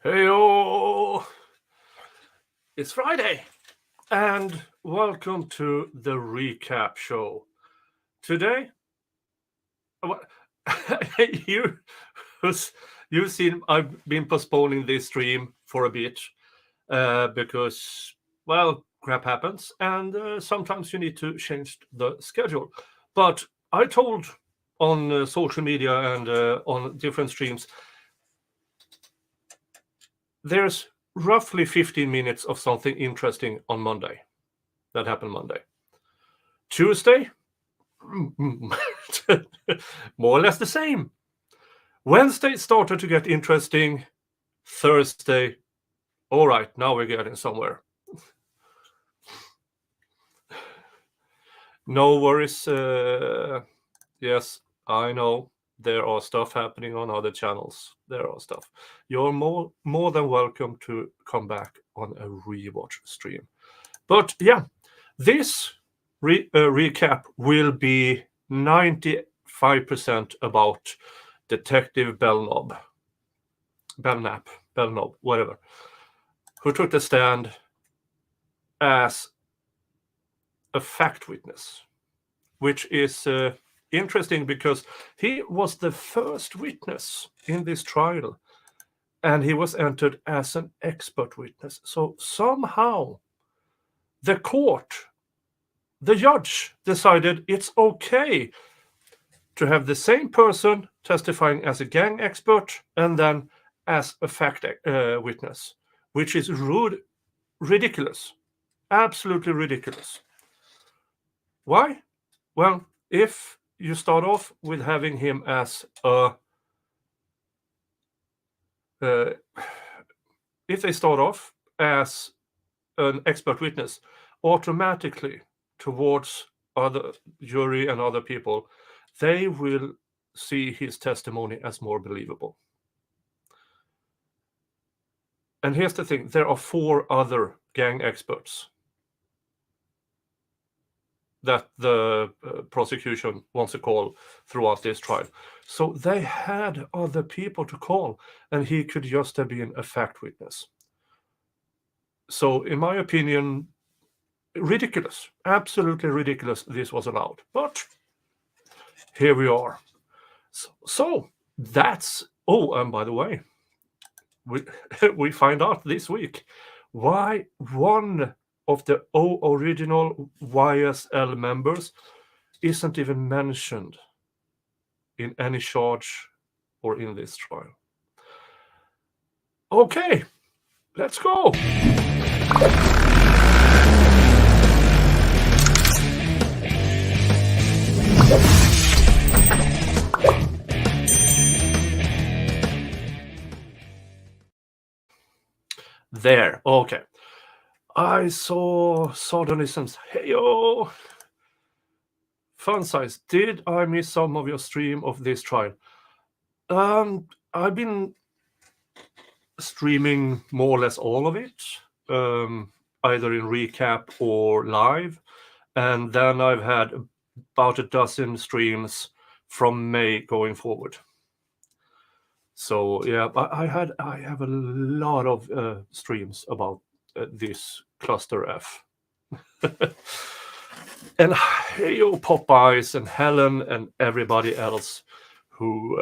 Heyo! It's Friday, and welcome to the recap show. Today, you've seen I've been postponing this stream for a bit because, well, crap happens, and sometimes you need to change the schedule. But I told on social media and on different streams, there's roughly 15 minutes of something interesting on Monday. That happened Monday. Tuesday, more or less the same. Wednesday started to get interesting. Thursday, all right, now we're getting somewhere. No worries. Yes, I know. There are stuff happening on other channels. There are stuff. You're more than welcome to come back on a rewatch stream. But yeah, this recap will be 95% about Detective Belnap, whatever, who took the stand as a fact witness, which is interesting because he was the first witness in this trial and he was entered as an expert witness. So somehow the court, the judge, decided it's okay to have the same person testifying as a gang expert and then as a fact witness, which is ridiculous, absolutely ridiculous. Why? Well, if you start off with having him as a if they start off as an expert witness, automatically towards other jury and other people, they will see his testimony as more believable. And here's the thing, there are 4 other gang experts that the prosecution wants to call throughout this trial. So they had other people to call, and he could just have been a fact witness. So in my opinion, ridiculous, absolutely ridiculous this was allowed. But here we are. So that's, and by the way, we find out this week why one of the original YSL members isn't even mentioned in any charge or in this trial. Okay, let's go. There. Okay. I saw Sardonisms. Hey, yo. Fun size. Did I miss some of your stream of this trial? I've been streaming more or less all of it, either in recap or live. And then I've had about a dozen streams from May going forward. So yeah, I have a lot of streams about this cluster F. And hey, yo, Popeyes and Helen and everybody else who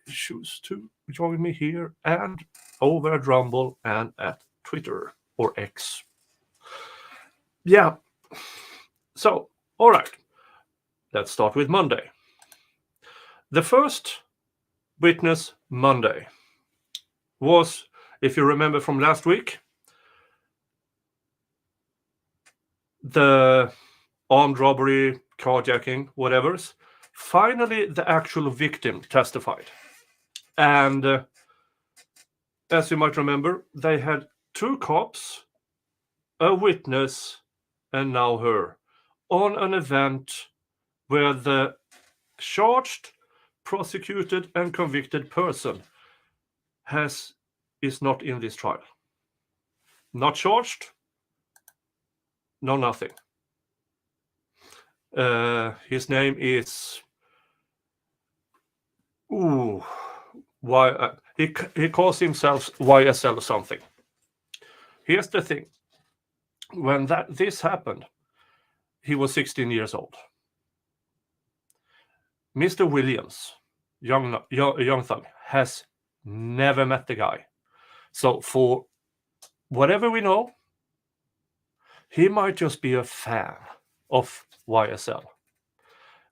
choose to join me here and over at Rumble and at Twitter or X. Yeah. So, all right. Let's start with Monday. The first witness Monday was, if you remember from last week, the armed robbery, carjacking, whatever's. Finally, the actual victim testified. And as you might remember, they had 2 cops, a witness, and now her, on an event where the charged, prosecuted, and convicted person is not in this trial. Not charged, no nothing. His name is he calls himself YSL something. Here's the thing. When this happened, he was 16 years old. Mr. Williams, young thug, has never met the guy. So for whatever we know, he might just be a fan of YSL.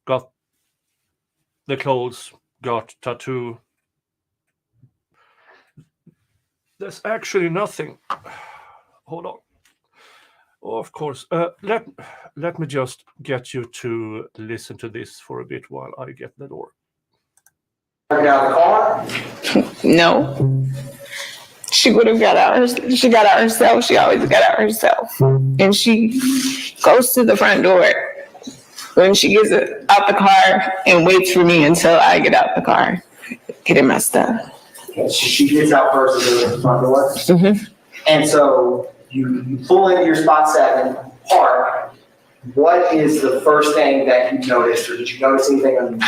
Got the clothes, got tattoo. There's actually nothing. Hold on. Oh, of course. Let me just get you to listen to this for a bit while I get the door. Get out of the car? No. She would have got out. She got out herself. She always got out herself. And she goes to the front door when she gets out the car and waits for me until I get out the car, getting my stuff. Okay, she gets out first and goes to the front door. Mm-hmm. And so you pull into your spot 7, park. What is the first thing that you noticed, or did you notice anything?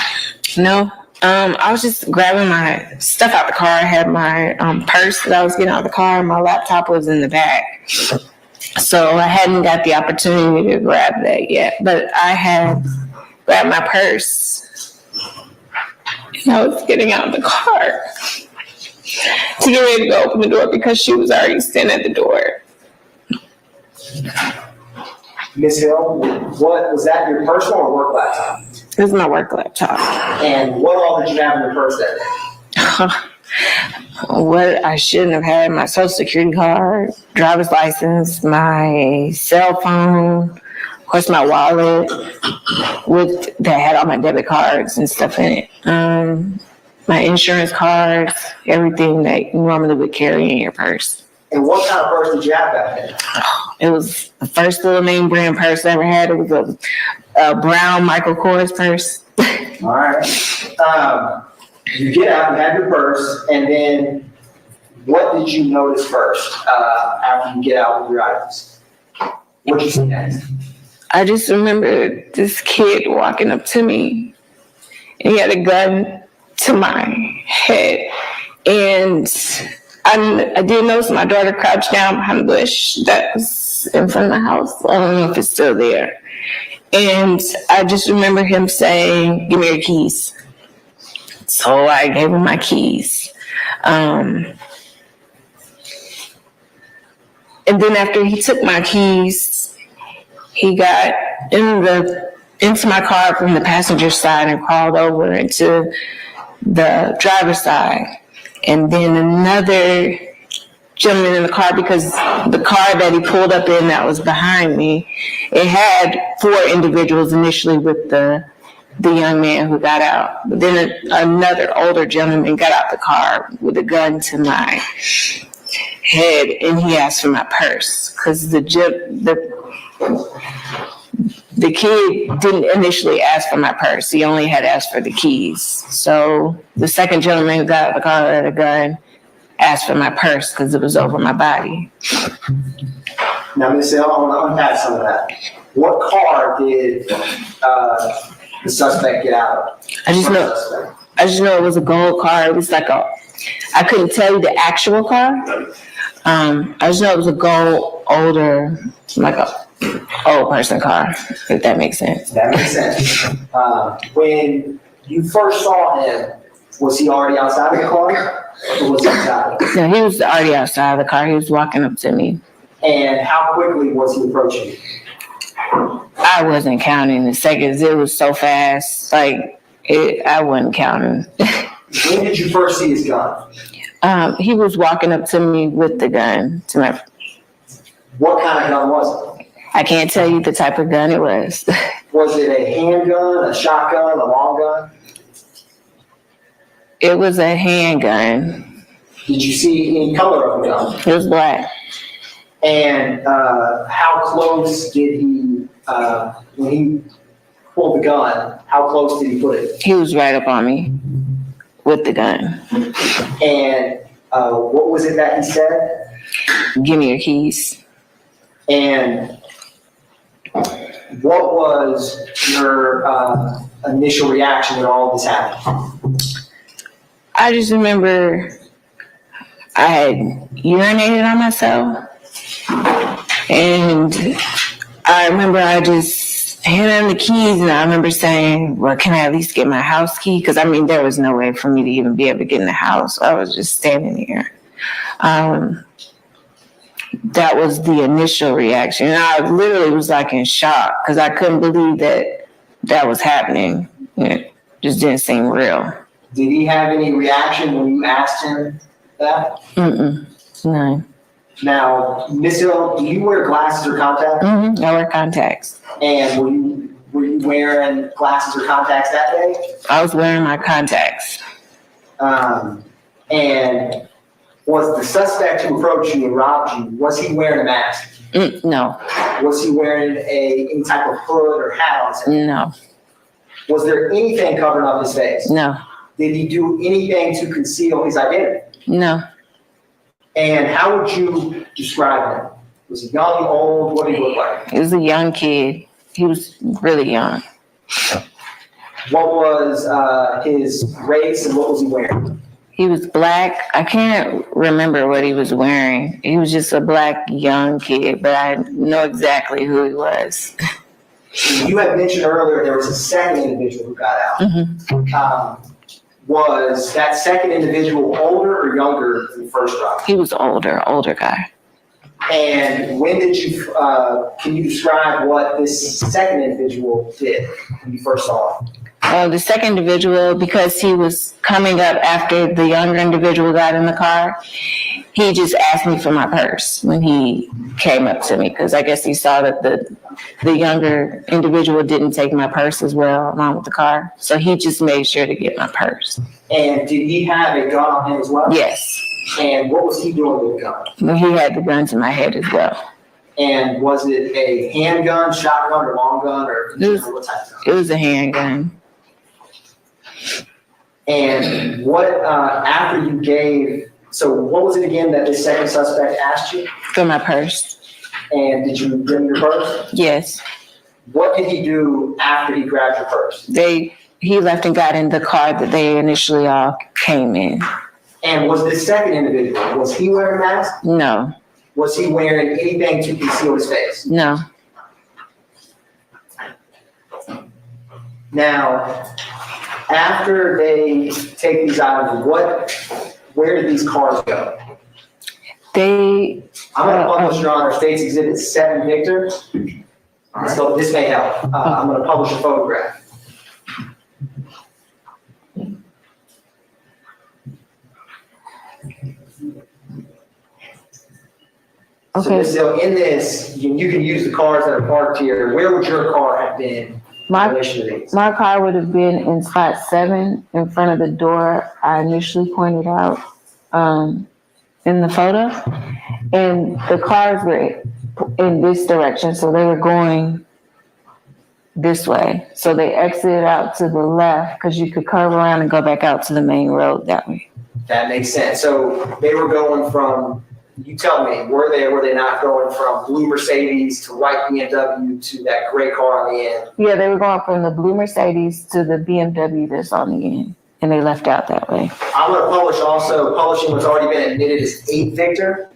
No. I was just grabbing my stuff out the car. I had my purse that I was getting out of the car. My laptop was in the back. So I hadn't got the opportunity to grab that yet. But I had grabbed my purse. And I was getting out of the car to get ready to go open the door because she was already standing at the door. Ms. Hill, what was that, your personal or work laptop? This is my work laptop. And what all did you have in your purse that day? What I shouldn't have had: my social security card, driver's license, my cell phone, of course my wallet that had all my debit cards and stuff in it. My insurance cards, everything that you normally would carry in your purse. And what kind of purse did you have back then? It was the first little name brand purse I ever had. It was a brown Michael Kors purse. All right. You get out, you have your purse, and then what did you notice first after you get out with your items? What did you see next? I just remember this kid walking up to me, and he had a gun to my head. And I did notice my daughter crouched down behind a bush that was in front of the house. I don't know if it's still there. And I just remember him saying, "Give me your keys." So I gave him my keys. And then after he took my keys, he got into my car from the passenger side and crawled over into the driver's side. And then another gentleman in the car, because the car that he pulled up in that was behind me, it had 4 individuals initially with the young man who got out. But then another older gentleman got out the car with a gun to my head and he asked for my purse because the kid didn't initially ask for my purse. He only had asked for the keys. So the second gentleman who got out of the car with a gun asked for my purse because it was over my body. Now, Ms. Hill, I want to unpack some of that. What car did the suspect get out of? I just know it was a gold car. It was like I couldn't tell you the actual car. I just know it was a gold, older, like a old person car, if that makes sense. That makes sense. When you first saw him, was he already outside of the car? Or was he inside? No, he was already outside of the car. He was walking up to me. And how quickly was he approaching you? I wasn't counting the seconds. It was so fast. Like, I wasn't counting. When did you first see his gun? He was walking up to me with the gun. What kind of gun was it? I can't tell you the type of gun it was. Was it a handgun, a shotgun, a long gun? It was a handgun. Did you see any color of the gun? It was black. And how close did he, when he pulled the gun, how close did he put it? He was right up on me with the gun. And what was it that he said? Give me your keys. And what was your initial reaction when all of this happened? I just remember I had urinated on myself. And I remember I just handed him the keys, and I remember saying, well, can I at least get my house key? Because, I mean, there was no way for me to even be able to get in the house. I was just standing here. That was the initial reaction. And I literally was like in shock because I couldn't believe that was happening. It just didn't seem real. Did he have any reaction when you asked him that? None. Now, Ms. Hill, do you wear glasses or contacts? I wear contacts. And were you wearing glasses or contacts that day? I was wearing my contacts. And was the suspect who approached you and robbed you, was he wearing a mask? No. Was he wearing any type of hood or hat on his head? No. Was there anything covering up his face? No. Did he do anything to conceal his identity? No. And how would you describe him? Was he young, old? What did he look like? He was a young kid. He was really young. What was his race and what was he wearing? He was black. I can't remember what he was wearing. He was just a black young kid, but I know exactly who he was. You had mentioned earlier there was a second individual who got out. Was that second individual older or younger than the first robber? He was older guy. And when did you, can you describe what this second individual did when you first saw him? The second individual, because he was coming up after the younger individual got in the car, he just asked me for my purse when he came up to me, because I guess he saw that the younger individual didn't take my purse as well along with the car. So he just made sure to get my purse. And did he have a gun on him as well? Yes. And what was he doing with the gun? Well, he had the gun to my head as well. And was it a handgun, shotgun, or long gun, or what type of gun? It was a handgun. And what, after you gave, so what was it again that this second suspect asked you? For my purse. And did you give him your purse? Yes. What did he do after he grabbed your purse? He left and got in the car that they initially all came in. And was this second individual, was he wearing a mask? No. Was he wearing anything to conceal his face? No. Now, after they take these items, where did these cars go? I'm going to publish, Your Honor, State's Exhibit 7, Victor. All right. So this may help. I'm going to publish a photograph. Okay. So in this, you can use the cars that are parked here. Where would your car have been in relation to these? My car would have been in spot 7 in front of the door I initially pointed out. in the photo, and the cars were in this direction, so they were going this way. So they exited out to the left because you could curve around and go back out to the main road that way. That makes sense. So they were going from, you tell me, were they not going from blue Mercedes to white BMW to that gray car on the end? Yeah, they were going from the blue Mercedes to the BMW that's on the end, and they left out that way. I'm going to publish also, publishing what's already been admitted as 8 Victor.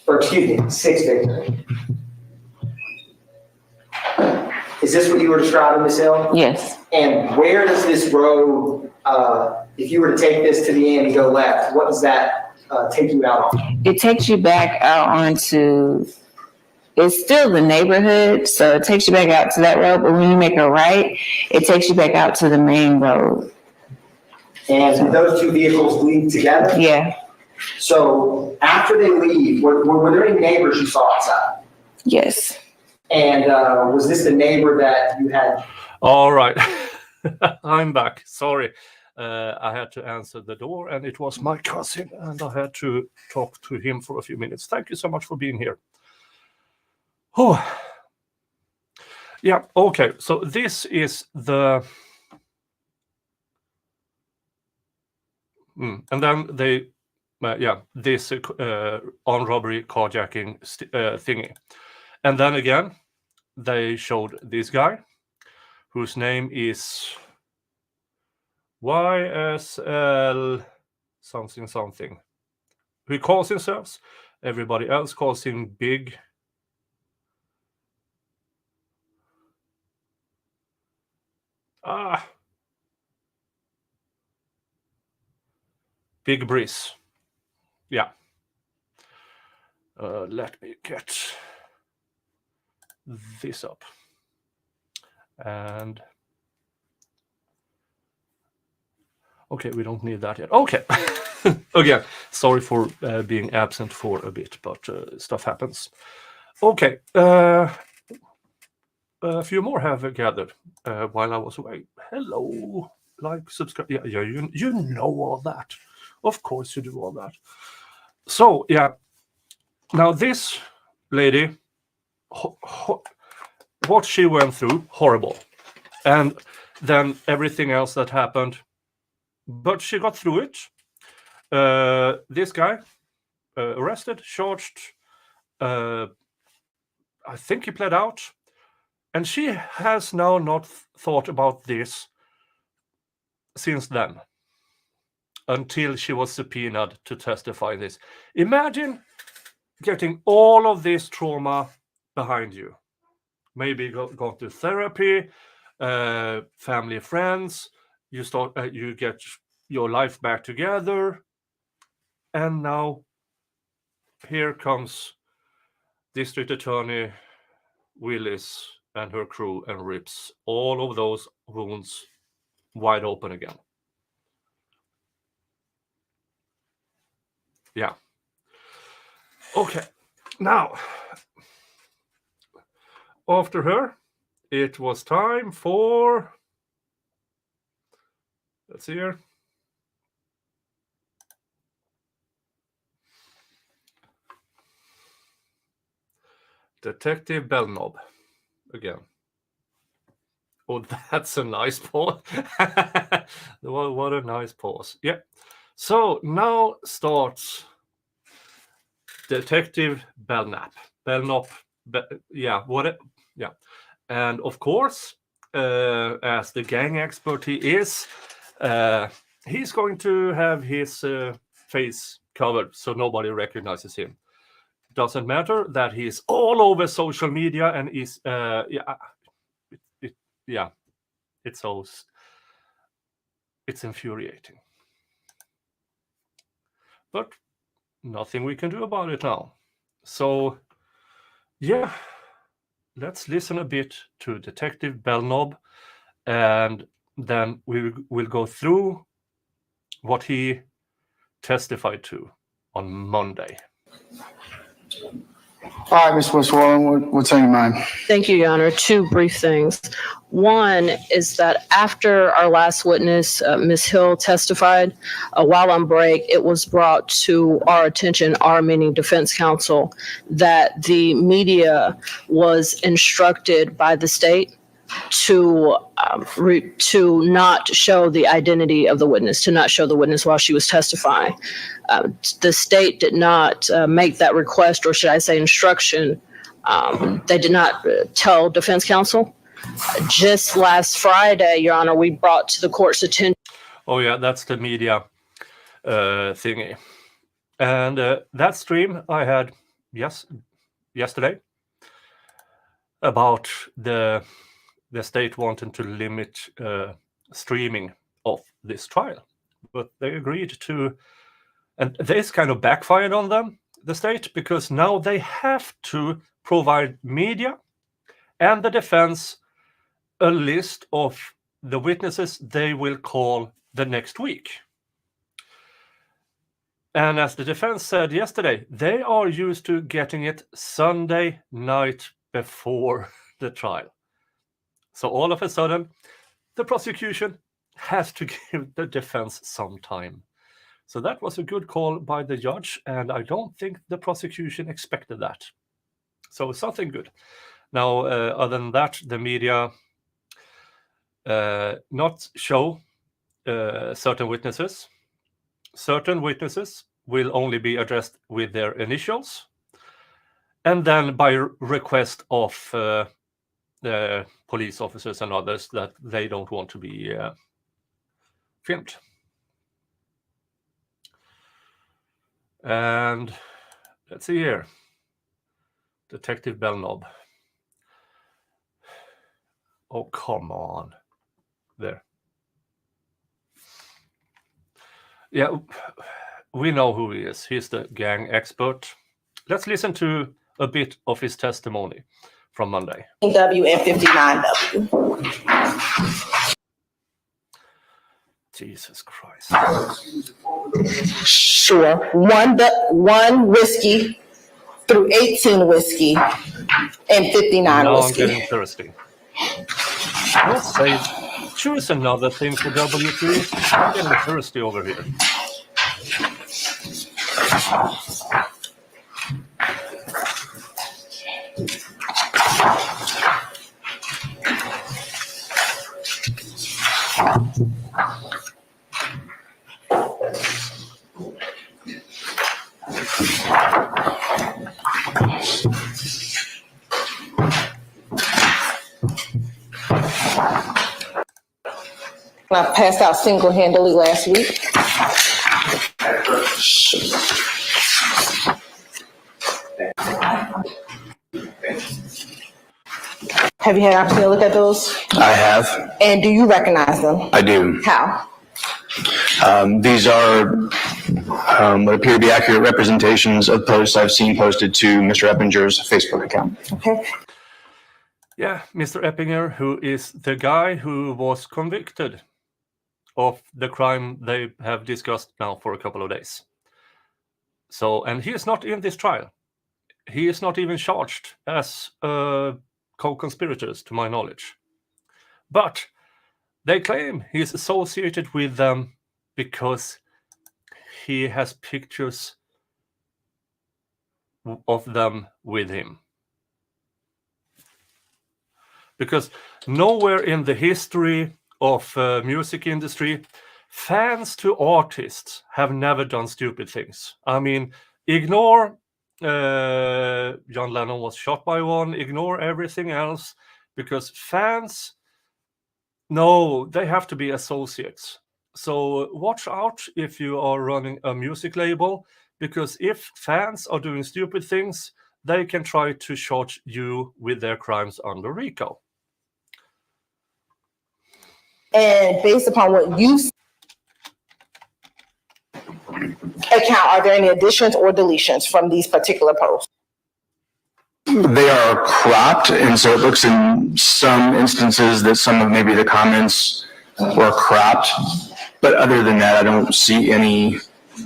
Or excuse me, 6 Victor. Is this what you were describing, Ms. Hill? Yes. And where does this road, if you were to take this to the end and go left, what does that take you out on? It takes you back out onto, it's still the neighborhood, so it takes you back out to that road, but when you make a right, it takes you back out to the main road. And did those two vehicles leave together? Yeah. So after they leave, were there any neighbors you saw outside? Yes. And was this the neighbor that you had? All right. I'm back. Sorry. I had to answer the door, and it was my cousin, and I had to talk to him for a few minutes. Thank you so much for being here. Oh, yeah. Okay. So this is the, and then they, this on robbery carjacking thingy, and then again they showed this guy, whose name is YSL something something. He calls himself. Everybody else calls him Big. Big Breeze. Yeah. Let me get this up. And okay, we don't need that yet. Okay. Again, sorry for being absent for a bit, but stuff happens. Okay. A few more have gathered while I was away. Hello. Like, subscribe. Yeah, you know all that. Of course you do all that. So, yeah. Now this lady, what she went through, horrible. And then everything else that happened. But she got through it. This guy, arrested, charged. I think he pled out. And she has now not thought about this since then. Until she was subpoenaed to testify this. Imagine getting all of this trauma behind you. Maybe go to therapy, family, friends. You start, you get your life back together, and now here comes District Attorney Willis and her crew and rips all of those wounds wide open again. Yeah. Okay. Now, after her, it was time for, let's see here. Detective Belknap again. Oh, that's a nice pause. What a nice pause. Yeah. So now starts Detective Belknap. Yeah. And of course, as the gang expert he is, he's going to have his face covered so nobody recognizes him. Doesn't matter that he's all over social media and is it's infuriating. But nothing we can do about it now. So yeah, let's listen a bit to Detective Belknap, and then we will go through what he testified to on Monday. All right, Ms. Westmoreland, what's on your mind? Thank you, Your Honor. Two brief things. One is that after our last witness, Ms. Hill, testified, while on break, it was brought to our attention, our meaning defense counsel, that the media was instructed by the state to not show the identity of the witness, to not show the witness while she was testifying. The state did not make that request, or should I say instruction. They did not tell defense counsel. Just last Friday, Your Honor, we brought to the court's attention. Oh yeah, that's the media thingy. And that stream I had yesterday about the state wanting to limit streaming of this trial. But they agreed to, and this kind of backfired on them, the state, because now they have to provide media and the defense a list of the witnesses they will call the next week. And as the defense said yesterday, they are used to getting it Sunday night before the trial. So all of a sudden, the prosecution has to give the defense some time. So that was a good call by the judge, and I don't think the prosecution expected that. So something good. Now, other than that, the media not show certain witnesses. Certain witnesses will only be addressed with their initials, and then by request of the police officers and others that they don't want to be filmed. And let's see here. Detective Belknap. Oh, come on. There. Yeah, we know who he is. He's the gang expert. Let's listen to a bit of his testimony from Monday. W and 59W. Jesus Christ. Sure. One whiskey through 18 whiskey and 59 now whiskey. I'm getting thirsty. Let's say, choose another thing for W3. I'm getting thirsty over here. I passed out single-handedly last week. Have you had an opportunity to look at those? I have. And do you recognize them? I do. How? These are what appear to be accurate representations of posts I've seen posted to Mr. Eppinger's Facebook account. Okay. Yeah, Mr. Eppinger, who is the guy who was convicted of the crime they have discussed now for a couple of days. So, and he is not in this trial. He is not even charged as co-conspirators, to my knowledge. But they claim he is associated with them because he has pictures of them with him. Because nowhere in the history of music industry, fans to artists have never done stupid things. I mean, ignore John Lennon was shot by one, ignore everything else, because fans, no, they have to be associates. So watch out if you are running a music label, because if fans are doing stupid things, they can try to charge you with their crimes under RICO. And based upon what you account, are there any additions or deletions from these particular posts? They are cropped, and so it looks in some instances that some of maybe the comments were cropped. But other than that, I don't see any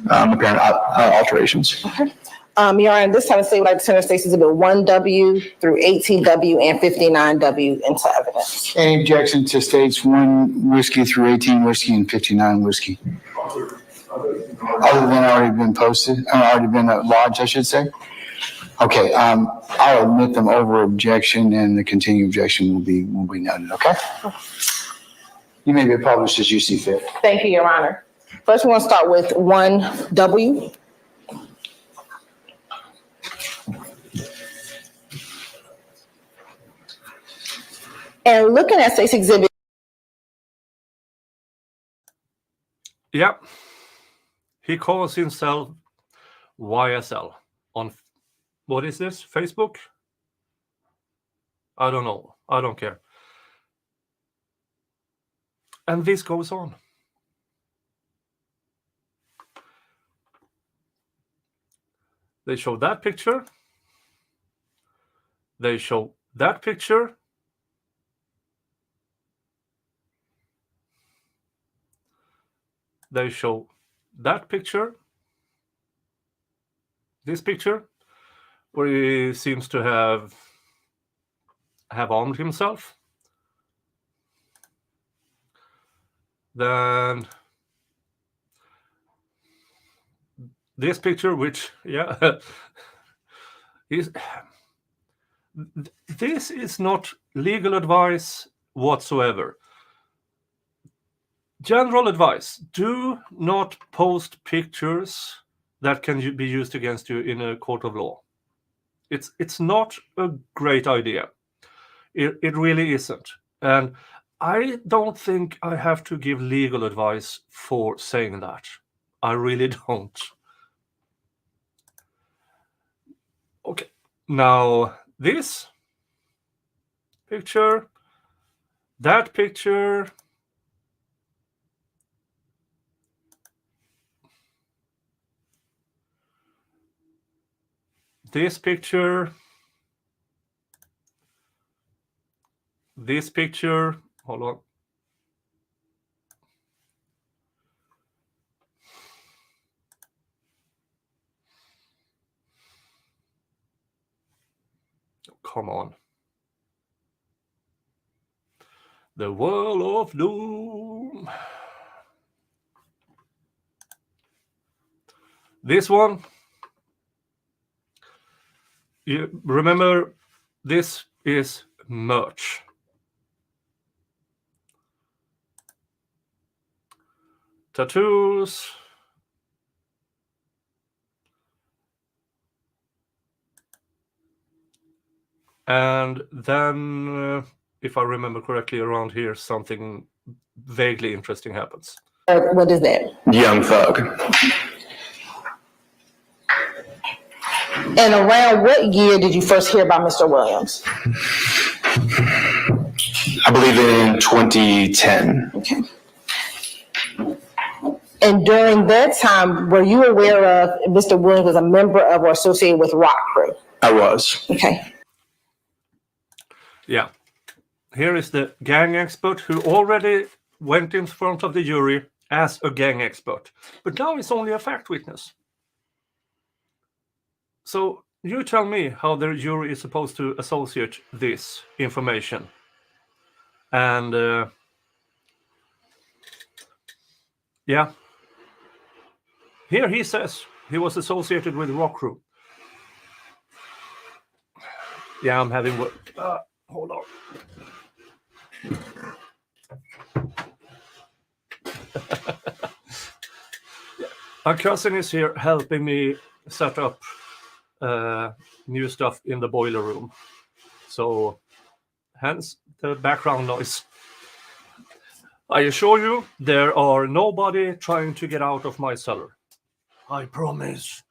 apparent alterations. Okay. Your Honor, this time the state would like to turn State's Exhibit 1W through 18W and 59W into evidence. Any objection to states 1 whiskey through 18 whiskey and 59 whiskey? Other than already been posted, already been lodged, I should say? Okay, I'll admit them over objection and the continued objection will be noted, okay? You may be published as you see fit. Thank you, Your Honor. First, we want to start with 1W. And looking at State's Exhibit. Yeah. He calls himself YSL on, what is this, Facebook? I don't know. I don't care. And this goes on. They show that picture. They show that picture. They show that picture. This picture, where he seems to have armed himself. Then this picture, which, yeah, is, this is not legal advice whatsoever. General advice: do not post pictures that can be used against you in a court of law. It's not a great idea. It really isn't. And I don't think I have to give legal advice for saying that. I really don't. Okay, now this picture, that picture, this picture, this picture, hold on. Come on. The world of doom. This one. You remember, this is merch. Tattoos. And then, if I remember correctly, around here, something vaguely interesting happens. What is that? Young Thug. And around what year did you first hear about Mr. Williams? I believe in 2010. Okay. And during that time, were you aware of Mr. Williams was a member of or associated with Rock Crew? I was. Okay. Yeah. Here is the gang expert who already went in front of the jury as a gang expert, but now he's only a fact witness. So you tell me how the jury is supposed to associate this information. And yeah, here he says he was associated with Rock Crew. Yeah, I'm having work. Hold on. My cousin is here helping me set up new stuff in the boiler room. So, hence the background noise. I assure you, there are nobody trying to get out of my cellar. I promise.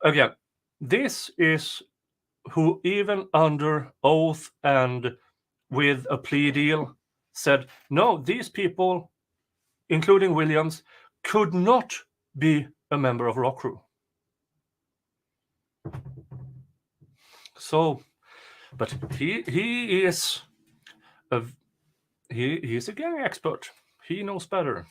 Again, this is who even under oath and with a plea deal said, no, these people, including Williams, could not be a member of Rock Crew. So, but he is he's a gang expert. He knows better.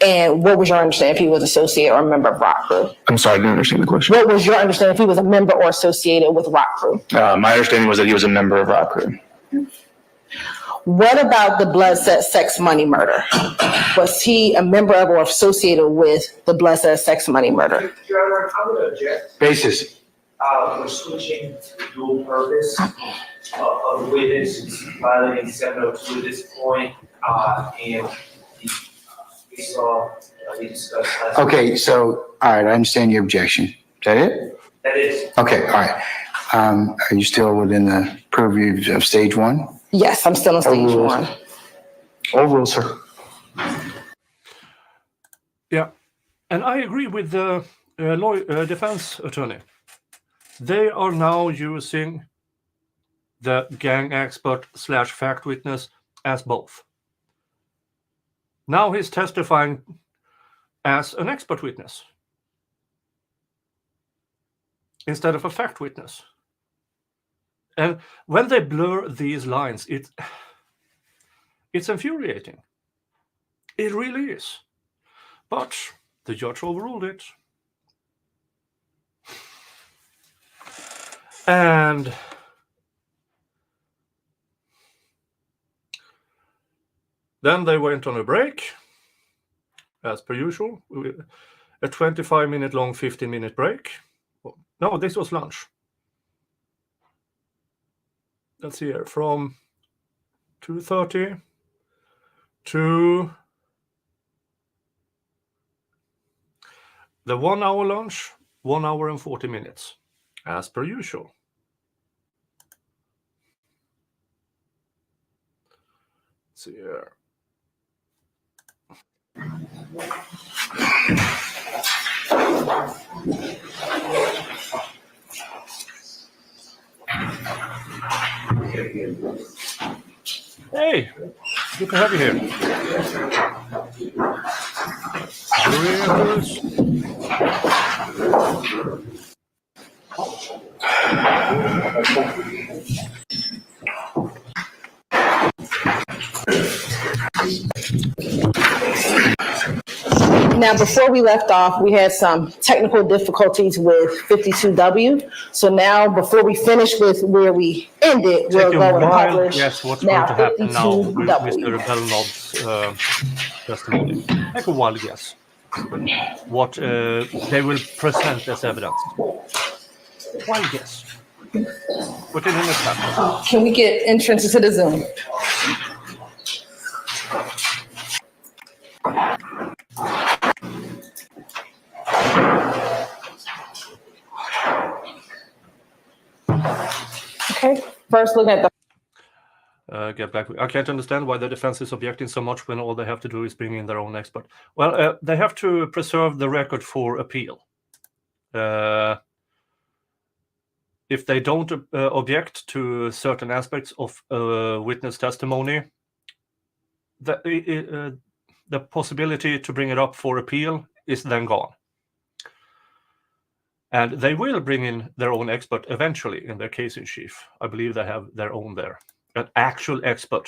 And what was your understanding if he was associated or a member of Rock Crew? I'm sorry, I didn't understand the question. What was your understanding if he was a member or associated with Rock Crew? My understanding was that he was a member of Rock Crew. What about the blood, sex, money murder? Was he a member of or associated with the blood, sex, money murder? Your Honor, I'm going to object. Basis. We're switching to the dual purpose of the witness. It's violating 702 at this point, and we saw, we discussed last. Okay, so, all right, I understand your objection. Is that it? That is. Okay, all right. Are you still within the purview of stage one? Yes, I'm still on stage one. Overruled, sir. Yeah, and I agree with the defense attorney. They are now using the gang expert / fact witness as both. Now he's testifying as an expert witness instead of a fact witness. And when they blur these lines, it's infuriating. It really is. But the judge overruled it. And then they went on a break, as per usual, a 25-minute long, 15-minute break. No, this was lunch. Let's see here, from 2:30 to the 1 hour lunch, 1 hour and 40 minutes, as per usual. Let's see here. Hey, good to have you here. Now, before we left off, we had some technical difficulties with 52W. So now, before we finish with where we ended, we'll go and publish guess what's now going to happen now with 52W. Mr. Belnap's testimony. Take a wild guess. What they will present as evidence. Wild guess. Put it in the chat. Can we get entrance into the Zoom? Okay, first look at the Get back. I can't understand why the defense is objecting so much when all they have to do is bring in their own expert. Well, they have to preserve the record for appeal. If they don't object to certain aspects of witness testimony, the possibility to bring it up for appeal is then gone. And they will bring in their own expert eventually in their case in chief. I believe they have their own there. An actual expert,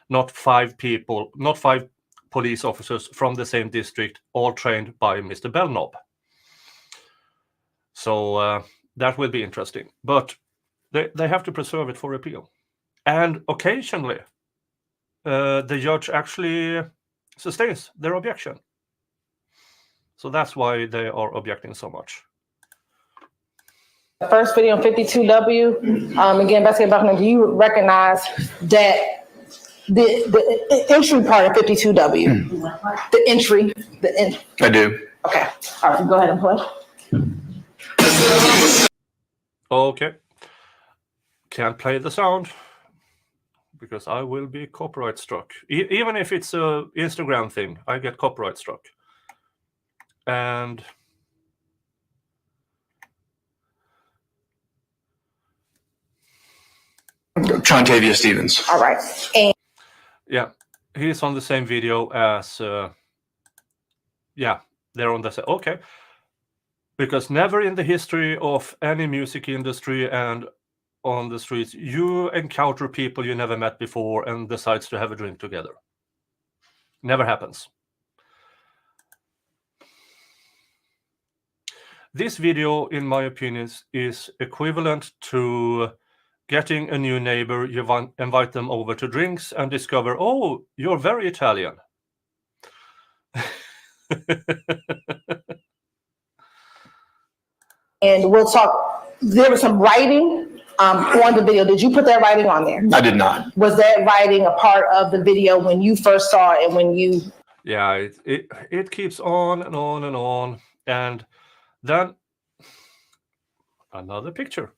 not 5 people, not 5 police officers from the same district, all trained by Mr. Belknap. So that will be interesting. But they have to preserve it for appeal. And occasionally, the judge actually sustains their objection. So that's why they are objecting so much. first video on 52W. Again, Belknap, do you recognize that the entry part of 52W? The entry. I do. Okay. All right, go ahead and play. Okay. Can't play the sound because I will be copyright struck. Even if it's a Instagram thing, I get copyright struck. And Chontavia Stevens. All right. And yeah, he's on the same video as, they're on the same. Okay. Because never in the history of any music industry and on the streets, you encounter people you never met before and decides to have a drink together. Never happens. This video, in my opinion, is equivalent to getting a new neighbor, you invite them over to drinks and discover, oh, you're very Italian. And we'll talk, there was some writing on the video. Did you put that writing on there? I did not. Was that writing a part of the video when you first saw it and when you? Yeah, it keeps on and on and on. And then another picture.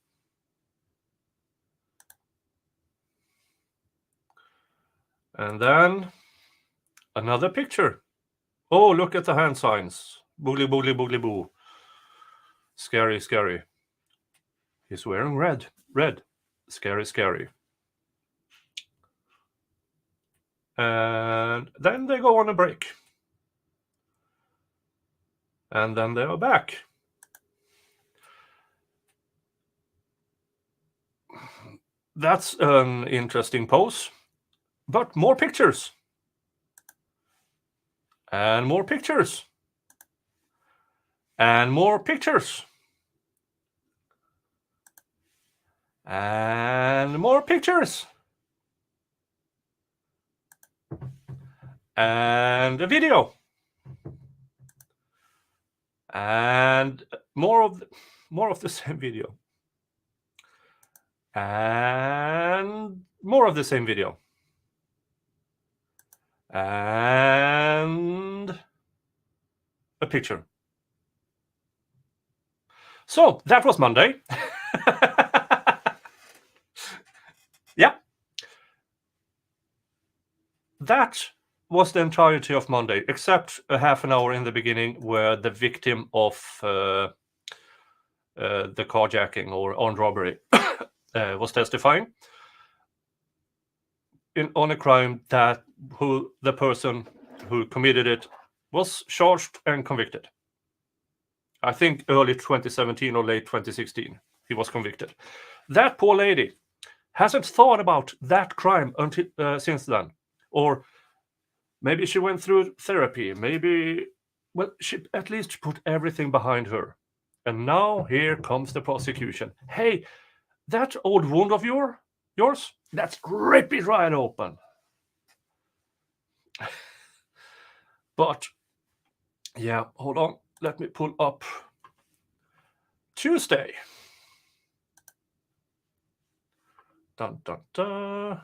And then another picture. Oh, look at the hand signs. Boogly, boogly, boogly, boo. Scary, scary. He's wearing red. Red. Scary, scary. And then they go on a break. And then they are back. That's an interesting pose. But more pictures. And more pictures. And more pictures. And more pictures. And a video. And more of the same video. And more of the same video. And a picture. So that was Monday. Yeah. That was the entirety of Monday, except a half an hour in the beginning where the victim of the carjacking or armed robbery was testifying on a crime that the person who committed it was charged and convicted. I think early 2017 or late 2016 he was convicted. That poor lady hasn't thought about that crime until since then. Or maybe she went through therapy. Maybe, well, she at least put everything behind her. And now here comes the prosecution. Hey, that old wound of yours, let's rip it right open. But, yeah, hold on. Let me pull up Tuesday. Dun, dun, dun.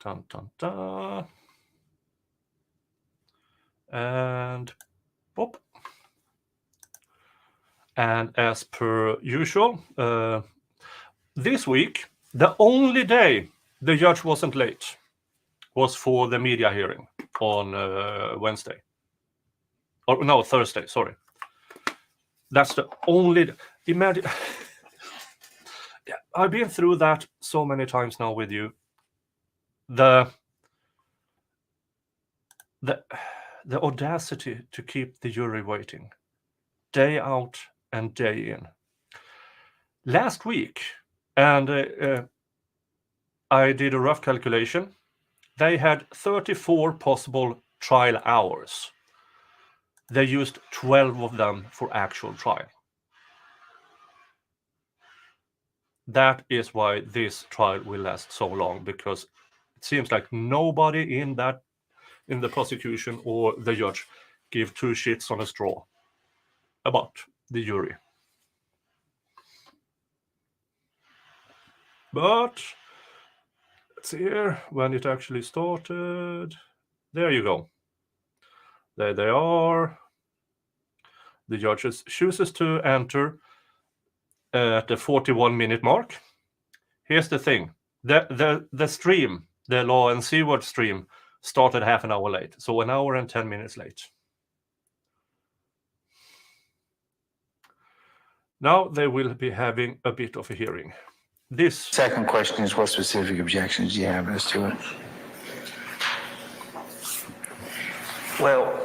Dun, dun, dun. And pop. And as per usual, this week, the only day the judge wasn't late was for the media hearing on Wednesday. Or no, Thursday, sorry. That's the only... Imagine... Yeah, I've been through that so many times now with you. The audacity to keep the jury waiting day out and day in. Last week, and I did a rough calculation, they had 34 possible trial hours. They used 12 of them for actual trial. That is why this trial will last so long, because it seems like nobody in the prosecution or the judge give two shits on a straw about the jury. But let's see here when it actually started. There you go. There they are. The judge chooses to enter at the 41-minute mark. Here's the thing. The stream, the Law and Seward stream, started half an hour late. So 1 hour and 10 minutes late. Now they will be having a bit of a hearing. this. Second question is, what specific objections do you have as to it? Well,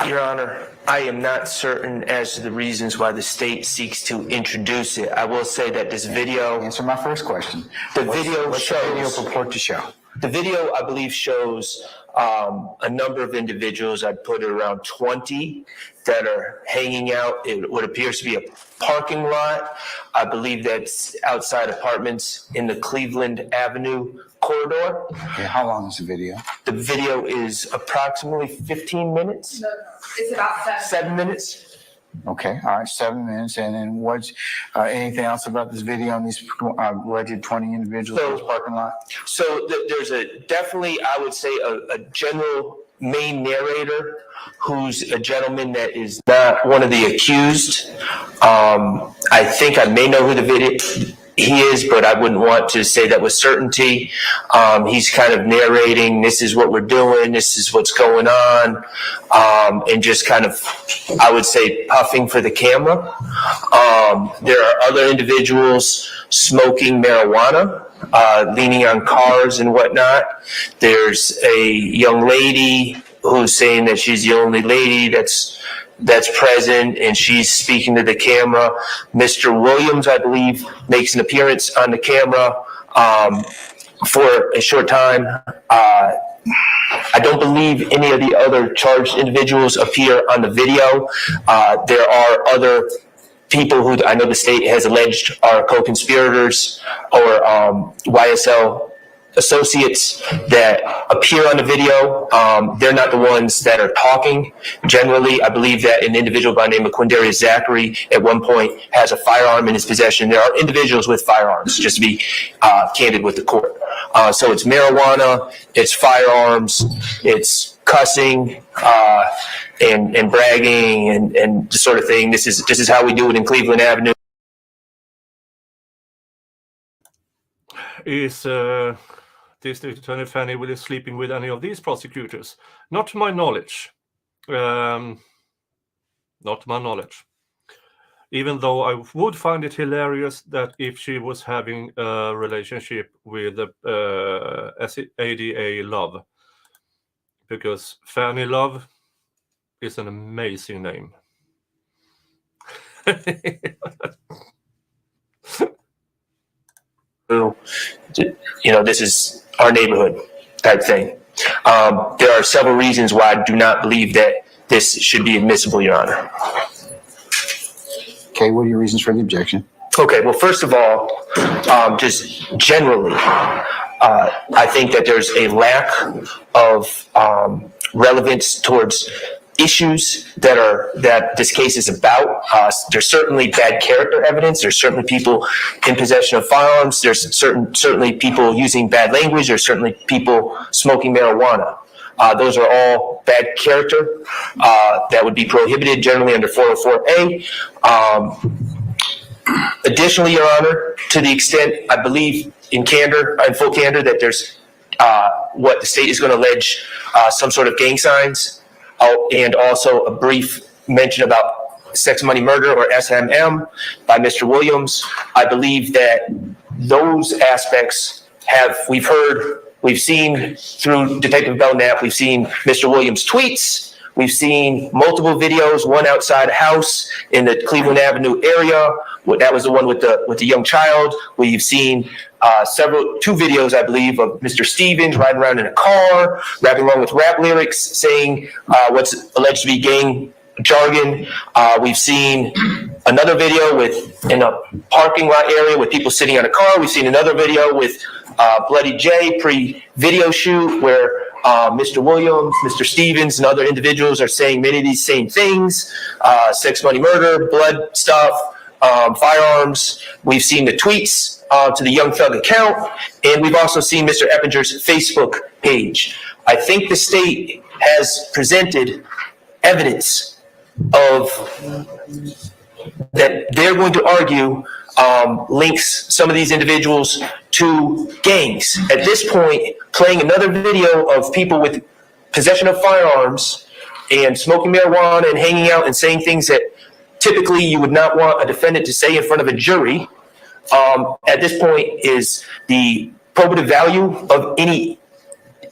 Your Honor, I am not certain as to the reasons why the state seeks to introduce it. I will say that this video, Answer my first question. The What's- video what's shows- the video purport to show? the video, I believe, shows a number of individuals, I'd put it around 20, that are hanging out in what appears to be a parking lot. I believe that's outside apartments in the Cleveland Avenue corridor. Okay, how long is the video? The video is approximately 15 minutes, It's about 7 minutes. Okay, all right, 7 minutes. And then what's, anything else about this video on these alleged 20 individuals in this parking lot? So there's a definitely, I would say, a general main narrator who's a gentleman that is not one of the accused. I think I may know who the video he is, but I wouldn't want to say that with certainty. He's kind of narrating, this is what we're doing, this is what's going on, and just kind of, I would say, puffing for the camera. There are other individuals smoking marijuana, leaning on cars and whatnot. There's a young lady who's saying that she's the only lady that's present, and she's speaking to the camera. Mr. Williams, I believe, makes an appearance on the camera for a short time. I don't believe any of the other charged individuals appear on the video. There are other people who I know the state has alleged are co-conspirators or YSL associates that appear on the video. They're not the ones that are talking. Generally, I believe that an individual by the name of Quindarius Zachary at one point has a firearm in his possession. There are individuals with firearms, just to be candid with the court. So it's marijuana, it's firearms, it's cussing, and bragging and the sort of thing. This is how we do it in Cleveland Avenue. Is District Attorney Fannie Willis sleeping with any of these prosecutors? Not to my knowledge. Not to my knowledge. Even though I would find it hilarious that if she was having a relationship with ADA Love, because Fannie Love is an amazing name. This is our neighborhood type thing. There are several reasons why I do not believe that this should be admissible, Your Honor. Okay, what are your reasons for the objection? Okay, well, first of all, just generally, I think that there's a lack of relevance towards issues that this case is about. There's certainly bad character evidence. There's certainly people in possession of firearms. There's certainly people using bad language. There's certainly people smoking marijuana. Those are all bad character that would be prohibited generally under 404A. Additionally, Your Honor, to the extent I believe in full candor, that there's what the state is going to allege some sort of gang signs, and also a brief mention about sex, money, murder, or SMM by Mr. Williams. I believe that those aspects we've seen through Detective Belnap, we've seen Mr. Williams' tweets, we've seen multiple videos, one outside a house in the Cleveland Avenue area. That was the one with the young child. We've seen two videos, I believe, of Mr. Stevens riding around in a car, rapping along with rap lyrics, saying what's alleged to be gang jargon. We've seen another video in a parking lot area with people sitting on a car. We've seen another video with Bloody J pre-video shoot where Mr. Williams, Mr. Stevens, and other individuals are saying many of these same things: sex, money, murder, blood stuff, firearms. We've seen the tweets to the Young Thug account, and we've also seen Mr. Eppinger's Facebook page. I think the state has presented evidence of that they're going to argue links some of these individuals to gangs. At this point, playing another video of people with possession of firearms and smoking marijuana and hanging out and saying things that typically you would not want a defendant to say in front of a jury at this point is the probative value of any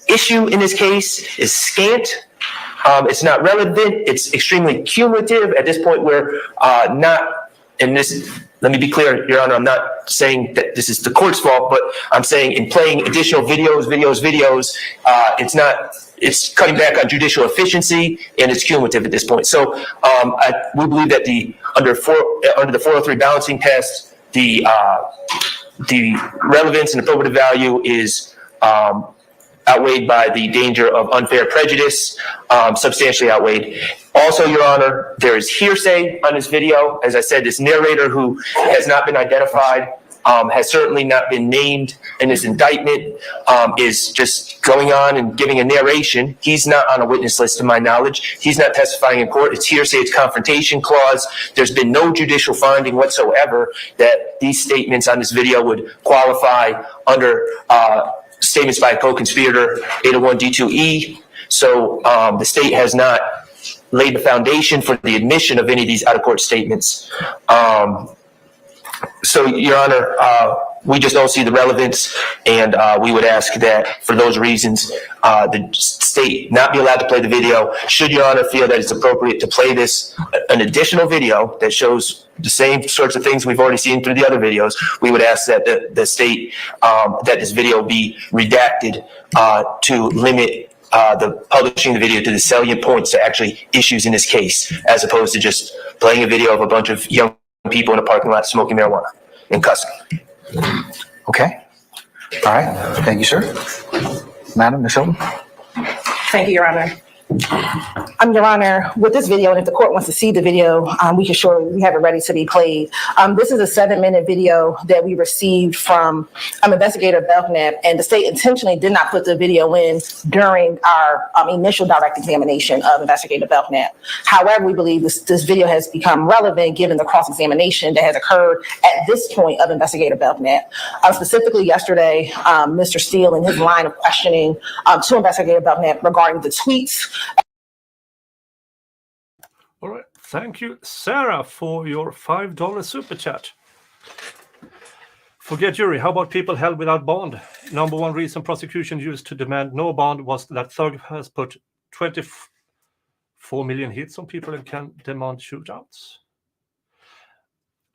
issue in this case is scant. It's not relevant. It's extremely cumulative at this point. We're not, and this, let me be clear, Your Honor, I'm not saying that this is the court's fault, but I'm saying in playing additional videos, it's cutting back on judicial efficiency, and it's cumulative at this point. So we believe that under the 403 balancing test, the relevance and the probative value is outweighed by the danger of unfair prejudice, substantially outweighed. Also, Your Honor, there is hearsay on this video. As I said, this narrator who has not been identified, has certainly not been named in this indictment, is just going on and giving a narration. He's not on a witness list to my knowledge. He's not testifying in court. It's hearsay, it's confrontation clause. There's been no judicial finding whatsoever that these statements on this video would qualify under statements by a co-conspirator, 801 D2E. So the state has not laid the foundation for the admission of any of these out-of-court statements. So, Your Honor, we just don't see the relevance, and we would ask that for those reasons, the state not be allowed to play the video. Should Your Honor feel that it's appropriate to play an additional video that shows the same sorts of things we've already seen through the other videos, we would ask that the state, that this video be redacted to limit the publishing the video to the salient points to actually issues in this case, as opposed to just playing a video of a bunch of young people in a parking lot smoking marijuana and cussing. Okay. All right. Thank you, sir. Madam, Ms. Hilton. Thank you, Your Honor. Your Honor, with this video, and if the court wants to see the video, we have it ready to be played. This is a 7-minute video that we received from Investigator Belknap, and the state intentionally did not put the video in during our initial direct examination of Investigator Belknap. However, we believe this video has become relevant given the cross-examination that has occurred at this point of Investigator Belknap. Specifically yesterday, Mr. Steele, in his line of questioning to Investigator Belknap regarding the tweets. All right. Thank you, Sarah, for your $5 super chat. Forget jury. How about people held without bond? Number one reason prosecution used to demand no bond was that Thug has put 24 million hits on people and can demand shootouts.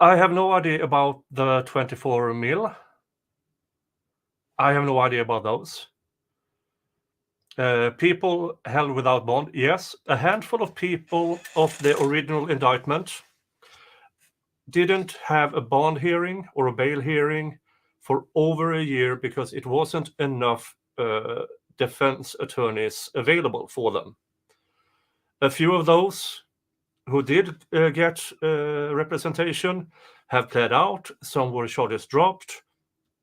I have no idea about the 24 mil. I have no idea about those. People held without bond, yes. A handful of people of the original indictment didn't have a bond hearing or a bail hearing for over a year because it wasn't enough defense attorneys available for them. A few of those who did get representation have pled out. Some were charges dropped.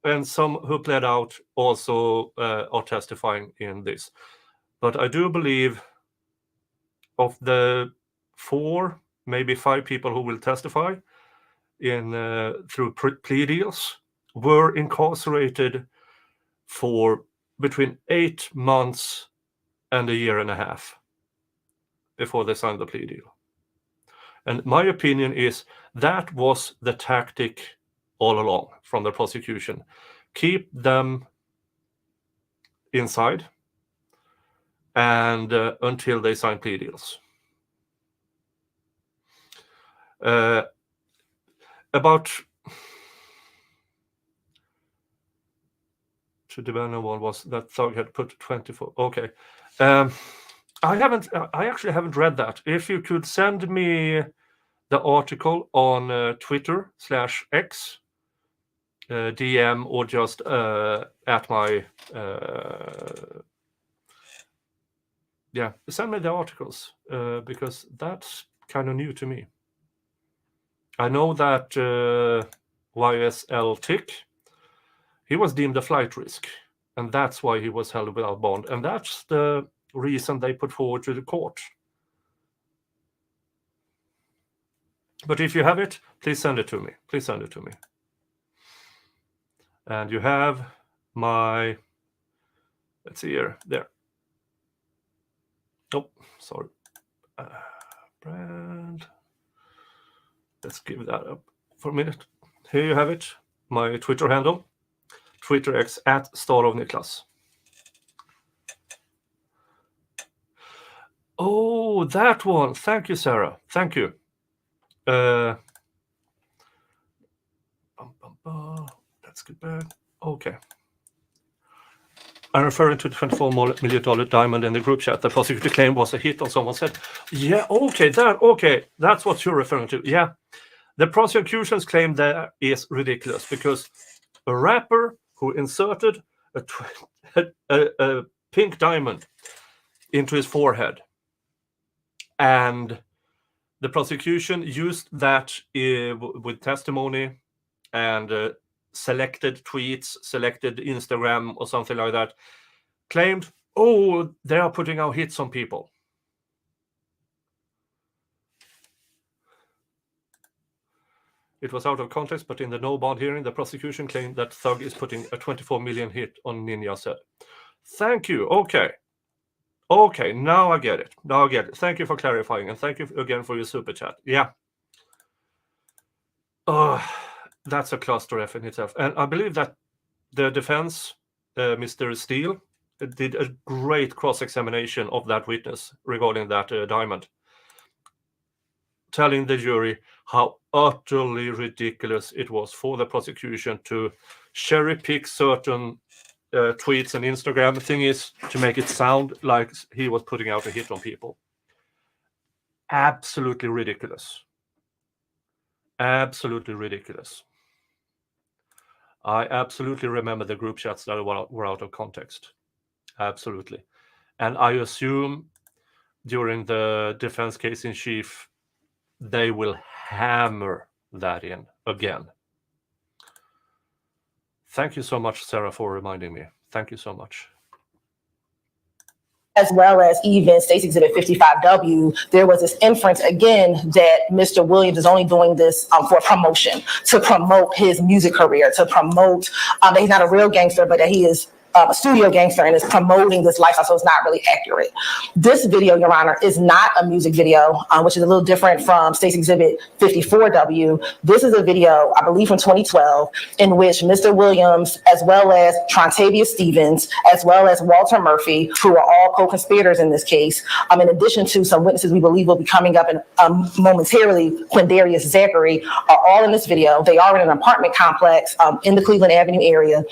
And some who pled out also are testifying in this. But I do believe of the 4, maybe 5 people who will testify through plea deals were incarcerated for between 8 months and a year and a half before they signed the plea deal. And my opinion is that was the tactic all along from the prosecution. Keep them inside and until they sign plea deals. About to demand one was that Thug had put 24. Okay. I actually haven't read that. If you could send me the article on Twitter/X, DM, or just at my send me the articles because that's kind of new to me. I know that YSL Tick, he was deemed a flight risk, and that's why he was held without bond, and that's the reason they put forward to the court. But if you have it, please send it to me. Please send it to me. And you have my, let's see here, there. Oh, sorry. Brand. Let's give that up for a minute. Here you have it. my Twitter handle, Twitter X @StarofNiklas. Oh, that one. Thank you, Sarah. Thank you. Let's get back. Okay. I'm referring to the $24 million diamond in the group chat. The prosecutor claimed was a hit on someone's head. Yeah, okay, that's what you're referring to. Yeah. The prosecution's claim there is ridiculous because a rapper who inserted a pink diamond into his forehead, and the prosecution used that with testimony and selected tweets, selected Instagram or something like that, claimed, oh, they are putting out hits on people. It was out of context, but in the no bond hearing, the prosecution claimed that Thug is putting a 24 million hit on Ninja's head. Thank you. Okay, now I get it. Thank you for clarifying, and thank you again for your super chat. Yeah. That's a cluster F in itself. And I believe that the defense, Mr. Steele, did a great cross-examination of that witness regarding that diamond, telling the jury how utterly ridiculous it was for the prosecution to cherry-pick certain tweets and Instagram. The thing is to make it sound like he was putting out a hit on people. Absolutely ridiculous. Absolutely ridiculous. I absolutely remember the group chats that were out of context. Absolutely. And I assume during the defense case in chief, they will hammer that in again. Thank you so much, Sarah, for reminding me. Thank you so much. As well as even State's Exhibit 55W, there was this inference again that Mr. Williams is only doing this for promotion, to promote his music career, to promote that he's not a real gangster, but that he is a studio gangster and is promoting this lifestyle, so it's not really accurate. This video, Your Honor, is not a music video, which is a little different from State's Exhibit 54W. This is a video, I believe from 2012, in which Mr. Williams, as well as Trontavious Stevens, as well as Walter Murphy, who are all co-conspirators in this case, in addition to some witnesses we believe will be coming up in momentarily, Quindarius Zachary, are all in this video. They are in an apartment complex in the Cleveland Avenue area.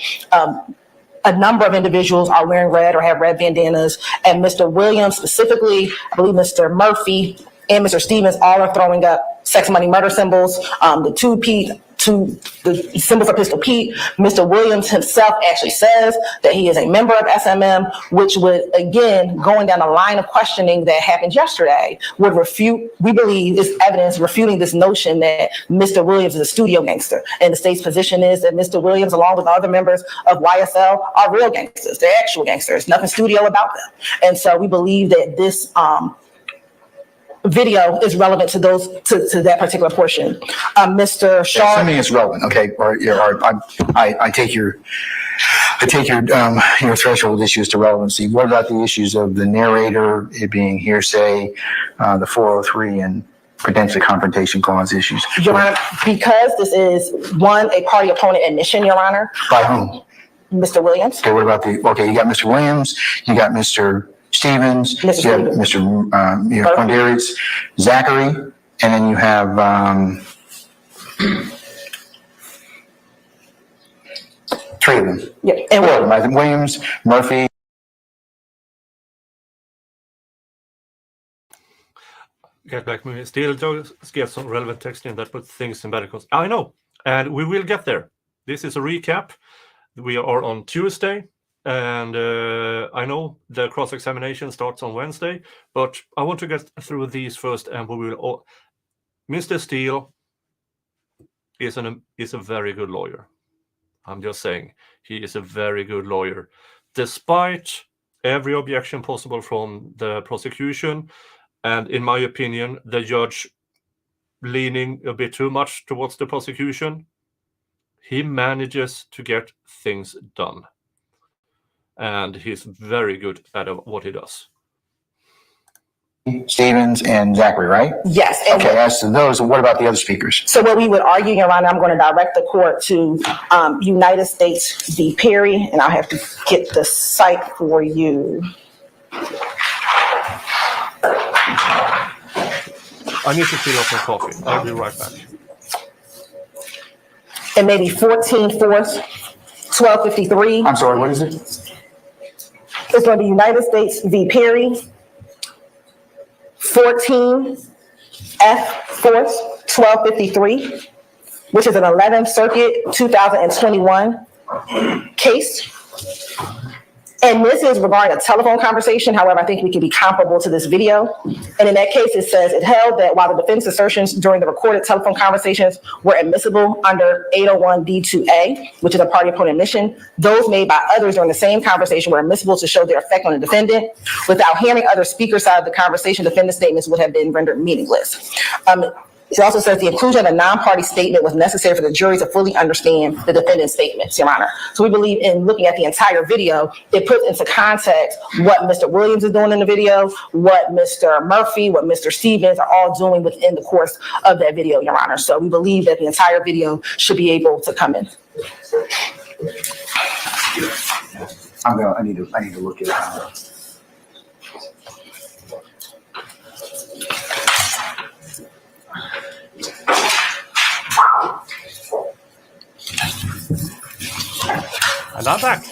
A number of individuals are wearing red or have red bandanas, and Mr. Williams specifically, I believe Mr. Murphy and Mr. Stevens all are throwing up sex, money, murder symbols. The symbol for Pistol Pete. Mr. Williams himself actually says that he is a member of SMM, which would, again, going down the line of questioning that happened yesterday, would refute, we believe, is evidence refuting this notion that Mr. Williams is a studio gangster. And the state's position is that Mr. Williams, along with other members of YSL, are real gangsters. They're actual gangsters. Nothing studio about them. And so we believe that this video is relevant to those to that particular portion. Mr. Shaw. Assuming it's relevant, okay, I take your threshold issues to relevancy. What about the issues of the narrator, it being hearsay, the 403 and potentially confrontation clause issues? Your Honor, because this is a party opponent admission, Your Honor. By whom? Mr. Williams. Okay, what about you got Mr. Williams, you got Mr. Stevens, you have Mr. Quindarius Zachary, and then you have three of them. Yeah, and four of them. I think Williams, Murphy. Get back to me. Still just get some relevant text in that puts things in better context. I know, and we will get there. This is a recap. We are on Tuesday. And I know the cross-examination starts on Wednesday, but I want to get through these first, and we will. Mr. Steele is a very good lawyer. I'm just saying, he is a very good lawyer, despite every objection possible from the prosecution, and in my opinion, the judge leaning a bit too much towards the prosecution. He manages to get things done. And he's very good at what he does. Stevens, and Zachary, right? Yes. And Okay, as to those, what about the other speakers? so what we would argue, Your Honor, I'm going to direct the court to United States v. Perry, and I'll have to get the site for you. I need to fill up my coffee. I'll be right back. It may be 14-4-1253. I'm sorry, what is it? It's going to be United States v. Perry, 14-F-4-1253, which is an 11th Circuit 2021 case. And this is regarding a telephone conversation. However, I think we can be comparable to this video. And in that case, it says it held that while the defense assertions during the recorded telephone conversations were admissible under 801D2A, which is a party opponent admission, those made by others during the same conversation were admissible to show their effect on the defendant. Without hearing other speakers' side of the conversation, defendant's statements would have been rendered meaningless. It also says the inclusion of a non-party statement was necessary for the jury to fully understand the defendant's statements, Your Honor. So we believe in looking at the entire video, it puts into context what Mr. Williams is doing in the video, what Mr. Murphy, what Mr. Stevens are all doing within the course of that video, Your Honor. So we believe that the entire video should be able to come in. I need to look at it. And I'm back.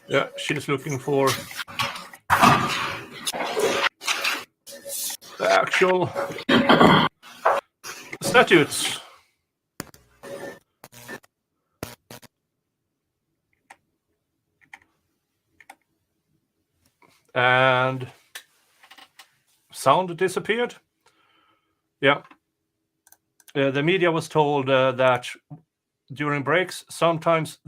Yeah, she's looking for the actual statutes. And sound disappeared. Yeah. The media was told that during breaks, sometimes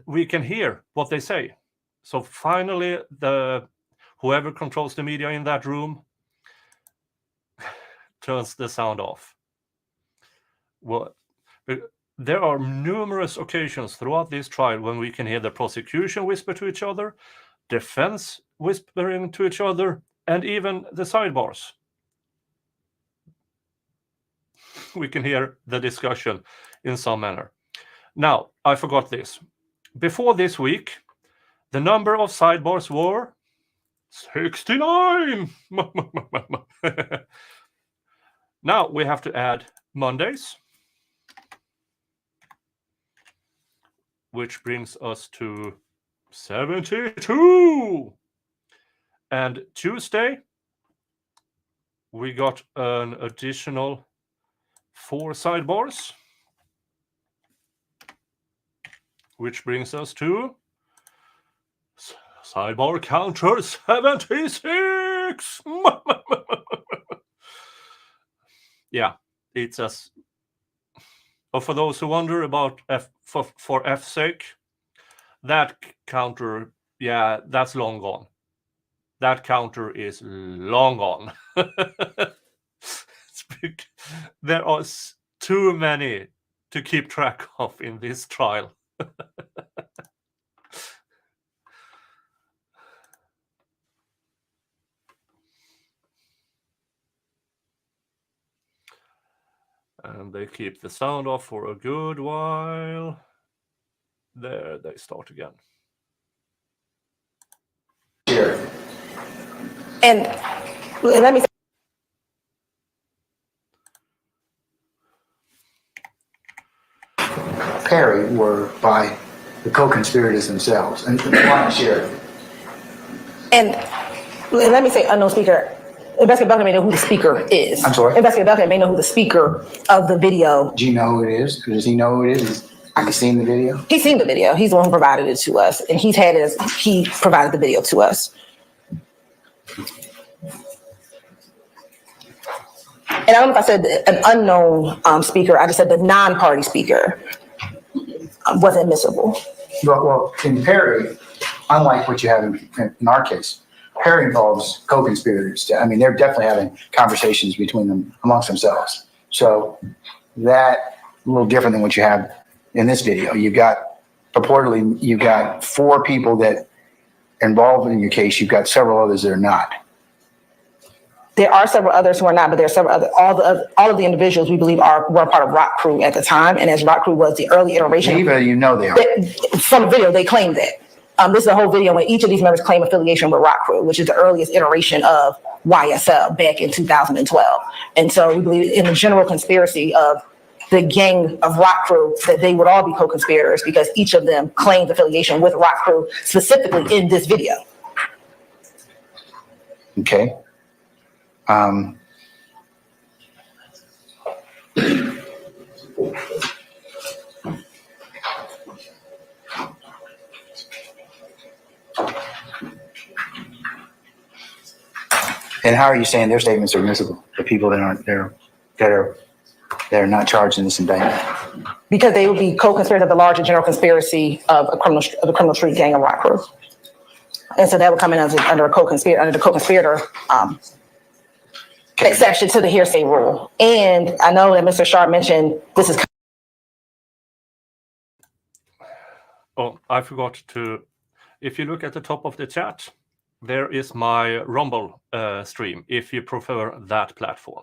we can hear what they say. So finally, whoever controls the media in that room turns the sound off. Well, there are numerous occasions throughout this trial when we can hear the prosecution whisper to each other, defense whispering to each other, and even the sidebars. We can hear the discussion in some manner. Now, I forgot this. Before this week, the number of sidebars were 69. Now we have to add Mondays, which brings us to 72. And Tuesday, we got an additional 4 sidebars, which brings us to sidebar counter 76. Yeah, it's as. But for those who wonder about for F's sake, that counter, yeah, that's long gone. That counter is long gone. There are too many to keep track of in this trial. And they keep the sound off for a good while. There they start again. And let me. Perry were by the co-conspirators themselves, and share. And let me say, unknown speaker. Investigator Belknap may know who the speaker is. I'm sorry? Investigator Belknap may know who the speaker of the video. Do you know who it is? Does he know who it is? I can see in the video. He's seen the video. He's the one who provided it to us, and he provided the video to us. And I don't know if I said an unknown speaker. I just said the non-party speaker wasn't admissible. Well, in Perry, unlike what you have in our case, Perry involves co-conspirators. I mean, they're definitely having conversations between them amongst themselves. So that a little different than what you have in this video. You've got purportedly 4 people that are involved in your case. You've got several others that are not. There are several others who are not, but there are several other, all of the individuals we believe were part of Rock Crew at the time. And as Rock Crew was the early iteration. Even you know they are. From the video, they claim that. This is a whole video where each of these members claim affiliation with Rock Crew, which is the earliest iteration of YSL back in 2012. And so we believe in the general conspiracy of the gang of Rock Crew that they would all be co-conspirators because each of them claims affiliation with Rock Crew, specifically in this video. Okay. And how are you saying their statements are admissible? The people that aren't there, that are not charged in this indictment? Because they would be co-conspirators of the larger general conspiracy of the criminal street gang of Rock Crew. And so that would come in under the co-conspirator exception to the hearsay rule. And I know that Mr. Sharp mentioned this is. Oh, I forgot to, if you look at the top of the chat, there is my Rumble stream, if you prefer that platform.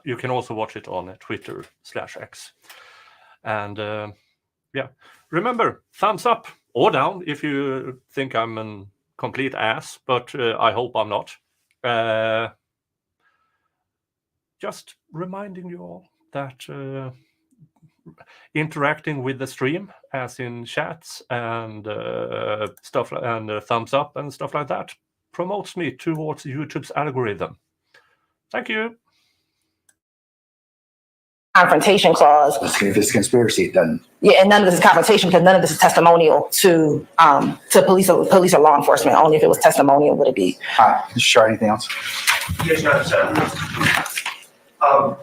You can also watch it on Twitter/X. And yeah, remember, thumbs up or down if you think I'm a complete ass, but I hope I'm not. Just reminding you all that interacting with the stream, as in chats and stuff, and thumbs up and stuff like that, promotes me towards YouTube's algorithm. Thank you. Confrontation clause. If it's conspiracy, it doesn't. Yeah, and none of this is confrontation because none of this is testimonial to police or law enforcement. Only if it was testimonial would it be. Sure, anything else? Yes, Your Honor.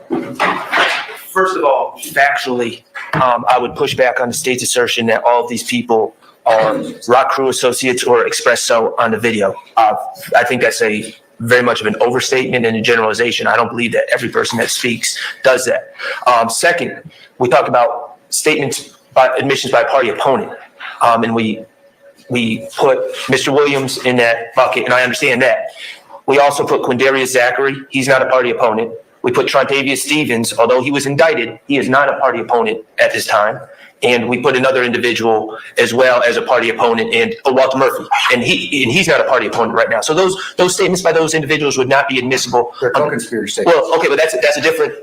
First of all, factually, I would push back on the state's assertion that all of these people are Rock Crew associates or express so on the video. I think that's very much of an overstatement and a generalization. I don't believe that every person that speaks does that. Second, we talk about statements by admissions by party opponent, and we put Mr. Williams in that bucket, and I understand that. We also put Quindarius Zachary. He's not a party opponent. We put Trontavious Stevens, although he was indicted, he is not a party opponent at this time. And we put another individual as well as a party opponent, and Walter Murphy, and he's not a party opponent right now. So those statements by those individuals would not be admissible. They're co-conspirator statements. Well, okay, but that's a different.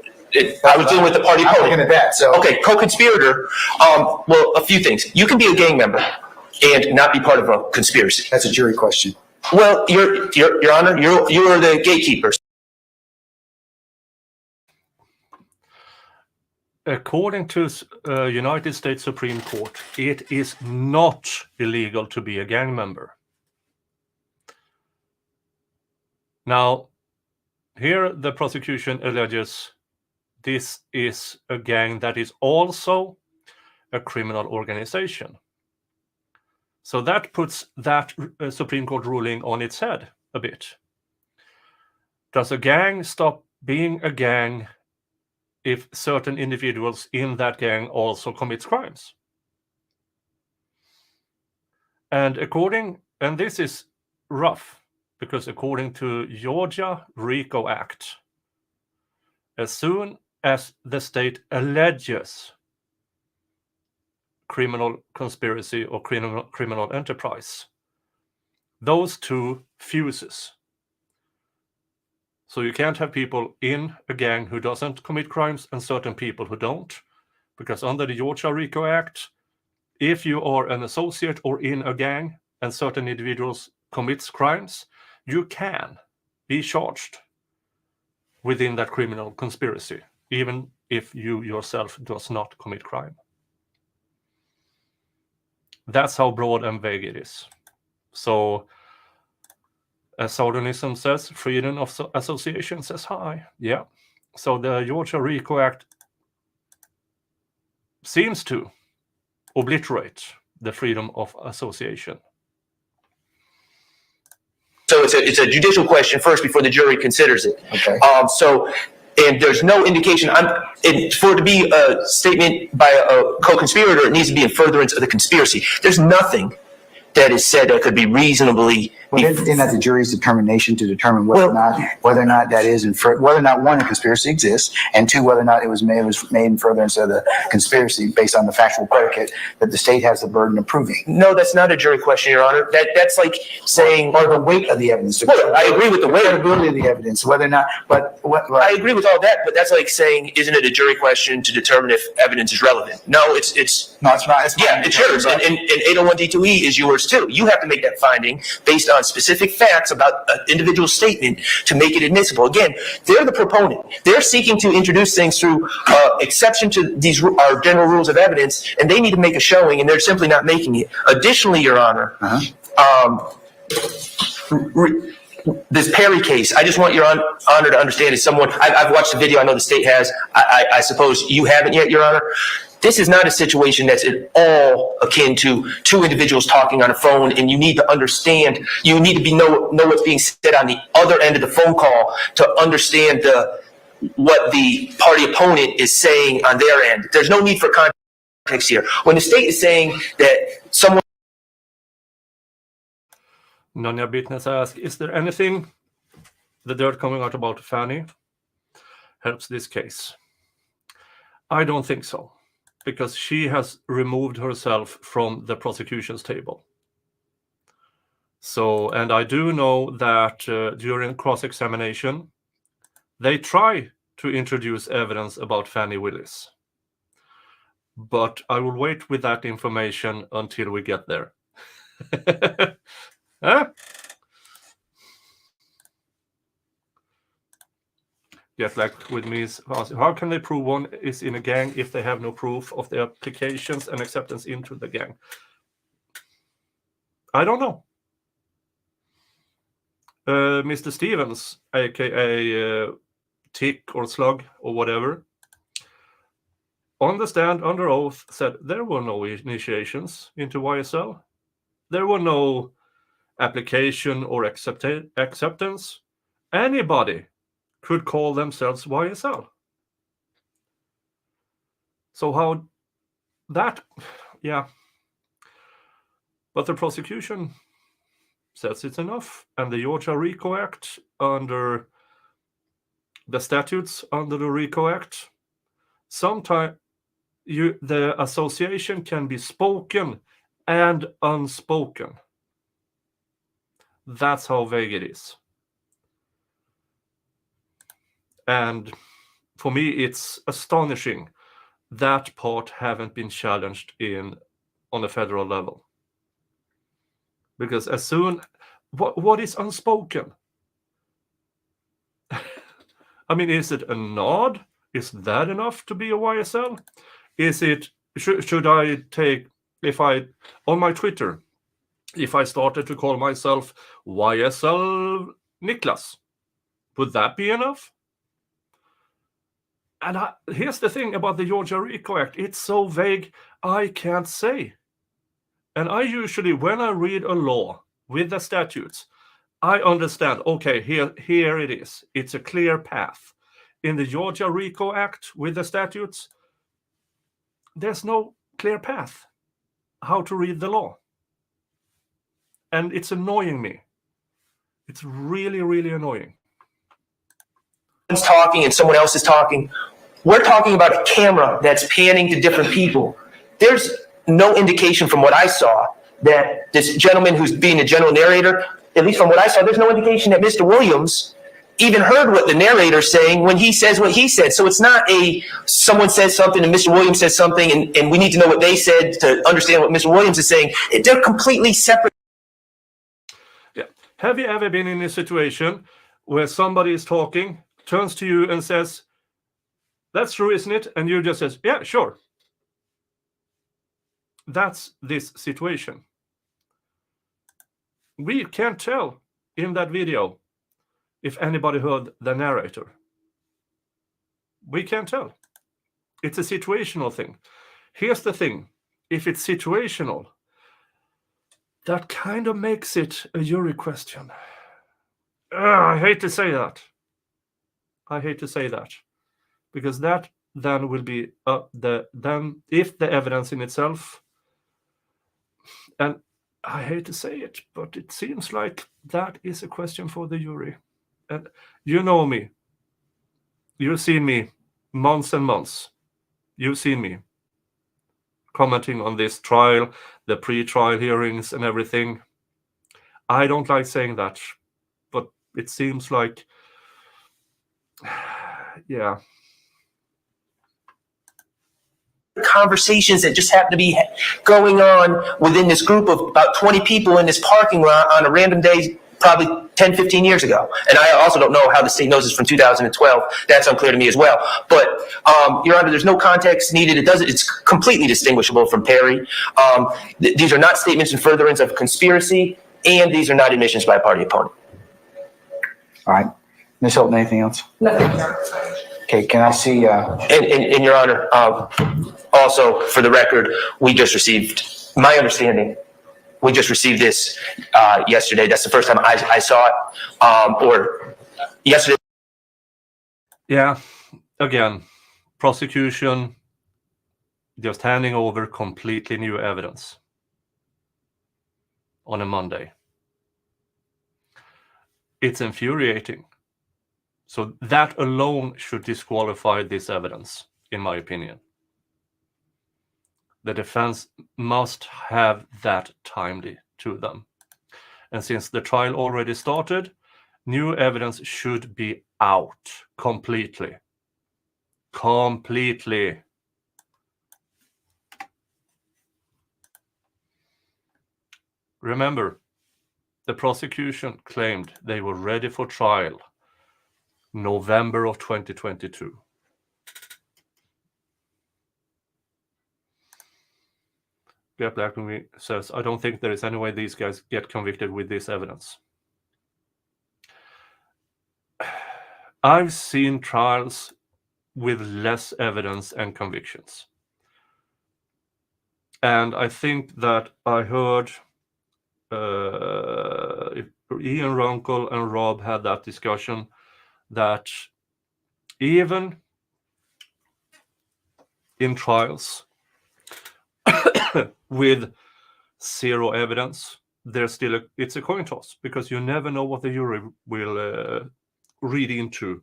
I was dealing with the party opponent. I'm looking at that. So okay, co-conspirator. Well, a few things. You can be a gang member and not be part of a conspiracy. that's a jury question. Well, Your Honor, you're the gatekeepers. According to United States Supreme Court, it is not illegal to be a gang member. Now, here the prosecution alleges this is a gang that is also a criminal organization. So that puts that Supreme Court ruling on its head a bit. Does a gang stop being a gang if certain individuals in that gang also commit crimes? And this is rough, because according to Georgia RICO Act, as soon as the state alleges criminal conspiracy or criminal enterprise, those two fuses. So you can't have people in a gang who doesn't commit crimes and certain people who don't, because under the Georgia RICO Act, if you are an associate or in a gang and certain individuals commits crimes, you can be charged within that criminal conspiracy, even if you yourself does not commit crime. That's how broad and vague it is. So, as Sardonism says, freedom of association says hi. Yeah. So the Georgia RICO Act seems to obliterate the freedom of association. So it's a judicial question first before the jury considers it. Okay. So And there's no indication, for it to be a statement by a co-conspirator, it needs to be in furtherance of the conspiracy. There's nothing that is said that could be reasonably. Well, isn't that the jury's determination to determine whether or not that is, whether or not, one, a conspiracy exists, and two, whether or not it was made in furtherance of the conspiracy based on the factual predicate that the state has the burden of proving? No, that's not a jury question, Your Honor. That's like saying. Or the weight of the evidence. Well, I agree with the weight. Credibility of the evidence, whether or not, I agree with all that, but that's like saying, isn't it a jury question to determine if evidence is relevant? No, it's. No, it's not. Yeah, it's yours, and 801D2E is yours too. You have to make that finding based on specific facts about an individual statement to make it admissible. Again, they're the proponent. They're seeking to introduce things through exception to these our general rules of evidence, and they need to make a showing, and they're simply not making it. Additionally, Your Honor, this Perry case, I just want Your Honor to understand, as someone, I've watched the video, I know the state has, I suppose you haven't yet, Your Honor. This is not a situation that's at all akin to two individuals talking on a phone, and you need to understand, you need to know what's being said on the other end of the phone call to understand what the party opponent is saying on their end. There's no need for context here. When the state is saying that someone. Nanya Bitness asks, is there anything the dirt coming out about Fanny helps this case? I don't think so, because she has removed herself from the prosecution's table. So, and I do know that during cross-examination, they try to introduce evidence about Fanny Willis. But I will wait with that information until we get there. Huh? Just like with me, how can they prove one is in a gang if they have no proof of the applications and acceptance into the gang? I don't know. Mr. Stevens, aka Tick or Slug or whatever, on the stand under oath said there were no initiations into YSL. There were no application or acceptance. Anybody could call themselves YSL. So how that, yeah. But the prosecution says it's enough. And the Georgia RICO Act, under the statutes under the RICO Act, sometimes the association can be spoken and unspoken. That's how vague it is. And for me, it's astonishing that part haven't been challenged on a federal level. Because as soon, what is unspoken? I mean, is it a nod? Is that enough to be a YSL? Is it, should I take, on my Twitter, if I started to call myself YSL Niklas, would that be enough? And here's the thing about the Georgia RICO Act. It's so vague, I can't say. And I usually, when I read a law with the statutes, I understand, okay, here it is. It's a clear path. In the Georgia RICO Act with the statutes, there's no clear path how to read the law. And it's annoying me. It's really, really annoying. Talking and someone else is talking. We're talking about a camera that's panning to different people. There's no indication from what I saw that this gentleman who's being a general narrator, at least from what I saw, there's no indication that Mr. Williams even heard what the narrator's saying when he says what he said. So it's not someone says something and Mr. Williams says something and we need to know what they said to understand what Mr. Williams is saying. They're completely separate. Yeah. Have you ever been in a situation where somebody is talking, turns to you and says, that's true, isn't it? And you just says, yeah, sure. That's this situation. We can't tell in that video if anybody heard the narrator. We can't tell. It's a situational thing. Here's the thing. If it's situational, that kind of makes it a jury question. I hate to say that. I hate to say that. because that then will be then if the evidence in itself, and I hate to say it, but it seems like that is a question for the jury. And you know me. You've seen me months and months. You've seen me commenting on this trial, the pre-trial hearings and everything. I don't like saying that, but it seems like, yeah. Conversations that just happen to be going on within this group of about 20 people in this parking lot on a random day, probably 10, 15 years ago. And I also don't know how the state knows this from 2012. That's unclear to me as well. But, Your Honor, there's no context needed. It's completely distinguishable from Perry. These are not statements in furtherance of conspiracy, and these are not admissions by a party opponent. All right. Ms. Hilton, anything else? Nothing, Your Honor. Okay, can I see, And Your Honor, also, for the record, we just received, my understanding, we just received this yesterday. That's the first time I saw it, or yesterday. Yeah, again, prosecution just handing over completely new evidence on a Monday. It's infuriating. So that alone should disqualify this evidence, in my opinion. The defense must have that timely to them. And since the trial already started, new evidence should be out completely. Completely. Remember, the prosecution claimed they were ready for trial November of 2022. Belknap says, I don't think there is any way these guys get convicted with this evidence. I've seen trials with less evidence and convictions. And I think that I heard Ian Runkle and Rob had that discussion that even in trials with zero evidence, there's still it's a coin toss, because you never know what the jury will read into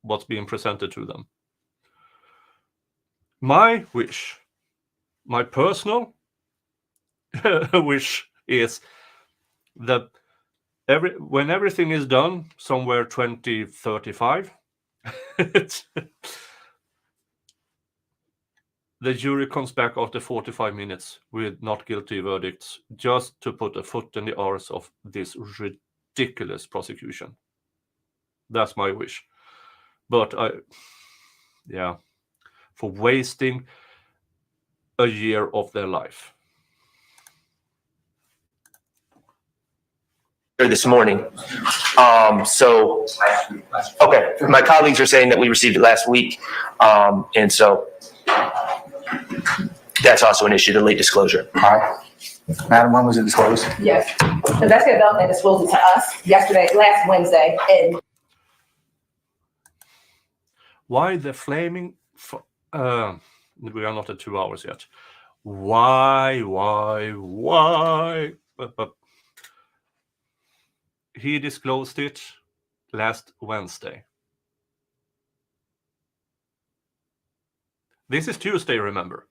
what's being presented to them. My wish, my personal wish, is that when everything is done, somewhere 2035, the jury comes back after 45 minutes with not guilty verdicts, just to put a foot in the arse of this ridiculous prosecution. That's my wish. But for wasting a year of their life. This morning. So, okay, my colleagues are saying that we received it last week. And so that's also an issue, the late disclosure. all right. Madam, when was it disclosed? Yes, the Belknap Belknap disclosed it to us last Wednesday, and Why the flaming... we are not at 2 hours yet. Why? But he disclosed it last Wednesday. This is Tuesday, remember.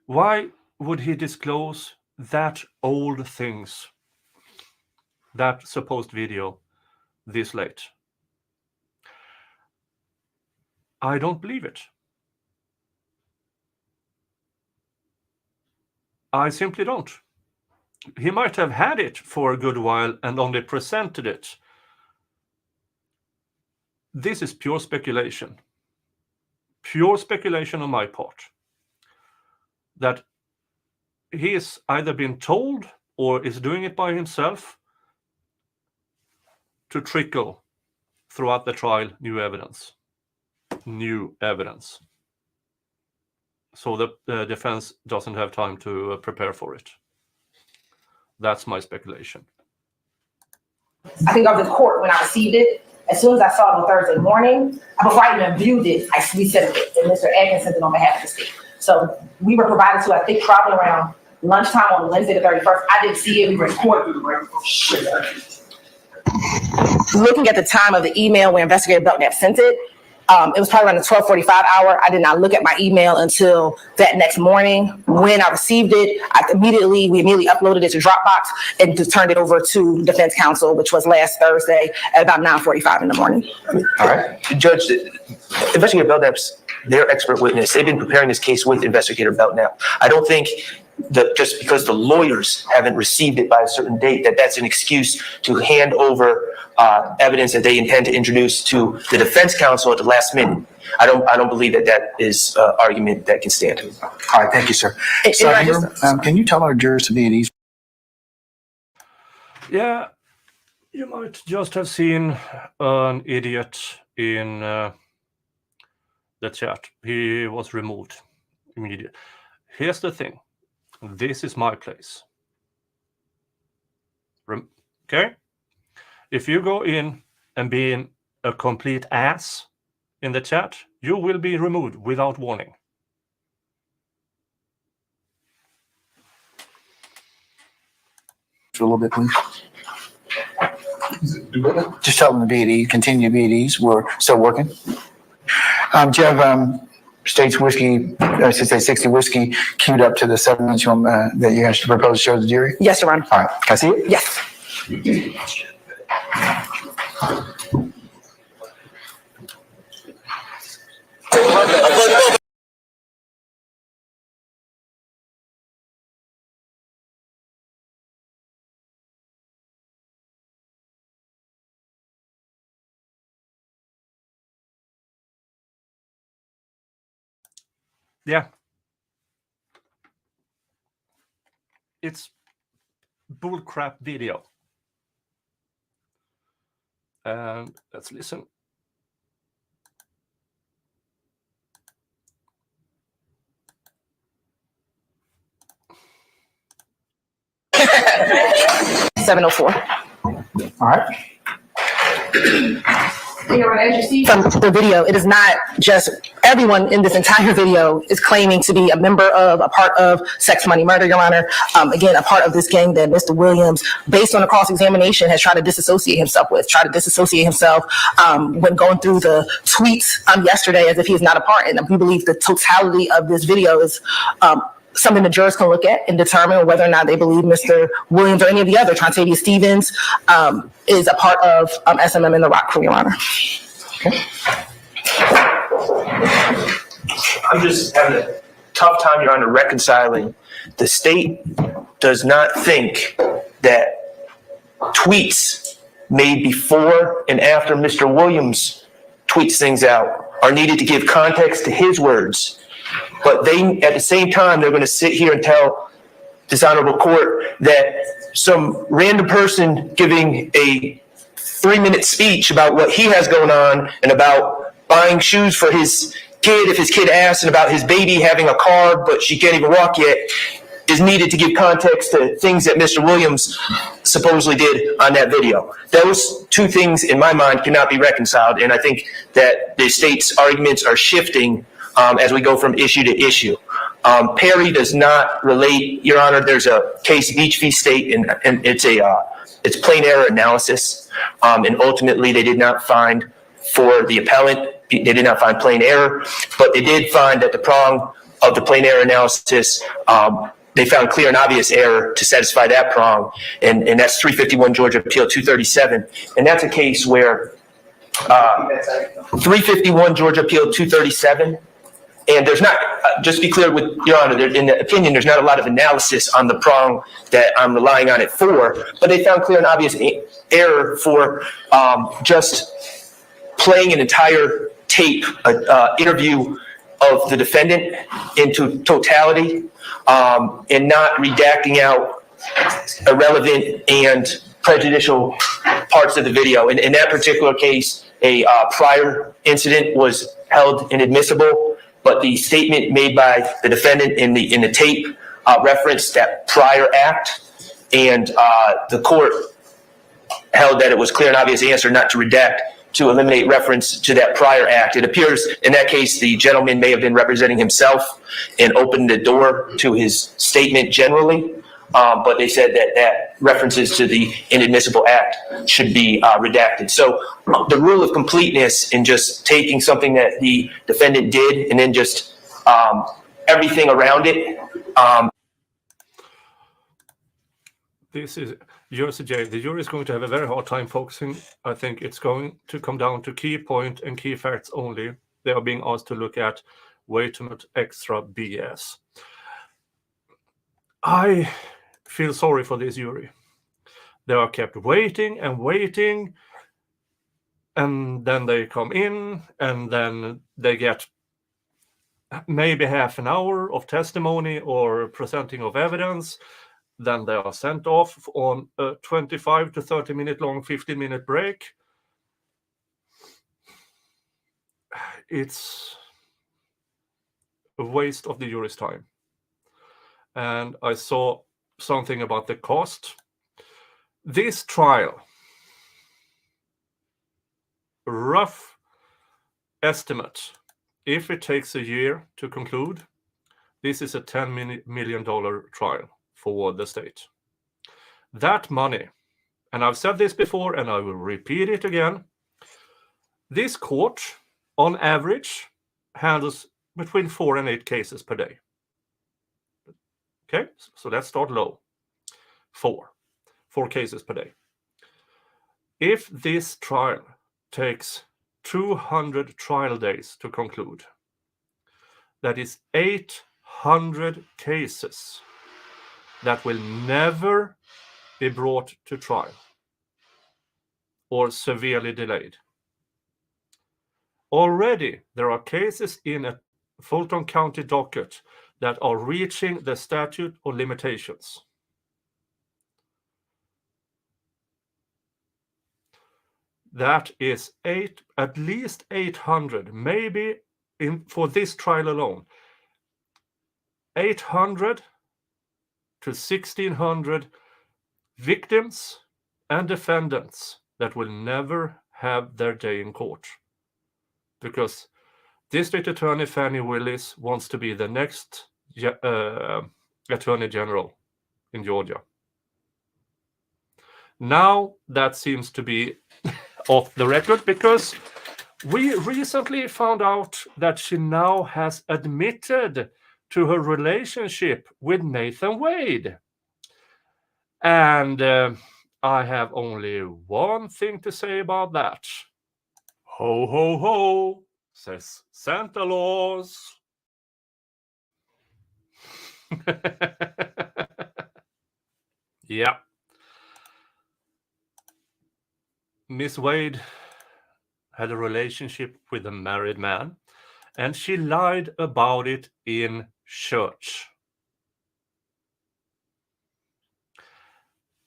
Why would he disclose that old things, that supposed video, this late? I don't believe it. I simply don't. He might have had it for a good while and only presented it. This is pure speculation. Pure speculation on my part. That he is either been told or is doing it by himself to trickle throughout the trial new evidence. New evidence. So the defense doesn't have time to prepare for it. That's my speculation. I think I was in court when I received it, As soon as I saw it on Thursday morning, before I even viewed it, we sent it, and Mr. Atkins sent it on behalf of the state. So we were provided to, I think, probably around lunchtime on Wednesday the 31st. I didn't see it. We recorded it. Looking at the time of the email where Investigator Belknap sent it, it was probably around the 12:45 hour. I did not look at my email until that next morning. When I received it, we immediately uploaded it to Dropbox and just turned it over to defense counsel, which was last Thursday at about 9:45 in the morning. All right. Judge, Investigator Belknap's their expert witness. They've been preparing this case with Investigator Belknap. I don't think that just because the lawyers haven't received it by a certain date, that's an excuse to hand over evidence that they intend to introduce to the defense counsel at the last minute. I don't believe that is an argument that can stand. All right, thank you, sir. Can you tell our jurors to be at ease? Yeah, you might just have seen an idiot in the chat. He was removed immediately. Here's the thing. This is my place. Okay? If you go in and being a complete ass in the chat, you will be removed without warning. A little bit, please. Just tell them to be at ease, continue to be at ease. We're still working. Do you have States whiskey, I should say 60 whiskey, queued up to the 7 minutes that you guys propose to show the jury? Yes, Your Honor. All right, can I see it? Yes. Yeah. It's bullcrap video. And let's listen. $704. All right. As you see from the video, it is not just everyone in this entire video is claiming to be a member of, a part of Sex Money Murder, Your Honor. Again, a part of this gang that Mr. Williams, based on a cross-examination, has tried to disassociate himself when going through the tweets yesterday as if he is not a part. And we believe the totality of this video is something the jurors can look at and determine whether or not they believe Mr. Williams or any of the other, Trontavia Stevens, is a part of SMM in the Rock crew, Your Honor. Okay. I'm just having a tough time, Your Honor, reconciling. The state does not think that tweets made before and after Mr. Williams tweets things out are needed to give context to his words. But they, at the same time, they're going to sit here and tell this honorable court that some random person giving a 3-minute speech about what he has going on and about buying shoes for his kid if his kid asks, and about his baby having a car but she can't even walk yet, is needed to give context to things that Mr. Williams supposedly did on that video. Those two things, in my mind, cannot be reconciled, and I think that the state's arguments are shifting as we go from issue to issue. Perry does not relate, Your Honor. There's a case, Beach v. State, and it's plain error analysis, and ultimately they did not find for the appellant, they did not find plain error, but they did find that the prong of the plain error analysis, they found clear and obvious error to satisfy that prong, and that's 351 Georgia Appeal 237, and that's a case where 351 Georgia Appeal 237. And there's not, just to be clear with Your Honor, in the opinion, there's not a lot of analysis on the prong that I'm relying on it for, but they found clear and obvious error for just playing an entire tape, interview of the defendant into totality, and not redacting out irrelevant and prejudicial parts of the video. In that particular case, a prior incident was held inadmissible, but the statement made by the defendant in the tape referenced that prior act, and the court held that it was clear and obvious answer not to redact to eliminate reference to that prior act. It appears in that case the gentleman may have been representing himself and opened the door to his statement generally, but they said that references to the inadmissible act should be redacted. So the rule of completeness in just taking something that the defendant did and then just everything around it. This is Jersey jail. The jury is going to have a very hard time focusing. I think it's going to come down to key point and key facts only. They are being asked to look at way too much extra BS. I feel sorry for this jury. They are kept waiting and waiting, and then they come in, and then they get maybe half an hour of testimony or presenting of evidence. Then they are sent off on a 25 to 30 minute long 15-minute break. It's a waste of the jury's time. And I saw something about the cost. This trial, rough estimate, if it takes a year to conclude, this is a $10 million trial for the state. That money, and I've said this before and I will repeat it again, this court on average handles between 4 and 8 cases per day. Okay, so let's start low. 4 cases per day. If this trial takes 200 trial days to conclude, that is 800 cases that will never be brought to trial or severely delayed. Already, there are cases in a Fulton County docket that are reaching the statute of limitations. That is at least 800, maybe for this trial alone, 800 to 1,600 victims and defendants that will never have their day in court. Because District Attorney Fannie Willis wants to be the next Attorney General in Georgia. Now that seems to be off the record because we recently found out that she now has admitted to her relationship with Nathan Wade. And I have only one thing to say about that. Ho, ho, ho, says Santa Claus. Yeah. Miss Wade had a relationship with a married man, and she lied about it in church.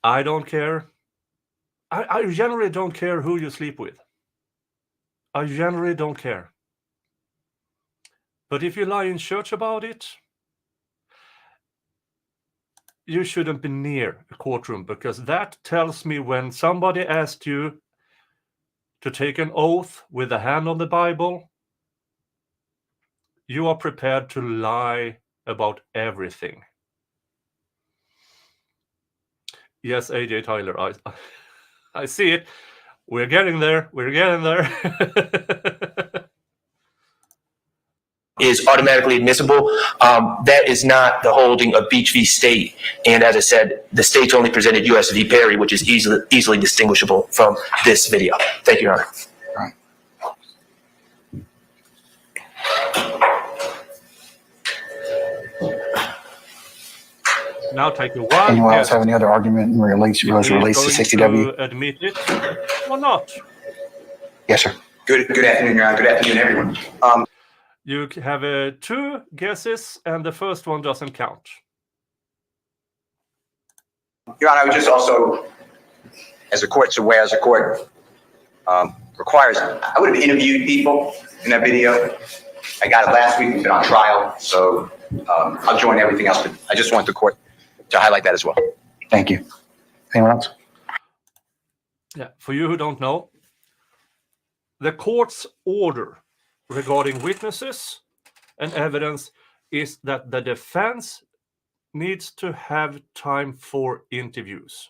I don't care. I generally don't care who you sleep with. I generally don't care. But if you lie in church about it, you shouldn't be near a courtroom, because that tells me when somebody asked you to take an oath with a hand on the Bible, you are prepared to lie about everything. Yes, AJ Tyler, I see it. We're getting there. We're getting there. Is automatically admissible. That is not the holding of Beach v. State. And as I said, the state's only presented U.S. v. Perry, which is easily distinguishable from this video. Thank you, Your Honor. Right. Now take one. Anyone else have any other argument in relation to 60W? Admit it or not? Yes, sir. Good afternoon, Your Honor. Good afternoon, everyone. You have 2 guesses, and the first one doesn't count. Your Honor, I would just also, as the court's aware, as the court requires, I would have interviewed people in that video. I got it last week. We've been on trial, so I'll join everything else. But I just want the court to highlight that as well. Thank you. Anyone else? Yeah, for you who don't know, the court's order regarding witnesses and evidence is that the defense needs to have time for interviews.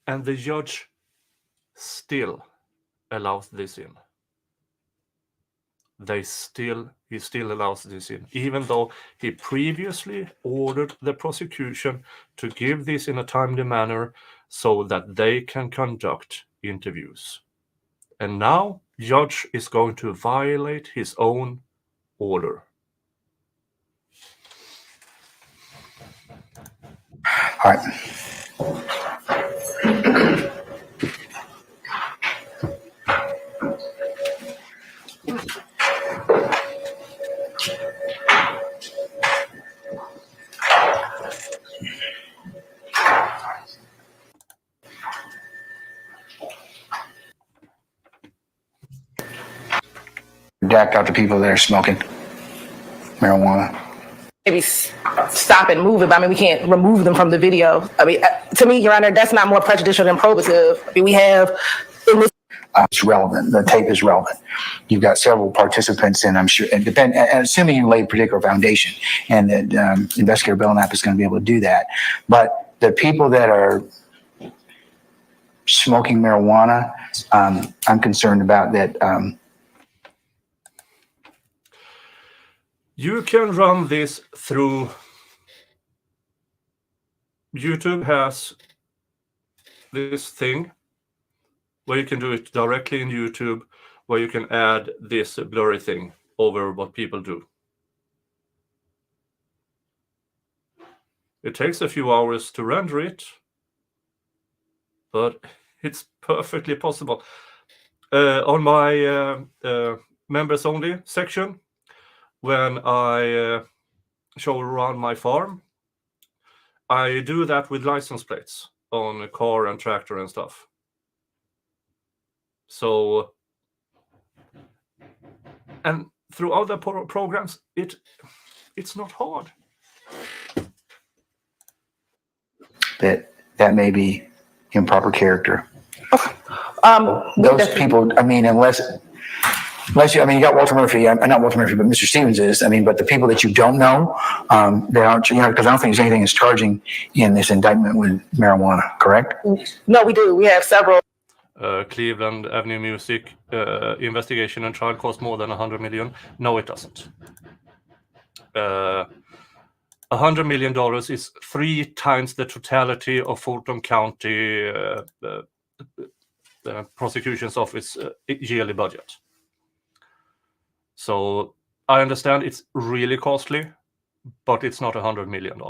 And the judge still allows this in. He still allows this in, even though he previously ordered the prosecution to give this in a timely manner so that they can conduct interviews. And now judge is going to violate his own order. All right. Redact out the people that are smoking marijuana. Maybe stop and move it, but I mean, we can't remove them from the video. I mean, to me, Your Honor, that's not more prejudicial than probative. I mean, we have in this. It's relevant. The tape is relevant. You've got several participants, and I'm sure, and assuming you lay a particular foundation, and that Investigator Belnap is going to be able to do that. But the people that are smoking marijuana, I'm concerned about that. You can run this through YouTube. Has this thing where you can do it directly in YouTube, where you can add this blurry thing over what people do. It takes a few hours to render it, but it's perfectly possible. On my members only section, when I show around my farm, I do that with license plates on a car and tractor and stuff. So, and through other programs, it's not hard. That may be improper character. Those people, I mean, unless you, I mean, you got Walter Murphy, not Walter Murphy, but Mr. Stevens is, I mean, but the people that you don't know, they aren't, you know, because I don't think there's anything is charging in this indictment with marijuana, correct? No, we do. We have several. Cleveland Avenue Music investigation and trial cost more than 100 million. No, it doesn't. $100 million is 3 times the totality of Fulton County prosecution's office yearly budget. So I understand it's really costly, but it's not $100 million.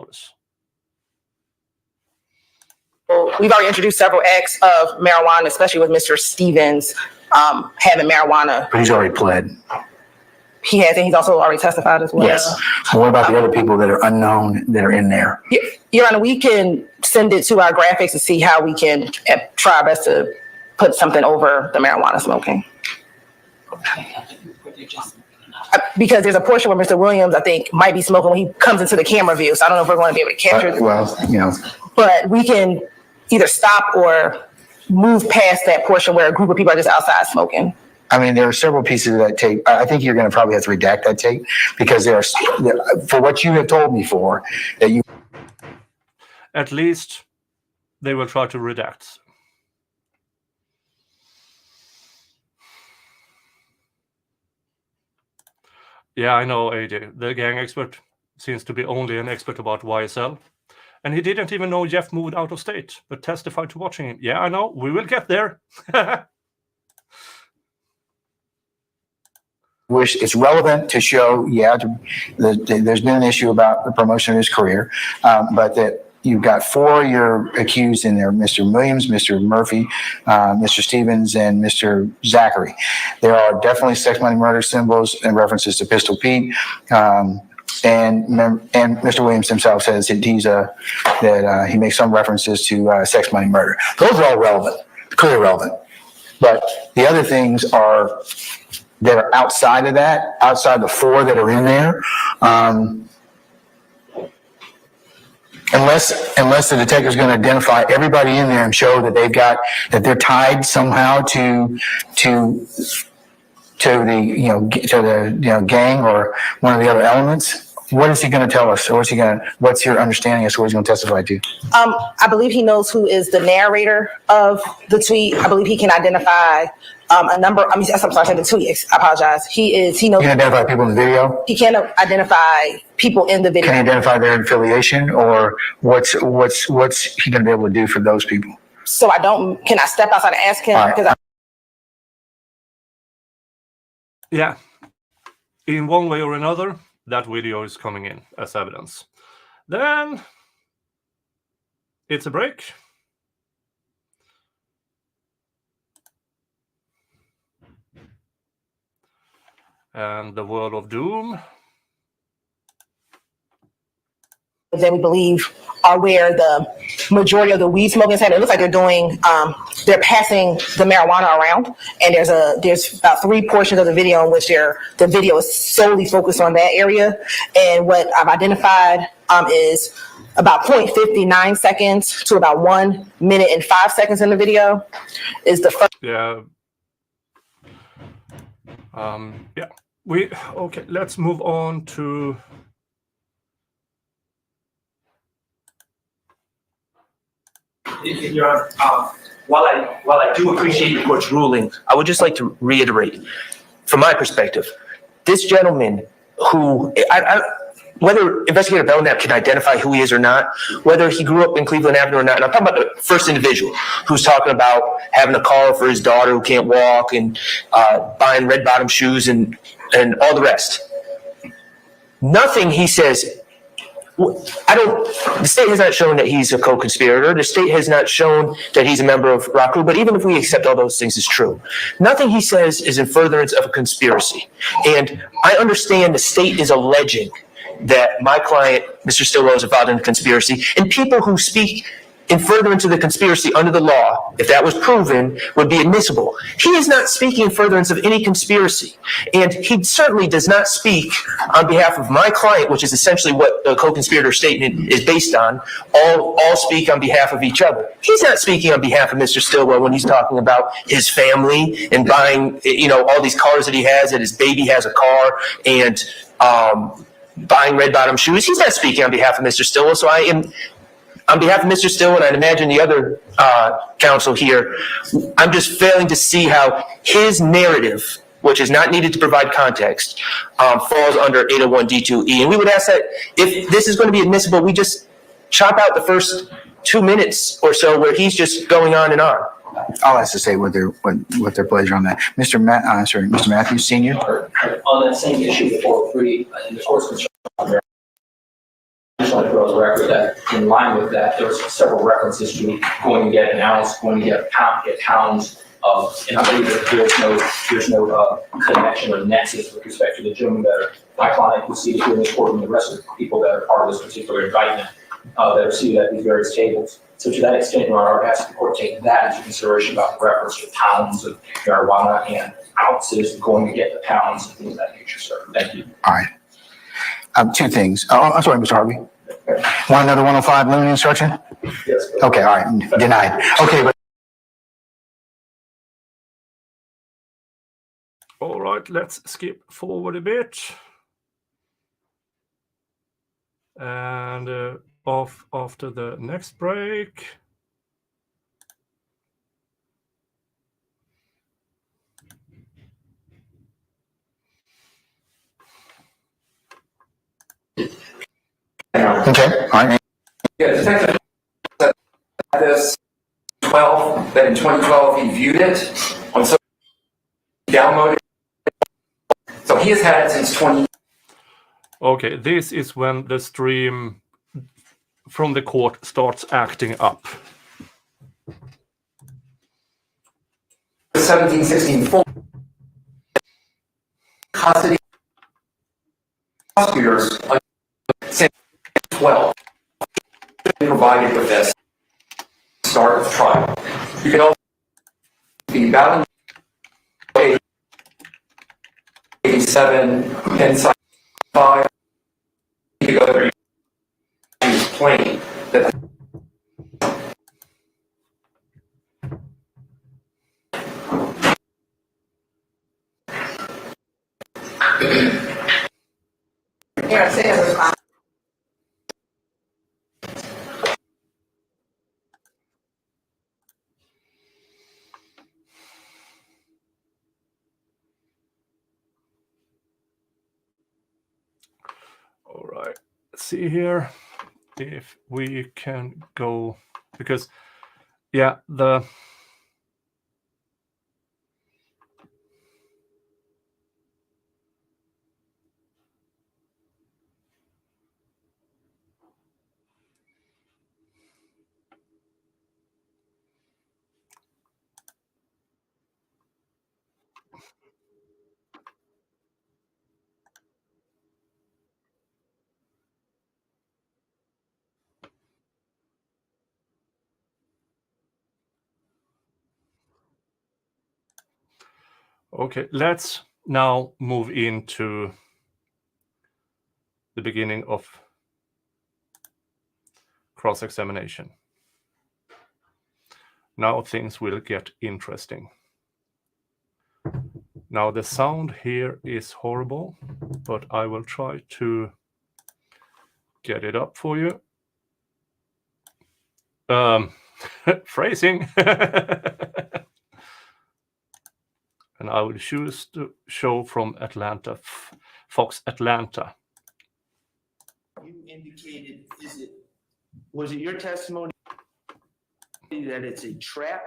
We've already introduced several acts of marijuana, especially with Mr. Stevens having marijuana. But he's already pled. He has, and he's also already testified as well. Yes. So what about the other people that are unknown that are in there? Your Honor, we can send it to our graphics to see how we can try our best to put something over the marijuana smoking. Because there's a portion where Mr. Williams, I think, might be smoking when he comes into the camera view. So I don't know if we're going to be able to capture it. Well, you know. But we can either stop or move past that portion where a group of people are just outside smoking. I mean, there are several pieces of that tape. I think you're going to probably have to redact that tape because there are, for what you have told me for, that you. At least they will try to redact. Yeah, I know, AJ. The gang expert seems to be only an expert about YSL. And he didn't even know Jeff moved out of state, but testified to watching him. Yeah, I know. We will get there. Wish it's relevant to show, there's been an issue about the promotion of his career, but that you've got 4 of your accused in there, Mr. Williams, Mr. Murphy, Mr. Stevens, and Mr. Zachary. There are definitely sex, money, murder symbols and references to Pistol Pete. And Mr. Williams himself says that he makes some references to sex, money, murder. Those are all relevant, clearly relevant. But the other things that are outside of that, outside the 4 that are in there, Unless the detective's going to identify everybody in there and show that that they're tied somehow to the gang or one of the other elements. What is he going to tell us? Or what's your understanding as to what he's going to testify to? I believe he knows who is the narrator of the tweet. I believe he can identify a number. I'm sorry, I said the tweet. I apologize. He knows. He can identify people in the video? He can identify people in the video. Can he identify their affiliation, or what's he going to be able to do for those people? So can I step outside and ask him? All right. Yeah, in one way or another, that video is coming in as evidence. Then it's a break. And the world of doom. That we believe are where the majority of the weed smoking is happening. It looks like they're passing the marijuana around, and there's about 3 portions of the video in which the video is solely focused on that area. And what I've identified is about 0.59 seconds to about 1 minute and 5 seconds in the video is the first. Yeah. Yeah. Okay. Let's move on to. Your Honor, while I do appreciate the court's ruling, I would just like to reiterate, from my perspective, this gentleman who, whether Investigator Belnap can identify who he is or not, whether he grew up in Cleveland Avenue or not, and I'm talking about the first individual who's talking about having a car for his daughter who can't walk and buying red bottom shoes and all the rest. Nothing he says. The state has not shown that he's a co-conspirator. The state has not shown that he's a member of RICO, but even if we accept all those things as true, nothing he says is in furtherance of a conspiracy. And I understand the state is alleging that my client, Mr. Stillwell, is involved in a conspiracy, and people who speak in furtherance of the conspiracy under the law, if that was proven, would be admissible. He is not speaking in furtherance of any conspiracy, and he certainly does not speak on behalf of my client, which is essentially what the co-conspirator statement is based on. All speak on behalf of each other. He's not speaking on behalf of Mr. Stillwell when he's talking about his family and buying, all these cars that he has, that his baby has a car, and buying red bottom shoes. He's not speaking on behalf of Mr. Stillwell, so I am. On behalf of Mr. Stillwell, and I'd imagine the other counsel here, I'm just failing to see how his narrative, which is not needed to provide context, falls under 801 D2E. And we would ask that if this is going to be admissible, we just chop out the first 2 minutes or so where he's just going on and on. I'll ask to say what their pleasure on that. Mr. Matthews, Senior. On that same issue with 403, in the court's concern, I just want to throw the record that in line with that, there was several references to going to get an ounce, going to get pounds of, and I believe that there's no connection or nexus with respect to the gentleman that my client who sees here in this court and the rest of the people that are part of this particular indictment that are seated at these various tables. So to that extent, Your Honor, I would ask the court to take that into consideration about the reference to pounds of marijuana and ounces going to get the pounds and things of that nature, sir. Thank you. All right. 2 things. Oh, I'm sorry, Mr. Harvey. Want another 105 limiting instruction? Yes. Okay, all right. Denied. Okay, but. All right, let's skip forward a bit. And off after the next break. Okay, all right. Yeah, the detective said this 12, that in 2012 he viewed it on social downloaded. So he has had it since 20. Okay, this is when the stream from the court starts acting up. 17, 16, full custody prosecutors since 12 provided with this start of trial. You can also be battling 87 inside 5 together is plain. that All right, let's see here if we can go, because yeah, okay, let's now move into the beginning of cross-examination. Now things will get interesting. Now the sound here is horrible, but I will try to get it up for you. Phrasing. And I will choose to show from Atlanta, Fox Atlanta. You indicated, was it your testimony that it's a trap?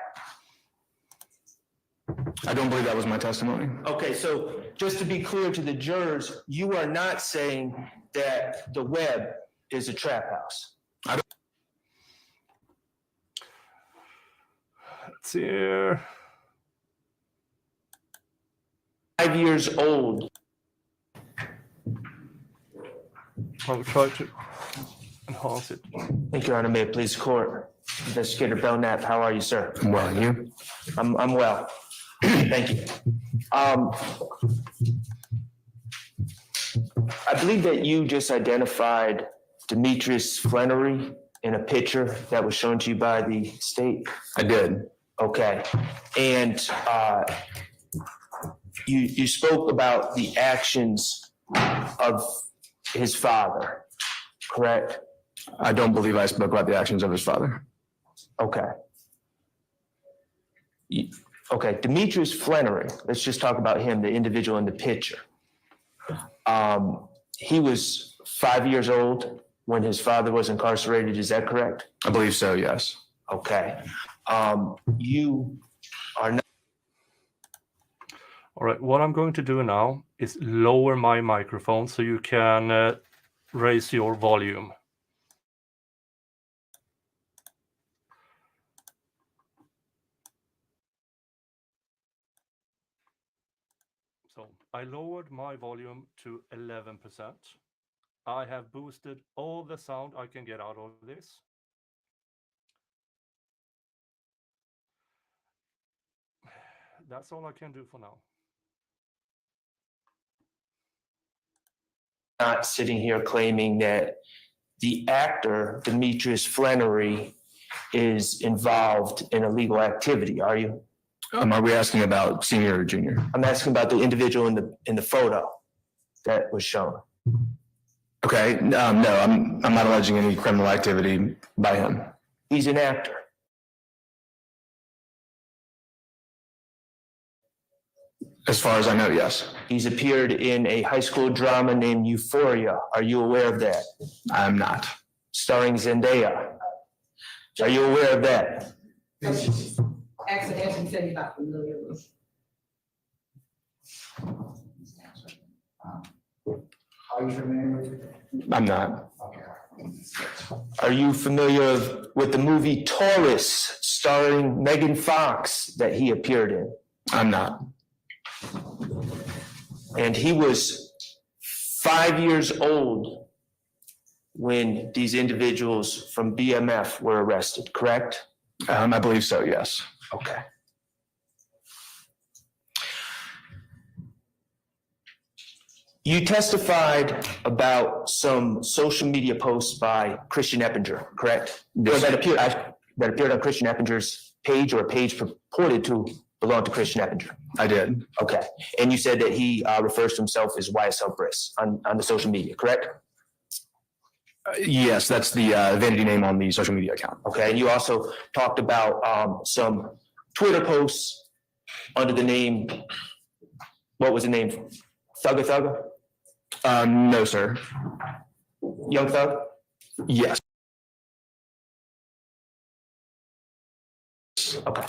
I don't believe that was my testimony. Okay, so just to be clear to the jurors, you are not saying that the web is a trap house? Let's see here. 5 years old. I'll try to enhance it. Thank you, Your Honor. May it please the court. Investigator Belnap, how are you, sir? Well, and you? I'm well. Thank you. I believe that you just identified Demetrius Flannery in a picture that was shown to you by the state. I did. Okay. And you spoke about the actions of his father, correct? I don't believe I spoke about the actions of his father. Okay. Okay, Demetrius Flannery, let's just talk about him, the individual in the picture. He was 5 years old when his father was incarcerated, is that correct? I believe so, yes. Okay. You are not. All right, what I'm going to do now is lower my microphone so you can raise your volume. So I lowered my volume to 11%. I have boosted all the sound I can get out of this. That's all I can do for now. Not sitting here claiming that the actor, Demetrius Flannery, is involved in illegal activity, are you? Are we asking about senior or junior? I'm asking about the individual in the photo that was shown. Okay, no, I'm not alleging any criminal activity by him. He's an actor. As far as I know, yes. He's appeared in a high school drama named Euphoria. Are you aware of that? I'm not. Starring Zendaya. Are you aware of that? Accidentally said you're not familiar with. Are you familiar with it? I'm not. Are you familiar with the movie Taurus starring Megan Fox that he appeared in? I'm not. And he was 5 years old when these individuals from BMF were arrested, correct? I believe so, yes. Okay. You testified about some social media posts by Christian Eppinger, correct? Yes. Or that appeared on Christian Eppinger's page, or a page purported to belong to Christian Eppinger. I did. Okay. And you said that he refers to himself as YSL Briss on the social media, correct? Yes, that's the vanity name on the social media account. Okay. And you also talked about some Twitter posts under the name, what was the name? Thugga Thugga? No, sir. Young Thug? Yes. Okay.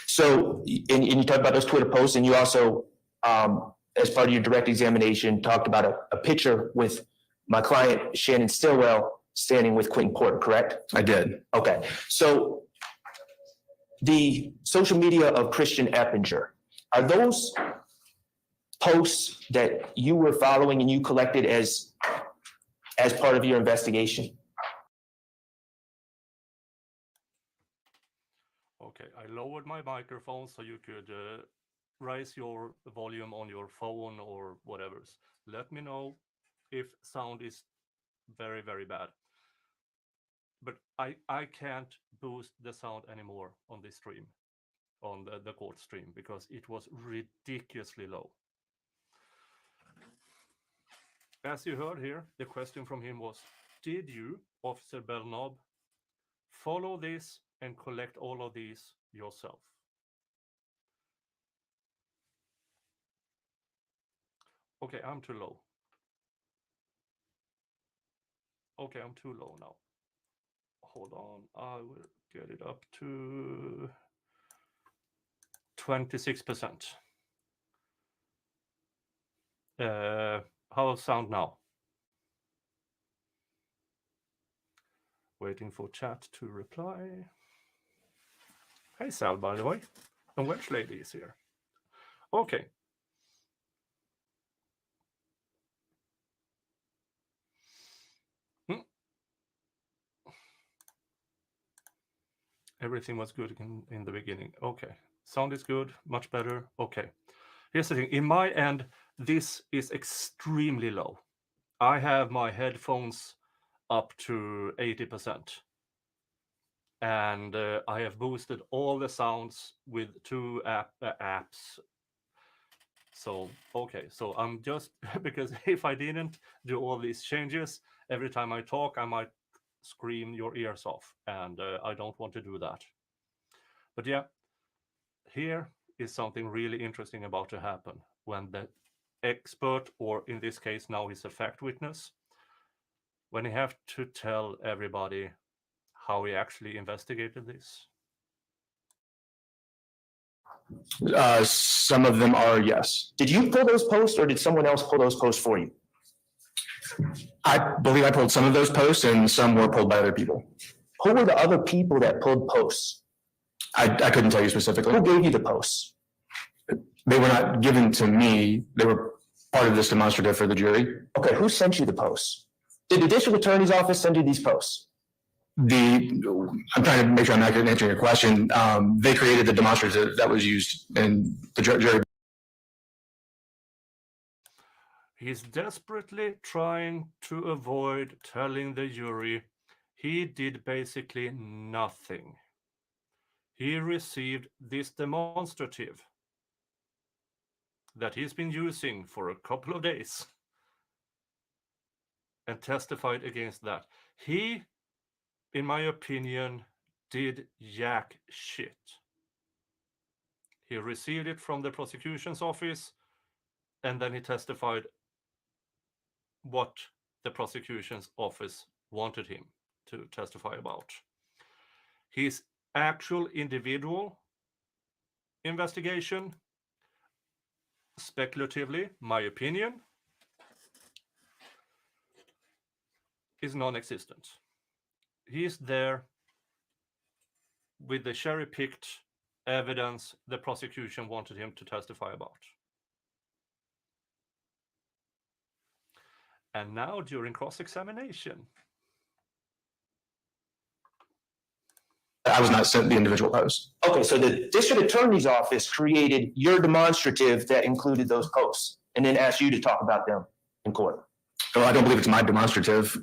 So, and you talked about those Twitter posts, and you also, as part of your direct examination, talked about a picture with my client, Shannon Stillwell, standing with Quentin Porter, correct? I did. Okay. So the social media of Christian Eppinger, are those posts that you were following and you collected as part of your investigation? Okay, I lowered my microphone so you could raise your volume on your phone or whatever. Let me know if sound is very, very bad. But I can't boost the sound anymore on this stream, on the court stream, because it was ridiculously low. As you heard here, the question from him was, did you, Officer Belnap, follow this and collect all of these yourself? Okay, I'm too low. Okay, I'm too low now. Hold on, I will get it up to 26%. How's sound now? Waiting for chat to reply. Hey Sal, by the way. And Welsh lady is here. Okay. Everything was good in the beginning. Okay. Sound is good, much better. Okay. Here's the thing. In my end, this is extremely low. I have my headphones up to 80%. And I have boosted all the sounds with 2 apps. So, okay. So I'm just, because if I didn't do all these changes, every time I talk, I might scream your ears off. And I don't want to do that. But yeah, here is something really interesting about to happen when the expert, or in this case now he's a fact witness, when he have to tell everybody how he actually investigated this. Some of them are, yes. Did you pull those posts, or did someone else pull those posts for you? I believe I pulled some of those posts and some were pulled by other people. Who were the other people that pulled posts? I couldn't tell you specifically. Who gave you the posts? They were not given to me. They were part of this demonstrative for the jury. Okay, who sent you the posts? Did the district attorney's office send you these posts? I'm trying to make sure I'm accurate in answering your question. They created the demonstrative that was used in the jury. He's desperately trying to avoid telling the jury he did basically nothing. He received this demonstrative that he's been using for a couple of days and testified against that. He, in my opinion, did jack shit. He received it from the prosecution's office, and then he testified what the prosecution's office wanted him to testify about. His actual individual investigation, speculatively, my opinion, is non-existent. He's there with the cherry-picked evidence the prosecution wanted him to testify about. And now during cross-examination, I was not sent the individual posts. Okay, so the district attorney's office created your demonstrative that included those posts and then asked you to talk about them. in court? Well, I don't believe it's my demonstrative.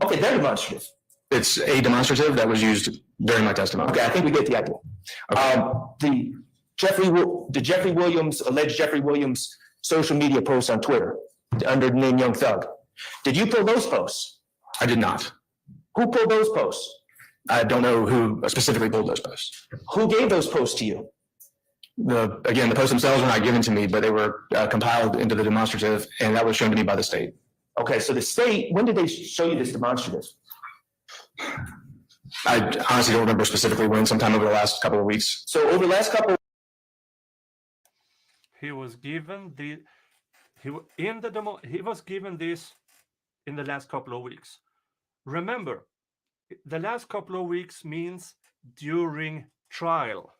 Okay, they're demonstrative. It's a demonstrative that was used during my testimony. Okay, I think we get the idea. The alleged Jeffrey Williams social media posts on Twitter under the name Young Thug. Did you pull those posts? I did not. Who pulled those posts? I don't know who specifically pulled those posts. Who gave those posts to you? Again, the posts themselves were not given to me, but they were compiled into the demonstrative, and that was shown to me by the state. Okay, so the state, when did they show you this demonstrative? I honestly don't remember specifically when, sometime over the last couple of weeks. So over the last couple He was given the he was given this in the last couple of weeks. Remember, the last couple of weeks means during trial.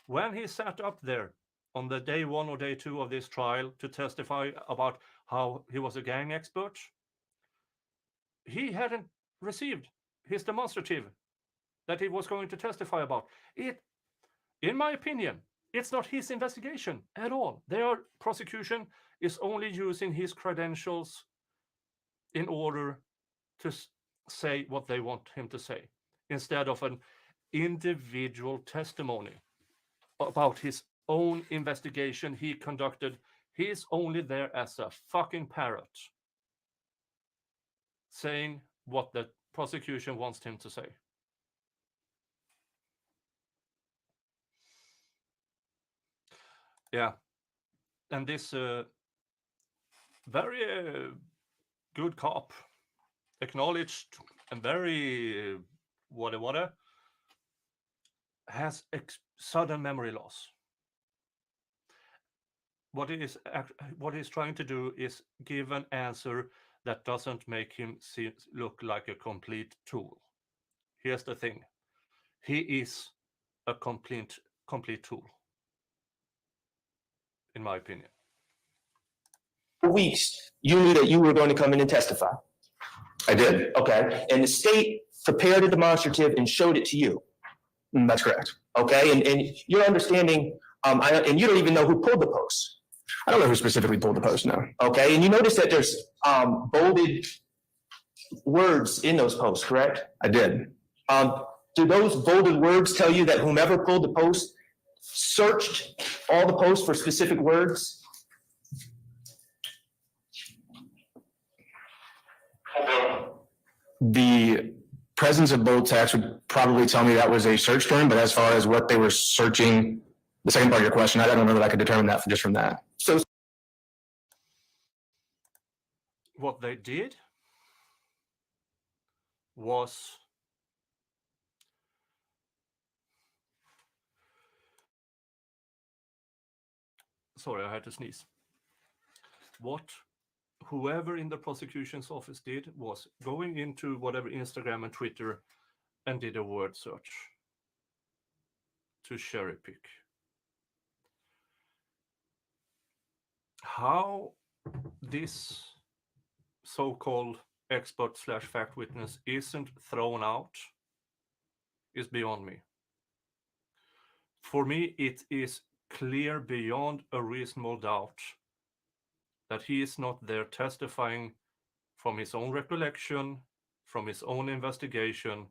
When he sat up there on the day 1 or day 2 of this trial to testify about how he was a gang expert, he hadn't received his demonstrative that he was going to testify about. It, in my opinion, it's not his investigation at all. Their prosecution is only using his credentials in order to say what they want him to say, instead of an individual testimony about his own investigation he conducted. He's only there as a fucking parrot, saying what the prosecution wants him to say. Yeah, and this very good cop, acknowledged and very whatever, has sudden memory loss. What he's trying to do is give an answer that doesn't make him look like a complete tool. Here's the thing: he is a complete tool, in my opinion. weeks, you knew that you were going to come in and testify. I did. Okay, and the state prepared a demonstrative and showed it to you. That's correct. Okay, and your understanding, and you don't even know who pulled the post. I don't know who specifically pulled the post, no. Okay, and you notice that there's bolded words in those posts, correct? I did. Do those bolded words tell you that whomever pulled the post searched all the posts for specific words? The presence of bold text would probably tell me that was a search term, but as far as what they were searching, the second part of your question, I don't know that I could determine that just from that. So what they did was sorry, I had to sneeze. What whoever in the prosecution's office did was going into whatever Instagram and Twitter and did a word search to cherry pick. How this so-called expert / fact witness isn't thrown out is beyond me. For me, it is clear beyond a reasonable doubt that he is not there testifying from his own recollection, from his own investigation,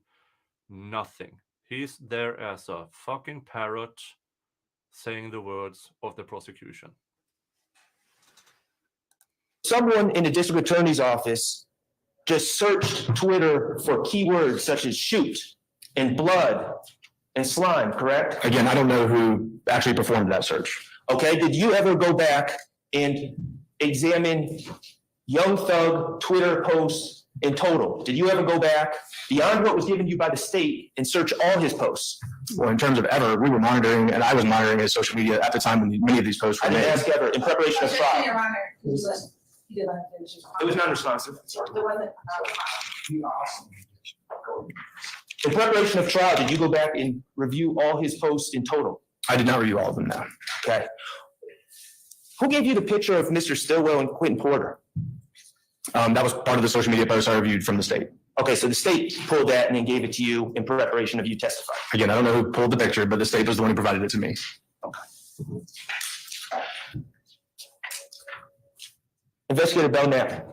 nothing. He's there as a fucking parrot saying the words of the prosecution. someone in the district attorney's office just searched Twitter for keywords such as shoot and blood and slime, correct? Again, I don't know who actually performed that search. Okay, did you ever go back and examine Young Thug Twitter posts in total? Did you ever go back beyond what was given you by the state and search all his posts? Well, in terms of ever, we were monitoring, and I was monitoring his social media at the time when many of these posts were I didn't made. ask ever, in preparation of trial. Your Honor, he did not finish his It was non-responsive. The one that, In preparation of trial, did you go back and review all his posts in total? I did not review all of them, no. Okay. Who gave you the picture of Mr. Stillwell and Quentin Porter? That was part of the social media posts I reviewed from the state. Okay, so the state pulled that and then gave it to you in preparation of you testifying. Again, I don't know who pulled the picture, but the state was the one who provided it to me. Investigator Belnap,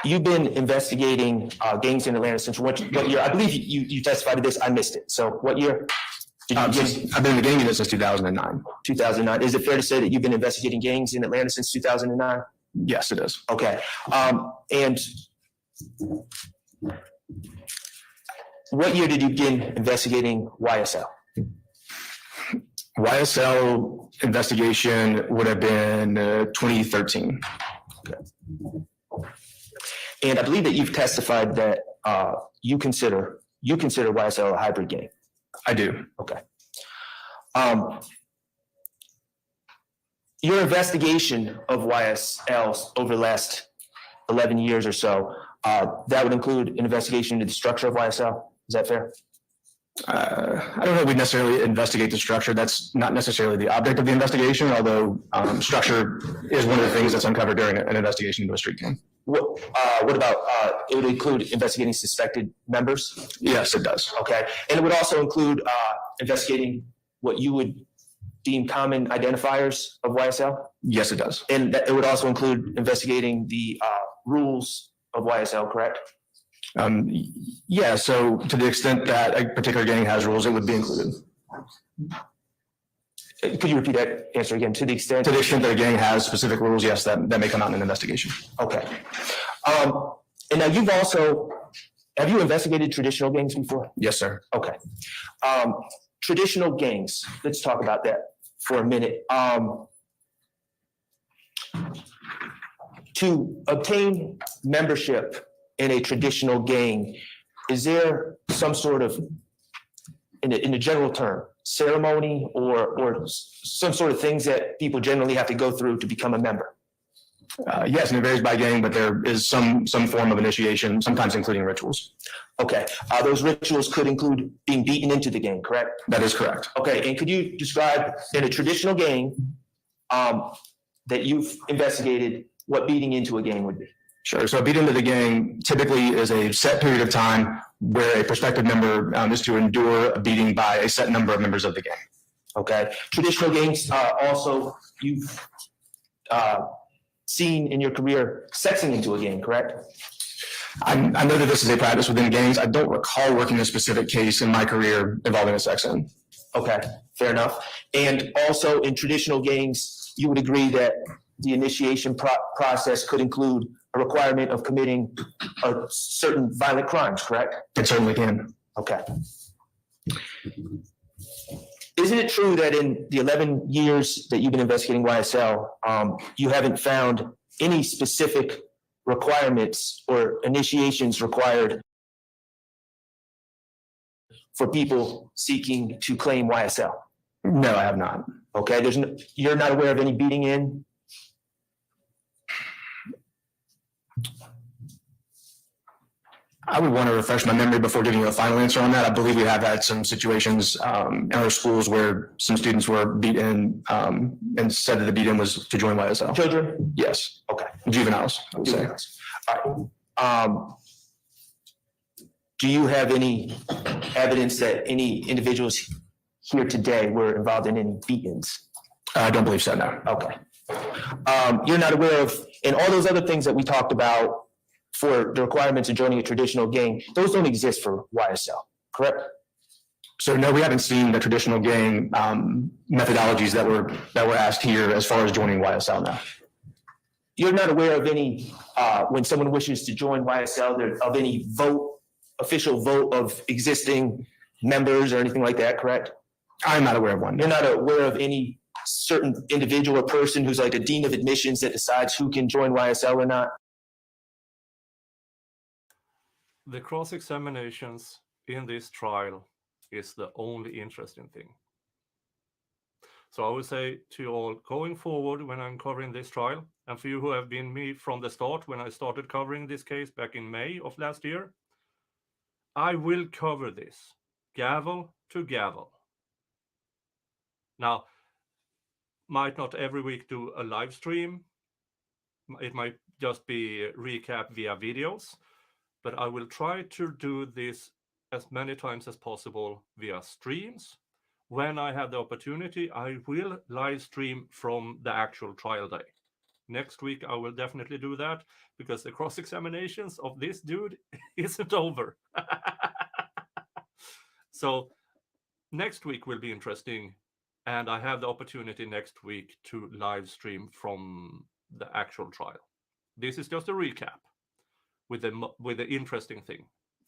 you've been investigating gangs in Atlanta since what year? I believe you testified to this. I missed it. So what year? I've been in the gang unit since 2009. 2009. Is it fair to say that you've been investigating gangs in Atlanta since 2009? Yes, it is. Okay. And what year did you begin investigating YSL? YSL investigation would have been 2013. And I believe that you've testified that you consider YSL a hybrid gang. I do. Okay. Your investigation of YSL over the last 11 years or so, that would include an investigation into the structure of YSL. Is that fair? I don't know if we necessarily investigate the structure. That's not necessarily the object of the investigation, although structure is one of the things that's uncovered during an investigation into a street gang. What about, it would include investigating suspected members? Yes, it does. Okay. And it would also include investigating what you would deem common identifiers of YSL? Yes, it does. And that it would also include investigating the rules of YSL, correct? Yeah, so to the extent that a particular gang has rules, it would be included. Could you repeat that answer again? To the extent that a gang has specific rules, yes, that may come out in an investigation. Okay. And now have you investigated traditional gangs before? Yes, sir. Okay. Traditional gangs, let's talk about that for a minute. To obtain membership in a traditional gang, is there some sort of, in a general term, ceremony or some sort of things that people generally have to go through to become a member? Yes, and it varies by gang, but there is some form of initiation, sometimes including rituals. Okay. Those rituals could include being beaten into the gang, correct? That is correct. Okay. And could you describe in a traditional gang that you've investigated what beating into a gang would be? Sure. So a beat into the gang typically is a set period of time where a prospective member is to endure a beating by a set number of members of the gang. Okay. Traditional gangs also, you've seen in your career sexing into a gang, correct? I know that this is a practice within gangs. I don't recall working a specific case in my career involving a sex sin. Okay, fair enough. And also in traditional gangs, you would agree that the initiation process could include a requirement of committing certain violent crimes, correct? It certainly can. Okay. Isn't it true that in the 11 years that you've been investigating YSL, you haven't found any specific requirements or initiations required for people seeking to claim YSL? No, I have not. Okay, you're not aware of any beating in? I would want to refresh my memory before giving you a final answer on that. I believe we have had some situations in our schools where some students were beaten and said that the beat-in was to join YSL. Children? Yes. Okay. Juveniles, I would say. All right. Do you have any evidence that any individuals here today were involved in any beat-ins? I don't believe so, no. Okay. You're not aware of, and all those other things that we talked about for the requirements of joining a traditional gang, those don't exist for YSL, correct? So no, we haven't seen the traditional gang methodologies that were asked here as far as joining YSL now. You're not aware of any, when someone wishes to join YSL, of any official vote of existing members or anything like that, correct? I'm not aware of one. You're not aware of any certain individual or person who's like a dean of admissions that decides who can join YSL or not? The cross-examinations in this trial is the only interesting thing. So I would say to you all, going forward when I'm covering this trial, and for you who have been me from the start when I started covering this case back in May of last year, I will cover this gavel to gavel. Now, might not every week do a live stream. It might just be a recap via videos. But I will try to do this as many times as possible via streams. When I have the opportunity, I will live stream from the actual trial day. Next week, I will definitely do that because the cross-examinations of this dude isn't over. So next week will be interesting. And I have the opportunity next week to live stream from the actual trial. This is just a recap with the interesting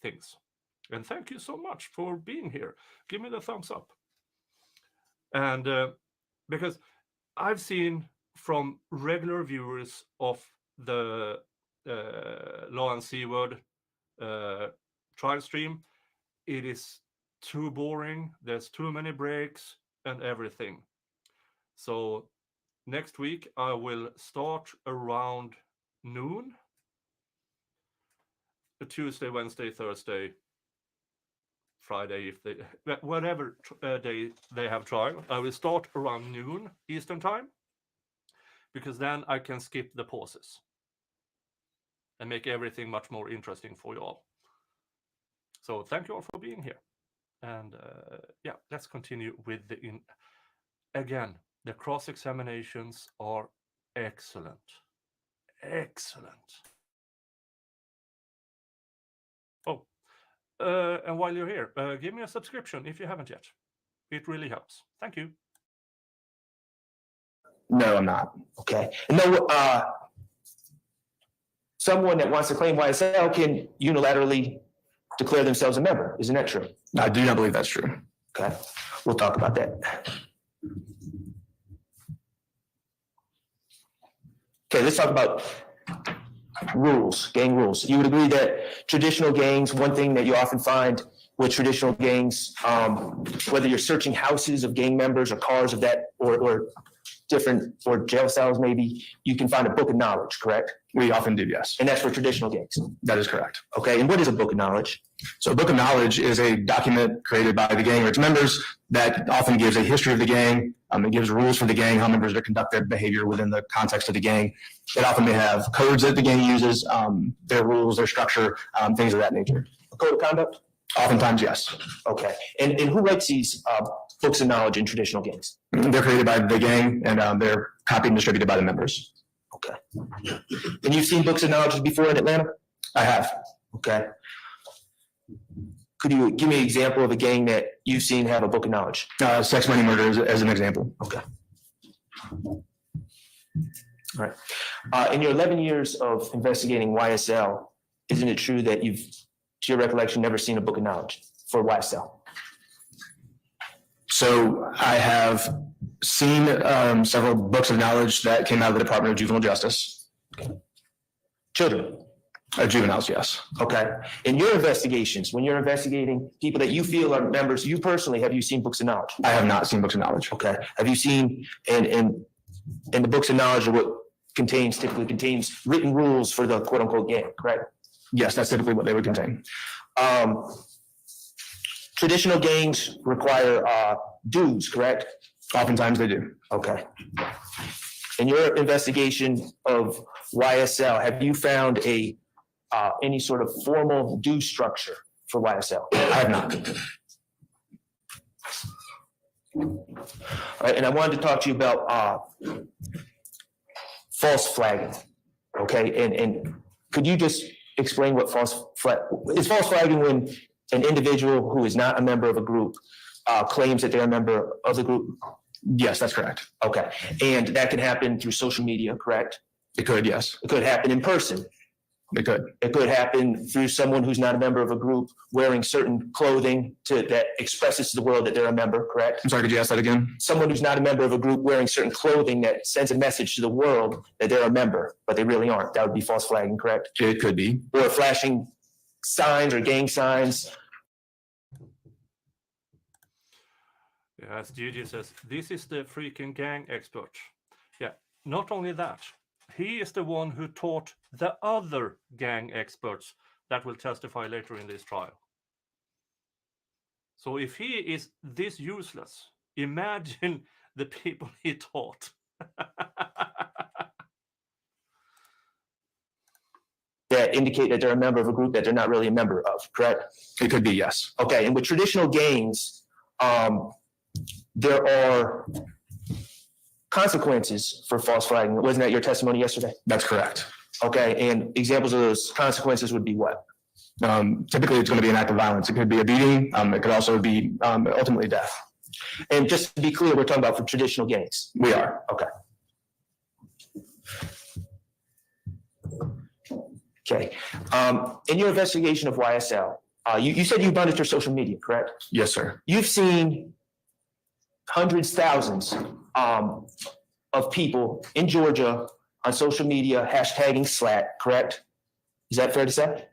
things. And thank you so much for being here. Give me the thumbs up. And because I've seen from regular viewers of the Law and Seaward trial stream, it is too boring. There's too many breaks and everything. So next week I will start around noon. Tuesday, Wednesday, Thursday, Friday, if they whatever day they have trial. I will start around noon Eastern time, because then I can skip the pauses and make everything much more interesting for you all. So thank you all for being here. And yeah, let's continue with again, the cross-examinations are excellent. Excellent. Oh, and while you're here, give me a subscription if you haven't yet. It really helps. Thank you. No, I'm not. Okay. No, someone that wants to claim YSL can unilaterally declare themselves a member. Isn't that true? I do not believe that's true. Okay. We'll talk about that. Okay, let's talk about rules, gang rules. You would agree that traditional gangs, one thing that you often find with traditional gangs, whether you're searching houses of gang members or cars of that, or different, or jail cells maybe, you can find a book of knowledge, correct? We often do, yes. And that's for traditional gangs. That is correct. Okay, and what is a book of knowledge? So a book of knowledge is a document created by the gang or its members that often gives a history of the gang. It gives rules for the gang, how members are conduct their behavior within the context of the gang. It often may have codes that the gang uses, their rules, their structure, things of that nature. A code of conduct? Oftentimes, yes. Okay, and who writes these books of knowledge in traditional gangs? They're created by the gang, and they're copied and distributed by the members. Okay. And you've seen books of knowledge before in Atlanta? I have. Okay. Could you give me an example of a gang that you've seen have a book of knowledge? Sex, money, murder as an example. Okay. All right. In your 11 years of investigating YSL, isn't it true that you've, to your recollection, never seen a book of knowledge for YSL? So I have seen several books of knowledge that came out of the Department of Juvenile Justice. Children? Juveniles, yes. Okay. In your investigations, when you're investigating people that you feel are members, you personally, have you seen books of knowledge? I have not seen books of knowledge. Okay. Have you seen, and the books of knowledge are what typically contains written rules for the quote unquote gang, correct? Yes, that's typically what they would contain. Traditional gangs require dues, correct? Oftentimes they do. Okay. In your investigation of YSL, have you found any sort of formal due structure for YSL? I have not. All right, and I wanted to talk to you about false flagging. Okay, and could you just explain what false flagging when an individual who is not a member of a group claims that they're a member of the group? Yes, that's correct. Okay, and that can happen through social media, correct? It could, yes. It could happen in person. It could. It could happen through someone who's not a member of a group wearing certain clothing that expresses to the world that they're a member, correct? I'm sorry, could you ask that again? Someone who's not a member of a group wearing certain clothing that sends a message to the world that they're a member, but they really aren't. That would be false flagging, correct? It could be. Or flashing signs or gang signs. Yeah, as Gigi says, this is the freaking gang expert. Yeah, not only that, he is the one who taught the other gang experts that will testify later in this trial. So if he is this useless, imagine the people he taught. That indicate that they're a member of a group that they're not really a member of, correct? It could be, yes. Okay, and with traditional gangs, there are consequences for false flagging. Wasn't that your testimony yesterday? That's correct. Okay, and examples of those consequences would be what? Typically, it's going to be an act of violence. It could be a beating. It could also be ultimately death. And just to be clear, we're talking about for traditional gangs. We are. Okay. Okay. In your investigation of YSL, you said you monitored social media, correct? Yes, sir. You've seen hundreds, thousands of people in Georgia on social media hashtagging SLAT, correct? Is that fair to say?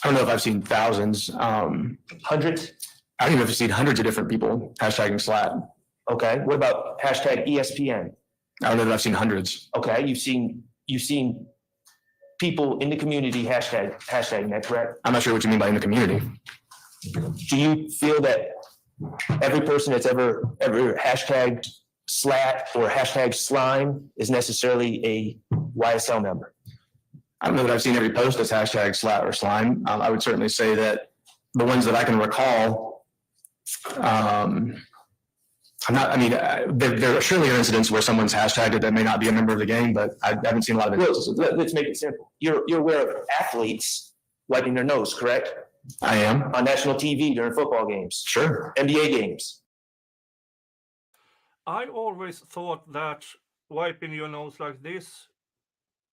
I don't know if I've seen thousands. Hundreds? I don't even know if I've seen hundreds of different people hashtagging SLAT. Okay. What about hashtag ESPN? I don't know that I've seen hundreds. Okay. You've seen people in the community hashtagging that, correct? I'm not sure what you mean by in the community. Do you feel that every person that's ever hashtagged SLAT or hashtag slime is necessarily a YSL member? I don't know that I've seen every post that's hashtag SLAT or slime. I would certainly say that the ones that I can recall, there surely are incidents where someone's hashtagged it that may not be a member of the gang, but I haven't seen a lot of instances. Let's make it simple. You're aware of athletes wiping their nose, correct? I am. On national TV during football games. Sure. NBA games. I always thought that wiping your nose like this,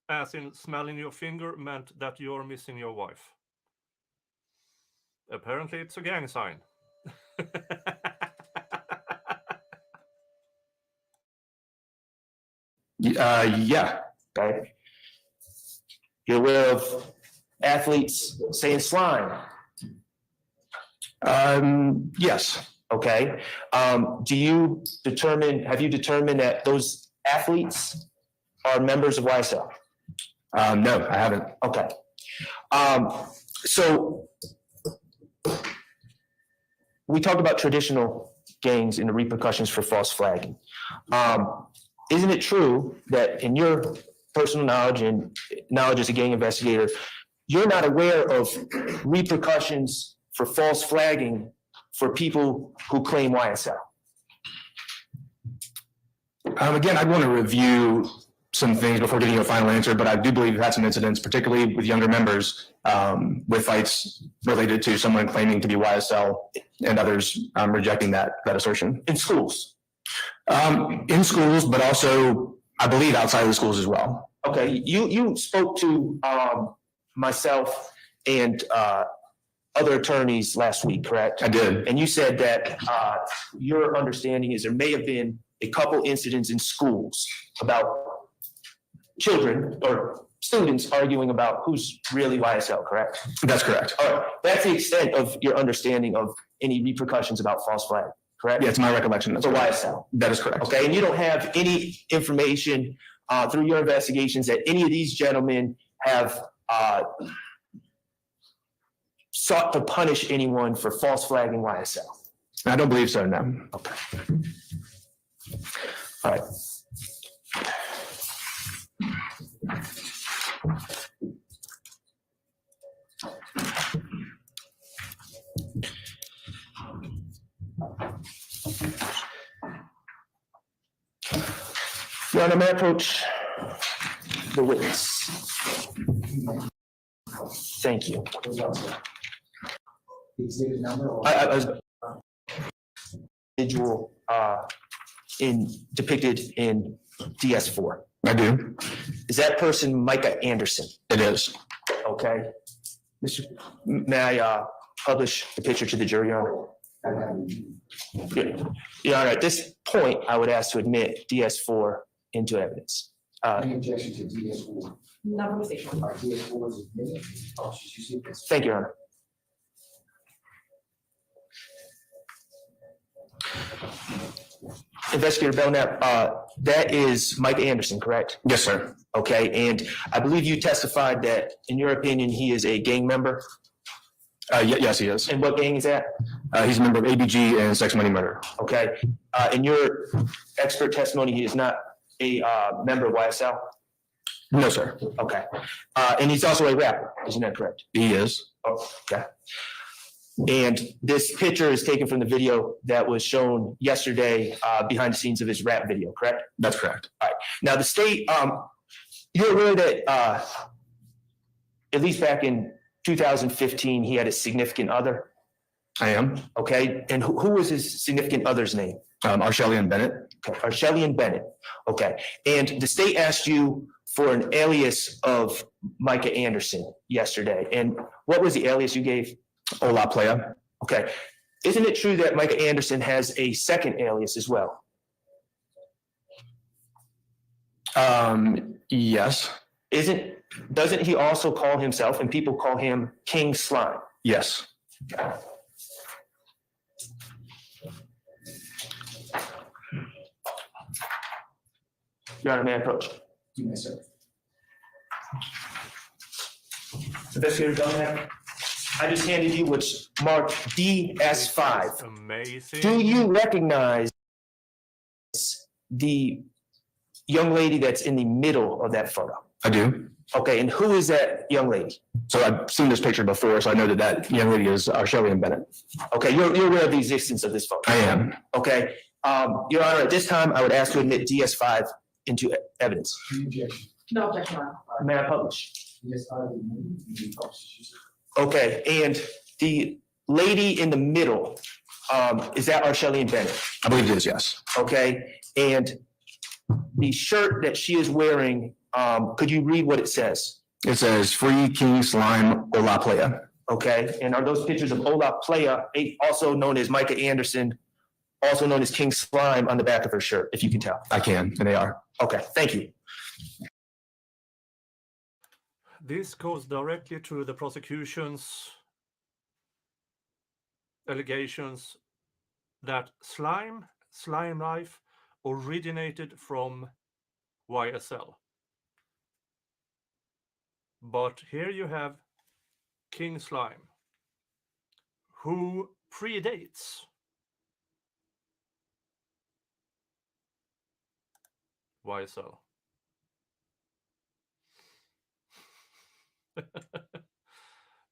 as in smelling your finger, meant that you're missing your wife. Apparently, it's a gang sign. Yeah. Okay. You're aware of athletes saying slime. Yes. Okay. Have you determined that those athletes are members of YSL? No, I haven't. Okay. So we talked about traditional gangs and the repercussions for false flagging. Isn't it true that in your personal knowledge and knowledge as a gang investigator, you're not aware of repercussions for false flagging for people who claim YSL? Again, I'd want to review some things before getting you a final answer, but I do believe we've had some incidents, particularly with younger members, with fights related to someone claiming to be YSL and others rejecting that assertion. In schools? In schools, but also, I believe, outside of the schools as well. Okay, you spoke to myself and other attorneys last week, correct? I did. And you said that your understanding is there may have been a couple incidents in schools about children or students arguing about who's really YSL, correct? That's correct. All right, that's the extent of your understanding of any repercussions about false flag, correct? Yeah, it's my recollection. For YSL. That is correct. Okay, and you don't have any information through your investigations that any of these gentlemen have sought to punish anyone for false flagging YSL? I don't believe so, no. Okay. All right. Your Honor, may I approach the witness? Thank you. I was individual depicted in DS4. I do. Is that person Micah Anderson? It is. Okay. May I publish the picture to the jury, Your Honor? Your Honor, at this point, I would ask to admit DS4 into evidence. Any objection to DS4? No conversation. DS4 is admitted. Thank you, Your Honor. Investigator Belnap, that is Mike Anderson, correct? Yes, sir. Okay, and I believe you testified that, in your opinion, he is a gang member? Yes, he is. And what gang is that? He's a member of ABG and Sex Money Murder. Okay. In your expert testimony, he is not a member of YSL? No, sir. Okay. And he's also a rapper, isn't that correct? He is. Oh, okay. And this picture is taken from the video that was shown yesterday behind the scenes of his rap video, correct? That's correct. All right. Now, the state, you're aware that at least back in 2015, he had a significant other, I am. okay? And who was his significant other's name? Arshelian Bennett. Okay, Arshelian Bennett, okay. And the state asked you for an alias of Micah Anderson yesterday. And what was the alias you gave? Ola Playa. Okay. Isn't it true that Micah Anderson has a second alias as well? Yes. Doesn't he also call himself, and people call him King Slime? Yes. Your Honor, may I approach? Yes, sir. Investigator Belnap, I just handed you what's marked DS5. Amazing. Do you recognize the young lady that's in the middle of that photo? I do. Okay, and who is that young lady? So I've seen this picture before, so I know that that young lady is Arshelian Bennett. Okay, you're aware of the existence of this photo? I am. Okay, Your Honor, at this time, I would ask to admit DS5 into evidence. No objection, Your Honor. May I publish? Okay, and the lady in the middle, is that Arshelian Bennett? I believe it is, yes. Okay, and the shirt that she is wearing, could you read what it says? It says Free King Slime Ola Playa. Okay, and are those pictures of Ola Playa, also known as Micah Anderson, also known as King Slime, on the back of her shirt, if you can tell? I can, and they are. Okay, thank you. This goes directly to the prosecution's allegations that slime life originated from YSL. But here you have King Slime, who predates YSL.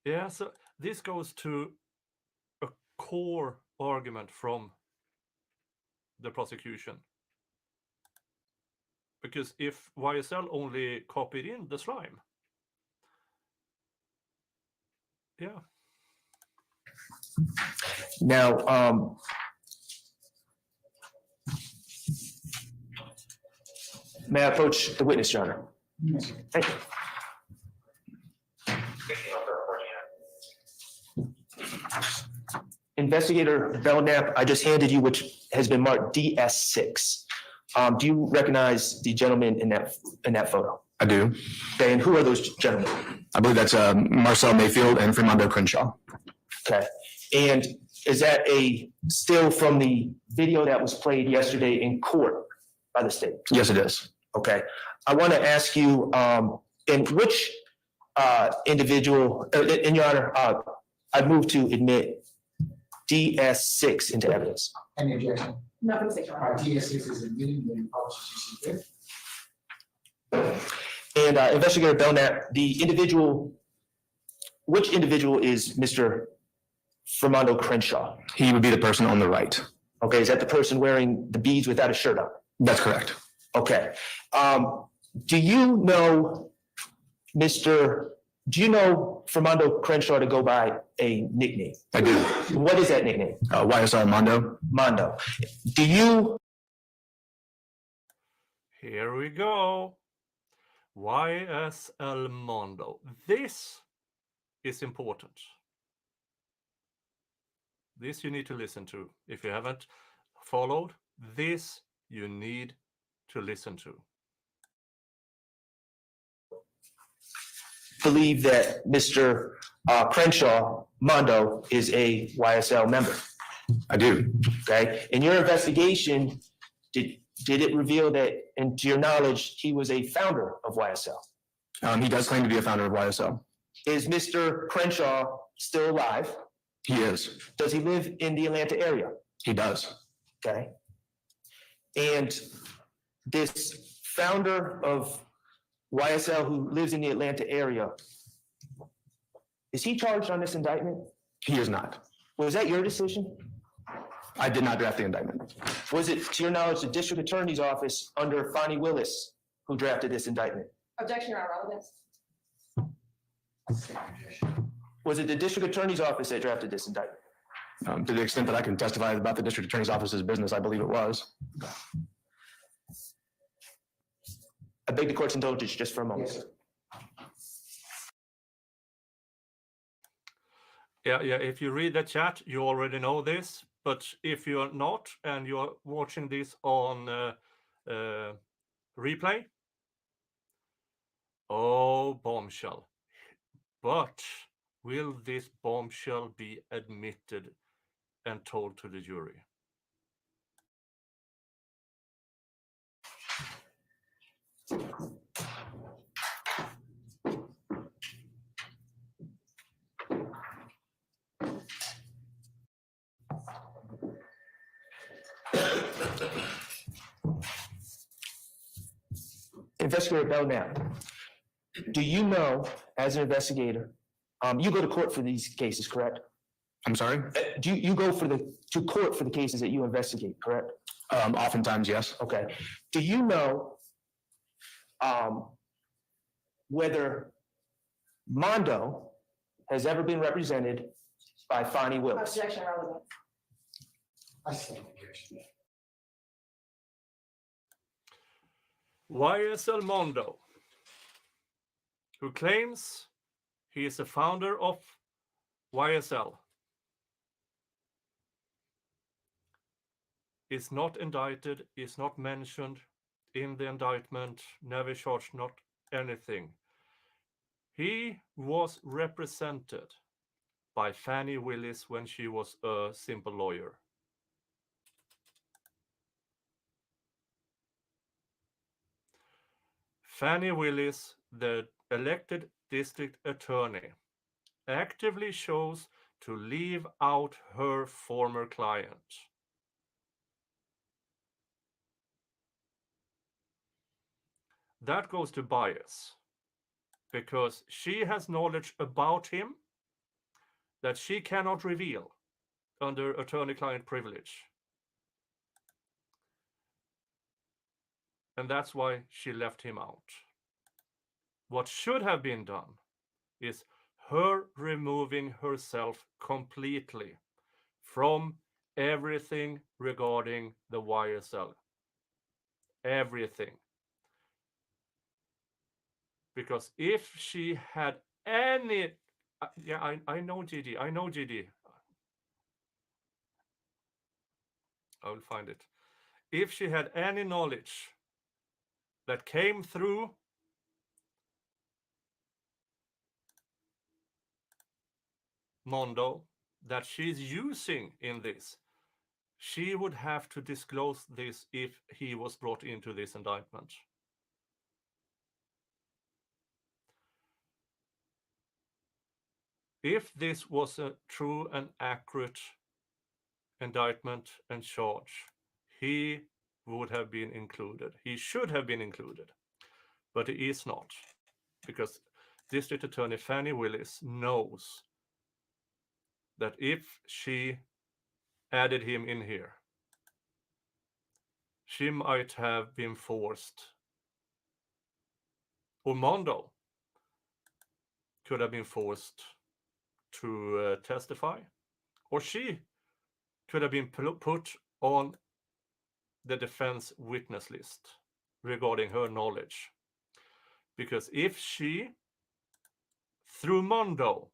Yeah, so this goes to a core argument from the prosecution. Because if YSL only copied in the slime, yeah. Now, may I approach the witness, Your Honor? Thank you. Investigator Belnap, I just handed you which has been marked DS6. Do you recognize the gentleman in that photo? I do. Okay, and who are those gentlemen? I believe that's Marcel Mayfield and Fernando Crenshaw. Okay, and is that a still from the video that was played yesterday in court by the state? Yes, it is. Okay, I want to ask you, in which individual, in Your Honor, I move to admit DS6 into evidence. Any objection? No, for mistake, Your Honor. DS6 is admitted, then publish as you see fit. And Investigator Belnap, which individual is Mr. Fernando Crenshaw? He would be the person on the right. Okay, is that the person wearing the beads without a shirt on? That's correct. Okay. Do you know Fernando Crenshaw to go by a nickname? I do. What is that nickname? YSL Mondo. Mondo. Do you? Here we go. YSL Mondo. This is important. This you need to listen to. If you haven't followed, this you need to listen to. Believe that Mr. Crenshaw, Mondo, is a YSL member? I do. Okay. In your investigation, did it reveal that, and to your knowledge, he was a founder of YSL? He does claim to be a founder of YSL. Is Mr. Crenshaw still alive? He is. Does he live in the Atlanta area? He does. Okay. And this founder of YSL who lives in the Atlanta area, is he charged on this indictment? He is not. Was that your decision? I did not draft the indictment. Was it, to your knowledge, the district attorney's office under Fonnie Willis who drafted this indictment? Objection, Your Honor, relevance. Was it the district attorney's office that drafted this indictment? To the extent that I can testify about the district attorney's office's business, I believe it was. I beg the court's indulgence just for a moment. Yes, sir. Yeah. If you read the chat, you already know this. But if you're not and you're watching this on replay, oh, bombshell. But will this bombshell be admitted and told to the jury? Investigator Belnap, do you know, as an investigator, you go to court for these cases, correct? I'm sorry? Do you go to court for the cases that you investigate, correct? Oftentimes, yes. Okay. Do you know whether Mondo has ever been represented by Fonnie Willis? Objection, relevance. I stand objection. YSL Mondo, who claims he is the founder of YSL, is not indicted, is not mentioned in the indictment, never charged, not anything. He was represented by Fannie Willis when she was a simple lawyer. Fannie Willis, the elected district attorney, actively chose to leave out her former client. That goes to bias, because she has knowledge about him that she cannot reveal under attorney-client privilege. And that's why she left him out. What should have been done is her removing herself completely from everything regarding the YSL. Everything. Because if she had any, I know GD, I will find it. If she had any knowledge that came through Mondo that she's using in this, she would have to disclose this if he was brought into this indictment. If this was a true and accurate indictment and charge, he would have been included. He should have been included, but he is not, because District Attorney Fannie Willis knows that if she added him in here, she might have been forced, or Mondo could have been forced to testify, or she could have been put on the defense witness list regarding her knowledge. Because if she, through Mondo,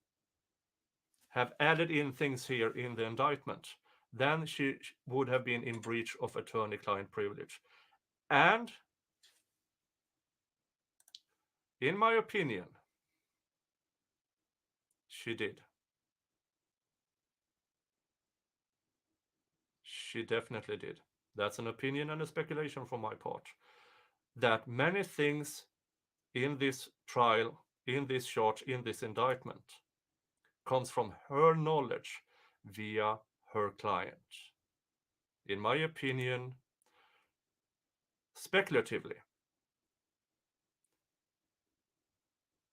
have added in things here in the indictment, then she would have been in breach of attorney-client privilege. And in my opinion, she did. She definitely did. That's an opinion and a speculation from my part. That many things in this trial, in this charge, in this indictment, comes from her knowledge via her client. In my opinion, speculatively,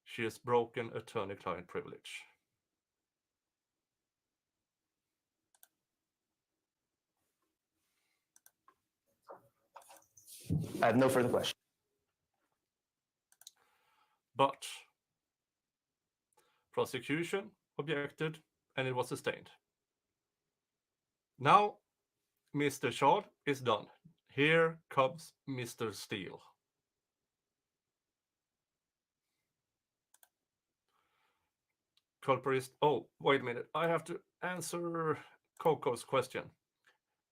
she has broken attorney-client privilege. I have no further questions. But prosecution objected and it was sustained. Now, Mr. Shard is done. Here comes Mr. Steele. Culprist. Oh, wait a minute. I have to answer Coco's question.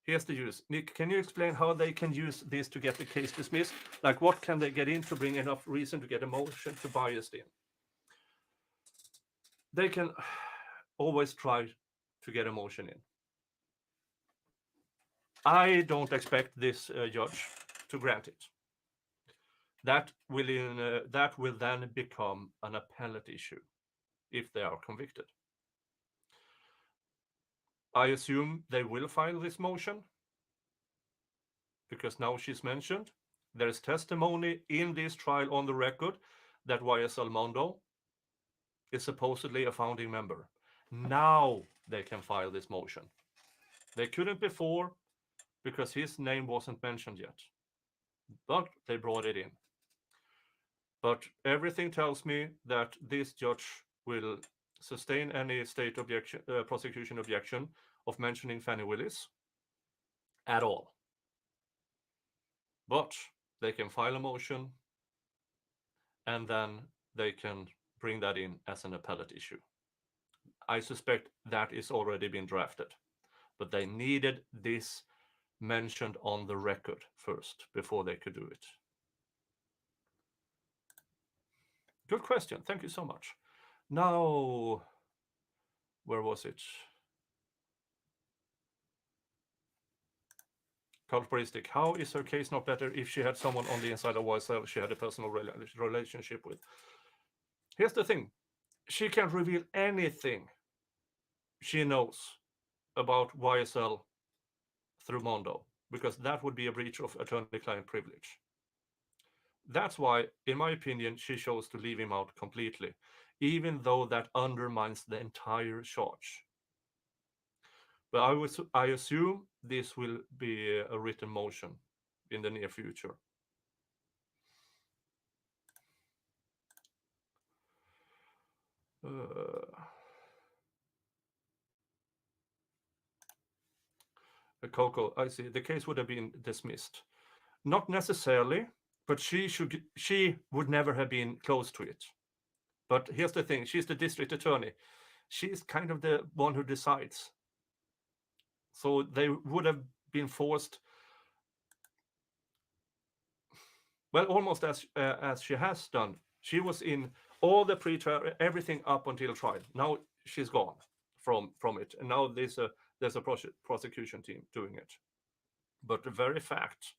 Here's the use. Nick, can you explain how they can use this to get the case dismissed? Like, what can they get in to bring enough reason to get a motion to bias in? They can always try to get a motion in. I don't expect this judge to grant it. That will then become an appellate issue if they are convicted. I assume they will file this motion because now she's mentioned. There is testimony in this trial on the record that YSL Mondo is supposedly a founding member. Now they can file this motion. They couldn't before because his name wasn't mentioned yet, but they brought it in. But everything tells me that this judge will sustain any state objection, prosecution objection of mentioning Fannie Willis at all. But they can file a motion and then they can bring that in as an appellate issue. I suspect that is already been drafted, but they needed this mentioned on the record first before they could do it. Good question. Thank you so much. Now, where was it? Culturistic. How is her case not better if she had someone on the inside of YSL she had a personal relationship with? Here's the thing. She can't reveal anything she knows about YSL through Mondo, because that would be a breach of attorney-client privilege. That's why, in my opinion, she chose to leave him out completely, even though that undermines the entire charge. But I assume this will be a written motion in the near future. Coco, I see. The case would have been dismissed. Not necessarily, but she would never have been close to it. But here's the thing. She's the district attorney. She's kind of the one who decides. So they would have been forced, well, almost as she has done. She was in all the pre-trial, everything up until trial. Now she's gone from it, and now there's a prosecution team doing it. But the very fact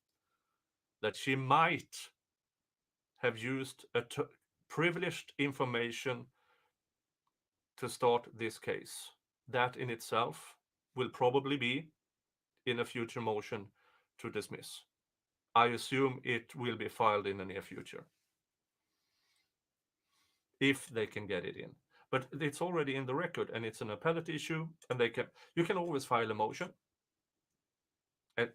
that she might have used privileged information to start this case, that in itself will probably be in a future motion to dismiss. I assume it will be filed in the near future, if they can get it in. But it's already in the record, and it's an appellate issue, and you can always file a motion, and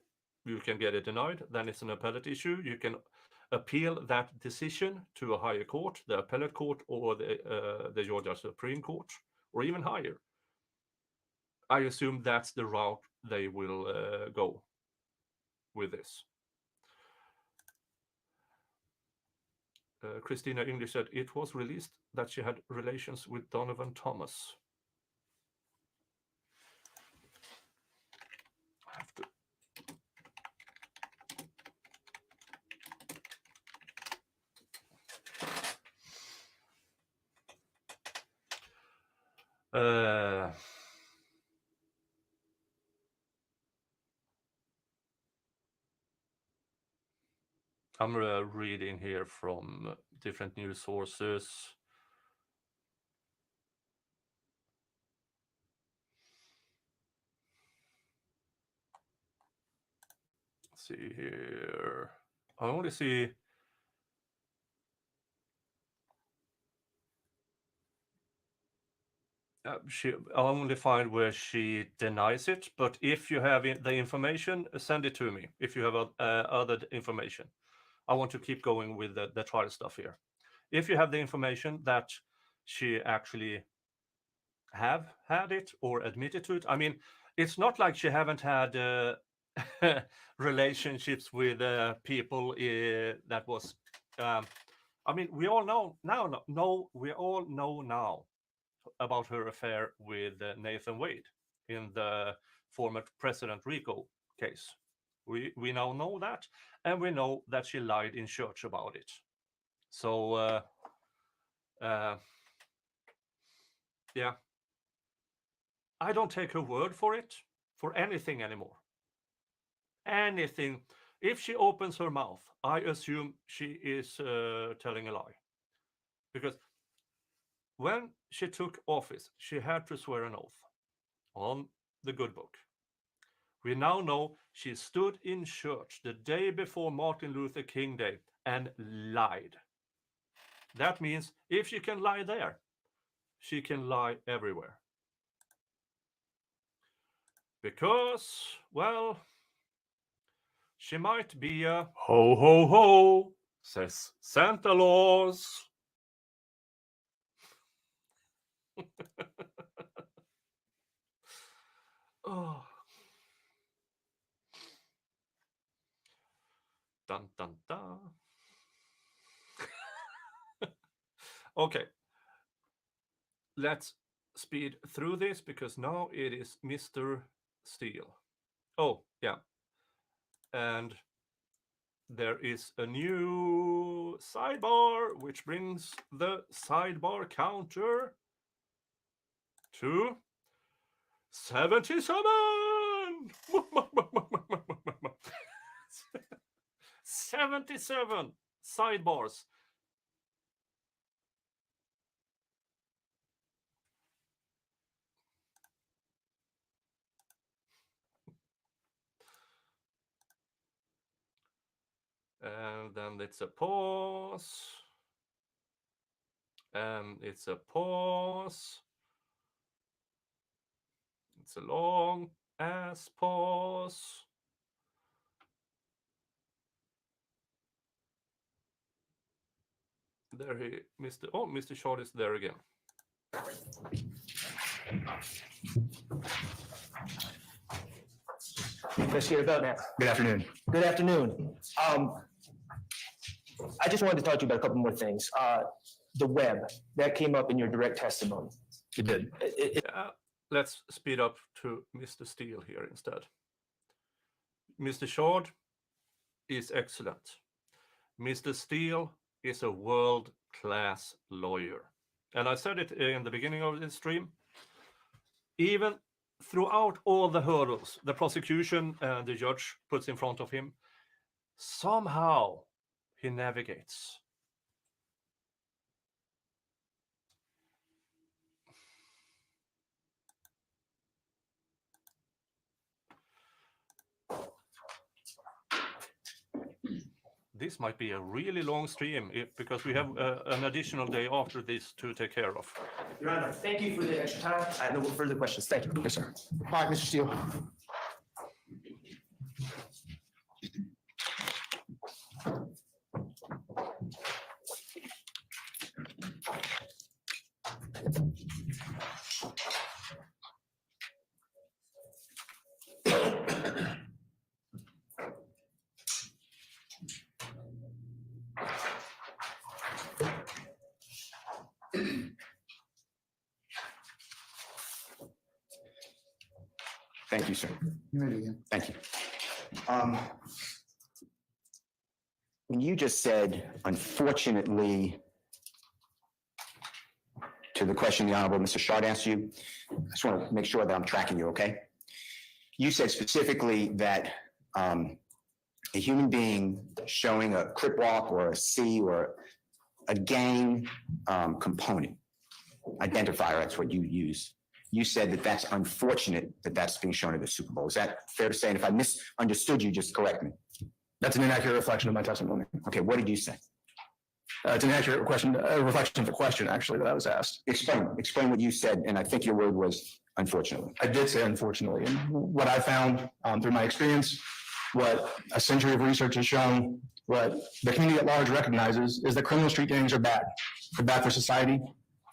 you can get it denied. Then it's an appellate issue. You can appeal that decision to a higher court, the appellate court, or the Georgia Supreme Court, or even higher. I assume that's the route they will go with this. Christina English said it was released that she had relations with Donovan Thomas. I have to. I'm reading here from different news sources. Let's see here. I only see She only find where she denies it. But if you have the information, send it to me. If you have other information, I want to keep going with the trial stuff here. If you have the information that she actually have had it or admitted to it, I mean, it's not like she haven't had relationships with people that was. I mean, we all know now. We all know now about her affair with Nathan Wade in the former President RICO case. We now know that, and we know that she lied in church about it. So, yeah, I don't take her word for it for anything anymore. Anything. If she opens her mouth, I assume she is telling a lie. Because when she took office, she had to swear an oath on the good book. We now know she stood in church the day before Martin Luther King Day and lied. That means if she can lie there, she can lie everywhere. Because, well, she might be a ho ho ho, says Santa Claus. Oh. Dun dun dun. Okay. Let's speed through this because now it is Mr. Steele. Oh, yeah. And there is a new sidebar, which brings the sidebar counter to 77. 77 sidebars. And then it's a pause. And it's a pause. It's a long ass pause. There Mr. Short is there again. Investigator Belknap. Good afternoon. Good afternoon. I just wanted to talk to you about a couple more things. The web, that came up in your direct testimony. It did. Let's speed up to Mr. Steele here instead. Mr. Short is excellent. Mr. Steele is a world-class lawyer. And I said it in the beginning of this stream. Even throughout all the hurdles the prosecution and the judge puts in front of him, somehow he navigates. This might be a really long stream because we have an additional day after this to take care of. Your Honor, thank you for the extra time. I have no further questions. Thank you. Yes, sir. All right, Mr. Steele. Thank you, sir. You ready again? Thank you. When you just said, unfortunately, to the question the Honorable Mr. Shard asked you, I just want to make sure that I'm tracking you, okay? You said specifically that a human being showing a crip walk or a C or a gang component, identifier, that's what you use. You said that that's unfortunate that that's being shown at the Super Bowl. Is that fair to say? And if I misunderstood you, just correct me. That's an inaccurate reflection of my testimony. Okay, what did you say? It's an accurate question, a reflection of the question, actually, that I was asked. Explain what you said, and I think your word was unfortunately. I did say unfortunately, and what I found through my experience, what a century of research has shown, what the community at large recognizes is that criminal street gangs are bad. They're bad for society.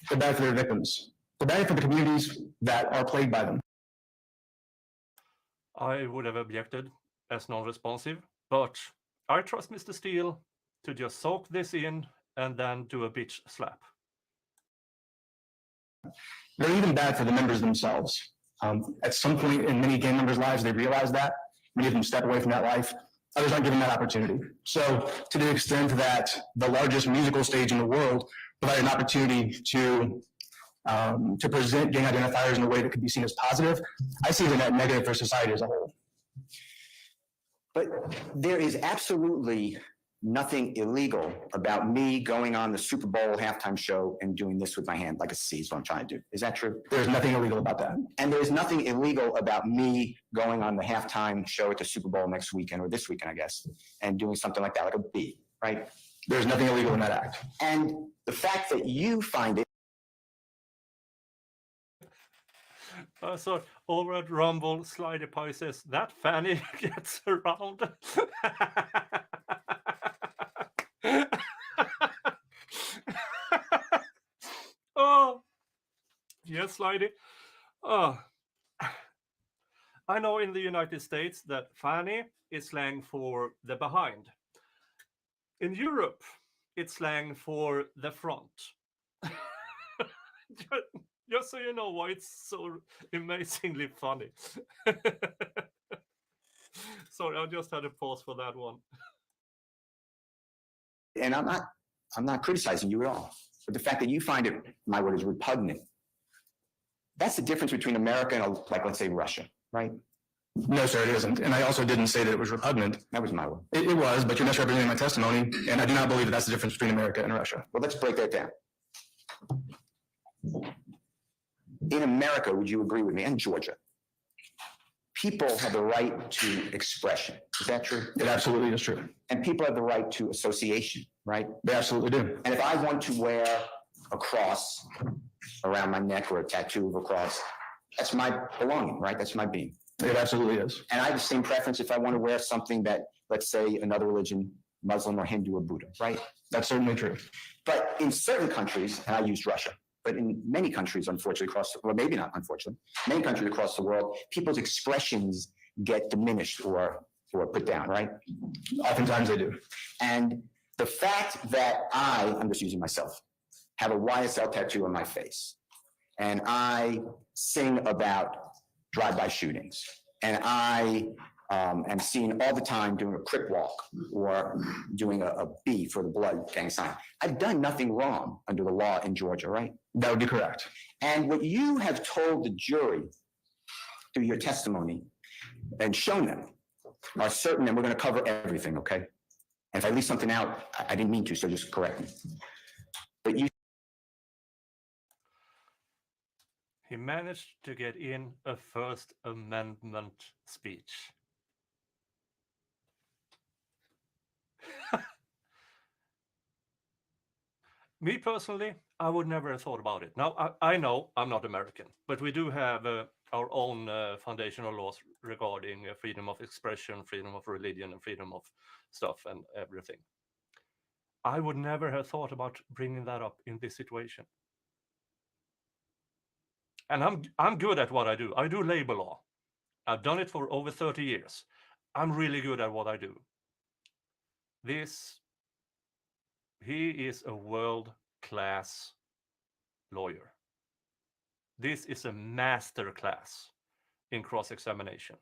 They're bad for their victims. They're bad for the communities that are plagued by them. I would have objected as non-responsive, but I trust Mr. Steele to just soak this in and then do a bitch slap. They're even bad for the members themselves. At some point in many gang members' lives, they realize that. Many of them step away from that life. Others aren't given that opportunity. So to the extent that the largest musical stage in the world provided an opportunity to present gang identifiers in a way that could be seen as positive, I see the net negative for society as a whole. But there is absolutely nothing illegal about me going on the Super Bowl halftime show and doing this with my hand, like a C is what I'm trying to do. Is that true? There's nothing illegal about that. And there's nothing illegal about me going on the halftime show at the Super Bowl next weekend, or this weekend, I guess, and doing something like that, like a B, right? There's nothing illegal in that act. And the fact that you find it. So over at Rumble, Slider Pie says that Fanny gets around. Oh, yes, Slidey. Oh, I know in the United States that Fanny is slang for the behind. In Europe, it's slang for the front. Just so you know why it's so amazingly funny. Sorry, I just had to pause for that one. And I'm not criticizing you at all. But the fact that you find it, my word, is repugnant. That's the difference between America and, like, let's say, Russia, right? No, sir, it isn't. And I also didn't say that it was repugnant. That was my word. It was, but you're misrepresenting my testimony, and I do not believe that that's the difference between America and Russia. Well, let's break that down. In America, would you agree with me, and Georgia, people have the right to expression. Is that true? It absolutely is true. And people have the right to association, right? They absolutely do. And if I want to wear a cross around my neck or a tattoo of a cross, that's my belonging, right? That's my being. It absolutely is. And I have the same preference if I want to wear something that, let's say, another religion, Muslim or Hindu or Buddha, right? That's certainly true. But in certain countries, and I used Russia, but in many countries, unfortunately, well, maybe not unfortunately, many countries across the world, people's expressions get diminished or put down, right? Oftentimes they do. And the fact that I'm just using myself, have a YSL tattoo on my face, and I sing about drive-by shootings, and I am seen all the time doing a crip walk or doing a B for the blood gang sign. I've done nothing wrong under the law in Georgia, right? That would be correct. And what you have told the jury through your testimony and shown them are certain, and we're going to cover everything, okay? And if I leave something out, I didn't mean to, so just correct me. But you. He managed to get in a First Amendment speech. Me personally, I would never have thought about it. Now, I know I'm not American, but we do have our own foundational laws regarding freedom of expression, freedom of religion, and freedom of stuff and everything. I would never have thought about bringing that up in this situation. And I'm good at what I do. I do labor law. I've done it for over 30 years. I'm really good at what I do. He is a world-class lawyer. This is a master class in cross-examination.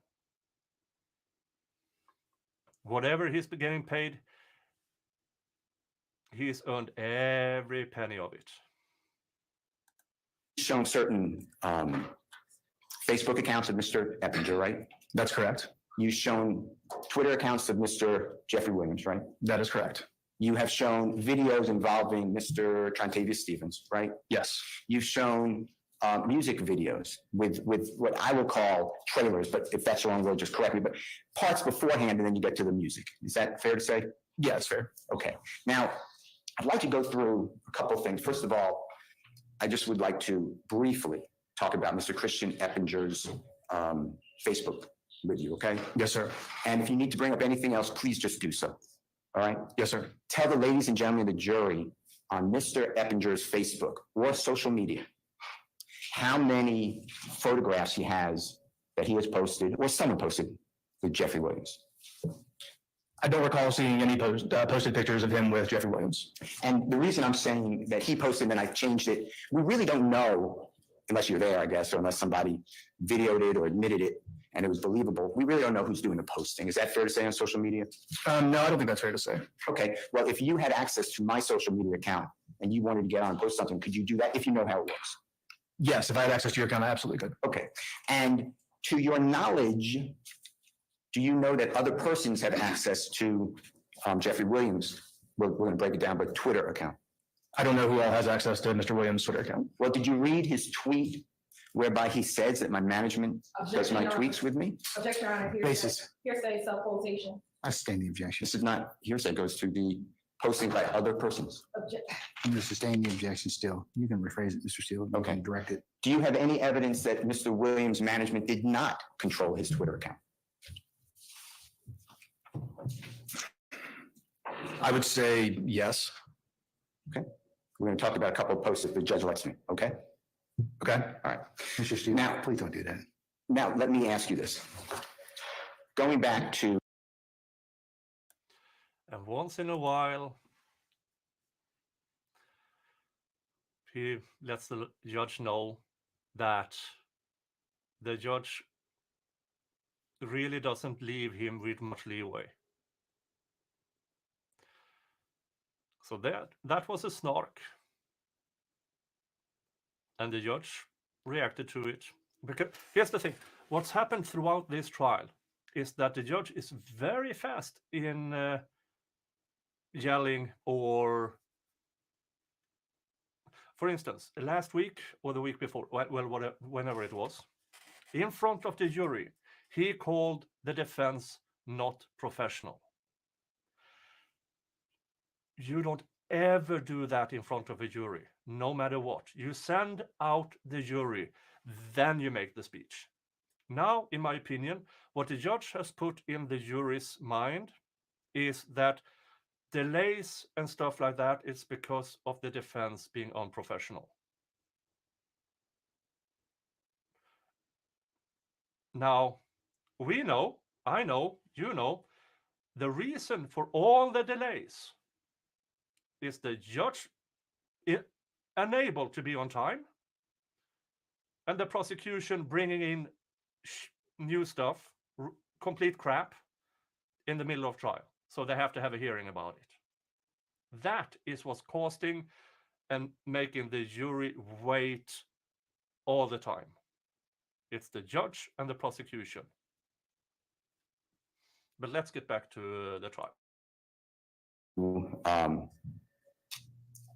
Whatever he's getting paid, he's earned every penny of it. Shown certain Facebook accounts of Mr. Eppinger, right? That's correct. You've shown Twitter accounts of Mr. Jeffrey Williams, right? That is correct. You have shown videos involving Mr. Trontavious Stevens, right? Yes. You've shown music videos with what I would call trailers, but if that's the wrong word, just correct me, but parts beforehand and then you get to the music. Is that fair to say? Yeah, it's fair. Okay. Now, I'd like to go through a couple things. First of all, I just would like to briefly talk about Mr. Christian Eppinger's Facebook with you, okay? Yes, sir. And if you need to bring up anything else, please just do so. All right? Yes, sir. Tell the ladies and gentlemen of the jury on Mr. Eppinger's Facebook or social media how many photographs he has that he has posted or someone posted with Jeffrey Williams. I don't recall seeing any posted pictures of him with Jeffrey Williams. And the reason I'm saying that he posted and I changed it, we really don't know, unless you're there, I guess, or unless somebody videoed it or admitted it and it was believable. We really don't know who's doing the posting. Is that fair to say on social media? No, I don't think that's fair to say. Okay, well, if you had access to my social media account and you wanted to get on and post something, could you do that if you know how it works? Yes, if I had access to your account, I absolutely could. Okay, and to your knowledge, do you know that other persons have access to Jeffrey Williams? We're going to break it down, but Twitter account. I don't know who all has access to Mr. Williams' Twitter account. Well, did you read his tweet whereby he says that my management does my tweets with me? Objection, Your Honor. Basis. Hearsay, self-quotation. I sustain the objection. This is not hearsay, it goes to the posting by other persons. I'm going to sustain the objection still. You can rephrase it, Mr. Steele. You Okay. can direct it. Do you have any evidence that Mr. Williams' management did not control his Twitter account? I would say yes. Okay. We're going to talk about a couple of posts if the judge lets me, okay? Okay. All right. Mr. Steele, Now- please don't do that. Now, let me ask you this. Going back to And once in a while, he lets the judge know that the judge really doesn't leave him with much leeway. So that was a snark. And the judge reacted to it. Because here's the thing, what's happened throughout this trial is that the judge is very fast in yelling or, for instance, last week or the week before, well, whenever it was, in front of the jury, he called the defense not professional. You don't ever do that in front of a jury, no matter what. You send out the jury, then you make the speech. Now, in my opinion, what the judge has put in the jury's mind is that delays and stuff like that is because of the defense being unprofessional. Now, we know, I know, you know, the reason for all the delays is the judge unable to be on time and the prosecution bringing in new stuff, complete crap in the middle of trial. So they have to have a hearing about it. That is what's costing and making the jury wait all the time. It's the judge and the prosecution. But let's get back to the trial.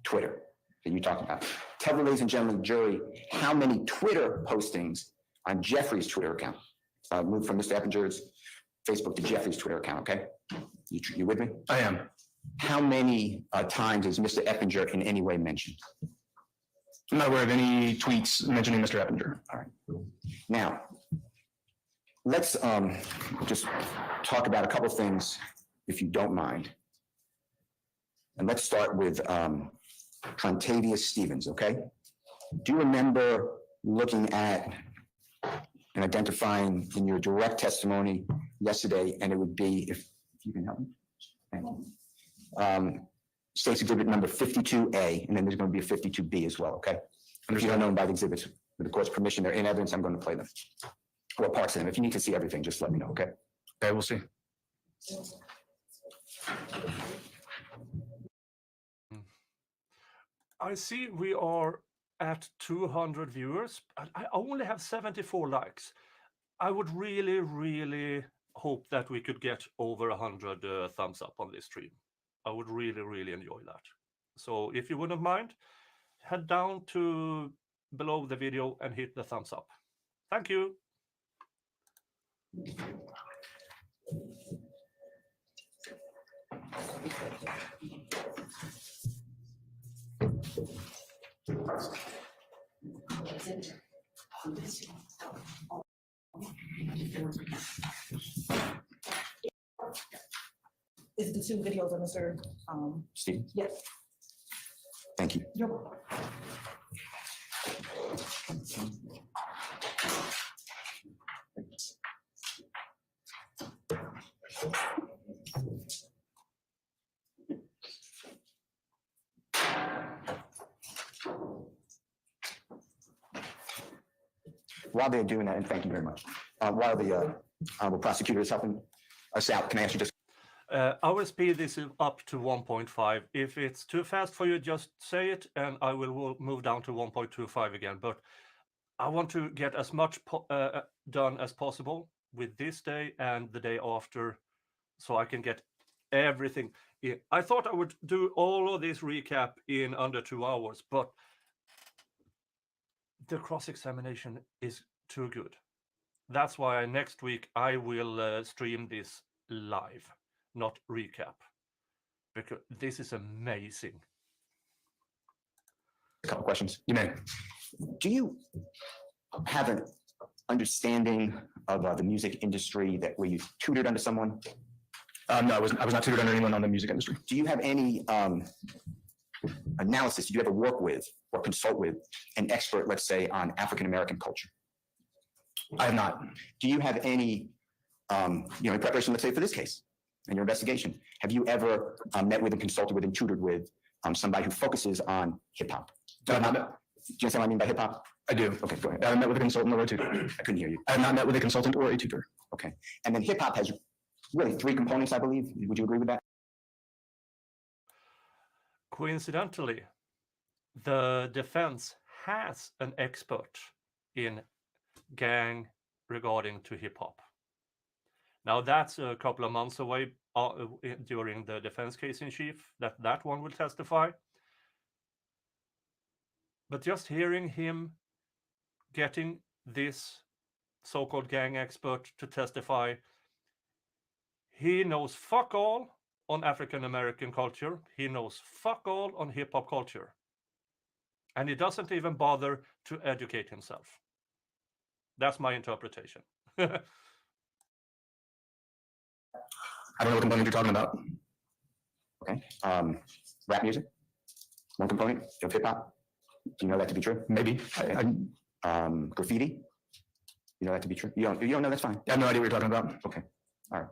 Twitter that you talked about. Tell the ladies and gentlemen of the jury how many Twitter postings on Jeffrey's Twitter account. Move from Mr. Eppinger's Facebook to Jeffrey's Twitter account, okay? You with me? I am. How many times is Mr. Eppinger in any way mentioned? I'm not aware of any tweets mentioning Mr. Eppinger. All right. Now, let's just talk about a couple things, if you don't mind. And let's start with Trontavious Stevens, okay? Do you remember looking at and identifying in your direct testimony yesterday, and it would be, if you can help me, thank you. State's exhibit number 52A, and then there's going to be a 52B as well, okay? And if you don't know about the exhibits, with the court's permission, they're in evidence, I'm going to play them. Or parts of them. If you need to see everything, just let me know, okay? Okay, we'll see. I see we are at 200 viewers. I only have 74 likes. I would really, really hope that we could get over 100 thumbs up on this stream. I would really, really enjoy that. So if you wouldn't mind, head down to below the video and hit the thumbs up. Thank you. Is the two videos of Mr. Steve? Yes. Thank you. You're welcome. While they're doing that, and thank you very much, while the prosecutor is helping us out, can I ask you just I will speed this up to 1.5. If it's too fast for you, just say it, and I will move down to 1.25 again. But I want to get as much done as possible with this day and the day after, so I can get everything in. I thought I would do all of this recap in under 2 hours, but the cross-examination is too good. That's why next week I will stream this live, not recap, because this is amazing. a couple questions? You may. Do you have an understanding of the music industry that where you tutored under someone? No, I was not tutored under anyone on the music industry. Do you have any analysis? Did you ever work with or consult with an expert, let's say, on African American culture? I have not. Do you have any, in preparation, let's say, for this case and your investigation, have you ever met with and consulted with and tutored with somebody who focuses on hip hop? Do you understand what I mean by hip hop? I do. Okay, go ahead. I haven't met with a consultant or a tutor. I couldn't hear you. I have not met with a consultant or a tutor. Okay. And then hip hop has really 3 components, I believe. Would you agree with that? Coincidentally, the defense has an expert in gang regarding to hip hop. Now that's a couple of months away during the defense case in chief that one will testify. But just hearing him getting this so-called gang expert to testify, he knows fuck all on African American culture. He knows fuck all on hip hop culture. And he doesn't even bother to educate himself. That's my interpretation. I don't know what component you're talking about. Okay. Rap music, one component of hip hop. Do you know that to be true? Maybe. Graffiti. You know that to be true? You don't know, that's fine. I have no idea what you're talking about. Okay. All right.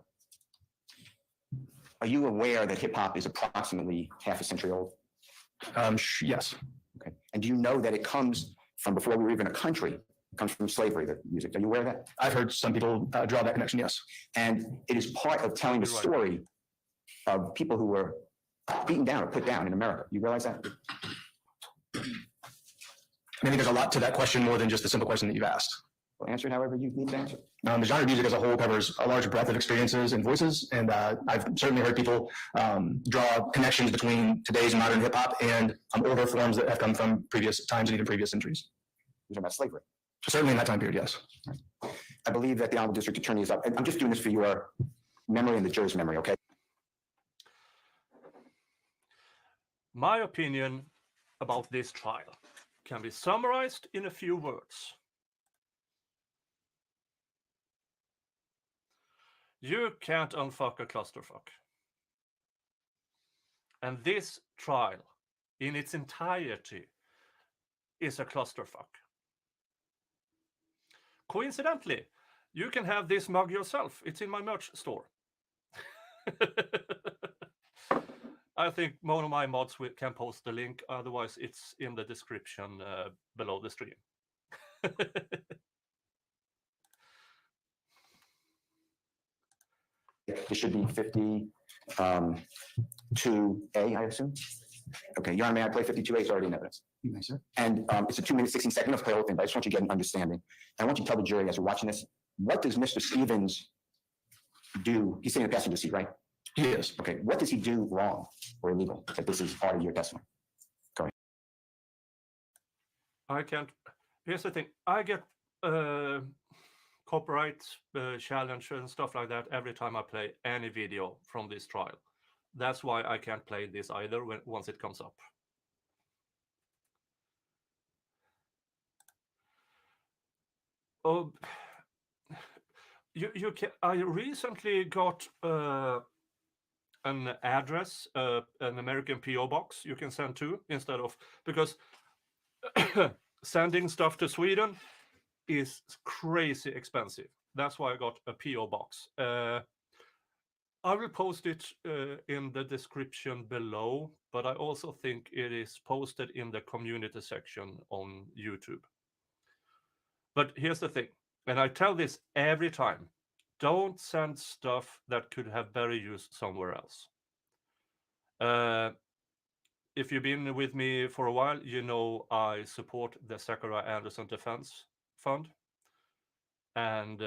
Are you aware that hip hop is approximately half a century old? Yes. Okay. And do you know that it comes from before we were even a country? It comes from slavery, the music. Are you aware of that? I've heard some people draw that connection, yes. And it is part of telling the story of people who were beaten down or put down in America. You realize that? I think there's a lot to that question more than just the simple question that you've asked. Well, answer it however you need to answer. The genre of music as a whole covers a large breadth of experiences and voices, and I've certainly heard people draw connections between today's modern hip hop and older forms that have come from previous times and even previous centuries. You're talking about slavery? Certainly in that time period, yes. I believe that the Honorable District Attorney is up. I'm just doing this for your memory and the jury's memory, okay? My opinion about this trial can be summarized in a few words. You can't unfuck a clusterfuck. And this trial, in its entirety, is a clusterfuck. Coincidentally, you can have this mug yourself. It's in my merch store. I think one of my mods can post the link. Otherwise, it's in the description below the stream. It should be 52A, I assume? Okay, Your Honor, may I play 52A? It's already in evidence. You may, sir. And it's a 2-minute, 16-second of play whole thing, but I just want you to get an understanding. And I want you to tell the jury as you're watching this, what does Mr. Stevens do? He's sitting in the passenger seat, right? He is. Okay, what does he do wrong or illegal that this is part of your testimony? Go ahead. I can't. Here's the thing. I get copyright challenge and stuff like that every time I play any video from this trial. That's why I can't play this either once it comes up. Oh, you can. I recently got an address, an American PO box you can send to instead of, because sending stuff to Sweden is crazy expensive. That's why I got a PO box. I will post it in the description below, but I also think it is posted in the community section on YouTube. But here's the thing, and I tell this every time: don't send stuff that could have better use somewhere else. If you've been with me for a while, you know I support the Zachariah Anderson Defense Fund. And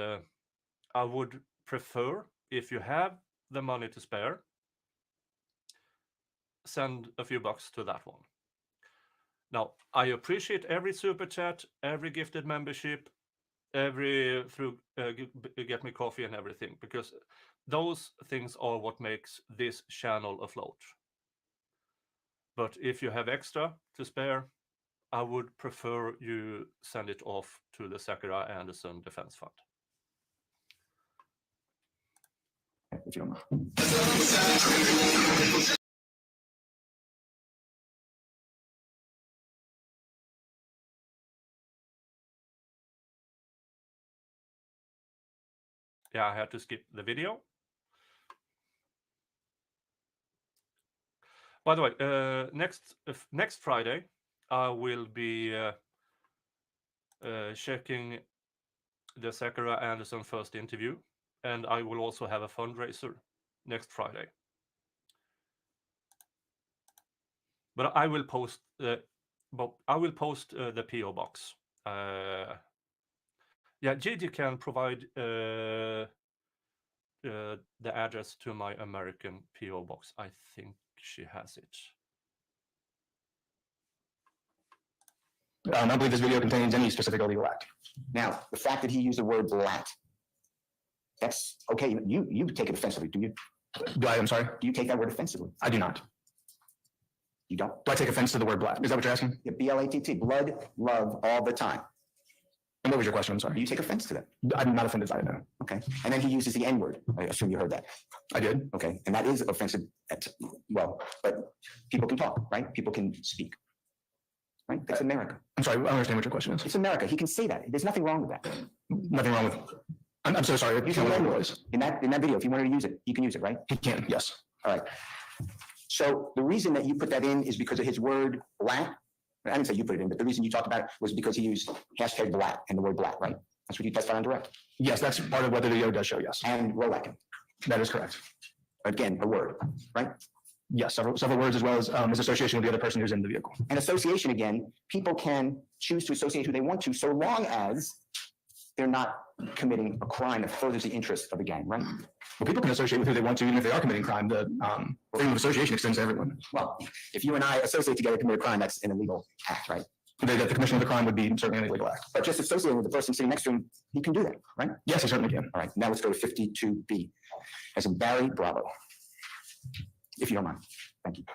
I would prefer, if you have the money to spare, send a few bucks to that one. Now, I appreciate every super chat, every gifted membership, every through Get Me Coffee and everything, because those things are what makes this channel afloat. But if you have extra to spare, I would prefer you send it off to the Zachariah Anderson Defense Fund. If you don't mind. Yeah, I had to skip the video. By the way, next Friday, I will be checking the Zachariah Anderson first interview, and I will also have a fundraiser next Friday. But I will post the PO box. Yeah, Gigi can provide the address to my American PO box. I think she has it. I don't believe this video contains any specific illegal act. Now, the fact that he used the word blat, that's okay. You take it offensively, do you? I'm sorry? Do you take that word offensively? I do not. You don't? Do I take offense to the word blat? Is that what you're asking? Yeah, B-L-A-T-T, blood, love, all the time. And what was your question? I'm sorry. Do you take offense to that? I'm not offended by it, no. Okay. And then he uses the N-word. I assume you heard that. I did. Okay. And that is offensive, well, but people can talk, right? People can speak. Right? It's America. I'm sorry, I don't understand what your question is. It's America. He can say that. There's nothing wrong with that. Nothing wrong with I'm so sorry. You can learn voice. In that video, if you wanted to use it, you can use it, right? He can, yes. All right. So the reason that you put that in is because of his word blat. I didn't say you put it in, but the reason you talked about it was because he used hashtag blat and the word blat, right? That's what you testified on direct. Yes, that's part of what the video does show, yes. And Rolex. That is correct. Again, a word, right? Yes, several words, as well as his association with the other person who's in the vehicle. And association, again, people can choose to associate who they want to, so long as they're not committing a crime that furthers the interest of the gang, right? Well, people can associate with who they want to, even if they are committing crime. The freedom of association extends to everyone. Well, if you and I associate together to commit a crime, that's an illegal act, right? The commission of the crime would be certainly an illegal act. But just associating with the person sitting next to him, he can do that, right? Yes, he certainly can. All right, now let's go to 52B, as in Barry Bravo, if you don't mind. Thank you.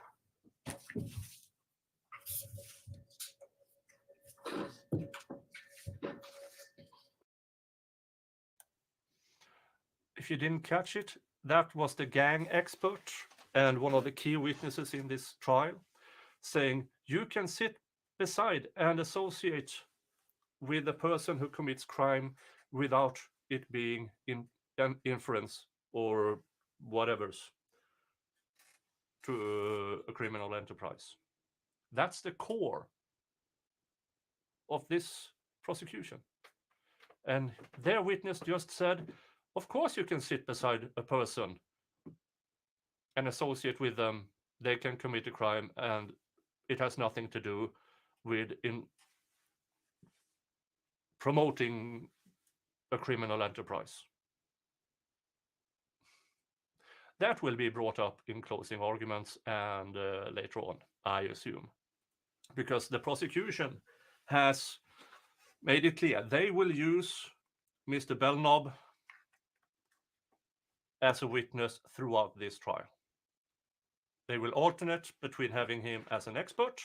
If you didn't catch it, that was the gang expert and one of the key witnesses in this trial saying you can sit beside and associate with the person who commits crime without it being an inference or whatever's to a criminal enterprise. That's the core of this prosecution. And their witness just said, of course you can sit beside a person and associate with them. They can commit a crime and it has nothing to do with promoting a criminal enterprise. That will be brought up in closing arguments and later on, I assume, because the prosecution has made it clear they will use Mr. Belknap as a witness throughout this trial. They will alternate between having him as an expert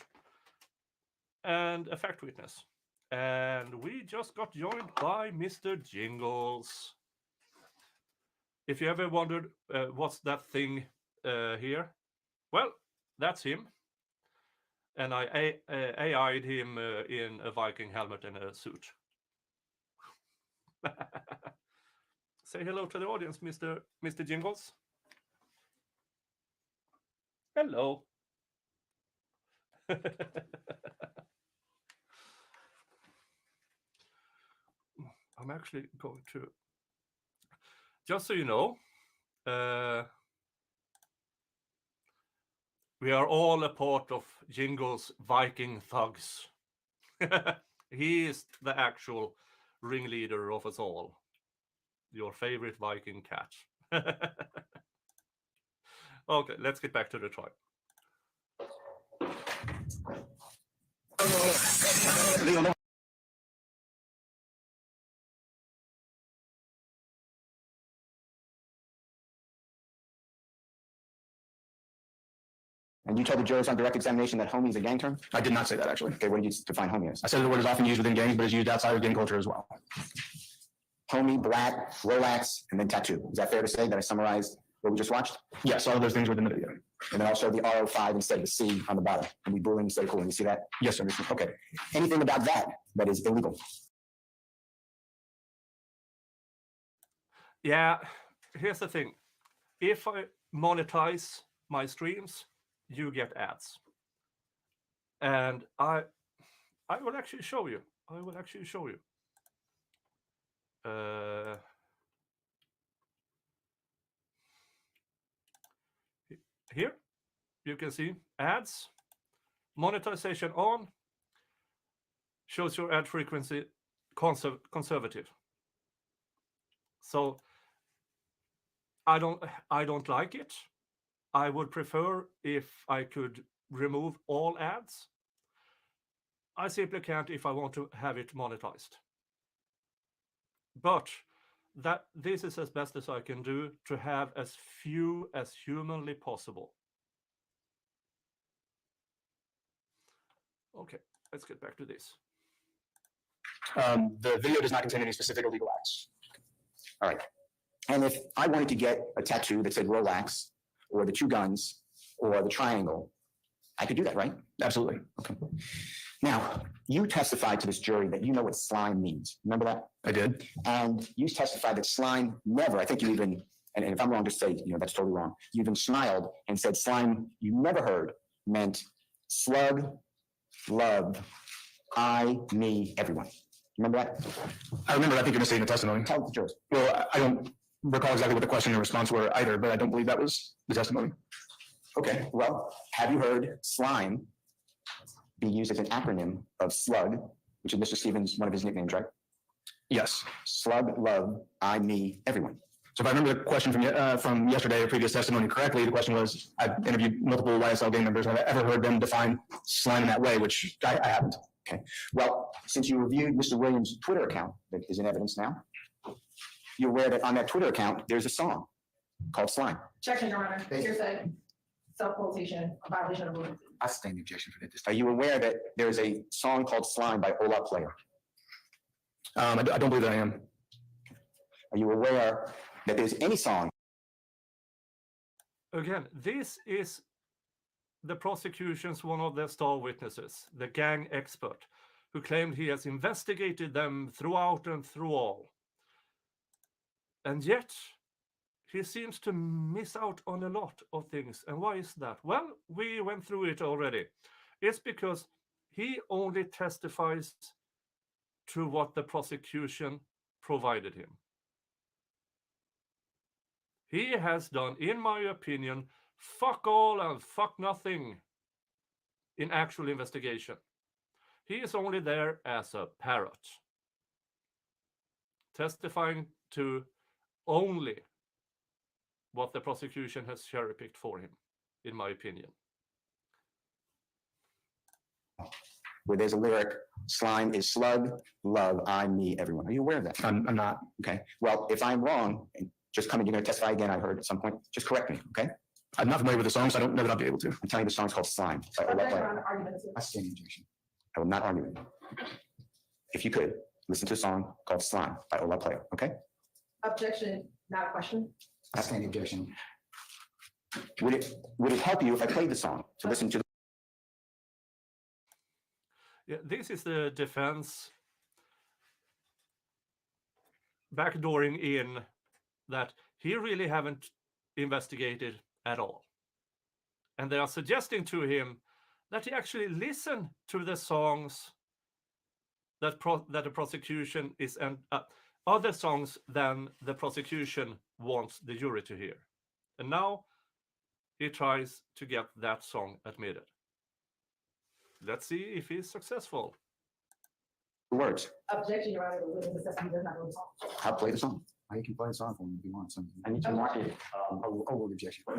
and a fact witness. And we just got joined by Mr. Jingles. If you ever wondered what's that thing here, well, that's him. And I AI'd him in a Viking helmet and a suit. Say hello to the audience, Mr. Jingles. Hello. I'm actually going to, just so you know, we are all a part of Jingles Viking thugs. He is the actual ringleader of us all. Your favorite Viking cat. Okay, let's get back to the trial. And you told the jurors on direct examination that homie is a gang term? I did not say that, actually. Okay, what did you define homie as? I said the word is often used within gangs, but is used outside of gang culture as well. Homie, black, Rolex, and then tattoo. Is that fair to say that I summarized what we just watched? Yes, all of those things were in the video. And then also the RO5 instead of the C on the bottom. And we bullying instead of cooling. You see that? Yes, sir. Okay. Anything about that is illegal? Yeah, here's the thing. If I monetize my streams, you get ads. And I will actually show you. Here, you can see ads, monetization on, shows your ad frequency conservative. So I don't like it. I would prefer if I could remove all ads. I simply can't if I want to have it monetized. But this is as best as I can do to have as few as humanly possible. Okay, let's get back to this. The video does not contain any specific illegal acts. All right. And if I wanted to get a tattoo that said Rolex or the two guns or the triangle, I could do that, right? Absolutely. Okay. Now, you testified to this jury that you know what slime means. Remember that? I did. And you testified that slime never, I think you even, and if I'm wrong, just say, that's totally wrong. You even smiled and said slime you never heard meant slug, love, I, me, everyone. Remember that? I remember. I think you're mistaking the testimony. Tell the jurors. Well, I don't recall exactly what the question and response were either, but I don't believe that was the testimony. Okay, well, have you heard slime be used as an acronym of slug, which is Mr. Stevens, one of his nicknames, right? Yes. Slug, love, I, me, everyone. So if I remember the question from yesterday or previous testimony correctly, the question was, I've interviewed multiple YSL gang members. Have I ever heard them define slime in that way, which I haven't. Okay. Well, since you reviewed Mr. Williams' Twitter account that is in evidence now, you're aware that on that Twitter account, there's a song called Slime. Objection, Your Honor. Hearsay, self-quotation, a violation of rules. I stand the objection for that. Are you aware that there's a song called Slime by Ola Player? I don't believe that I am. Are you aware that there's any song? Again, this is the prosecution's one of their star witnesses, the gang expert, who claimed he has investigated them throughout and through all. And yet, he seems to miss out on a lot of things. And why is that? Well, we went through it already. It's because he only testifies to what the prosecution provided him. He has done, in my opinion, fuck all and fuck nothing in actual investigation. He is only there as a parrot, testifying to only what the prosecution has cherry-picked for him, in my opinion. Where there's a lyric, slime is slug, love, I, me, everyone. Are you aware of that? I'm not. Okay. Well, if I'm wrong, and just coming, you're going to testify again, I heard at some point, just correct me, okay? I'm not familiar with the song, so I don't know that I'll be able to. I'm telling you the song's called Slime. By Ola Objection, Your Player. Honor. Argument is I stand the objection. I will not argue it. if you could, listen to a song called Slime by Ola Player, okay? Objection, not a question. I stand objection. Would it help you if I played the song to listen to? Yeah, this is the defense backdooring in that he really haven't investigated at all. And they are suggesting to him that he actually listen to the songs that the prosecution is and other songs than the prosecution wants the jury to hear. And now he tries to get that song admitted. Let's see if he's successful. Words. Objection, Your Honor, the witness assessment does not know the song. I'll play the song. You can play a song for me if you want something. I need to mark it. Over objection. It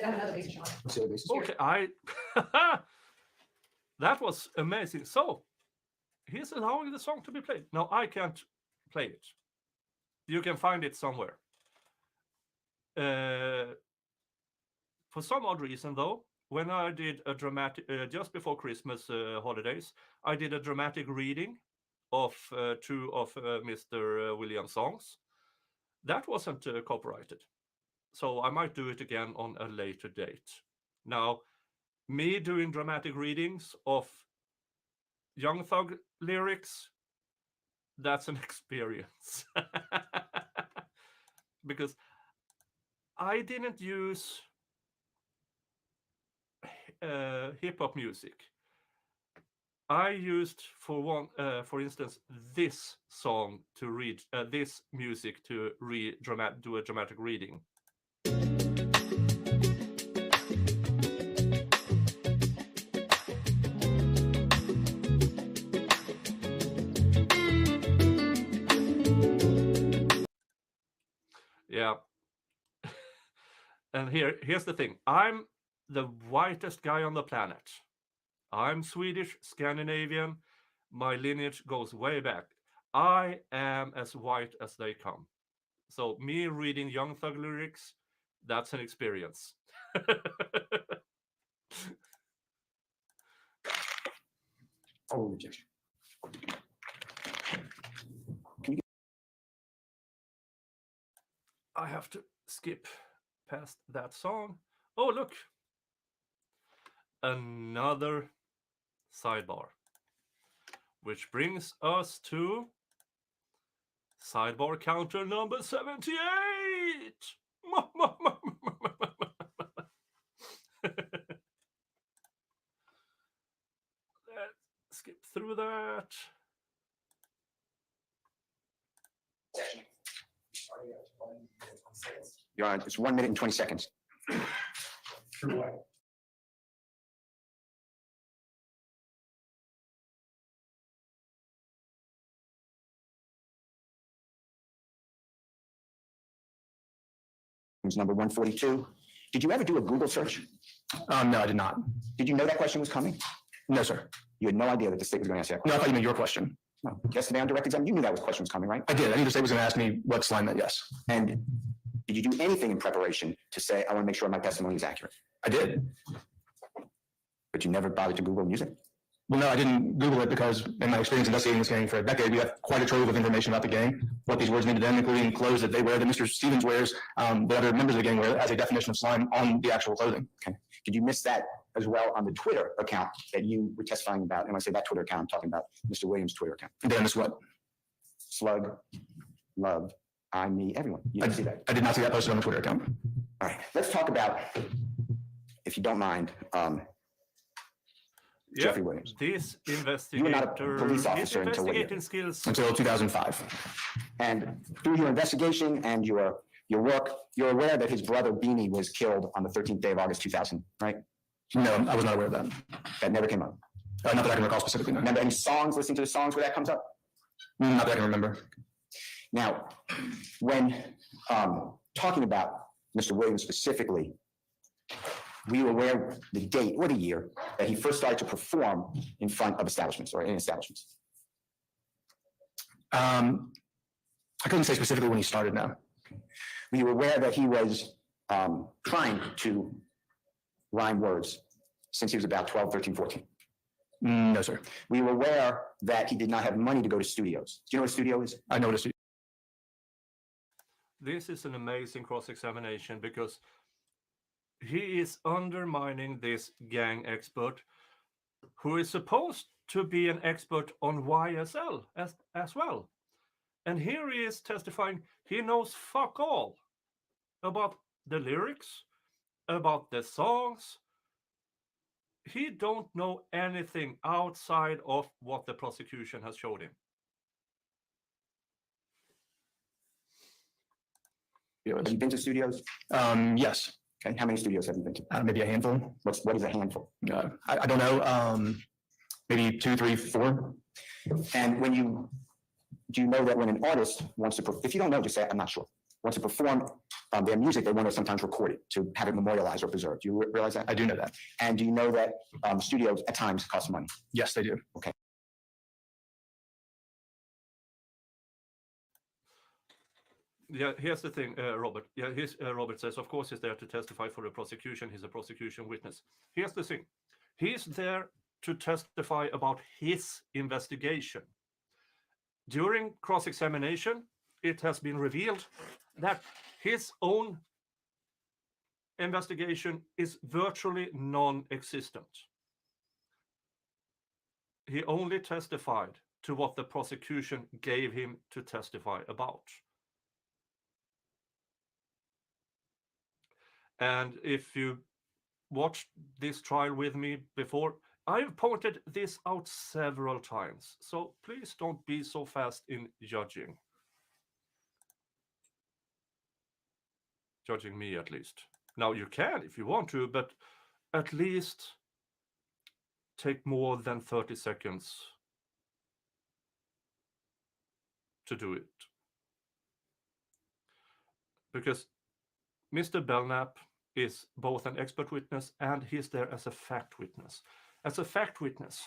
has another basis, Your Honor. What's the other basis? Okay, that was amazing. So he's allowing the song to be played. Now I can't play it. You can find it somewhere. For some odd reason, though, when I did a dramatic, just before Christmas holidays, I did a dramatic reading of two of Mr. Williams' songs. That wasn't copyrighted. So I might do it again on a later date. Now, me doing dramatic readings of Young Thug lyrics, that's an experience. Because I didn't use hip-hop music. I used, for instance, this song to read, this music to do a dramatic reading. Yeah. And here's the thing. I'm the whitest guy on the planet. I'm Swedish, Scandinavian. My lineage goes way back. I am as white as they come. So me reading Young Thug lyrics, that's an experience. Oh, objection. I have to skip past that song. Oh, look. Another sidebar. Which brings us to sidebar counter number 78. Let's skip through that. Your Honor, it's 1 minute and 20 seconds. Number 142. Did you ever do a Google search? No, I did not. Did you know that question was coming? No, sir. You had no idea that the state was going to ask that No, I question? thought you meant your question. No. Yesterday on direct exam, you knew that question was coming, right? I did. I knew the state was going to ask me what slime meant, yes. And did you do anything in preparation to say, I want to make sure my testimony is accurate? I did. But you never bothered to Google music? Well, no, I didn't Google it because in my experience investigating this gang for a decade, we have quite a trove of information about the gang, what these words mean to them, including clothes that they wear, that Mr. Stevens wears, that other members of the gang wear as a definition of slime on the actual clothing. Okay. Did you miss that as well on the Twitter account that you were testifying about? And when I say that Twitter account, I'm talking about Mr. Williams' Twitter account. Did I miss what? Slug, love, I, me, everyone. You didn't see that? I did not see that posted on the Twitter account. All right. Let's talk about, if you don't mind, Jeffrey Williams. This You were not a investigator, police his officer until what year? investigating skills. Until 2005. And through your investigation and your work, you're aware that his brother Beanie was killed on the 13th day of August 2000, right? No, I was not aware of that. That never came up. Not that I can recall specifically, no. Remember any songs, listening to the songs where that comes up? Not that I can remember. Now, when talking about Mr. Williams specifically, were you aware of the date or the year that he first started to perform in front of establishments or in establishments? I couldn't say specifically when he started now. Were you aware that he was trying to rhyme words since he was about 12, 13, 14? No, sir. Were you aware that he did not have money to go to studios? Do you know what a studio is? I noticed it. This is an amazing cross-examination because he is undermining this gang expert who is supposed to be an expert on YSL as well. And here he is testifying he knows fuck all about the lyrics, about the songs. He don't know anything outside of what the prosecution has showed him. Have you been to studios? Yes. Okay, how many studios have you been to? Maybe a handful. What is a handful? I don't know. Maybe 2, 3, 4. And do you know that when an artist wants to, if you don't know, just say, I'm not sure, wants to perform their music, they want to sometimes record it to have it memorialized or preserved. Do you realize that? I do know that. And do you know that studios at times cost money? Yes, they do. Okay. Yeah, here's the thing, Robert. Yeah, Robert says, of course, he's there to testify for the prosecution. He's a prosecution witness. Here's the thing. He's there to testify about his investigation. During cross-examination, it has been revealed that his own investigation is virtually non-existent. He only testified to what the prosecution gave him to testify about. And if you watched this trial with me before, I've pointed this out several times. So please don't be so fast in judging. Judging me, at least. Now, you can if you want to, but at least take more than 30 seconds to do it. Because Mr. Belnap is both an expert witness and he's there as a fact witness. As a fact witness,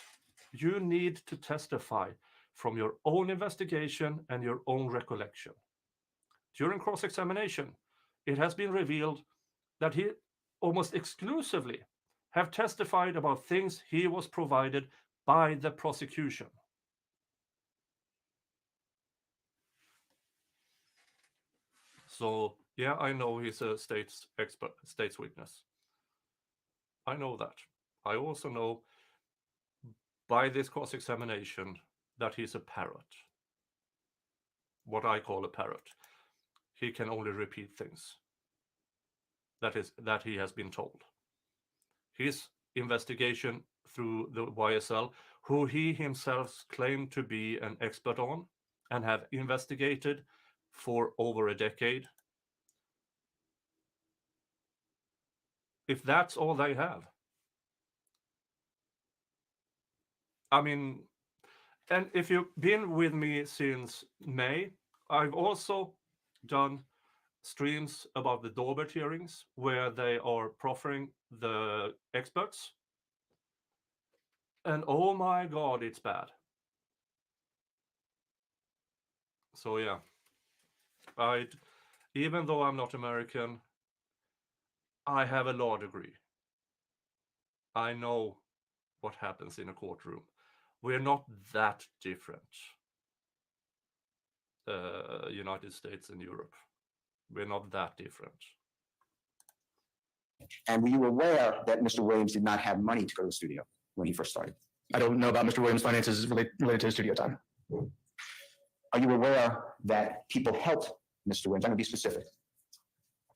you need to testify from your own investigation and your own recollection. During cross-examination, it has been revealed that he almost exclusively have testified about things he was provided by the prosecution. So, yeah, I know he's a state's expert, state's witness. I know that. I also know by this cross-examination that he's a parrot. What I call a parrot. He can only repeat things that he has been told. His investigation through the YSL, who he himself claimed to be an expert on and have investigated for over a decade. If that's all they have. I mean, and if you've been with me since May, I've also done streams about the Daubert hearings where they are proffering the experts. And oh my God, it's bad. So yeah, even though I'm not American, I have a law degree. I know what happens in a courtroom. We're not that different. United States and Europe. We're not that different. And were you aware that Mr. Williams did not have money to go to the studio when he first started? I don't know about Mr. Williams' finances related to studio time. Are you aware that people helped Mr. Williams, I'm going to be specific,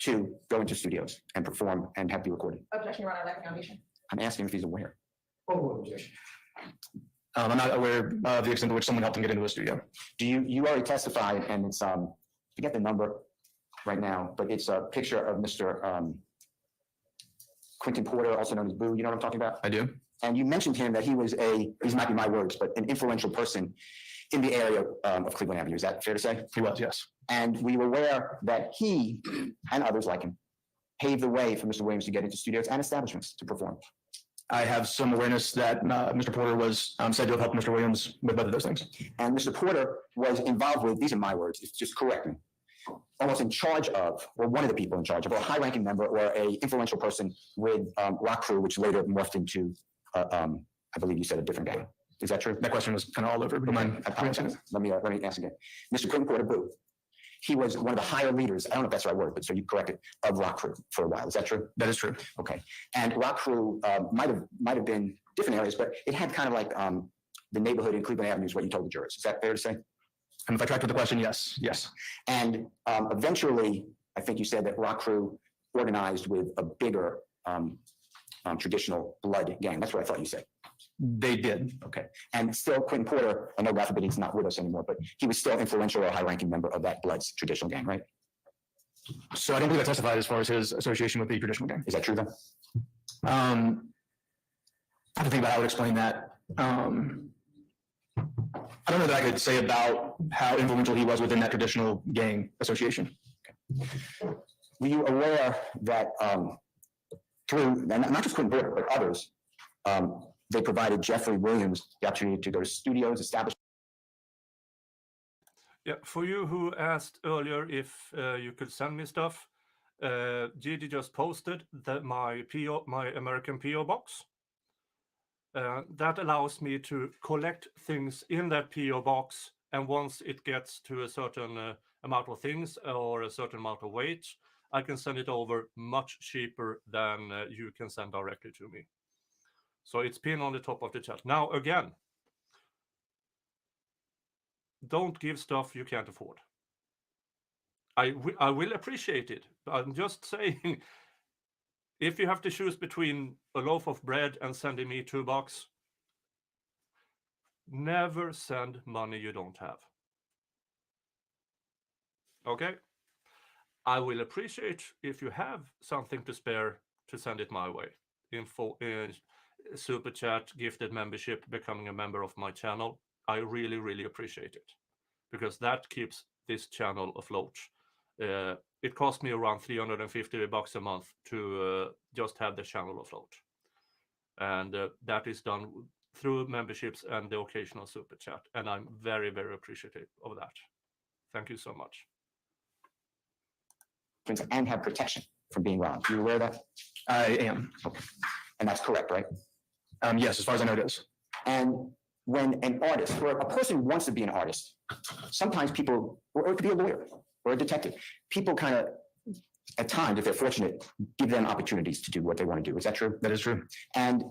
to go into studios and perform and have it be recorded? Objection, Your Honor, lack of foundation. I'm asking if he's aware. I'm not aware of the extent to which someone helped him get into a studio. You already testified, and it's, forget the number right now, but it's a picture of Mr. Quentin Porter, also known as Boo. You know what I'm talking about? I do. And you mentioned him that he was these might be my words, but an influential person in the area of Cleveland Avenue. Is that fair to say? He was, yes. And we were aware that he and others like him paved the way for Mr. Williams to get into studios and establishments to perform. I have some awareness that Mr. Porter was said to have helped Mr. Williams with both of those things. And Mr. Porter was involved with, these are my words, just correct me, almost in charge of, or one of the people in charge of, or a high-ranking member, or a influential person with Rock Crew, which later morphed into, I I believe you said a different gang. Is that true? That question was kind of all over. But I apologize. Let me ask again. Mr. Quentin Porter Booth, he was one of the higher leaders, I don't know if that's the right word, but so you corrected, of Rock Crew for a while. Is that true? That is true. Okay. And Rock Crew might have been different areas, but it had kind of like the neighborhood in Cleveland Avenue is what you told the jurors. Is that fair to say? And if I tracked with the question, yes. And eventually, I think you said that Rock Crew organized with a bigger traditional blood gang. That's what I thought you said. They did. Okay. And still, Quentin Porter, I know God forbid he's not with us anymore, but he was still influential or high-ranking member of that Bloods traditional gang, right? So I don't believe I testified as far as his association with the traditional gang. Is that true then? I have to think about how I would explain that. I don't know that I could say about how influential he was within that traditional gang association. Okay. Were you aware that through, not just Quentin Porter, but others, they provided Jeffrey Williams the opportunity to go to studios, establish. Yeah, for you who asked earlier if you could send me stuff, Gigi just posted my American PO box. That allows me to collect things in that PO box, and once it gets to a certain amount of things or a certain amount of weight, I can send it over much cheaper than you can send directly to me. So it's pinned on the top of the chat. Now, again, don't give stuff you can't afford. I will appreciate it. I'm just saying, if you have to choose between a loaf of bread and sending me $2, never send money you don't have. Okay? I will appreciate if you have something to spare to send it my way. Info, super chat, gifted membership, becoming a member of my channel. I really, really appreciate it, because that keeps this channel afloat. It cost me around $350 a month to just have the channel afloat. And that is done through memberships and the occasional super chat. And I'm very, very appreciative of that. Thank you so much. And have protection from being robbed. You aware of that? I am. Okay. And that's correct, right? Yes, as far as I know it is. And when an artist or a person who wants to be an artist, sometimes people, or it could be a lawyer or a detective, people kind of, at times, if they're fortunate, give them opportunities to do what they want to do. Is that true? That is true. And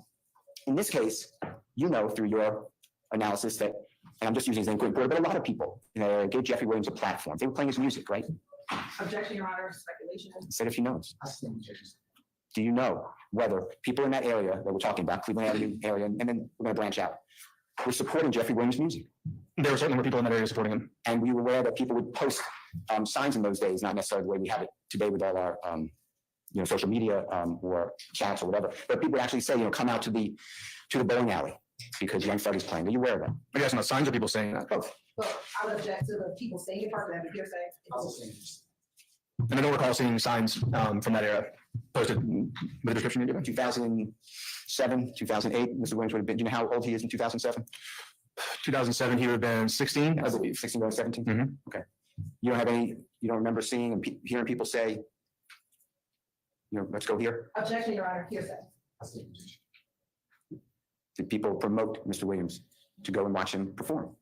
in this case, you know, through your analysis that, and I'm just using his name, but a lot of people gave Jeffrey Williams a platform. They were playing his music, right? Objection, Your Honor, speculation. Said if he knows. Do you know whether people in that area that we're talking about, Cleveland Avenue area, and then we're going to branch out, were supporting Jeffrey Williams' music? There were certainly people in that area supporting him. And we were aware that people would post signs in those days, not necessarily the way we have it today with all our social media or chats or whatever. But people would actually say, come out to the bowling alley because Young Thug is playing. Are you aware of that? I guess not signs of people saying that. Both. Well, I would object to the people saying it, part of that hearsay. And I don't recall seeing signs from that era posted with the description you're giving. 2007, 2008, Mr. Williams would have been, do you know how old he is in 2007? 2007, he would have been 16, I believe. 16 or 17? Mm-hmm. Okay. You don't remember seeing and hearing people say, let's go here? Objection, Your Honor, hearsay. Did people promote Mr. Williams to go and watch him perform?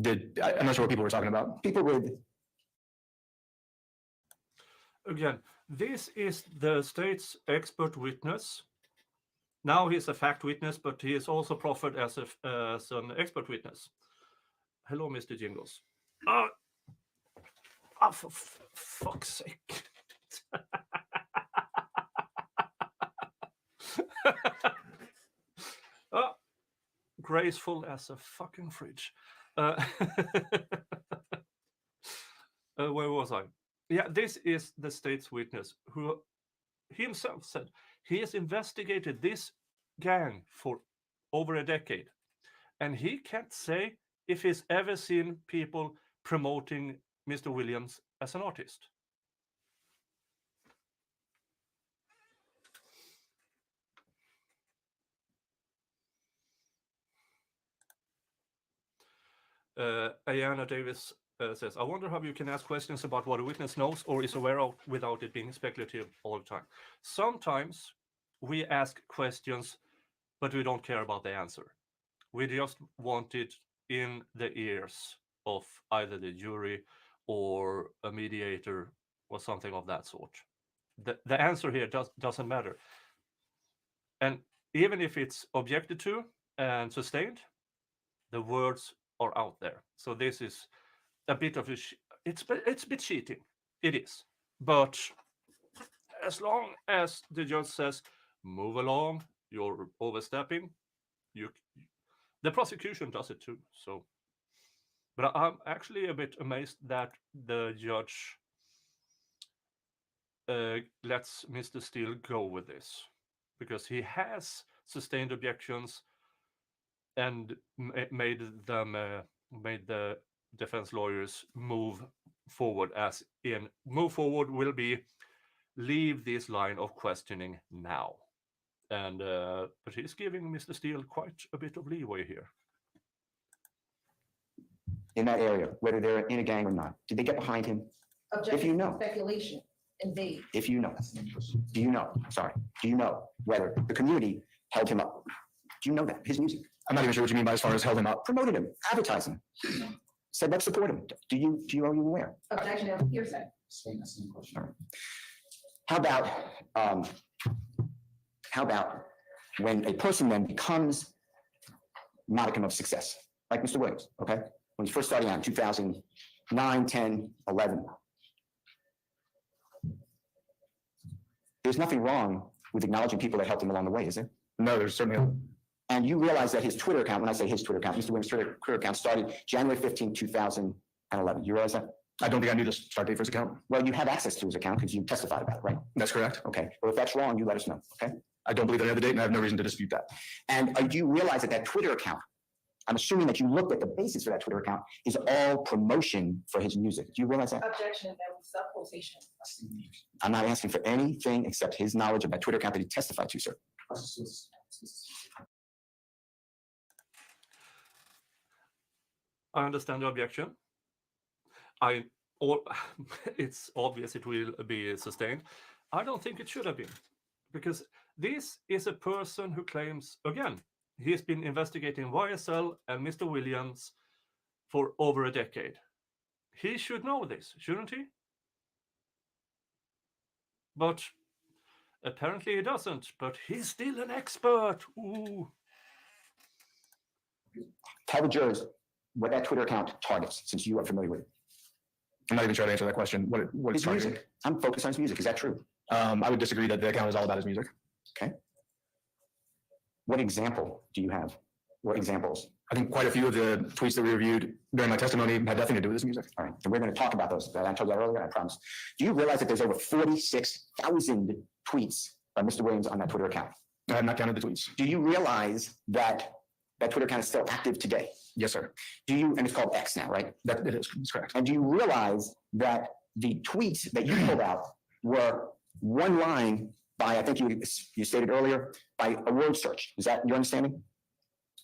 I'm not sure what people were talking about. People would. Again, this is the state's expert witness. Now he's a fact witness, but he is also proffered as an expert witness. Hello, Mr. Jingles. For fuck's sake. Graceful as a fucking fridge. Where was I? Yeah, this is the state's witness who himself said he has investigated this gang for over a decade, and he can't say if he's ever seen people promoting Mr. Williams as an artist. Ayana Davis says, I wonder how you can ask questions about what a witness knows or is aware of without it being speculative all the time. Sometimes we ask questions but we don't care about the answer. We just want it in the ears of either the jury or a mediator or something of that sort. The answer here doesn't matter. And even if it's objected to and sustained, the words are out there. So this is a bit of it's a bit cheating. It is. But as long as the judge says, move along, you're overstepping, the prosecution does it too. So, but I'm actually a bit amazed that the judge lets Mr. Steele go with this, because he has sustained objections and made the defense lawyers move forward, as in move forward will be leave this line of questioning now. And but he's giving Mr. Steele quite a bit of leeway here. In that area, whether they're in a gang or not, did they get behind him? If you know. Speculation, indeed. If you know, do you know whether the community held him up? Do you know that, his music? I'm not even sure what you mean by as far as held him up. Promoted him, advertised him, said, let's support him. Are you aware? Objection of hearsay. How about when a person then becomes modicum of success, like Mr. Williams, okay? When he first started out in 2009, 10, 11. There's nothing wrong with acknowledging people that helped him along the way, is there? No, there's certainly. And you realize that his Twitter account, when I say his Twitter account, Mr. Williams' Twitter account started January 15, 2011. You realize that? I don't think I knew the start date for his account. Well, you have access to his account because you testified about it, right? That's correct. Okay. Well, if that's wrong, you let us know, okay? I don't believe that I have the date, and I have no reason to dispute that. And do you realize that Twitter account, I'm assuming that you looked at the basis for that Twitter account, is all promotion for his music. Do you realize that? Objection, that was sub-quotation. I'm not asking for anything except his knowledge of that Twitter account that he testified to, sir. I understand the objection. It's obvious it will be sustained. I don't think it should have been, because this is a person who claims, again, he's been investigating YSL and Mr. Williams for over a decade. He should know this, shouldn't he? But apparently he doesn't, but he's still an expert. Ooh. Tell the jurors what that Twitter account targets, since you are familiar with it. I'm not even sure to answer that question. What His it's targeting. music. I'm focused on his music. Is that true? I would disagree that the account is all about his music. Okay. What example do you have? What examples? I think quite a few of the tweets that we reviewed during my testimony had nothing to do with his music. All right. And we're going to talk about those. I told you that earlier, I promise. Do you realize that there's over 46,000 tweets by Mr. Williams on that Twitter account? I have not counted the tweets. Do you realize that that Twitter account is still active today? Yes, sir. And it's called X now, right? That it is. That's correct. And do you realize that the tweets that you pulled out were one line by, I think you stated earlier, by a word search? Is that your understanding?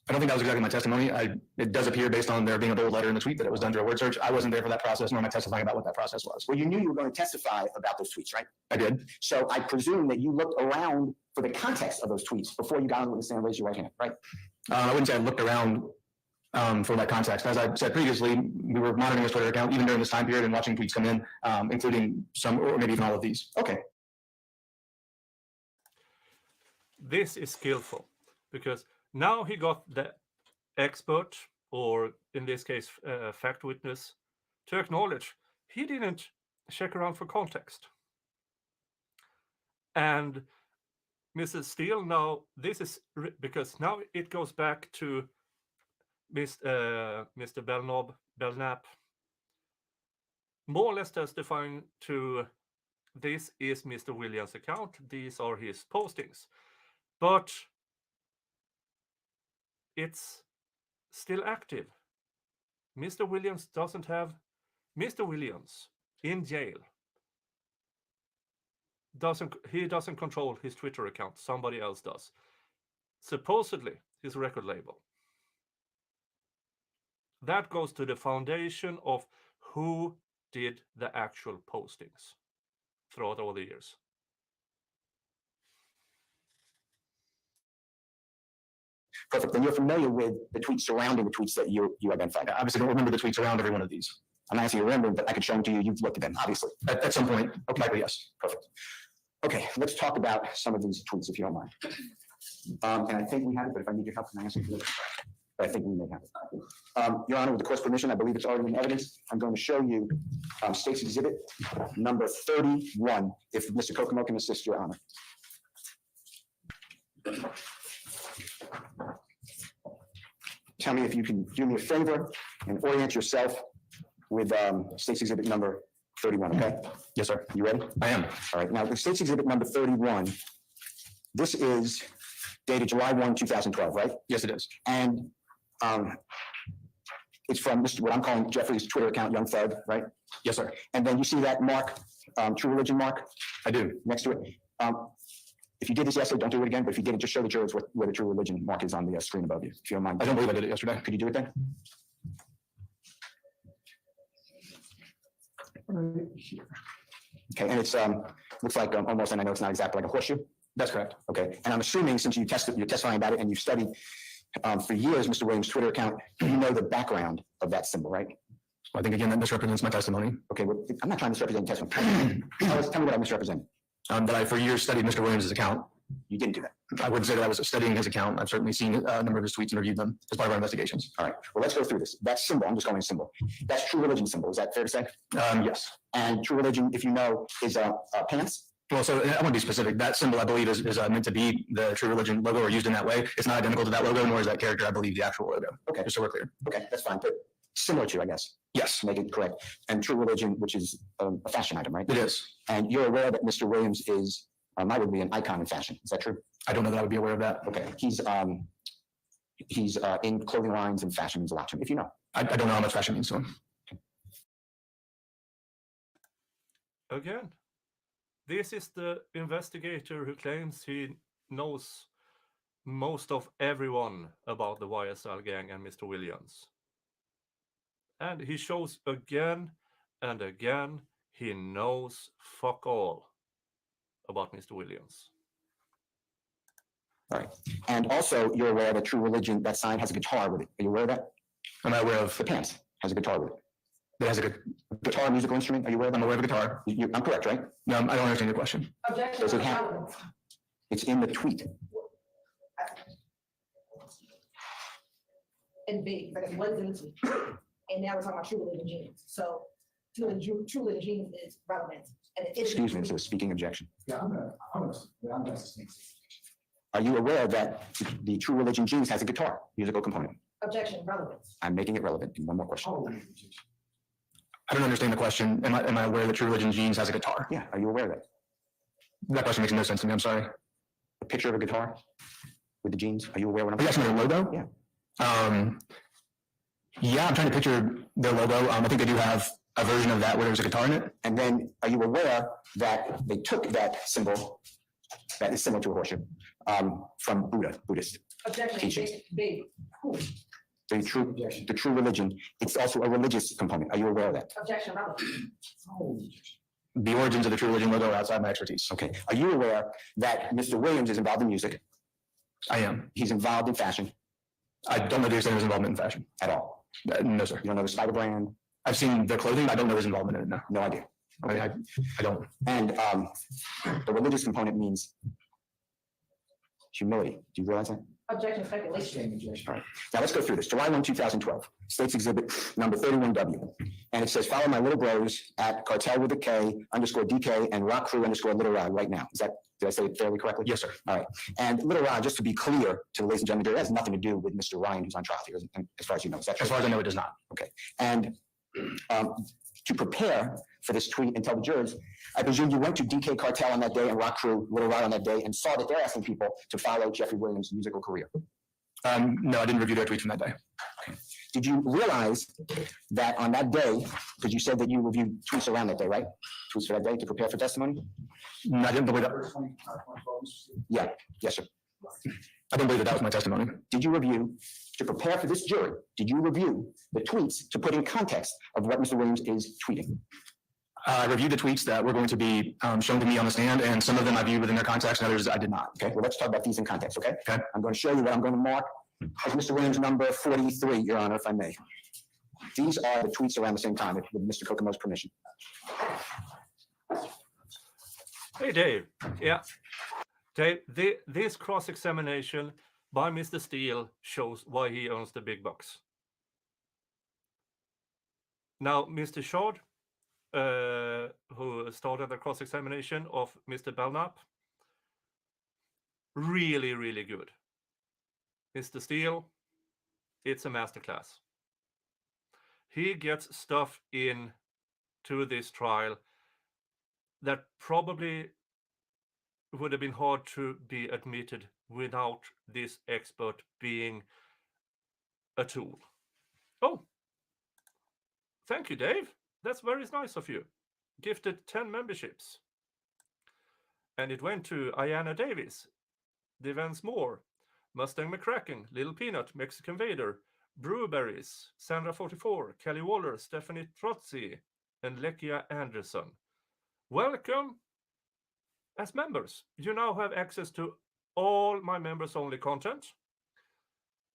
I don't think that was exactly my testimony. It does appear, based on there being a bold letter in the tweet, that it was done through a word search. I wasn't there for that process, nor am I testifying about what that process was. Well, you knew you were going to testify about those tweets, right? I did. So I presume that you looked around for the context of those tweets before you got on the stand and raised your right hand, right? I wouldn't say I looked around for that context. As I said previously, we were monitoring his Twitter account even during this time period and watching tweets come in, including some, or maybe even all of these. Okay. This is skillful, because now he got the expert, or in this case, fact witness, to acknowledge he didn't check around for context. And Mrs. Steele, now this is because now it goes back to Mr. Belnap, more or less testifying to this is Mr. Williams' account, these are his postings. But it's still active. Mr. Williams doesn't have Mr. Williams in jail. He doesn't control his Twitter account, somebody else does. Supposedly his record label. That goes to the foundation of who did the actual postings throughout all the years. Perfect. Then you're familiar with the tweets surrounding the tweets that you identified. I obviously don't remember the tweets around every one of these. I'm not asking you to remember, but I could show them to you. You've looked at them, obviously. At some point, likely yes. Perfect. Okay, let's talk about some of these tweets, if you don't mind. And I think we have it, but if I need your help, can I ask you for this? But I think we may have it. Your Honor, with the court's permission, I believe it's already in evidence. I'm going to show you State's Exhibit number 31, if Mr. Kokomo can assist, Your Honor. Tell me if you can do me a favor and orient yourself with State's Exhibit number 31, okay? Yes, sir. You ready? I am. All right, now the State's Exhibit number 31, this is dated July 1, 2012, right? Yes, it is. And it's from what I'm calling Jeffrey's Twitter account, Young Thug, right? Yes, sir. And then you see that mark, True Religion mark? I do. Next to it. If you did this yesterday, don't do it again, but if you didn't, just show the jurors where the True Religion mark is on the screen above you, if you don't mind. I don't believe I did it yesterday. Could you do it then? Okay, and it's looks like almost, and I know it's not exactly like a horseshoe. That's correct. Okay, and I'm assuming since you're testifying about it and you've studied for years Mr. Williams' Twitter account, you know the background of that symbol, right? Well, I think again that misrepresents my testimony. Okay, well, I'm not trying to misrepresent testimony. Tell me what I misrepresented. That I for years studied Mr. Williams' account. You didn't do that. I wouldn't say that I was studying his account. I've certainly seen a number of his tweets and reviewed them as part of our investigations. All right, well, let's go through this. That symbol, I'm just calling it a symbol. That's True Religion symbol. Is that fair to say? Yes. And True Religion, if you know, is pants. Well, so I want to be specific. That symbol, I believe, is meant to be the True Religion logo or used in that way. It's not identical to that logo, nor is that character, I believe, the actual logo. Okay. Just so we're clear. Okay, that's fine. But similar to, I guess. Yes. Make it correct. And True Religion, which is a fashion item, right? It is. And you're aware that Mr. Williams is, I would be an icon in fashion. Is that true? I don't know that I would be aware of that. Okay. He's in clothing lines and fashion means a lot to him, if you know. I don't know how much fashion means to him. Again, this is the investigator who claims he knows most of everyone about the YSL gang and Mr. Williams. And he shows again and again he knows fuck all about Mr. Williams. All right. And also, you're aware that True Religion, that sign has a guitar with it. Are you aware of that? Am I aware of The pants has a guitar with it. it has a Guitar, musical instrument, are you aware of that? I'm aware of a guitar. I'm correct, right? No, I don't understand your question. Objection. Does it have? It's in the tweet. And big, but it wasn't in the tweet. And now we're talking about True Religion jeans. So True Religion jeans is relevant. And it is. Excuse me, it's a speaking objection. Yeah, I'm gonna Are you aware that the True Religion jeans has a guitar, musical component? Objection, relevant. I'm making it relevant. And one more question. I don't understand the question. Am I aware that True Religion jeans has a guitar? Yeah, are you aware of that? That question makes no sense to me. I'm sorry. A picture of a guitar with the jeans? Are you aware what I'm Are you asking me the logo? Yeah. Yeah, I'm trying to picture their logo. I think they do have a version of that where there's a guitar in it. And then are you aware that they took that symbol that is similar to a horseshoe from Buddhist Objection, teachings? big. The true religion, it's also a religious component. Are you aware of that? Objection, relevant. The origins of the True Religion logo are outside my expertise. Okay. Are you aware that Mr. Williams is involved in music? I am. He's involved in fashion I don't know the extent of his involvement in fashion. at all? No, sir. You don't know the Spider brand? I've seen the clothing. I don't know his involvement in it. No, No idea. I don't. And the religious component means humility. Do you realize that? Objection, speculation. All right. Now let's go through this. July 1, 2012, State's Exhibit number 31W. And it says, follow my little bros at cartel with a K _ DK and rock crew _ Little Rod right now. Did I say it fairly correctly? Yes, sir. All right. And Little Rod, just to be clear to the ladies and gentlemen, it has nothing to do with Mr. Ryan, who's on trial here, as far as you know. Is that true? As far as I know, it does not. Okay. And to prepare for this tweet and tell the jurors, I presume you went to DK Cartel on that day and Rock Crew, Little Rod on that day and saw that they're asking people to follow Jeffrey Williams' musical career. No, I didn't review their tweets from that day. Did you realize that on that day, because you said that you reviewed tweets around that day, right? Tweets for that day to prepare for testimony? No, I didn't believe that. Yeah. Yes, sir. I didn't believe that was my testimony. Did you review, to prepare for this jury, did you review the tweets to put in context of what Mr. Williams is tweeting? I reviewed the tweets that were going to be shown to me on the stand, and some of them I viewed within their context, and others I did not. Okay, well, let's talk about these in context, okay? Okay. I'm going to show you what I'm going to mark as Mr. Williams number 43, Your Honor, if I may. These are the tweets around the same time, with Mr. Kokomo's permission. Hey, Dave. Yeah. Dave, this cross-examination by Mr. Steele shows why he owns the big box. Now, Mr. Shard, who started the cross-examination of Mr. Belnap, really, really good. Mr. Steele, it's a masterclass. He gets stuff in to this trial that probably would have been hard to be admitted without this expert being a tool. Oh, thank you, Dave. That's very nice of you. Gifted 10 memberships. And it went to Ayanna Davis, Devens Moore, Mustang McCracken, Little Peanut, Mexican Vader, Brewberries, Sandra 44, Kelly Waller, Stephanie Trotzi, and Lekia Anderson. Welcome as members. You now have access to all my members only content.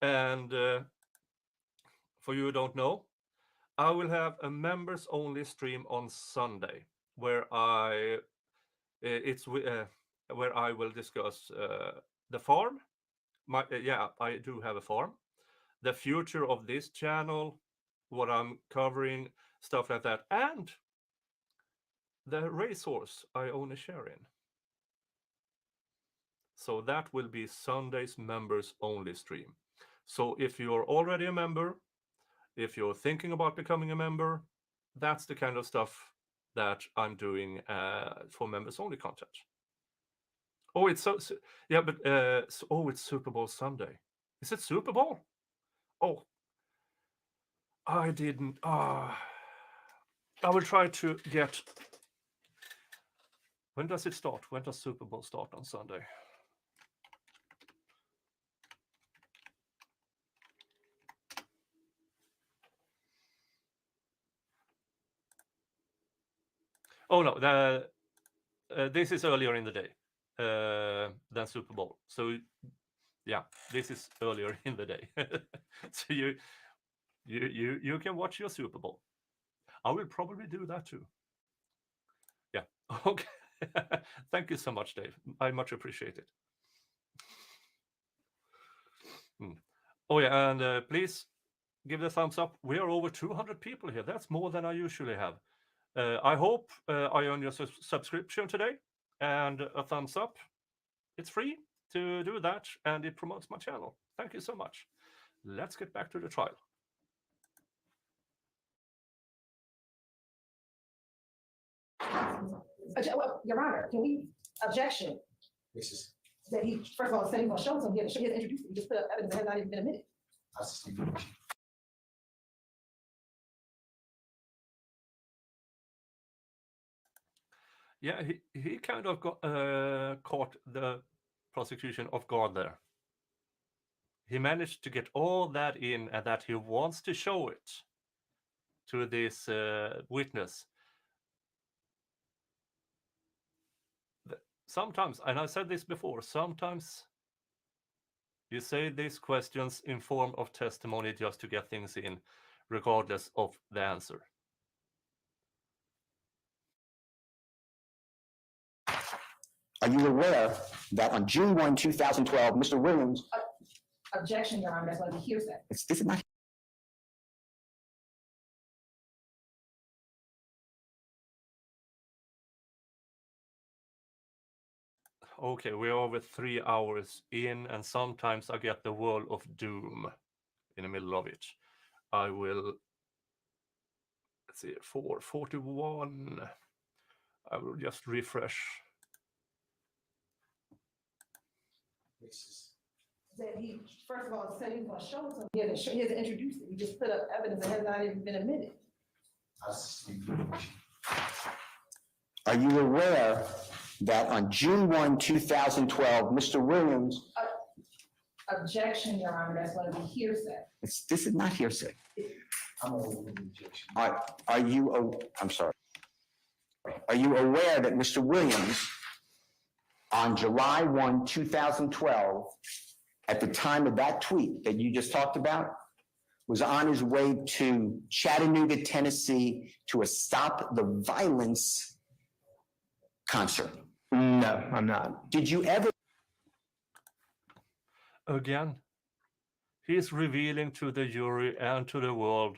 And for you who don't know, I will have a members only stream on Sunday where I will discuss the farm. I do have a farm. The future of this channel, what I'm covering, stuff like that, and the racehorse I own a share in. So that will be Sunday's members only stream. So if you're already a member, if you're thinking about becoming a member, that's the kind of stuff that I'm doing for members only content. Oh, it's it's Super Bowl Sunday. Is it Super Bowl? Oh, I didn't. I will try to get. When does it start? When does Super Bowl start on Sunday? Oh no, this is earlier in the day than Super Bowl. So yeah, this is earlier in the day. So you can watch your Super Bowl. I will probably do that too. Yeah. Okay. Thank you so much, Dave. I much appreciate it. Oh yeah, and please give the thumbs up. We are over 200 people here. That's more than I usually have. I hope I earn your subscription today and a thumbs up. It's free to do that and it promotes my channel. Thank you so much. Let's get back to the trial. Your Honor, can we objection? That he, first of all, said he was going to show something, he has introduced it, he just put up evidence that has not even been admitted. Yeah, he kind of got caught the prosecution off guard there. He managed to get all that in and that he wants to show it to this witness. Sometimes, and I said this before, sometimes you say these questions in form of testimony just to get things in, regardless of the answer. Are you aware that on June 1, 2012, Mr. Williams... Objection, Your Honor, that's why we hear that. This is not... Okay, we're over 3 hours in, and sometimes I get the wall of doom in the middle of it. I will, let's see, 441. I will just refresh. That he, first of all, said he was going to show something, he has introduced it, he just put up evidence that has not even been admitted. Are you aware that on June 1, 2012, Mr. Williams... Objection, Your Honor, that's going to be hearsay. This is not hearsay. Are you, I'm sorry. Are you aware that Mr. Williams, on July 1, 2012, at the time of that tweet that you just talked about was on his way to Chattanooga, Tennessee to a Stop the Violence concert? No, I'm not. Did you ever? Again, he's revealing to the jury and to the world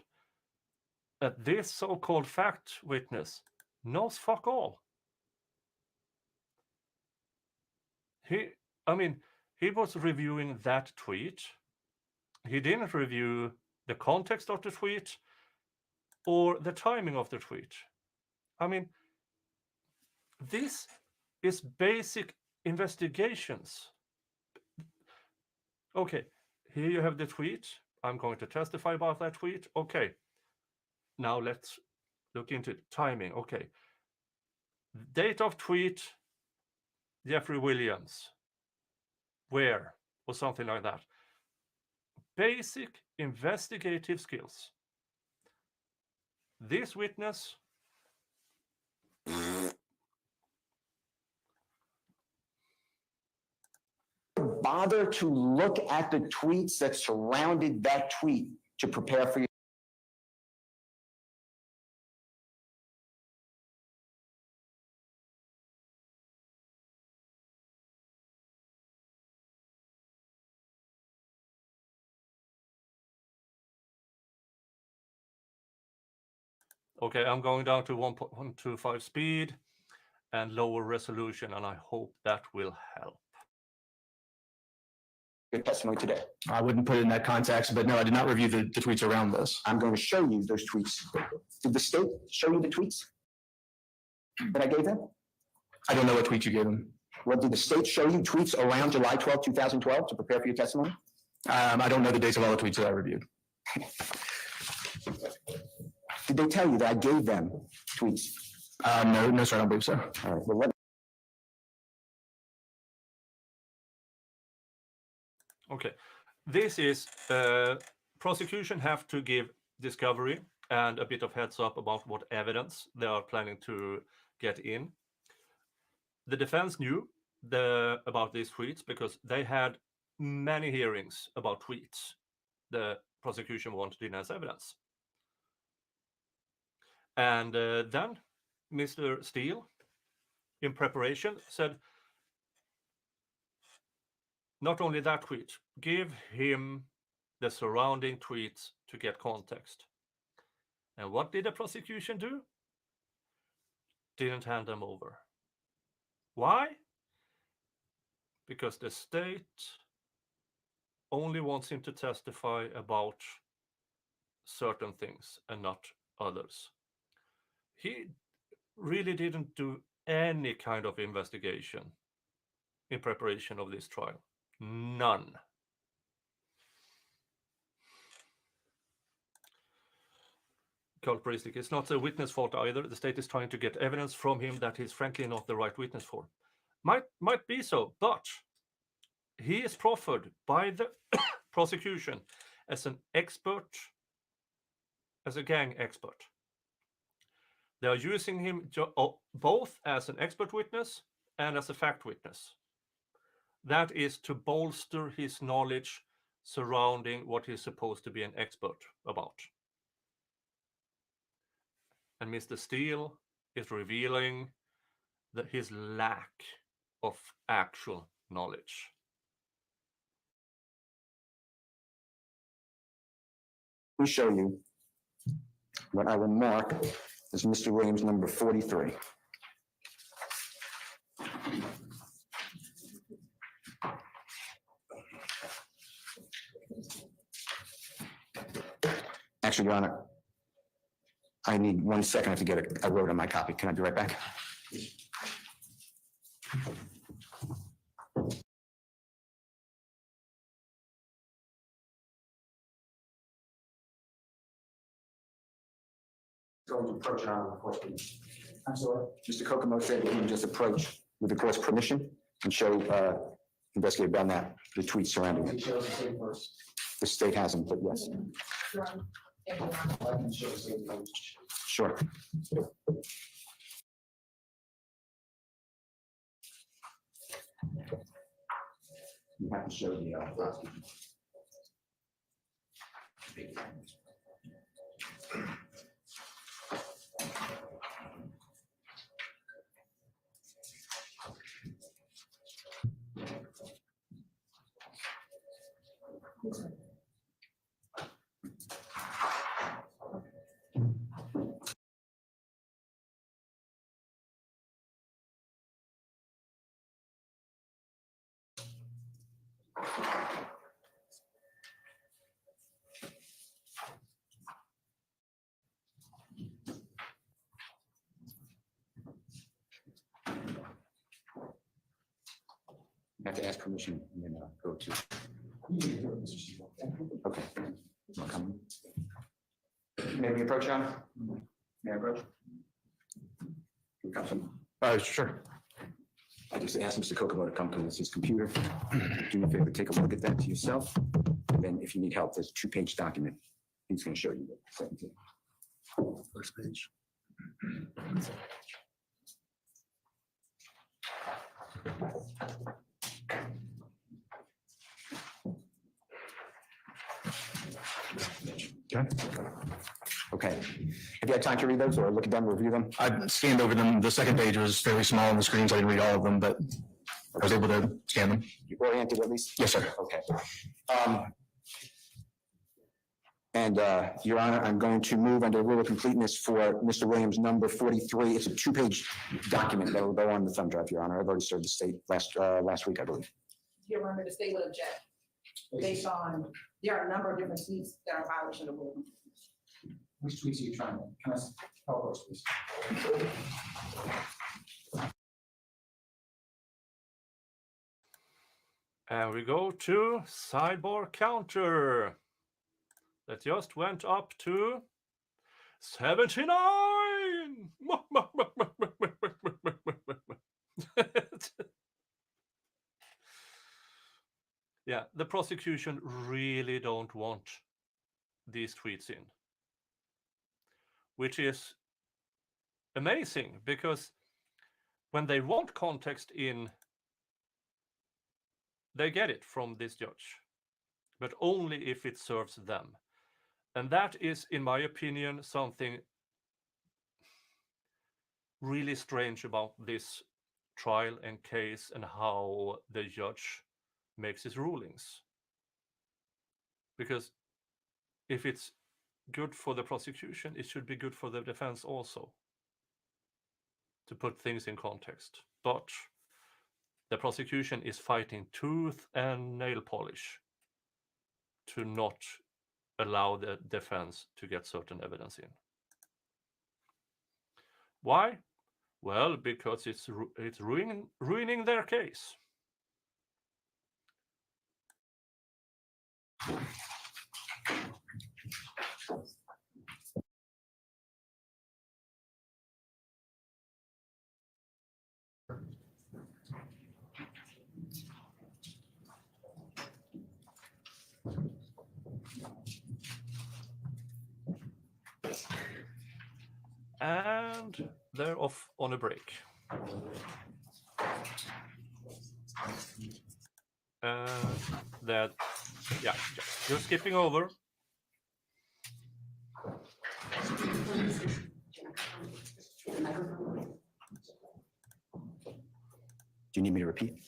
that this so-called fact witness knows fuck all. He was reviewing that tweet. He didn't review the context of the tweet or the timing of the tweet. I mean, this is basic investigations. Okay, here you have the tweet. I'm going to testify about that tweet. Okay, now let's look into timing. Okay, date of tweet, Jeffrey Williams. Where? Or something like that. Basic investigative skills. This witness bother to look at the tweets that surrounded that tweet to prepare for your. Okay, I'm going down to 1.125 speed and lower resolution, and I hope that will help. Your testimony today. I wouldn't put it in that context, but no, I did not review the tweets around this. I'm going to show you those tweets. Did the state show you the tweets that I gave them? I don't know what tweet you gave them. Well, did the state show you tweets around July 12, 2012 to prepare for your testimony? I don't know the dates of all the tweets that I reviewed. Did they tell you that I gave them tweets? No, sir, I don't believe so. All right, well, Okay, this is prosecution have to give discovery and a bit of heads up about what evidence they are planning to get in. The defense knew about these tweets because they had many hearings about tweets the prosecution wanted in as evidence. And then Mr. Steele, in preparation, said, not only that tweet, give him the surrounding tweets to get context. And what did the prosecution do? Didn't hand them over. Why? Because the state only wants him to testify about certain things and not others. He really didn't do any kind of investigation in preparation of this trial. None. Culpristic. It's not the witness' fault either. The state is trying to get evidence from him that he's frankly not the right witness for. Might be so, but he is proffered by the prosecution as an expert, as a gang expert. They are using him both as an expert witness and as a fact witness. That is to bolster his knowledge surrounding what he's supposed to be an expert about. And Mr. Steele is revealing his lack of actual knowledge. Let me show you what I will mark as Mr. Williams number 43. Actually, Your Honor, I need 1 second. I have to get a wrote on my copy. Can I be right back? Going to approach Your Honor, of course. I'm sorry. Mr. Kokomo said he would just approach with the court's permission and show Investigator Belnap the tweets surrounding it. The state hasn't, but yes. Sure. You have to show the prosecution. You have to ask permission and then go to. Okay. Come. May we approach, John? May I approach? Sure. I just asked Mr. Kokomo to come to his computer. Do me a favor, take a look at that to yourself. And then if you need help, there's a 2-page document. He's going to show you the second thing. First page. Okay. Have you had time to read those or look at them, review them? I scanned over them. The second page was fairly small on the screen, so I didn't read all of them, but I was able to scan them. You oriented at least? Yes, sir. Okay. Your Honor, I'm going to move under rule of completeness for Mr. Williams, number 43. It's a 2-page document that will go on the thumb drive, Your Honor. I've already served the state last week, I believe. Your Honor, the state would object based on, there are a number of different tweets that are violation of the rule. Which tweets are you trying to, can I help us, please? And we go to sidebar counter. That just went up to 79. Yeah, the prosecution really don't want these tweets in, which is amazing because when they want context in, they get it from this judge, but only if it serves them. And that is, in my opinion, something really strange about this trial and case and how the judge makes his rulings. Because if it's good for the prosecution, it should be good for the defense also, to put things in context. But the prosecution is fighting tooth and nail polish to not allow the defense to get certain evidence in. Why? Well, because it's ruining their case. And they're off on a break. That, yeah, you're skipping over. Do you need me to repeat?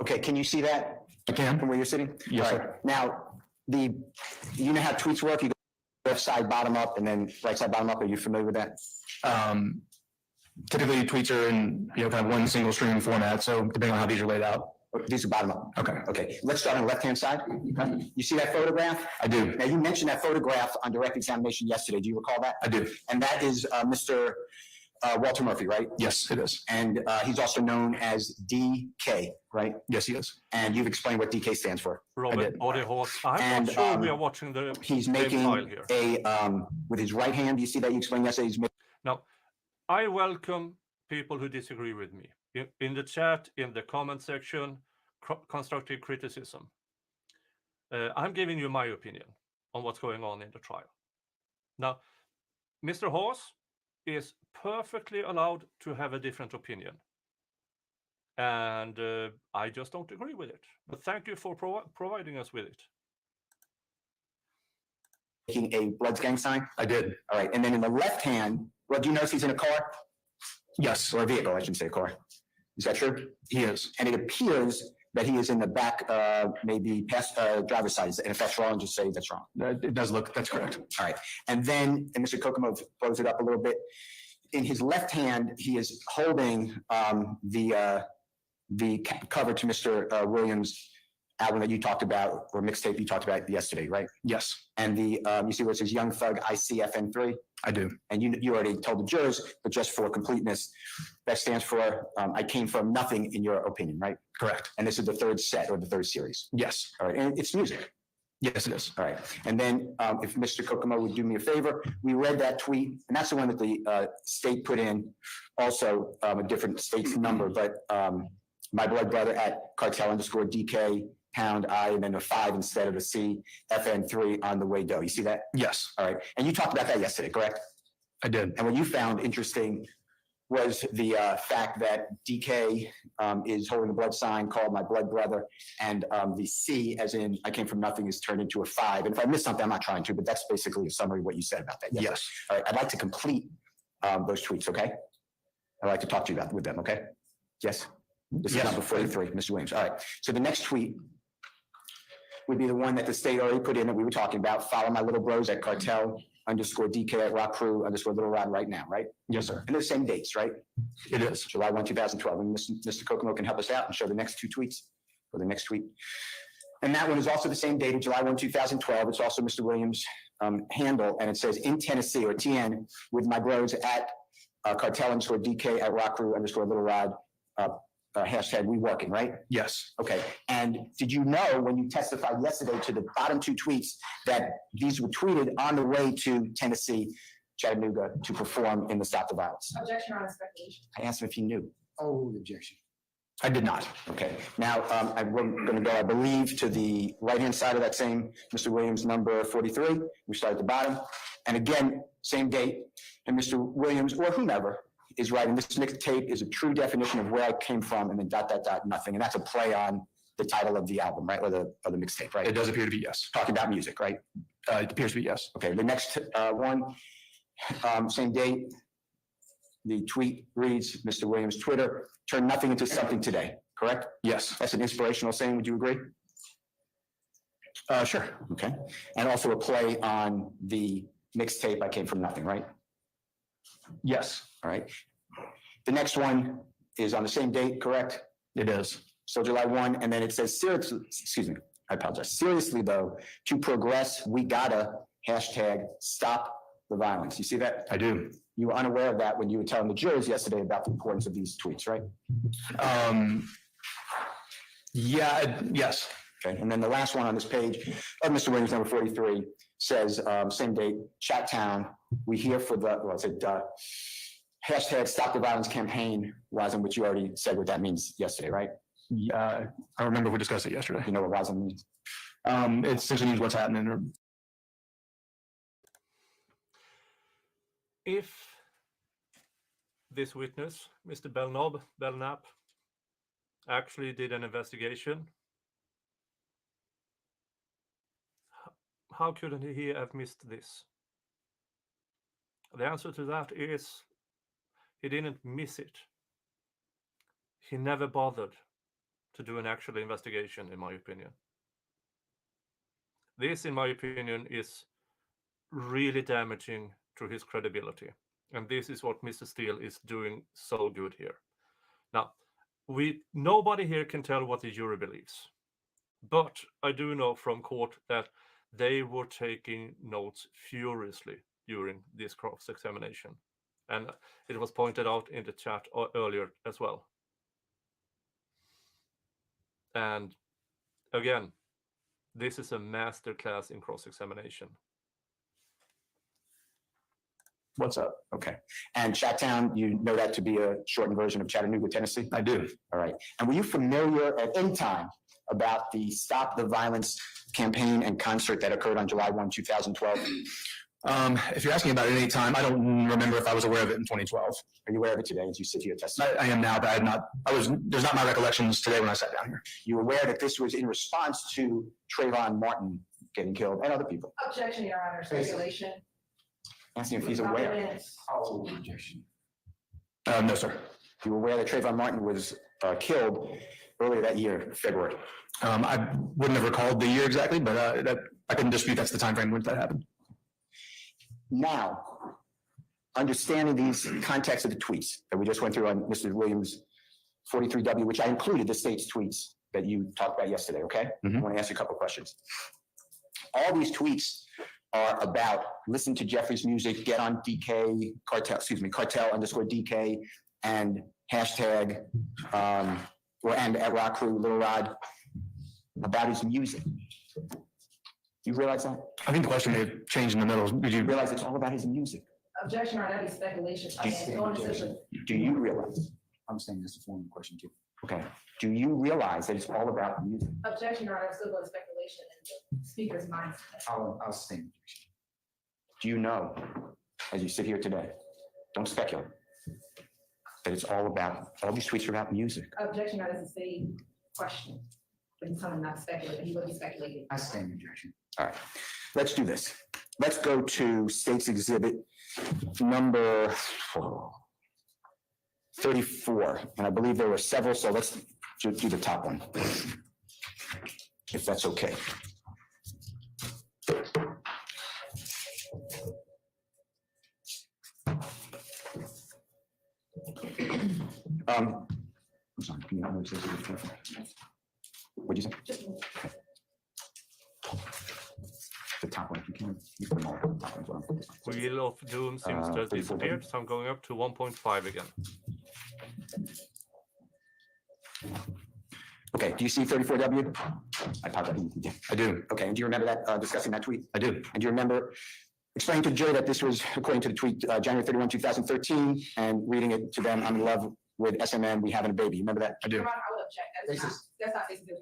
Okay, can you see that? I can. From where you're sitting? Yes, All sir. right. Now, you know how tweets work? You go left side, bottom up, and then right side, bottom up. Are you familiar with that? Typically, tweets are in kind of one single stream format. So depending on how these are laid out. These are bottom up. Okay. Okay, let's start on the left-hand side. You see that photograph? I do. Now, you mentioned that photograph on direct examination yesterday. Do you recall that? I do. And that is Mr. Walter Murphy, right? Yes, it is. And he's also known as DK, right? Yes, he is. And you've explained what DK stands for. Robert Odehorst. I'm And, not sure we are watching the He's same making file here. with his right hand, you see that you explained yesterday, he's making. Now, I welcome people who disagree with me. In the chat, in the comment section, constructive criticism. I'm giving you my opinion on what's going on in the trial. Now, Mr. Haas is perfectly allowed to have a different opinion. And I just don't agree with it. But thank you for providing us with it. Making a Bloods gang sign? I did. All right, and then in the left hand, well, do you notice he's in a car? Yes, Or a vehicle, I shouldn't say a car. Is that true? he is. And it appears that he is in the back, maybe past driver's side. And if that's wrong, just say that's wrong. It does look, that's correct. All right. And then, and Mr. Kokomo blows it up a little bit. In his left hand, he is holding the cover to Mr. Williams' album that you talked about, or mixtape you talked about yesterday, right? Yes, And the you see where it says Young Thug ICFN3? I do. And you already told the jurors, but just for completeness, that stands for I came from nothing, in your opinion, right? Correct. And this is the third set or the third series. Yes. All right, and it's music. Yes, it is. All right, and then if Mr. Kokomo would do me a favor, we read that tweet, and that's the one that the state put in, also a different state's number, but my blood brother at cartel_DK pound I, and then a 5 instead of a C, FN3 on the way dough. You see that? Yes, All right, and you talked about that yesterday, correct? I did. And what you found interesting was the fact that DK is holding a blood sign called my blood brother, and the C, as in I came from nothing, is turned into a 5. And if I missed something, I'm not trying to, but that's basically a summary of what you said about that. Yes. All right, I'd like to complete those tweets, okay? I'd like to talk to you about with them, okay? Yes? This is Yes. number 43, Mr. Williams. All right, so the next tweet would be the one that the state already put in that we were talking about. Follow my little bros at cartel_DK at rock crew_little rod right now, right? Yes, sir. And they're the same dates, right? It is. July 1, 2012. And Mr. Kokomo can help us out and show the next two tweets, or the next tweet. And that one is also the same date, July 1, 2012. It's also Mr. Williams' handle, and it says in Tennessee, or TN, with my bros at cartel_DK at rock crew_little rod, hashtag we working, right? Yes. Okay. And did you know when you testified yesterday to the bottom two tweets that these were tweeted on the way to Tennessee, Chattanooga, to perform in the Stop the Violence? Objection on speculation. I asked him if he knew. Oh, objection. I did not. Okay. Now, I'm going to go, I believe, to the right-hand side of that same Mr. Williams number 43. We start at the bottom. And again, same date. And Mr. Williams, or whomever, is writing, this mixtape is a true definition of where I came from, and then ... nothing. And that's a play on the title of the album, right? Or the mixtape, right? It does appear to be yes. Talking about music, right? It appears to be yes. Okay, the next one, same date. The tweet reads, Mr. Williams' Twitter, turn nothing into something today, correct? Yes. That's an inspirational saying, would you agree? Sure. Okay, and also a play on the mixtape, I came from nothing, right? Yes, All right. The next one is on the same date, correct? it is. So July 1, and then it says seriously, excuse me, I apologize. Seriously though, to progress, we gotta hashtag stop the violence. You see that? I do. You were unaware of that when you were telling the jurors yesterday about the importance of these tweets, right? Yes. Okay, and then the last one on this page of Mr. Williams, number 43, says, same date, Chattown, we here for the, well, it said, hashtag stop the violence campaign, Razan, which you already said what that means yesterday, right? Yeah, I remember we discussed it yesterday. You know what Razan means? It essentially means what's happening. If this witness, Mr. Belnap, actually did an investigation, how couldn't he have missed this? The answer to that is he didn't miss it. He never bothered to do an actual investigation, in my opinion. This, in my opinion, is really damaging to his credibility. And this is what Mr. Steele is doing so good here. Now, nobody here can tell what the jury believes. But I do know from court that they were taking notes furiously during this cross-examination. And it was pointed out in the chat earlier as well. And again, this is a masterclass in cross-examination. What's up? Okay. And Chattown, you know that to be a shortened version of Chattanooga, Tennessee? I do. All right. And were you familiar at any time about the Stop the Violence campaign and concert that occurred on July 1, 2012? If you're asking about it any time, I don't remember if I was aware of it in 2012. Are you aware of it today as you sit here testifying? I am now, but there's not my recollections today when I sat down here. You aware that this was in response to Trayvon Martin getting killed and other people? Objection, Your Honor, speculation. Asking if he's aware. Objection. No, sir. You were aware that Trayvon Martin was killed earlier that year, February? I wouldn't have recalled the year exactly, but I couldn't dispute that's the time frame when that happened. Now, understanding these context of the tweets that we just went through on Mr. Williams' 43W, which I included the state's tweets that you talked about yesterday, okay? I want to ask you a couple of questions. All these tweets are about listen to Jeffrey's music, get on DK, cartel _ DK, and hashtag, and at Rock Crew, Little Rod, about his music. You realize that? I think the question may have changed in the middle. Did you realize it's all about his music? Objection, Your Honor, that is speculation. Do you realize? I'm saying this is a formal question too. Okay. Do you realize that it's all about music? Objection, Your Honor, still going to speculation in the speaker's mind. I'll sustain objection. Do you know, as you sit here today, don't speculate, that it's all these tweets are about music? Objection, Your Honor, that's the same question. But he's telling him not to speculate, he will be speculating. I sustain objection. All right, let's do this. Let's go to State's Exhibit number 34. And I believe there were several, so let's do the top one, if that's okay. I'm sorry, can you help me with this? What'd you say? The top one, if you can. You put them all on the top one as well. Wheel of Doom seems to have disappeared, so I'm going up to 1.5 again. Okay, do you see 34W? I popped that. I do. Okay, and do you remember that, discussing that tweet? I do. And do you remember explaining to the jury that this was, according to the tweet, January 31, 2013, and reading it to them, I'm in love with SMM, we having a baby. Remember that? I do. Your Honor, I would object. That's not basically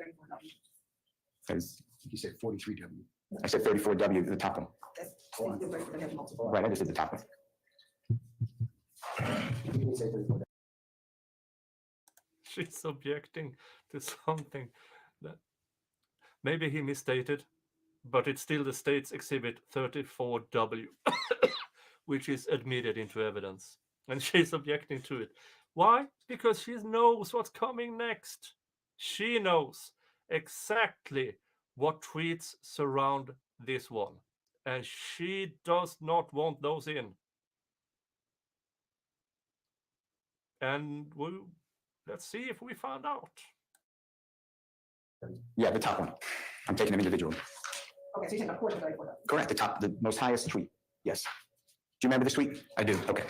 34W. You said 43W. I said 34W, the top one. That's basically 34W multiple. Right, I just did the top one. You say 34W. She's objecting to something that maybe he misstated, but it's still the state's exhibit 34W, which is admitted into evidence. And she's objecting to it. Why? Because she knows what's coming next. She knows exactly what tweets surround this one. And she does not want those in. And let's see if we found out. Yeah, the top one. I'm taking them individually. Okay, so you said a portion of 34W. Correct, the top, the most highest tweet. Yes. Do you remember this tweet? I do. Okay.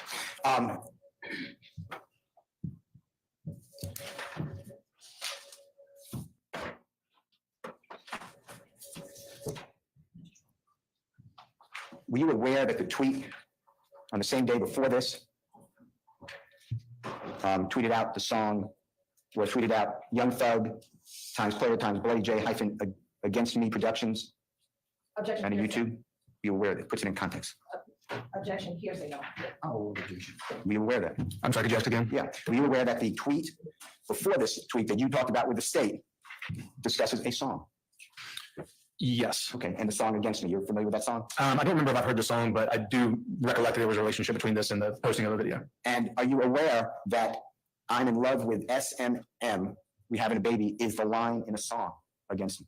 Were you aware that the tweet on the same day before this tweeted out the song, or tweeted out Young Thug times Player times Bloody J hyphen Against Me Productions Objection. and a hearsay. YouTube? Be aware that puts it in context. Objection, hearsay, no. Oh, objection. Were you aware of that? I'm sorry, could you ask again? Yeah. Were you aware that the tweet before this tweet that you talked about with the state discusses a song? Yes. Okay, and the song Against Me, you're familiar with that song? I don't remember if I've heard the song, but I do recollect that there was a relationship between this and the posting of the video. And are you aware that I'm in love with SMM, we having a baby, is the line in a song Against Me?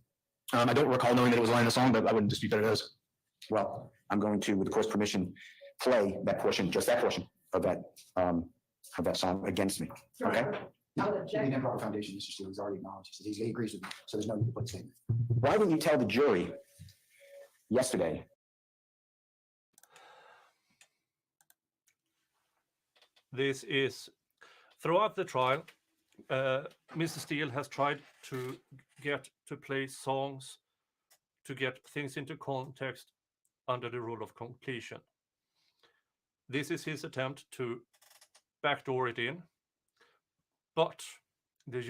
I don't recall knowing that it was a line in the song, but I wouldn't dispute that it is. Well, I'm going to, with the court's permission, play that portion, just that portion of that song Against Me. Okay? I would The object. improper foundation, Mr. Steele, he's already acknowledged. He agrees with me, so there's no need to put statement. Why didn't you tell the jury yesterday? This is throughout the trial, Mr. Steele has tried to get to play songs to get things into context under the rule of completion. This is his attempt to backdoor it in, but the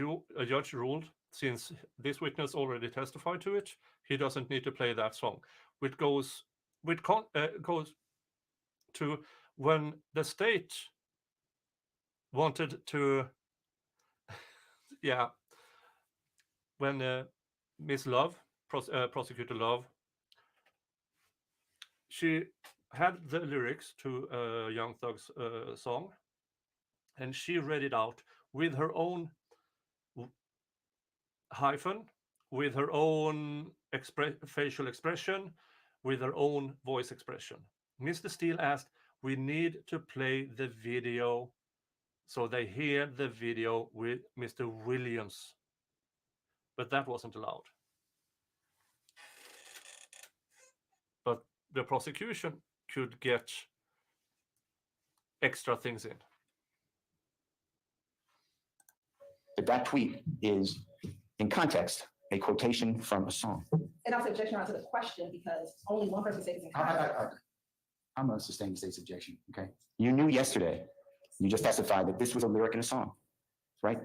judge ruled, since this witness already testified to it, he doesn't need to play that song, which goes to when the state wanted to, yeah, when Miss Love, Prosecutor Love, she had the lyrics to Young Thug's song, and she read it out with her own hyphen, with her own facial expression, with her own voice expression. Mr. Steele asked, we need to play the video so they hear the video with Mr. Williams. But that wasn't allowed. But the prosecution could get extra things in. But that tweet is, in context, a quotation from a song. And also objection to the question because only one person says it's in context. I'm gonna sustain the state's objection, okay? You knew yesterday, you just testified that this was a lyric in a song, right?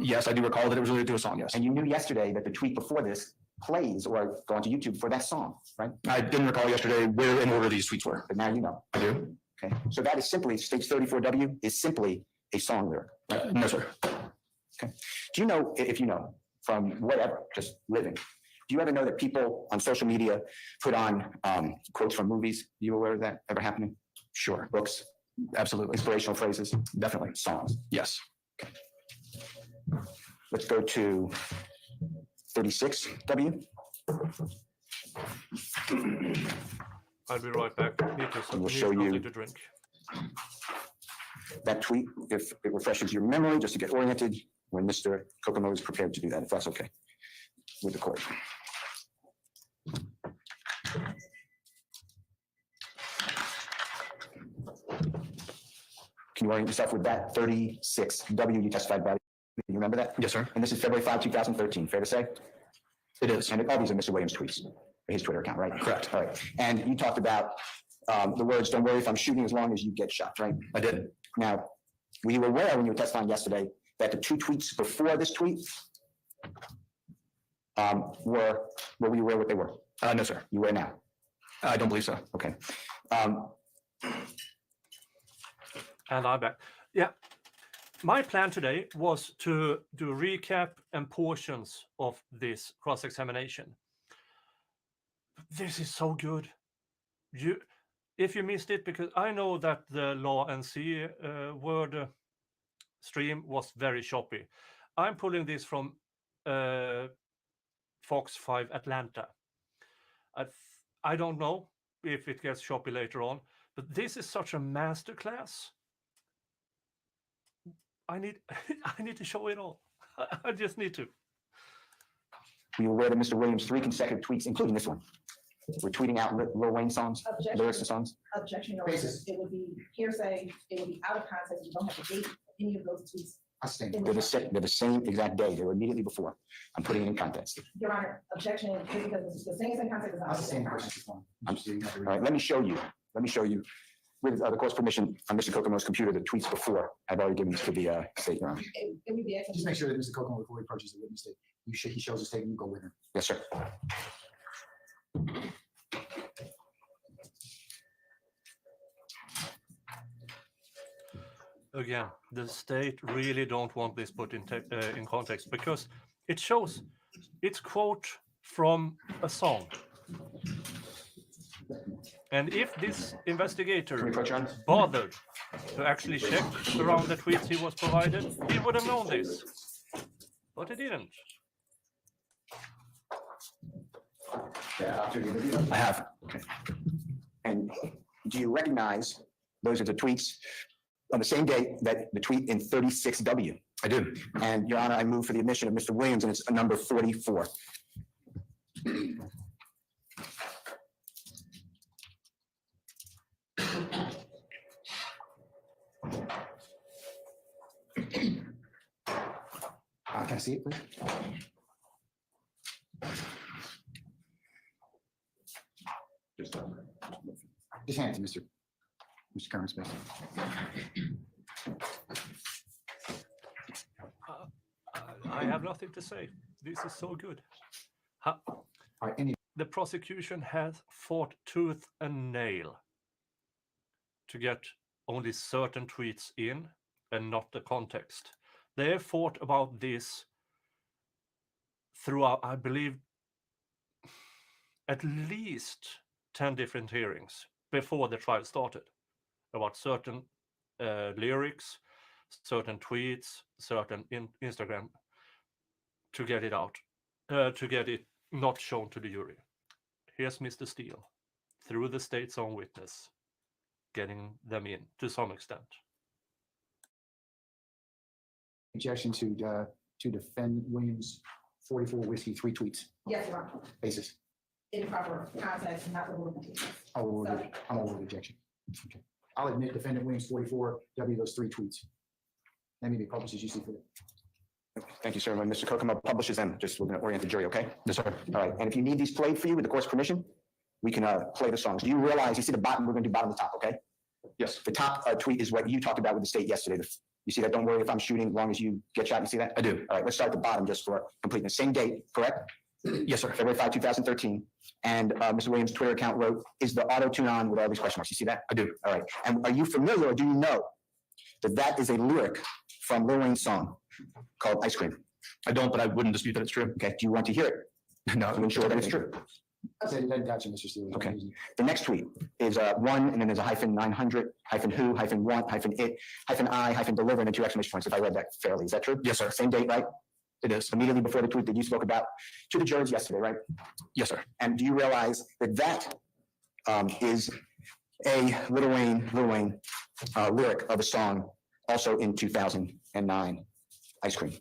Yes, I do recall that it was related to a song, yes. And you knew yesterday that the tweet before this plays or go onto YouTube for that song, right? I didn't recall yesterday where in order these tweets were. But now you know. I do. Okay, so that is simply, stage 34W is simply a song lyric. No, sir. Okay. Do you know, if you know, from whatever, just living, do you ever know that people on social media put on quotes from movies? You aware of that ever happening? Sure. Books, Absolutely. inspirational phrases, Definitely. songs. Yes. Let's go to 36W. I'll be right back. Need We'll show you. something to drink. That tweet, if it refreshes your memory, just to get oriented, when Mr. Kokomo is prepared to do that, if that's okay with the court. Can you orient yourself with that 36W you testified about? You remember that? Yes, sir. And this is February 5, 2013, fair to say? It is. And all these are Mr. Williams' tweets, his Twitter account, right? Correct. All right. And you talked about the words, don't worry if I'm shooting as long as you get shot, right? I did. Now, were you aware when you were testifying yesterday that the two tweets before this tweet were you aware what they were? No, sir. You were now? I don't believe so. Okay. And I'm back. Yeah. My plan today was to do recap and portions of this cross-examination. This is so good. If you missed it, because I know that the Law and C word stream was very choppy. I'm pulling this from Fox 5 Atlanta. I don't know if it gets choppy later on, but this is such a masterclass. I need to show it all. I just need to. Were you aware that Mr. Williams' 3 consecutive tweets, including this one, were tweeting out Lil Wayne songs, lyrics to songs? Objection, Your Honor. It would be hearsay, it would be out of context, you don't have to date any of those tweets. I stand. They're the same exact day. They were immediately before. I'm putting it in context. Your Honor, objection, just because the same is in context. I stand question. All right, let me show you. With the court's permission, on Mr. Kokomo's computer, the tweets before I've already given to the state, Your Honor. It would be excellent. Just make sure that Mr. Kokomo, before he approaches the witness, that he shows a statement, you go with him. Yes, sir. Again, the state really don't want this put in context because it shows it's quote from a song. And if this investigator bothered to actually check around the tweets he was provided, he would have known this. But he didn't. I have. Okay. And do you recognize those are the tweets on the same day that the tweet in 36W? I do. And Your Honor, I move for the admission of Mr. Williams, and it's number 44. Can I see it, please? Just hand it to Mr. Kermit Smith. I have nothing to say. This is so good. The prosecution has fought tooth and nail to get only certain tweets in and not the context. They have thought about this throughout, I believe, at least 10 different hearings before the trial started about certain lyrics, certain tweets, certain Instagram, to get it out, to get it not shown to the jury. Here's Mr. Steele, through the state's own witness, getting them in to some extent. Objection to defend Williams 44 whiskey, 3 tweets Yes, Your Honor. basis. In proper context, not the rule. I'm over the objection. Okay. I'll admit defendant Williams 44, W those 3 tweets. That may be published as you see fit. Thank you, sir. When Mr. Kokomo publishes them, just we're going to orient the jury, okay? Yes, sir. All right. And if you need these played for you with the court's permission, we can play the songs. Do you realize, you see the bottom, we're going to do bottom to top, okay? Yes. The top tweet is what you talked about with the state yesterday. You see that? Don't worry if I'm shooting, as long as you get shot. You see that? I do. All right. Let's start at the bottom just for completeness. Same date, correct? Yes, sir. February 5, 2013. And Mr. Williams' Twitter account wrote, "Is the auto tune on?" with all these question marks. You see that? I do. All right. And are you familiar, or do you know that that is a lyric from Lil Wayne's song called Ice Cream? I don't, but I wouldn't dispute that it's true. Okay. Do you want to hear it? No. To ensure that it's true. Gotcha, Mr. Steele. Okay. The next tweet is one, and then there's a hyphen 900, hyphen who, hyphen want, hyphen it, hyphen I, hyphen deliver, and then 2 exclamation points, if I read that fairly. Is that true? Yes, sir. Same date, right? It is. Immediately before the tweet that you spoke about to the jurors yesterday, right? Yes, sir. And do you realize that that is a Lil Wayne lyric of a song also in 2009, Ice Cream?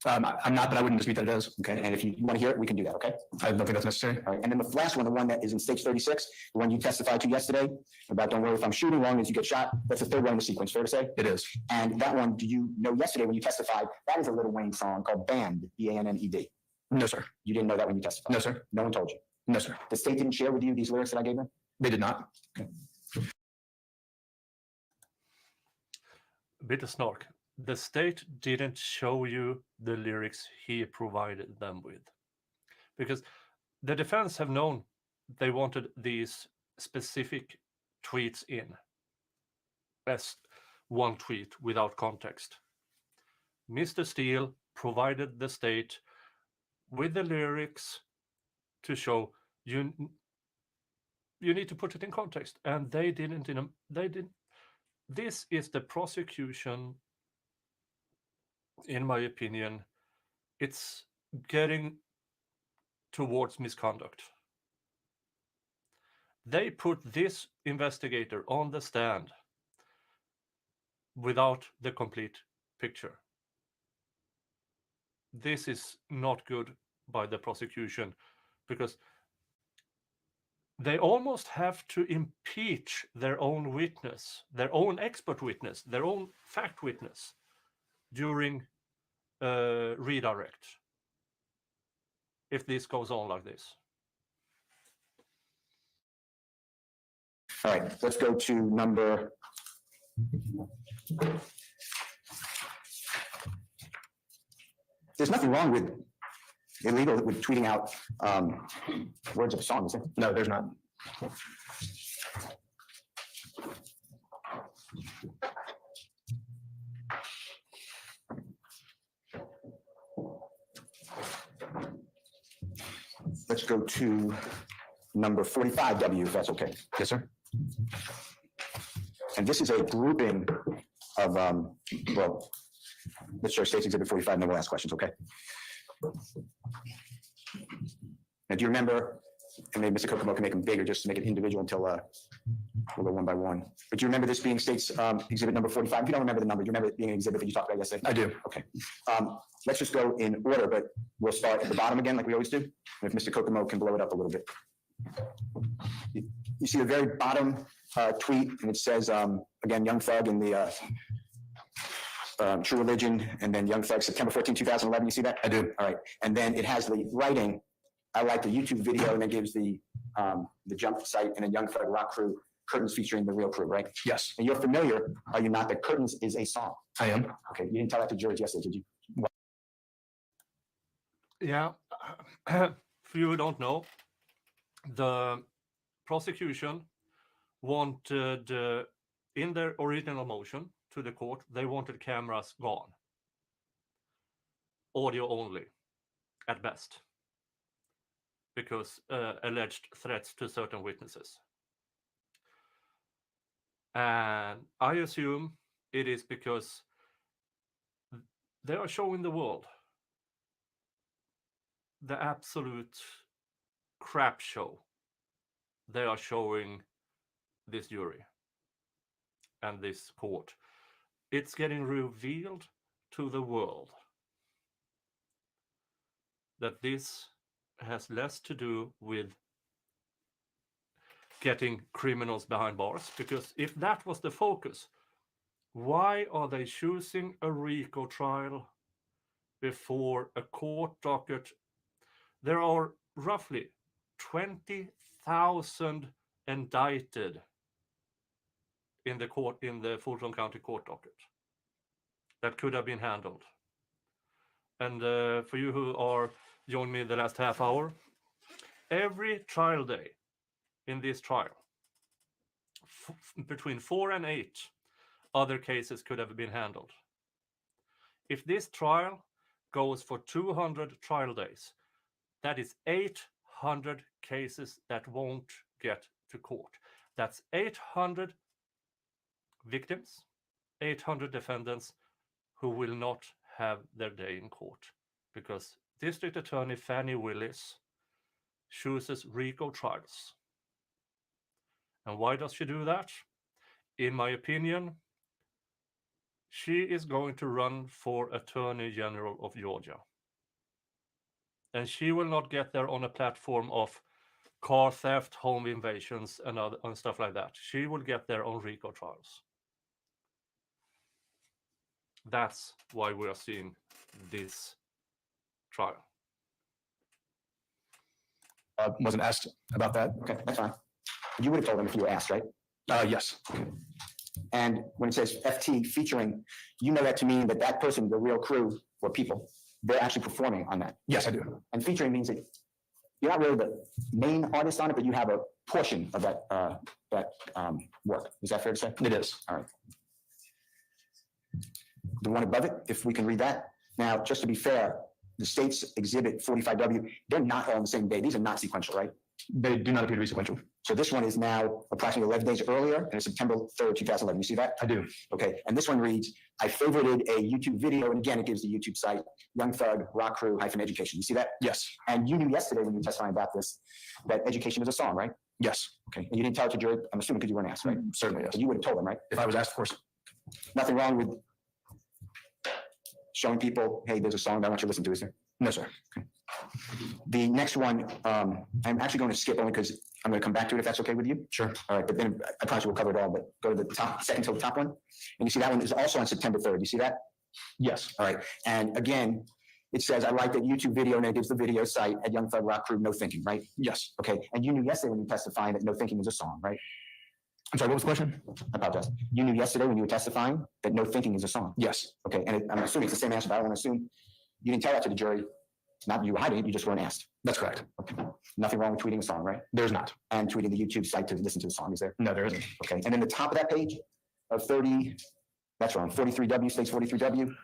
I'm not, but I wouldn't dispute that it is. Okay. And if you want to hear it, we can do that. Okay. I don't think that's necessary. All right. And then the last one, the one that is in stage 36, the one you testified to yesterday about don't worry if I'm shooting, long as you get shot. That's the third one in the sequence. Fair to say? It is. And that one, do you know yesterday when you testified, that is a Lil Wayne song called Banned, B-A-N-N-E-D. No, sir. You didn't know that when you testified? No, sir. No one told you? No, sir. The state didn't share with you these lyrics that I gave them? They did not. Okay. Bit of snark. The state didn't show you the lyrics he provided them with, because the defense have known they wanted these specific tweets in as one tweet without context. Mr. Steele provided the state with the lyrics to show you need to put it in context, and they didn't. They didn't. This is the prosecution. In my opinion, it's getting towards misconduct. They put this investigator on the stand without the complete picture. This is not good by the prosecution, because they almost have to impeach their own witness, their own expert witness, their own fact witness during redirect, if this goes on like this. All right, let's go to number. There's nothing wrong with illegal with tweeting out words of a song, is there? No, there's not. Let's go to number 45W, if that's okay. Yes, sir. And this is a grouping of, well, let's show State's Exhibit 45, and then we'll ask questions, okay? Now, do you remember, and maybe Mr. Kokomo can make them bigger just to make it individual until we'll go one by one. But do you remember this being State's Exhibit number 45? If you don't remember the number, do you remember it being an exhibit that you talked about yesterday? I do. Okay. Let's just go in order, but we'll start at the bottom again, like we always do. And if Mr. Kokomo can blow it up a little bit. You see the very bottom tweet, and it says, again, Young Thug in the True Religion, and then Young Thug, September 14, 2011. You see that? I do. All right. And then it has the writing, I like the YouTube video, and then gives the jump site, and then Young Thug Rock Crew, Curtains featuring the real crew, right? Yes. And you're familiar, are you not, that Curtains is a song? I am. Okay. You didn't tell that to jurors yesterday, did you? Yeah. For you who don't know, the prosecution wanted in their original motion to the court, they wanted cameras gone. Audio only, at best, because alleged threats to certain witnesses. And I assume it is because they are showing the world the absolute crap show they are showing this jury and this court. It's getting revealed to the world that this has less to do with getting criminals behind bars, because if that was the focus, why are they choosing a RICO trial before a court docket? There are roughly 20,000 indicted in the Fulton County court docket that could have been handled. And for you who are joining me the last half hour, every trial day in this trial, between 4 and 8 other cases could have been handled. If this trial goes for 200 trial days, that is 800 cases that won't get to court. That's 800 victims, 800 defendants who will not have their day in court, because District Attorney Fannie Willis chooses RICO trials. And why does she do that? In my opinion, she is going to run for Attorney General of Georgia. And she will not get there on a platform of car theft, home invasions, and stuff like that. She will get there on RICO trials. That's why we are seeing this trial. Wasn't asked about that. Okay, that's fine. You would have told them if you were asked, right? Yes. And when it says FT featuring, you know that to mean that that person, the real crew or people, they're actually performing on that. Yes, I do. And featuring means that you're not really the main artist on it, but you have a portion of that work. Is that fair to say? It is. All right. The one above it, if we can read that. Now, just to be fair, the state's exhibit 45W, they're not all on the same day. These are not sequential, right? They do not appear to be sequential. So this one is now approximately 11 days earlier, and it's September 3rd, 2011. You see that? I do. Okay, and this one reads, I favorited a YouTube video, and again, it gives the YouTube site, Young Thug, Rock Crew, -education. You see that? Yes. And you knew yesterday when you were testifying about this, that education is a song, right? Yes. Okay, and you didn't tell it to jury, I'm assuming because you weren't asked, right? Certainly, yes. But you would have told them, right? If I was asked, of course. Nothing wrong with showing people, hey, there's a song that I want you to listen to, is there? No, sir. Okay. The next one, I'm actually going to skip only because I'm going to come back to it if that's okay with you. Sure. All right, but then I promise we'll cover it all, but go to the top, second to the top one. And you see that one is also on September 3rd. You see that? Yes. All right. And again, it says, I like that YouTube video, and it gives the video site at Young Thug Rock Crew, No Thinking, right? Yes. Okay. And you knew yesterday when you were testifying that No Thinking is a song, right? I'm sorry, what was the question? I apologize. You knew yesterday when you were testifying that No Thinking is a song. Yes. Okay. And I'm assuming it's the same answer, but I want to assume you didn't tell that to the jury. Not that you were hiding it, you just weren't asked. That's correct. Okay. Nothing wrong with tweeting a song, right? There's not. And tweeting the YouTube site to listen to the song, is there? No, there isn't. Okay. And then the top of that page of 30, that's wrong, 43W, states 43W.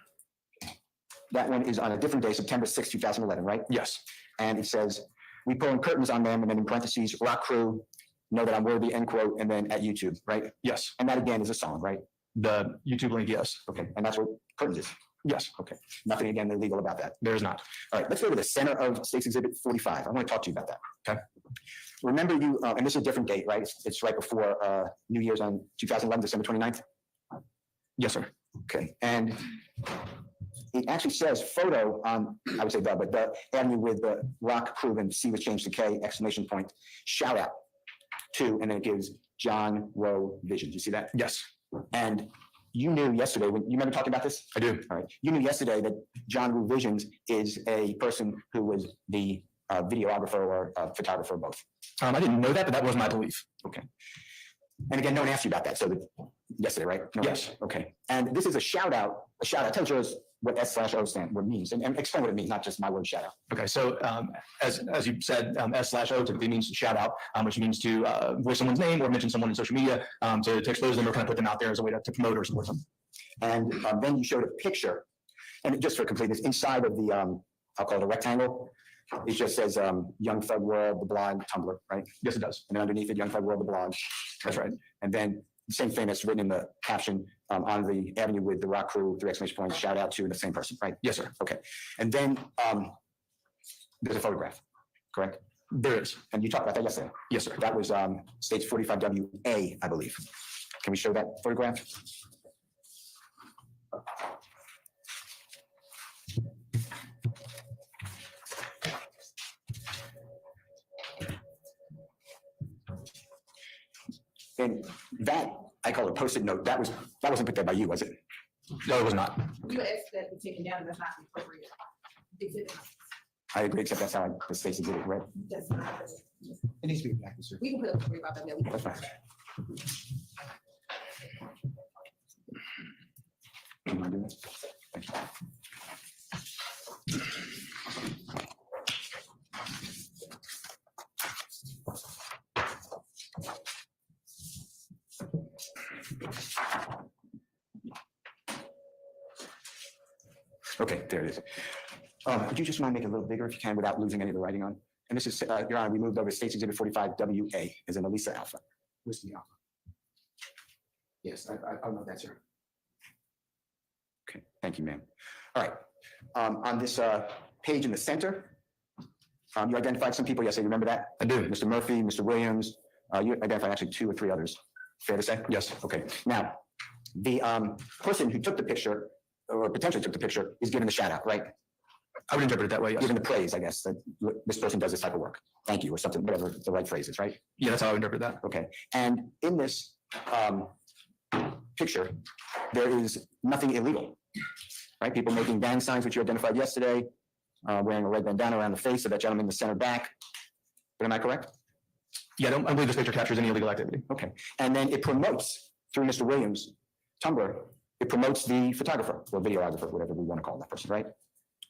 That one is on a different day, September 6, 2011, right? Yes. And it says, we pulling curtains on them, and then in parentheses, Rock Crew, know that I'm worthy, end quote, and then at YouTube, right? Yes. And that again is a song, right? The YouTube link, yes. Okay. And that's what curtains is. Yes. Okay. Nothing again illegal about that. There is not. All right, let's go to the center of State's Exhibit 45. I want to talk to you about that. Okay. Remember you, and this is a different date, right? It's right before New Year's on 2011, December 29th? Yes, sir. Okay. And it actually says photo on, I would say but the avenue with the Rock Crew and C was changed to K, exclamation point, shout out to, and then it gives John Rowe Visions. You see that? Yes. And you knew yesterday, when you remember talking about this? I do. All right. You knew yesterday that John Rowe Visions is a person who was the videographer or photographer, both. I didn't know that, but that was my belief. Okay. And again, no one asked you about that. So yesterday, right? No yes. Okay. And this is a shout out. Tell jurors what S/O means, and explain what it means, not just my word shout out. Okay, so as you said, S/O typically means shout out, which means to voice someone's name or mention someone in social media to expose them or kind of put them out there as a way to promote or support them. And then you showed a picture, and just for completeness, inside of the, I'll call it a rectangle, it just says Young Thug World, the blog, Tumblr, right? Yes, it does. And then underneath it, Young Thug World, the blog. That's right. And then the same thing that's written in the caption on the avenue with the rock crew, 3 exclamation points, shout out to the same person, right? Yes, sir. Okay. And then there's a photograph, correct? There is. And you talked about that yesterday. Yes, sir. That was stage 45WA, I believe. Can we show that photograph? And that, I call it a Post-it note. That wasn't put there by you, was it? No, it was not. You asked that be taken down, and that's not the appropriate exhibit. I agree, except that's how the Stacy did it, right? That's not. It needs to be back, sir. We can put up a story about that. We can- That's fine. You wanna do that? Thank you. Okay, there it is. Would you just mind making it a little bigger if you can without losing any of the writing on? And this is, Your Honor, we moved over to States Exhibit 45WA as in Elisa Alpha. Whiskey Alpha. Yes, I'll note that, sir. Okay, thank you, ma'am. All right, on this page in the center, you identified some people yesterday, remember that? I do. Mr. Murphy, Mr. Williams, you identified actually 2 or 3 others. Fair to say? Yes. Okay, now, the person who took the picture, or potentially took the picture, is given the shout out, right? I would interpret it that way, yes. Given the praise, I guess, that this person does this type of work. Thank you, or something, whatever the right phrase is, right? Yeah, that's how I would interpret that. Okay, and in this picture, there is nothing illegal, right? People making gang signs, which you identified yesterday, wearing a red bandana around the face of that gentleman in the center back. But am I correct? Yeah, I don't believe this picture captures any illegal activity. Okay, and then it promotes, through Mr. Williams' Tumblr, it promotes the photographer or videographer, whatever we want to call that person, right?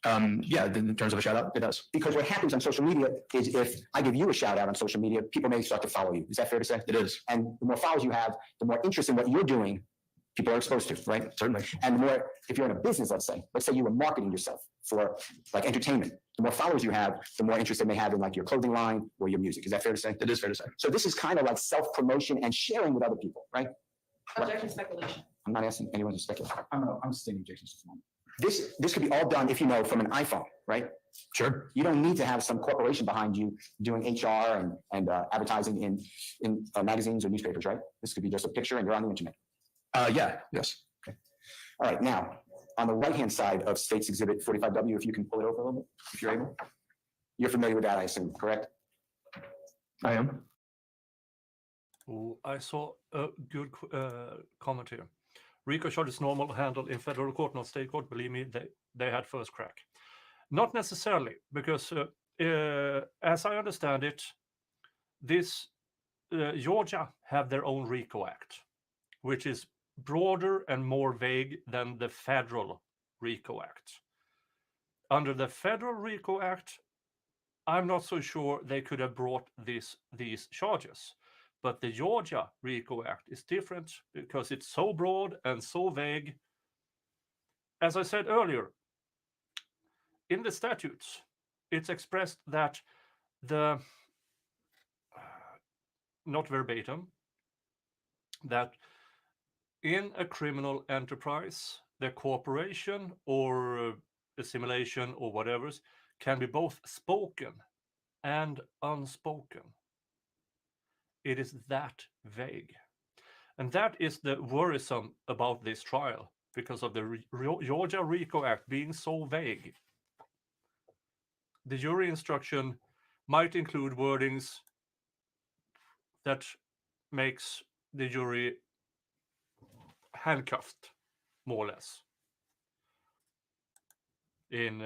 Yeah, in terms of a shout out, it does. Because what happens on social media is if I give you a shout out on social media, people may start to follow you. Is that fair to say? It is. And the more followers you have, the more interest in what you're doing, people are exposed to, right? Certainly. And the more, if you're in a business, let's say you were marketing yourself for like entertainment, the more followers you have, the more interest they may have in like your clothing line or your music. Is that fair to say? It is fair to say. So this is kind of like self-promotion and sharing with other people, right? Objection, speculation. I'm not asking anyone to speculate. I'm stating objections to the moment. This could be all done, if you know, from an iPhone, right? Sure. You don't need to have some corporation behind you doing HR and advertising in magazines or newspapers, right? This could be just a picture and you're on the internet. Yeah, yes. All right, now, on the right-hand side of States Exhibit 45W, if you can pull it over a little bit, if you're able. You're familiar with that, I assume, correct? I am. Oh, I saw a good comment here. RICO charges normal handled in federal court, not state court. Believe me, they had first crack. Not necessarily, because as I understand it, this Georgia have their own RICO Act, which is broader and more vague than the federal RICO Act. Under the federal RICO Act, I'm not so sure they could have brought these charges. But the Georgia RICO Act is different because it's so broad and so vague. As I said earlier, in the statutes, it's expressed that the, not verbatim, that in a criminal enterprise, the corporation or assimilation or whatever can be both spoken and unspoken. It is that vague. And that is the worrisome about this trial, because of the Georgia RICO Act being so vague. The jury instruction might include wordings that makes the jury handcuffed, more or less, in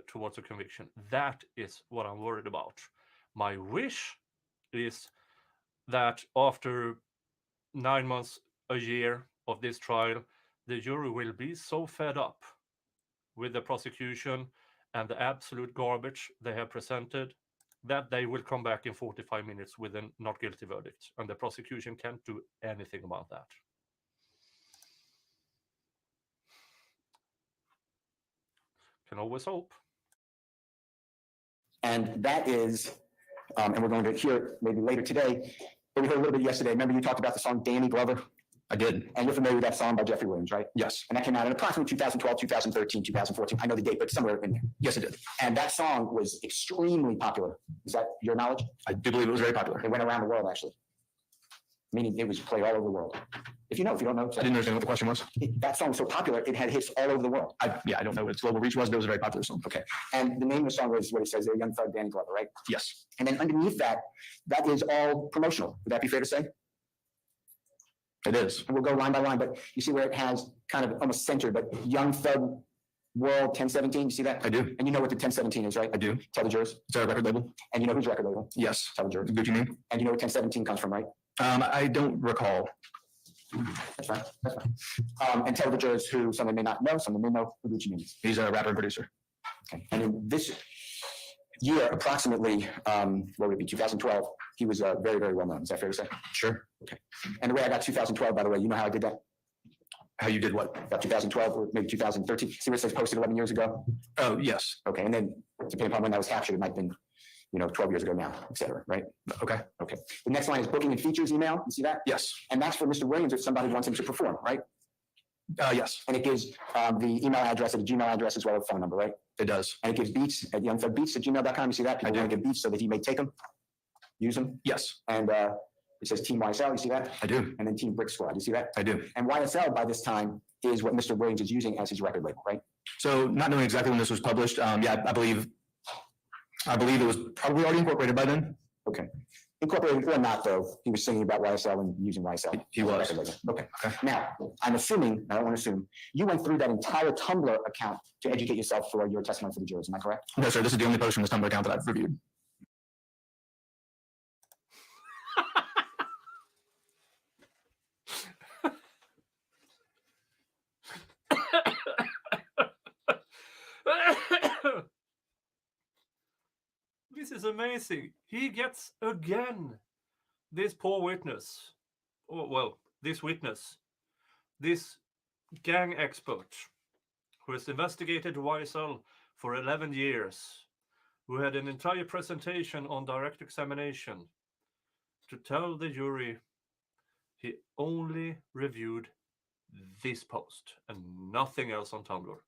towards a conviction. That is what I'm worried about. My wish is that after 9 months, a year of this trial, the jury will be so fed up with the prosecution and the absolute garbage they have presented, that they will come back in 45 minutes with a not guilty verdict, and the prosecution can't do anything about that. Can always hope. And that is, and we're going to hear it maybe later today, but we heard a little bit yesterday. Remember you talked about the song Danny Glover? I did. And you're familiar with that song by Jeffrey Williams, right? Yes. And that came out in approximately 2012, 2013, 2014. I know the date, but somewhere in there. Yes, it did. And that song was extremely popular. Is that your knowledge? I do believe it was very popular. It went around the world, actually. Meaning it was played all over the world. If you don't know. I didn't understand what the question was. That song was so popular, it had hits all over the world. I don't know what its global reach was, but it was a very popular song. Okay. And the name of the song was what it says there, Young Thug, Danny Glover, right? Yes. And then underneath that, that is all promotional. Would that be fair to say? It is. And we'll go line by line, but you see where it has kind of almost centered, but Young Thug World 1017, you see that? I do. And you know what the 1017 is, right? I do. Tell the jurors. Is that a record label? And you know whose record label? Yes. Tell the jurors. Gucci Mane? And you know where 1017 comes from, right? I don't recall. That's fine. That's fine. And tell the jurors who someone may not know, someone may know who Gucci Mane is. He's a rapper and producer. Okay. And in this year, approximately, what would it be, 2012, he was very, very well known. Is that fair to say? Sure. Okay. And the way I got 2012, by the way, you know how I did that? How you did what? About 2012 or maybe 2013. See where it says posted 11 years ago? Oh, yes. Okay. And then depending upon when that was captured, it might have been, 12 years ago now, et cetera, right? Okay. Okay. The next line is booking and features email. You see that? Yes. And that's for Mr. Williams if somebody wants him to perform, right? Yes. And it gives the email address and the Gmail address as well as phone number, right? It does. And it gives beats at youngthugbeats@gmail.com. You see that? People do. want to get beats so that he may take them, use them. Yes. And it says Team YSL. You see that? I do. And then Team Brick Squad. You see that? I do. And YSL by this time is what Mr. Williams is using as his record label, right? So not knowing exactly when this was published, I believe it was probably already incorporated by then. Okay. Incorporated or not, though, he was singing about YSL and using YSL. He was. Record label. Okay. Now, I'm assuming, I don't want to assume, you went through that entire Tumblr account to educate yourself for your testimony for the jurors. Am I correct? No, sir. This is the only post from this Tumblr account that I've reviewed. This is amazing. He gets again this poor witness, this witness, this gang expert who has investigated YSL for 11 years, who had an entire presentation on direct examination to tell the jury he only reviewed this post and nothing else on Tumblr.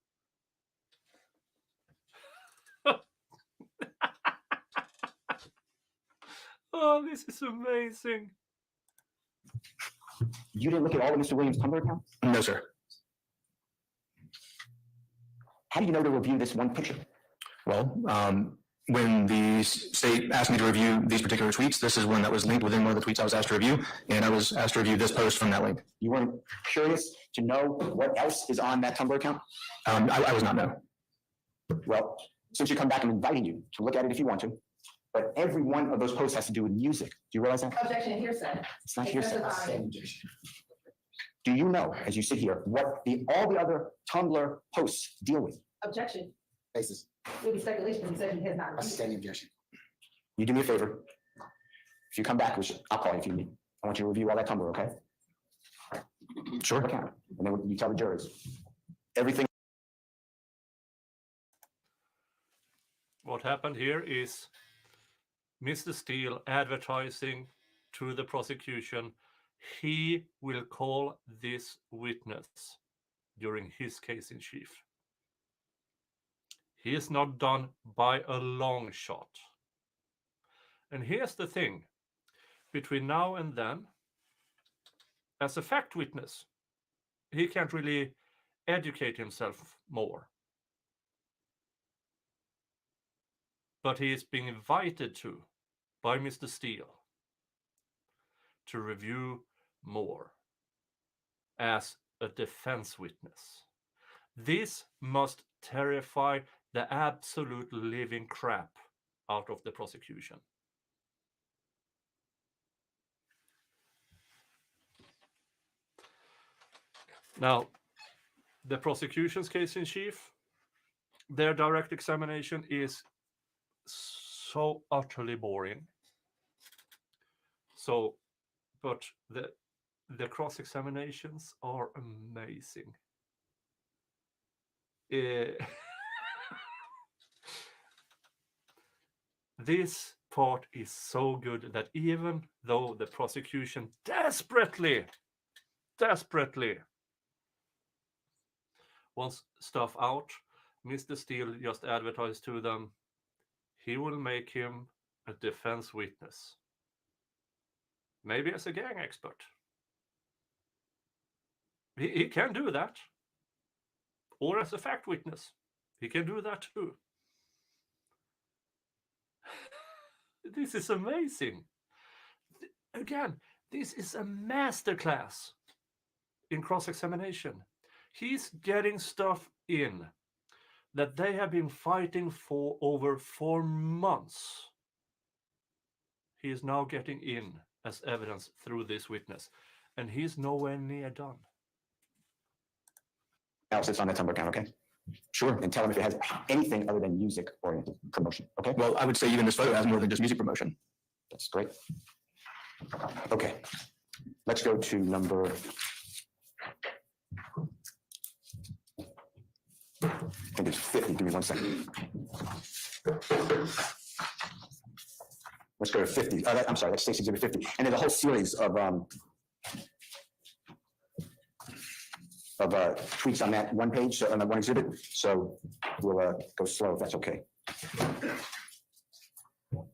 Oh, this is amazing. You didn't look at all of Mr. Williams' Tumblr account? No, sir. How do you know to review this one picture? Well, when the state asked me to review these particular tweets, this is one that was linked within one of the tweets I was asked to review, and I was asked to review this post from that link. You weren't curious to know what else is on that Tumblr account? I was not, no. Well, since you come back, I'm inviting you to look at it if you want to. But every one of those posts has to do with music. Do you realize that? Objection, hearsay. It's not hearsay. Testifying. Do you know, as you sit here, what all the other Tumblr posts deal with? Objection. Basis. It would be speculation. He said he has not. A standing objection. You do me a favor. If you come back, I'll call you if you need. I want you to review all that Tumblr, okay? Sure. Okay. And then you tell the jurors. Everything. What happened here is Mr. Steele advertising to the prosecution he will call this witness during his case in chief. He is not done by a long shot. And here's the thing. Between now and then, as a fact witness, he can't really educate himself more. But he is being invited to by Mr. Steele to review more as a defense witness. This must terrify the absolute living crap out of the prosecution. Now, the prosecution's case in chief their direct examination is so utterly boring. So, but the cross examinations are amazing. This part is so good that even though the prosecution desperately wants stuff out, Mr. Steele just advertised to them he will make him a defense witness. Maybe as a gang expert. He can do that. Or as a fact witness. He can do that too. This is amazing. Again, this is a masterclass in cross-examination. He's getting stuff in that they have been fighting for over 4 months. He is now getting in as evidence through this witness, and he's nowhere near done. Analysis on that Tumblr account, okay? Sure, and tell them if it has anything other than music-oriented promotion, okay? Well, I would say even this photo has more than just music promotion. That's great. Okay, let's go to number. I think it's 50. Give me 1 second. Let's go to 50. I'm sorry, that's State's Exhibit 50. And there's a whole series of tweets on that one page, so on that one exhibit. So we'll go slow if that's okay. All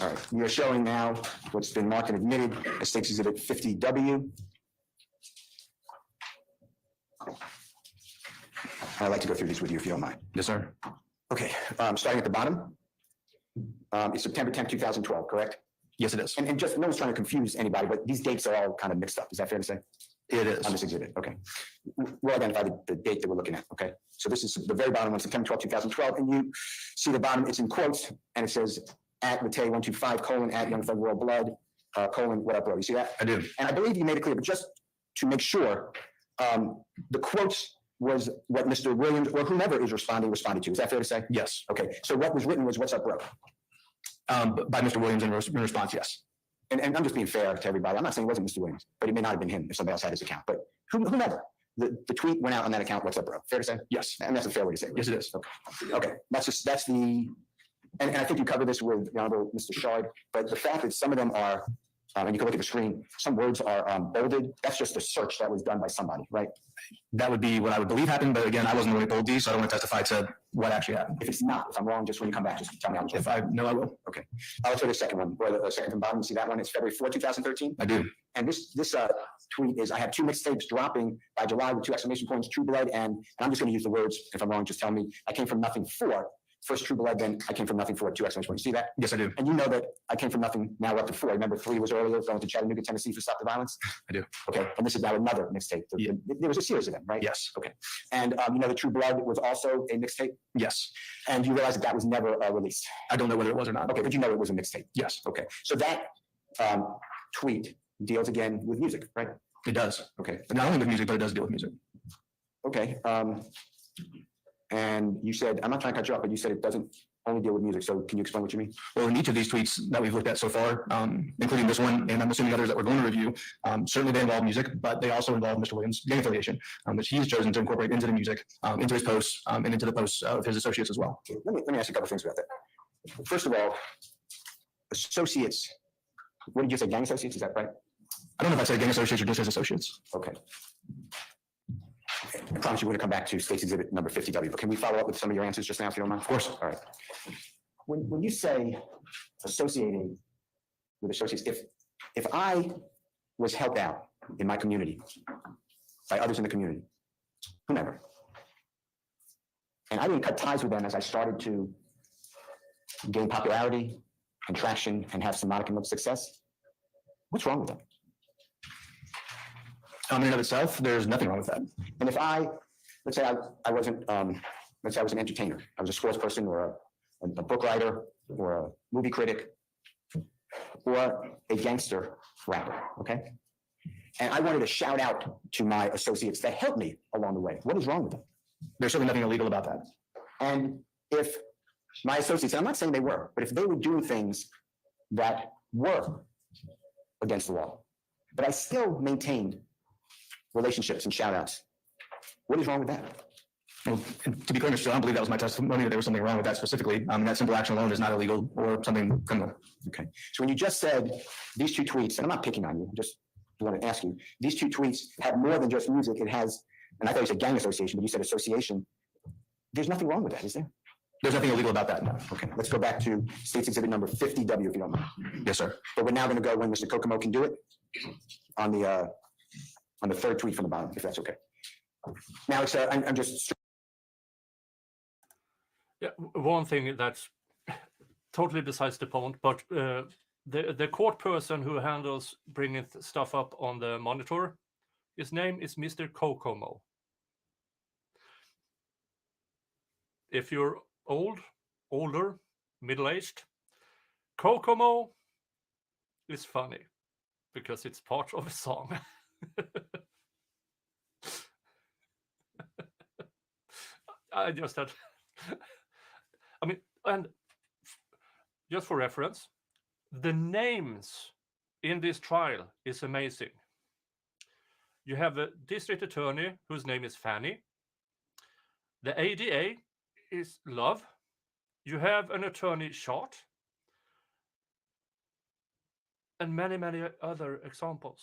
right, we are showing now what's been marked and admitted as State's Exhibit 50W. I'd like to go through these with you if you don't mind. Yes, sir. Okay, starting at the bottom. It's September 10th, 2012, correct? Yes, it is. And just, no one's trying to confuse anybody, but these dates are all kind of mixed up. Is that fair to say? It is. On this exhibit, okay. We'll identify the date that we're looking at, okay? So this is the very bottom one, September 12th, 2012, and you see the bottom, it's in quotes, and it says, at Matei125, at Young Thug World Blood, what up, bro? You see that? I do. And I believe you made it clear, but just to make sure, the quotes was what Mr. Williams or whomever is responded to. Is that fair to say? Yes. Okay, so what was written was what's up, bro? By Mr. Williams in response, yes. And I'm just being fair to everybody. I'm not saying it wasn't Mr. Williams, but it may not have been him if somebody else had his account. But whomever, the tweet went out on that account, what's up, bro? Fair to say? Yes. And that's a fair way to say it. Right? Yes, it is. Okay. That's the, and I think you covered this with the Honorable Mr. Shard, but the fact that some of them are, and you can look at the screen, some words are bolded, that's just a search that was done by somebody, right? That would be what I would believe happened, but again, I wasn't the one who told these, so I don't want to testify to what actually happened. If it's not, if I'm wrong, just when you come back, just tell me I'm wrong. If I know, I will. Okay. I'll show you the second one, or the second from bottom. You see that one? It's February 4, 2013. I do. And this tweet is, I have 2 mixtapes dropping by July with 2 exclamation points, True Blood, and I'm just going to use the words. If I'm wrong, just tell me. I came from nothing for. First True Blood, then I came from nothing for 2 exclamation points. You see that? Yes, I do. And you know that I came from nothing, now we're up to 4. Remember 3 was earlier, going to Chattanooga, Tennessee for Stop the Violence? I do. Okay. And this is now another mixtape. Yeah. There was a series of them, right? Yes. Okay. And you know that True Blood was also a mixtape? Yes. And you realize that was never released? I don't know whether it was or not. Okay, but you know it was a mixtape? Yes. Okay. So that tweet deals again with music, right? It does. Okay. Not only with music, but it does deal with music. Okay. And you said, I'm not trying to cut you off, but you said it doesn't only deal with music. So can you explain what you mean? Well, in each of these tweets that we've looked at so far, including this one, and I'm assuming others that we're going to review, certainly they involve music, but they also involve Mr. Williams' gang affiliation, which he's chosen to incorporate into the music, into his posts, and into the posts of his associates as well. Let me ask you a couple things about that. First of all, associates, what did you say, gang associates? Is that right? I don't know if I said gang associates or just his associates. Okay. I promise you we're going to come back to State's Exhibit number 50W, but can we follow up with some of your answers just now, if you don't mind? Of course. All right. When you say associating with associates, if I was helped out in my community by others in the community, whomever, and I didn't cut ties with them as I started to gain popularity and traction and have some modicum of success, what's wrong with that? In and of itself, there's nothing wrong with that. And if let's say I wasn't, let's say I was an entertainer, I was a sports person or a book writer or a movie critic or a gangster rapper, okay? And I wanted to shout out to my associates that helped me along the way. What is wrong with that? There's certainly nothing illegal about that. And if my associates, and I'm not saying they were, but if they were doing things that were against the law, but I still maintained relationships and shout outs, what is wrong with that? Well, to be clear, Mr. Chair, I don't believe that was my testimony, that there was something wrong with that specifically. That simple action alone is not illegal or something criminal. Okay. So when you just said these two tweets, and I'm not picking on you, just want to ask you, these two tweets have more than just music. It has, and I thought you said gang association, but you said association. There's nothing wrong with that, is there? There's nothing illegal about that, no. Okay, let's go back to State's Exhibit number 50W, if you don't mind. Yes, sir. But we're now going to go when Mr. Kokomo can do it on the third tweet from the bottom, if that's okay. Now it's I'm just. Yeah, one thing that's totally besides the point, but the court person who handles bringing stuff up on the monitor, his name is Mr. Kokomo. If you're older, middle-aged, Kokomo is funny because it's part of a song. I just had, I mean, and just for reference, the names in this trial is amazing. You have a district attorney whose name is Fanny. The ADA is Love. You have an attorney Short. And many, many other examples.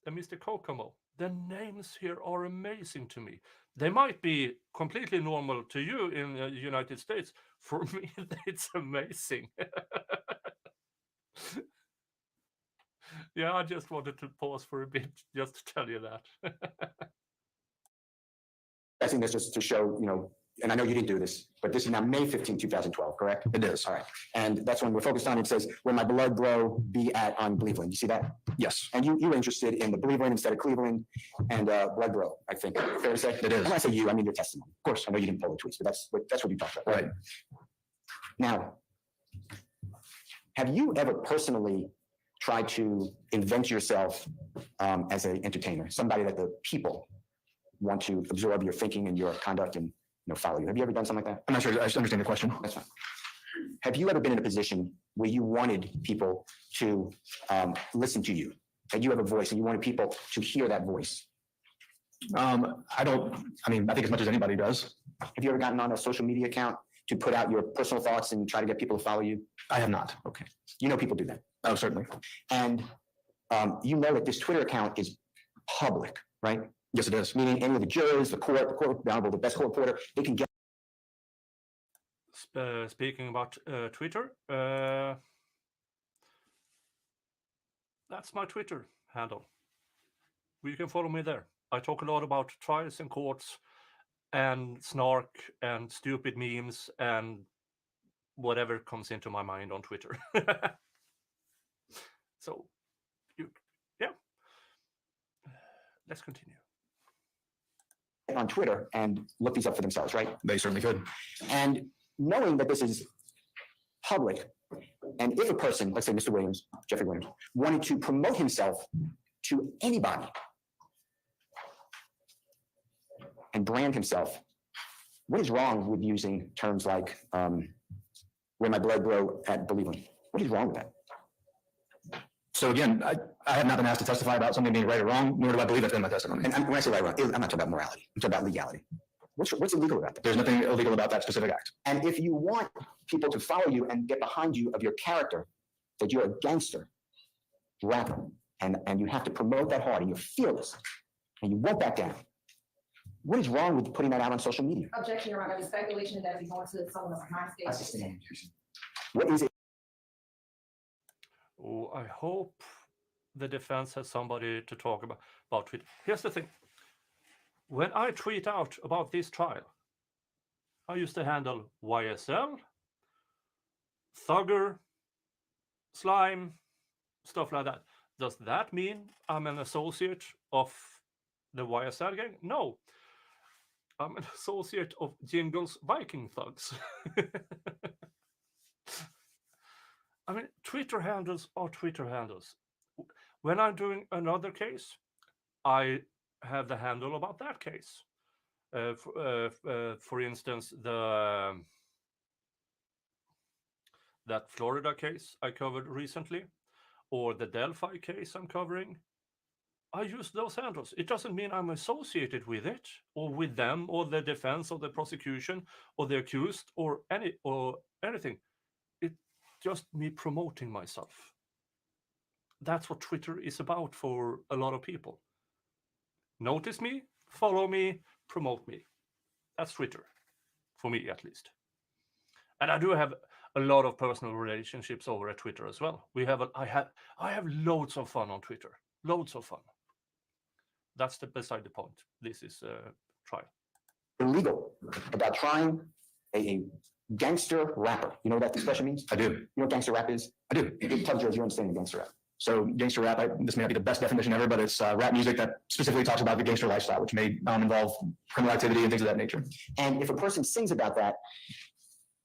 And Mr. Kokomo. The names here are amazing to me. They might be completely normal to you in the United States. For me, it's amazing. Yeah, I just wanted to pause for a bit just to tell you that. I think that's just to show, and I know you didn't do this, but this is now May 15, 2012, correct? It is. All right. And that's when we're focused on, it says, when my blood bro be at on Cleveland. You see that? Yes. And you were interested in the Cleveland instead of Cleveland and blood bro, I think. Fair to say? It is. When I say you, I mean your testimony. Of course, I know you didn't pull the tweets, but that's what you talked about. Right. Now, have you ever personally tried to invent yourself as an entertainer, somebody that the people want to absorb your thinking and your conduct and follow you? Have you ever done something like that? I'm not sure I understand the question. That's fine. Have you ever been in a position where you wanted people to listen to you? That you have a voice and you wanted people to hear that voice? I think as much as anybody does. Have you ever gotten on a social media account to put out your personal thoughts and try to get people to follow you? I have not. Okay. You know people do that. Oh, certainly. And you know that this Twitter account is public, right? Yes, it is. Meaning any of the jurors, the honorable, the best court reporter, they can get. Speaking about Twitter, that's my Twitter handle. You can follow me there. I talk a lot about trials and courts and snark and stupid memes and whatever comes into my mind on Twitter. So, let's continue. On Twitter and look these up for themselves, right? They certainly could. And knowing that this is public, and if a person, let's say Mr. Williams, Jeffrey Williams, wanted to promote himself to anybody and brand himself, what is wrong with using terms like where my blood bro at Cleveland? What is wrong with that? So again, I have not been asked to testify about something being right or wrong, nor do I believe that's in my testimony. And when I say right or wrong, I'm not talking about morality. I'm talking about legality. What's illegal about that? There's nothing illegal about that specific act. And if you want people to follow you and get behind you of your character, that you're a gangster rapper, and you have to promote that hard, and you're fearless, and you won't back down, what is wrong with putting that out on social media? Objection, Your Honor, the speculation that we going to someone of my state. What is it? Oh, I hope the defense has somebody to talk about Twitter. Here's the thing. When I tweet out about this trial, I use the handle YSL, Thugger, Slime, stuff like that. Does that mean I'm an associate of the YSL gang? No. I'm an associate of Jingle's Viking Thugs. I mean, Twitter handles are Twitter handles. When I'm doing another case, I have the handle about that case. For instance, that Florida case I covered recently, or the Delphi case I'm covering, I use those handles. It doesn't mean I'm associated with it, or with them, or the defense, or the prosecution, or the accused, or anything. It's just me promoting myself. That's what Twitter is about for a lot of people. Notice me, follow me, promote me. That's Twitter, for me at least. And I do have a lot of personal relationships over at Twitter as well. I have loads of fun on Twitter. Loads of fun. That's beside the point. This is a trial. Illegal about trying a gangster rapper. You know what that expression means? I do. You know what gangster rap is? I do. Tell George your understanding of gangster rap. So gangster rap, this may not be the best definition ever, but it's rap music that specifically talks about the gangster lifestyle, which may involve criminal activity and things of that nature. And if a person sings about that,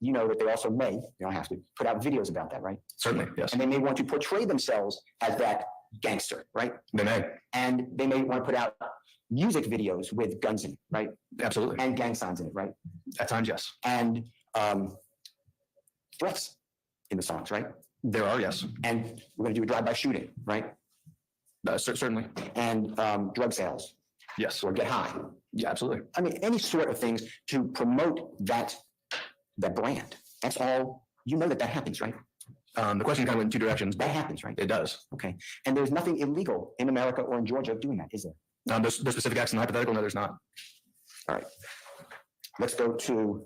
you know that they also may, you don't have to, put out videos about that, right? Certainly, yes. And they may want to portray themselves as that gangster, right? They may. And they may want to put out music videos with guns in it, right? Absolutely. And gang signs in it, right? At times, yes. And threats in the songs, right? There are, yes. And we're going to do a drive-by shooting, right? Certainly. And drug sales. Yes. Or get high. Yeah, absolutely. I mean, any sort of things to promote that brand. That's all, you know that happens, right? The question kind of went in two directions. That happens, right? It does. Okay. And there's nothing illegal in America or in Georgia doing that, is there? There's specific acts in the hypothetical. No, there's not. All right. Let's go to,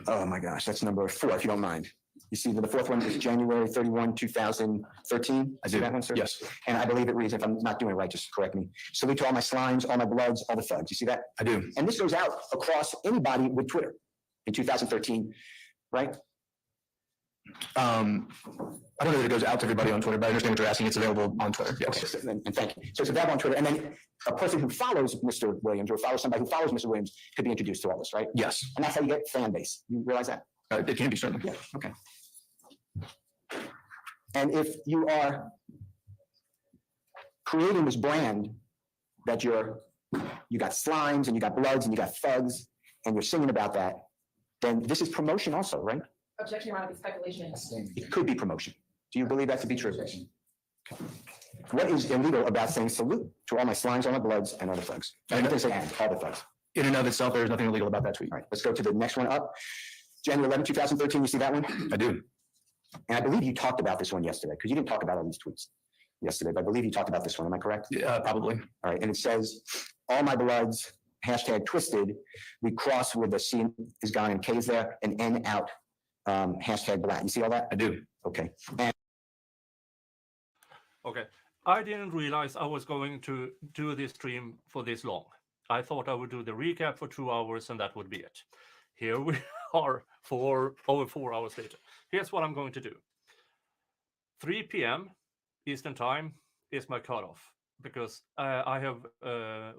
oh my gosh, that's number 4, if you don't mind. You see the fourth one is January 31, 2013. I see that one, sir? Yes. And I believe it reads, if I'm not doing it right, just correct me. Salute to all my slimes, all my bloods, all the thugs. You see that? I do. And this goes out across anybody with Twitter in 2013, right? I don't know that it goes out to everybody on Twitter, but I understand what you're asking. It's available on Twitter. Yes. Okay, and thank you. So it's available on Twitter. And then a person who follows Mr. Williams or follows somebody who follows Mr. Williams could be introduced to all this, right? Yes. And that's how you get fan base. You realize that? It can be, certainly. Yeah, okay. And if you are creating this brand that you got slimes and you got bloods and you got thugs and you're singing about that, then this is promotion also, right? Objection, Your Honor, the speculation. It could be promotion. Do you believe that to be true? What is illegal about saying salute to all my slimes, all my bloods, and all the thugs? I didn't say and, all the thugs. In and of itself, there's nothing illegal about that tweet. All right, let's go to the next one up. January 11, 2013, you see that one? I do. And I believe you talked about this one yesterday, because you didn't talk about all these tweets yesterday, but I believe you talked about this one. Am I correct? Probably. All right, and it says, all my bloods, hashtag twisted, we cross with the C is gone and K is there, and N out, hashtag black. You see all that? I do. Okay. And Okay. I didn't realize I was going to do this stream for this long. I thought I would do the recap for 2 hours and that would be it. Here we are over 4 hours later. Here's what I'm going to do. 3 p.m. Eastern time is my cutoff because I have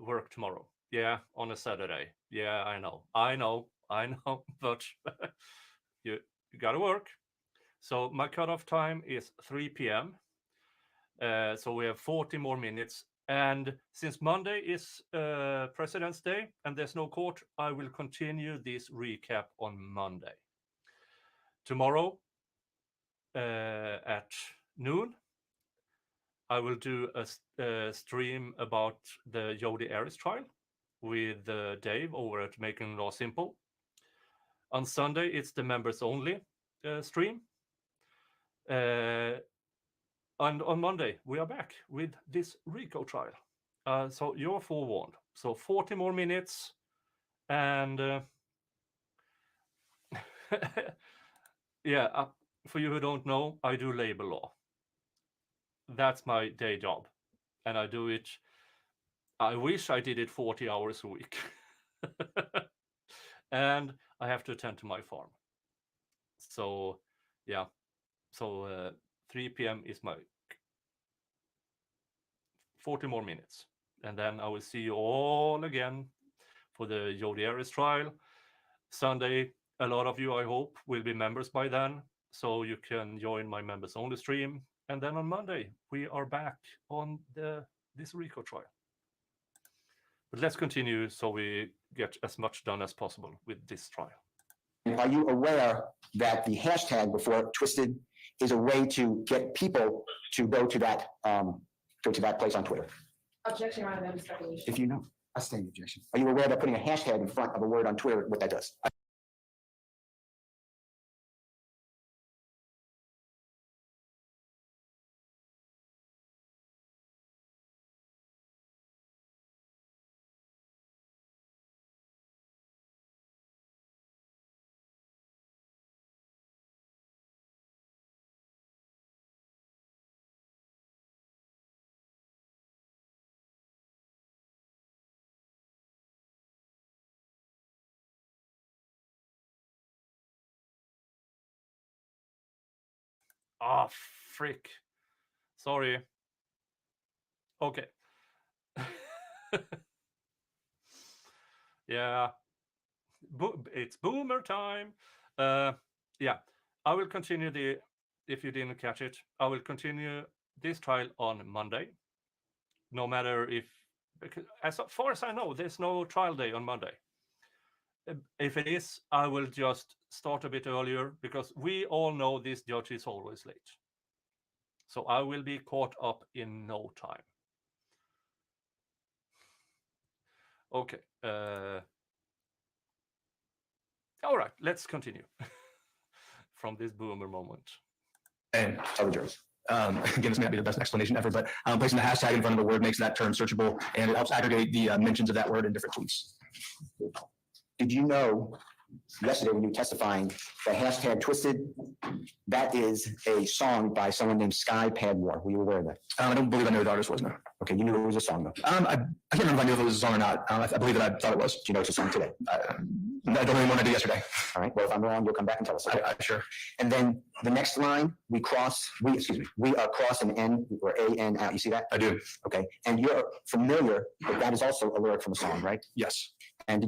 work tomorrow. Yeah, on a Saturday. Yeah, I know, but you got to work. So my cutoff time is 3 p.m. So we have 40 more minutes. And since Monday is President's Day and there's no court, I will continue this recap on Monday. Tomorrow at noon, I will do a stream about the Jodi Arias trial with Dave over at Making Law Simple. On Sunday, it's the members only stream. And on Monday, we are back with this RICO trial. So you're forewarned. So 40 more minutes. And yeah, for you who don't know, I do labor law. That's my day job. And I do it, I wish I did it 40 hours a week. And I have to attend to my farm. So yeah, so 3 p.m. is my 40 more minutes. And then I will see you all again for the Jodi Arias trial. Sunday, a lot of you, I hope, will be members by then. So you can join my members only stream. And then on Monday, we are back on this RICO trial. But let's continue so we get as much done as possible with this trial. Are you aware that the hashtag before twisted is a way to get people to go to that place on Twitter? Objection, Your Honor, that is speculation. If you know, I stand the objection. Are you aware that putting a hashtag in front of a word on Twitter, what that does? Ah, frick. Sorry. Okay. Yeah. It's boomer time. Yeah. I will continue if you didn't catch it, I will continue this trial on Monday. No matter because as far as I know, there's no trial day on Monday. If it is, I will just start a bit earlier because we all know this judge is always late. So I will be caught up in no time. Okay. All right, let's continue from this boomer moment. And other jurors. Again, this may not be the best explanation ever, but placing the hashtag in front of a word makes that term searchable, and it helps aggregate the mentions of that word in different tweets. Did you know yesterday when you were testifying, the hashtag twisted, that is a song by someone named Sky Padmore. Were you aware of that? I don't believe I knew who the artist was, no. Okay, you knew it was a song though. I can't remember if I knew if it was a song or not. I believe that I thought it was. Do you know it's a song today? I don't even want to do yesterday. All right, well, if I'm wrong, you'll come back and tell us. Okay? Sure. And then the next line, we cross an N or A-N out. You see that? I do. Okay, and you're familiar that is also a lyric from a song, right? Yes. And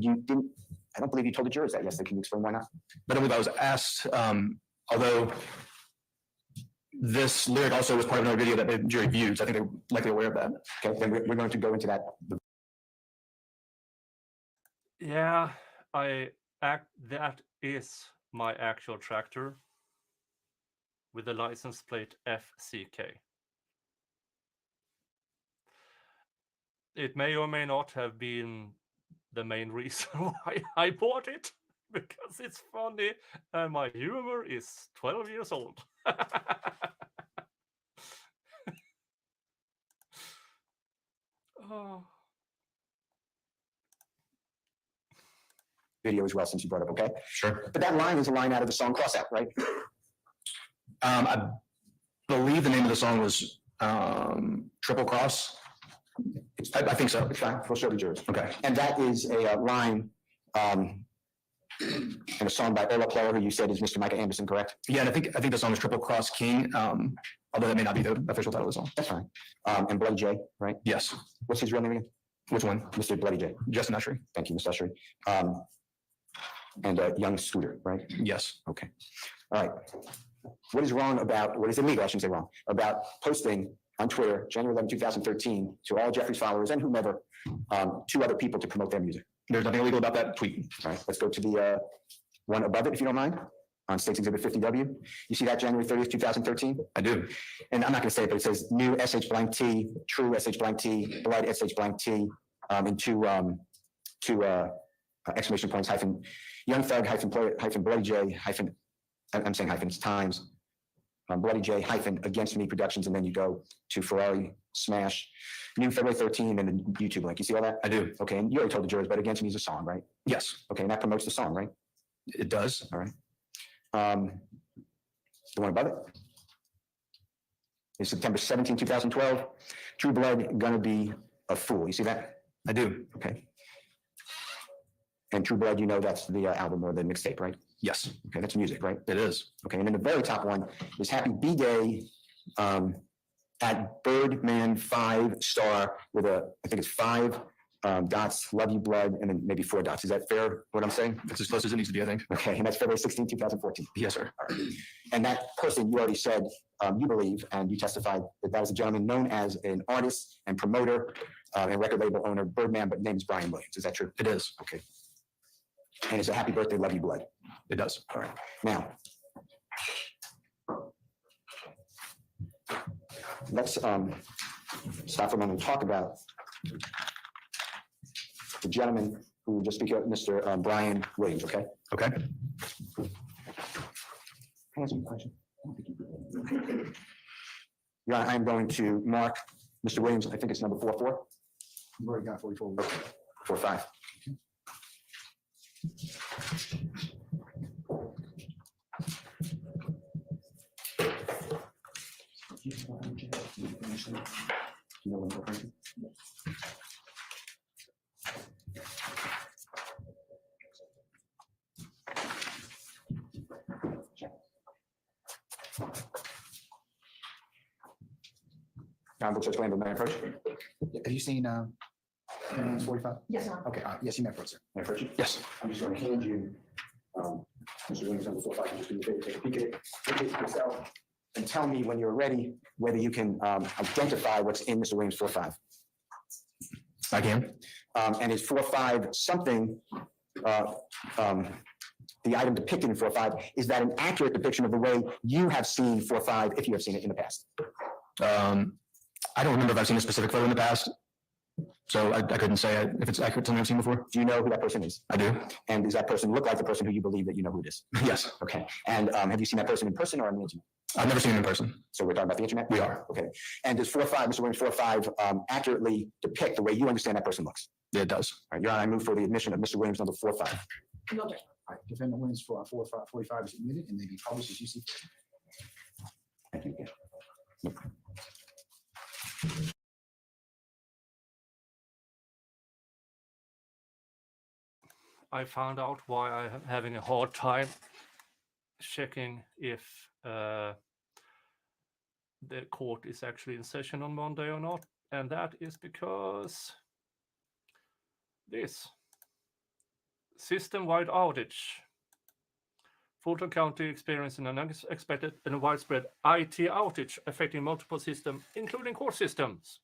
I don't believe you told the jurors that yesterday. Can you explain why not? I don't believe I was asked, although this lyric also was part of another video that the jury viewed. So I think they're likely aware of that. Okay, then we're going to go into that. Yeah, that is my actual tractor with the license plate FCK. It may or may not have been the main reason why I bought it, because it's funny and my humor is 12 years old. Oh. Video as well, since you brought it up, okay? Sure. But that line is a line out of the song Crossout, right? I believe the name of the song was Triple Cross. I think so. It's fine. We'll show the jurors. Okay. And that is a line in a song by Ola Player, who you said is Mr. Micah Anderson, correct? Yeah, and I think the song is Triple Cross King, although that may not be the official title of the song. That's fine. And Bloody J, right? Yes. What's his real name again? Which one? Mr. Bloody J. Justin Ushery. Thank you, Mr. Ushery. And Young Scooter, right? Yes. Okay. All right. What is illegal, I shouldn't say wrong, about posting on Twitter, January 11, 2013, to all Jeffrey's followers and whomever, 2 other people to promote their music? There's nothing illegal about that tweet. All right, let's go to the one above it, if you don't mind, on State's Exhibit 50W. You see that January 30th, 2013? I do. And I'm not going to say it, but it says new SH blank T, true SH blank T, blood SH blank T, and two exclamation points, hyphen, Young Thug, hyphen Bloody J, hyphen, I'm saying hyphens, times, Bloody J, hyphen, Against Me Productions, and then you go to Ferrari Smash, new February 13, and then YouTube link. You see all that? I do. Okay, and you already told the jurors, but Against Me is a song, right? Yes. Okay, and that promotes the song, right? It does. All right. The one above it is September 17, 2012. True Blood, Gonna Be a Fool. You see that? I do. Okay. And True Blood, you know that's the album or the mixtape, right? Yes. Okay, that's music, right? It is. Okay, and then the very top one is Happy B-Day at Birdman 5 star with I think it's 5 dots, love you, blood, and then maybe 4 dots. Is that fair, what I'm saying? That's as close as it needs to be, I think. Okay, and that's February 16, 2014. Yes, sir. And that person, you already said, you believe, and you testified that that was a gentleman known as an artist and promoter and record label owner, Birdman, but name is Brian Williams. Is that true? It is. Okay. And it's a happy birthday, love you, blood. It does. All right. Now, let's stop for a moment and talk about the gentleman who just speak up, Mr. Brian Williams, okay? Okay. Can I ask you a question? I don't think you did. Yeah, I'm going to mark Mr. Williams, I think it's number 44. You've already got 44. 45. You know what I'm referring to? Looks like Landon, may I approach? Have you seen, 45? Yes, sir. Okay, yes, you may approach, sir. May I approach you? Yes. I'm just going to hand you, Mr. Williams, number 45, just do me a favor, take a peek at it, look at it yourself, and tell me when you're ready, whether you can identify what's in Mr. Williams 45. I can. And is 45 something, the item depicted in 45, is that an accurate depiction of the way you have seen 45, if you have seen it in the past? I don't remember if I've seen a specific photo in the past, so I couldn't say if it's accurate to something I've seen before. Do you know who that person is? I do. And does that person look like the person who you believe that you know who it is? Yes. Okay. And have you seen that person in person or on the internet? I've never seen him in person. So we're talking about the internet? We are. Okay. And does 45, Mr. Williams 45, accurately depict the way you understand that person looks? Yeah, it does. All right, Your Honor, I move for the admission of Mr. Williams number 45. No, All right, defendant Williams for 45 is admitted and may be published as you see. Thank you. I found out why I'm having a hard time checking if the court is actually in session on Monday or not, and that is because this system-wide outage. Fulton County experiencing an unexpected and widespread IT outage affecting multiple systems, including court systems.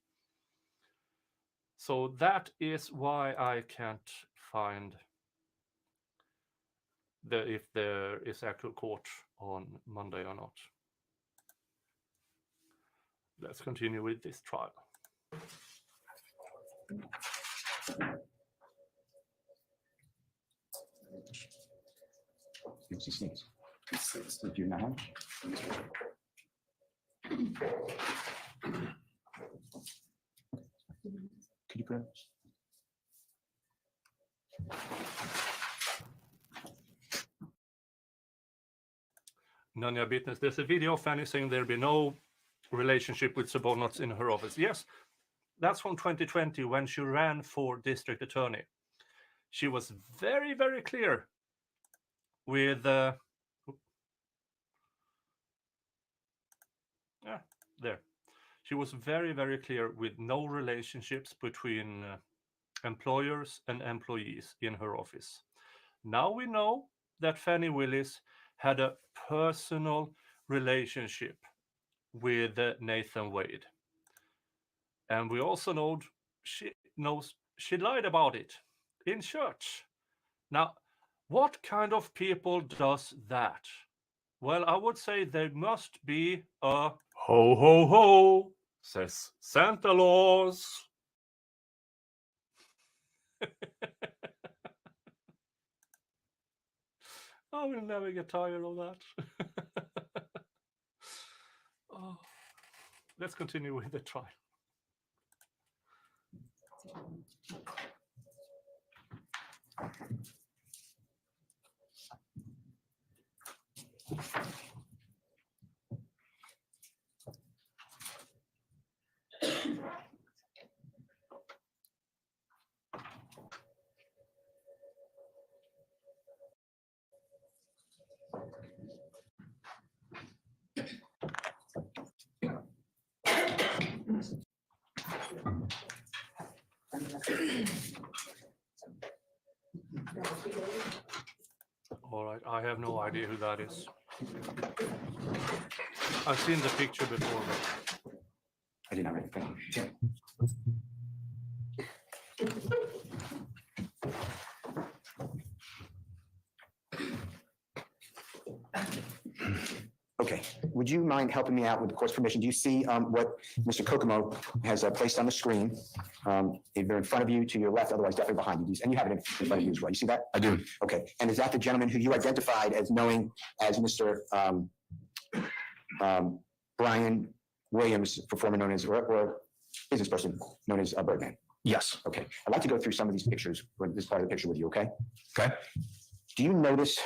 So that is why I can't find if there is actual court on Monday or not. Let's continue with this trial. Do you know? Could you put it? None of your business. There's a video of Fanny saying there'll be no relationship with subordinates in her office. Yes, that's from 2020 when she ran for district attorney. She was very, very clear with there. She was very, very clear with no relationships between employers and employees in her office. Now we know that Fannie Willis had a personal relationship with Nathan Wade. And we also know she lied about it in church. Now, what kind of people does that? Well, I would say they must be a ho, ho, ho, says Santa Claus. I will never get tired of that. Oh, let's continue with the trial. All right, I have no idea who that is. I've seen the picture before, but I did not read it. Tim. Okay, would you mind helping me out with the court's permission? Do you see what Mr. Kokomo has placed on the screen? They're in front of you, to your left, otherwise definitely behind you. And you have it in front of you as well. You see that? I do. Okay, and is that the gentleman who you identified as knowing as Mr. Brian Williams, performer known as, or business person known as Birdman? Yes. Okay, I'd like to go through some of these pictures, this part of the picture with you, okay? Okay. Do you notice,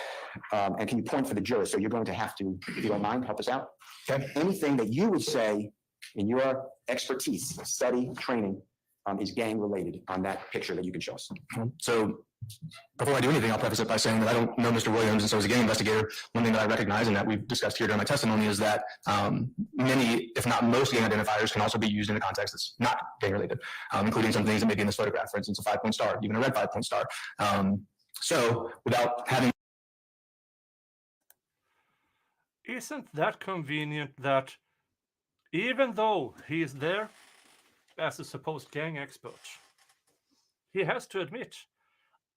and can you point for the jurors? So you're going to have to, if you don't mind, help us out. Okay. Anything that you would say in your expertise, study, training, is gang related on that picture that you can show us. So before I do anything, I'll preface it by saying that I don't know Mr. Williams, and so as a gang investigator, one thing that I recognize and that we've discussed here during my testimony is that many, if not most, gang identifiers can also be used in a context that's not gang related, including some things that may be in this photograph, for instance, a 5-point star, even a red 5-point star. So without having... isn't that convenient that even though he is there as a supposed gang expert, he has to admit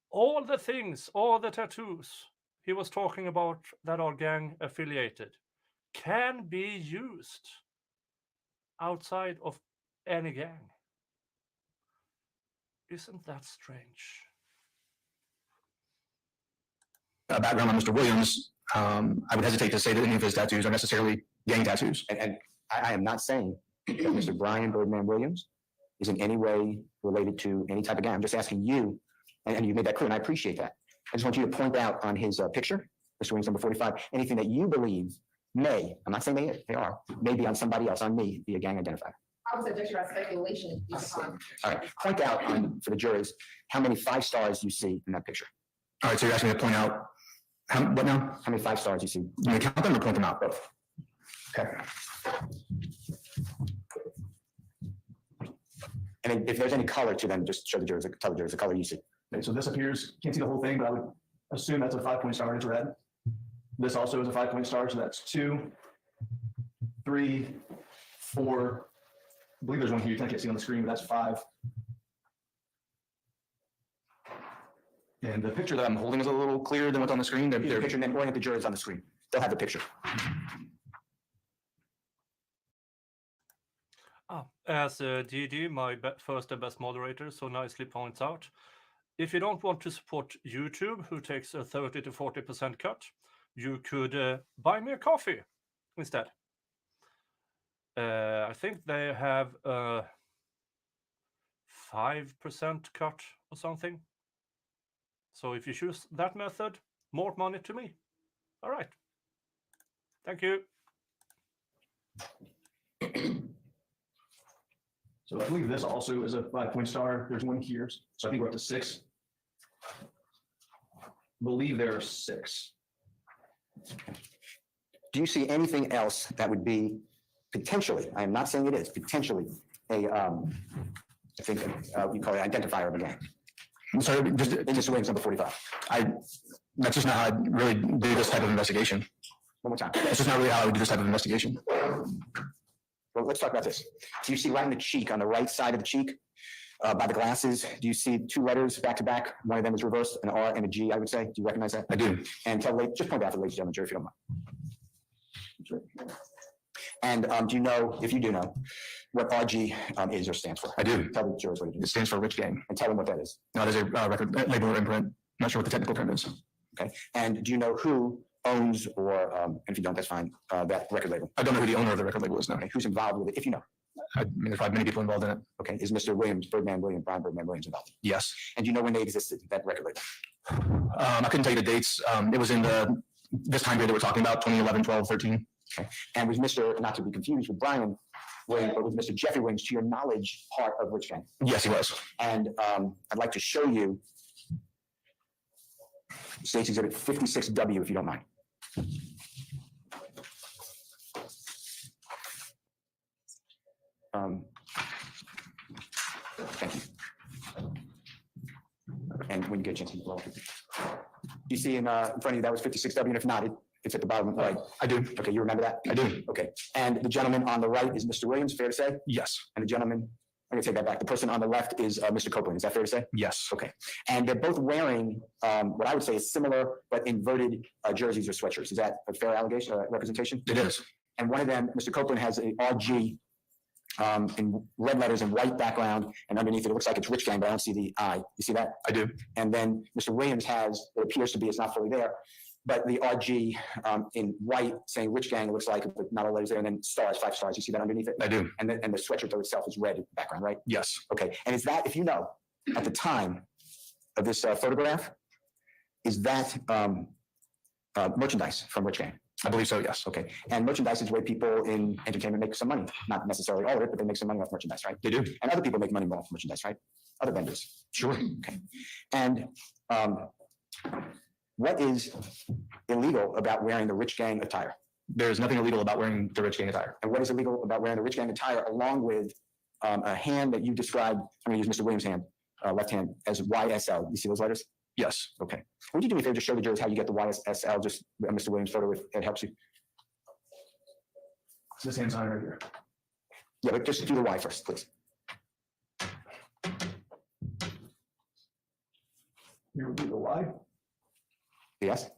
all the things, all the tattoos he was talking about that are gang affiliated can be used outside of any gang. Isn't that strange? background on Mr. Williams, I would hesitate to say that any of his tattoos are necessarily gang tattoos. And I am not saying that Mr. Brian Birdman Williams is in any way related to any type of gang. I'm just asking you, and you made that clear, and I appreciate that. I just want you to point out on his picture, Mr. Williams, number 45, anything that you believe may, I'm not saying they are, maybe on somebody else, on me, be a gang identifier. I was objecting on speculation. All right, point out for the jurors how many 5 stars you see in that picture. All right, so you're asking me to point out, what now? How many 5 stars you see? You mean count them or point them out? Both. Okay. And if there's any color to them, just show the jurors, tell the jurors the color you see. Okay, so this appears, can't see the whole thing, but I would assume that's a 5-point star and it's red. This also is a 5-point star, so that's 2, 3, 4. I believe there's one here you can't see on the screen, but that's 5. And the picture that I'm holding is a little clearer than what's on the screen. The picture, and then point at the jurors on the screen. They'll have the picture. As DD, my first and best moderator, so nicely points out, if you don't want to support YouTube, who takes a 30 to 40% cut, you could buy me a coffee instead. I think they have a 5% cut or something. So if you choose that method, more money to me. All right. Thank you. So I believe this also is a 5-point star. There's one here. So I think we're up to 6. I believe there are 6. Do you see anything else that would be potentially, I am not saying it is, potentially a, I think we call it identifier of a gang? I'm sorry, just Mr. Williams, number 45. that's just not how I really do this type of investigation. One more time. That's just not really how I would do this type of investigation. Well, let's talk about this. Do you see right in the cheek, on the right side of the cheek, by the glasses, do you see 2 letters back to back? One of them is reversed, an R and a G, I would say. Do you recognize that? I do. And just point out to the ladies and gentlemen, jury, if you don't mind. And do you know, if you do know, what RG is or stands for? I do. Tell the jurors what it It is. stands for Rich Gang. And tell them what that is. Now there's a record label or imprint. Not sure what the technical term is. Okay. And do you know who owns or, and if you don't, that's fine, that record label? I don't know who the owner of the record label is now. Okay. Who's involved with it, if you know? I mean, there's probably many people involved in it. Okay. Is Mr. Williams, Brian Birdman Williams involved? Yes. And do you know when they existed, that record label? I couldn't tell you the dates. It was in this time period that we're talking about, 2011, 12, 13. Okay. And was Mr., not to be confused with Brian Williams, but with Mr. Jeffrey Williams, to your knowledge, part of which gang? Yes, he was. And I'd like to show you State's Exhibit 56W, if you don't mind. Thank you. you see in front of you, that was 56W, and if not, it's at the bottom right. I do. Okay, you remember that? I do. Okay, and the gentleman on the right is Mr. Williams, fair to say? Yes. And the gentleman, I'm gonna take that back. The person on the left is Mr. Copeland, is that fair to say? Yes. Okay, and they're both wearing what I would say is similar but inverted jerseys or sweatshirts. Is that a fair allegation, representation? It is. And one of them, Mr. Copeland, has a RG in red letters and white background, and underneath it, it looks like it's Rich Gang, but I don't see the I. You see that? I do. And then Mr. Williams has, it appears to be, it's not fully there, but the RG in white saying Rich Gang, it looks like, but not all letters there, and then stars, 5 stars. You see that underneath it? I do. And the sweatshirt though itself is red background, right? Yes. Okay. And is that, if you know, at the time of this photograph, is that merchandise from Rich Gang? I believe so, yes. Okay. And merchandise is where people in entertainment make some money. Not necessarily all of it, but they make some money off merchandise, right? They do. And other people make money off merchandise, right? Other vendors. Sure. Okay. And what is illegal about wearing the Rich Gang attire? There's nothing illegal about wearing the Rich Gang attire. And what is illegal about wearing the Rich Gang attire along with a hand that you described, I'm going to use Mr. Williams' hand, left hand, as YSL. You see those letters? Yes. Okay. Would you do me a favor, just show the jurors how you get the YSL, just Mr. Williams' photo if it helps you? This hand sign right here. Yeah, but just do the Y first, please. Here would be the Y. Yes?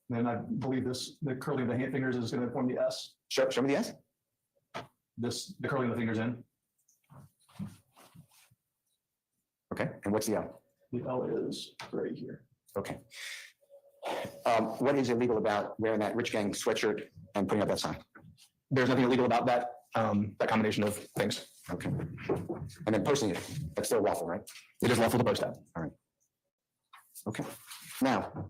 Then I believe the curling of the hand fingers is going to form the S. Show me the S. The curling of the fingers in. Okay. And what's the L? The L is right here. Okay. What is illegal about wearing that Rich Gang sweatshirt and putting up that sign? There's nothing illegal about that, that combination of things. Okay. And then posting it, that's still lawful, right? It is lawful to post that. All right. Okay. Now,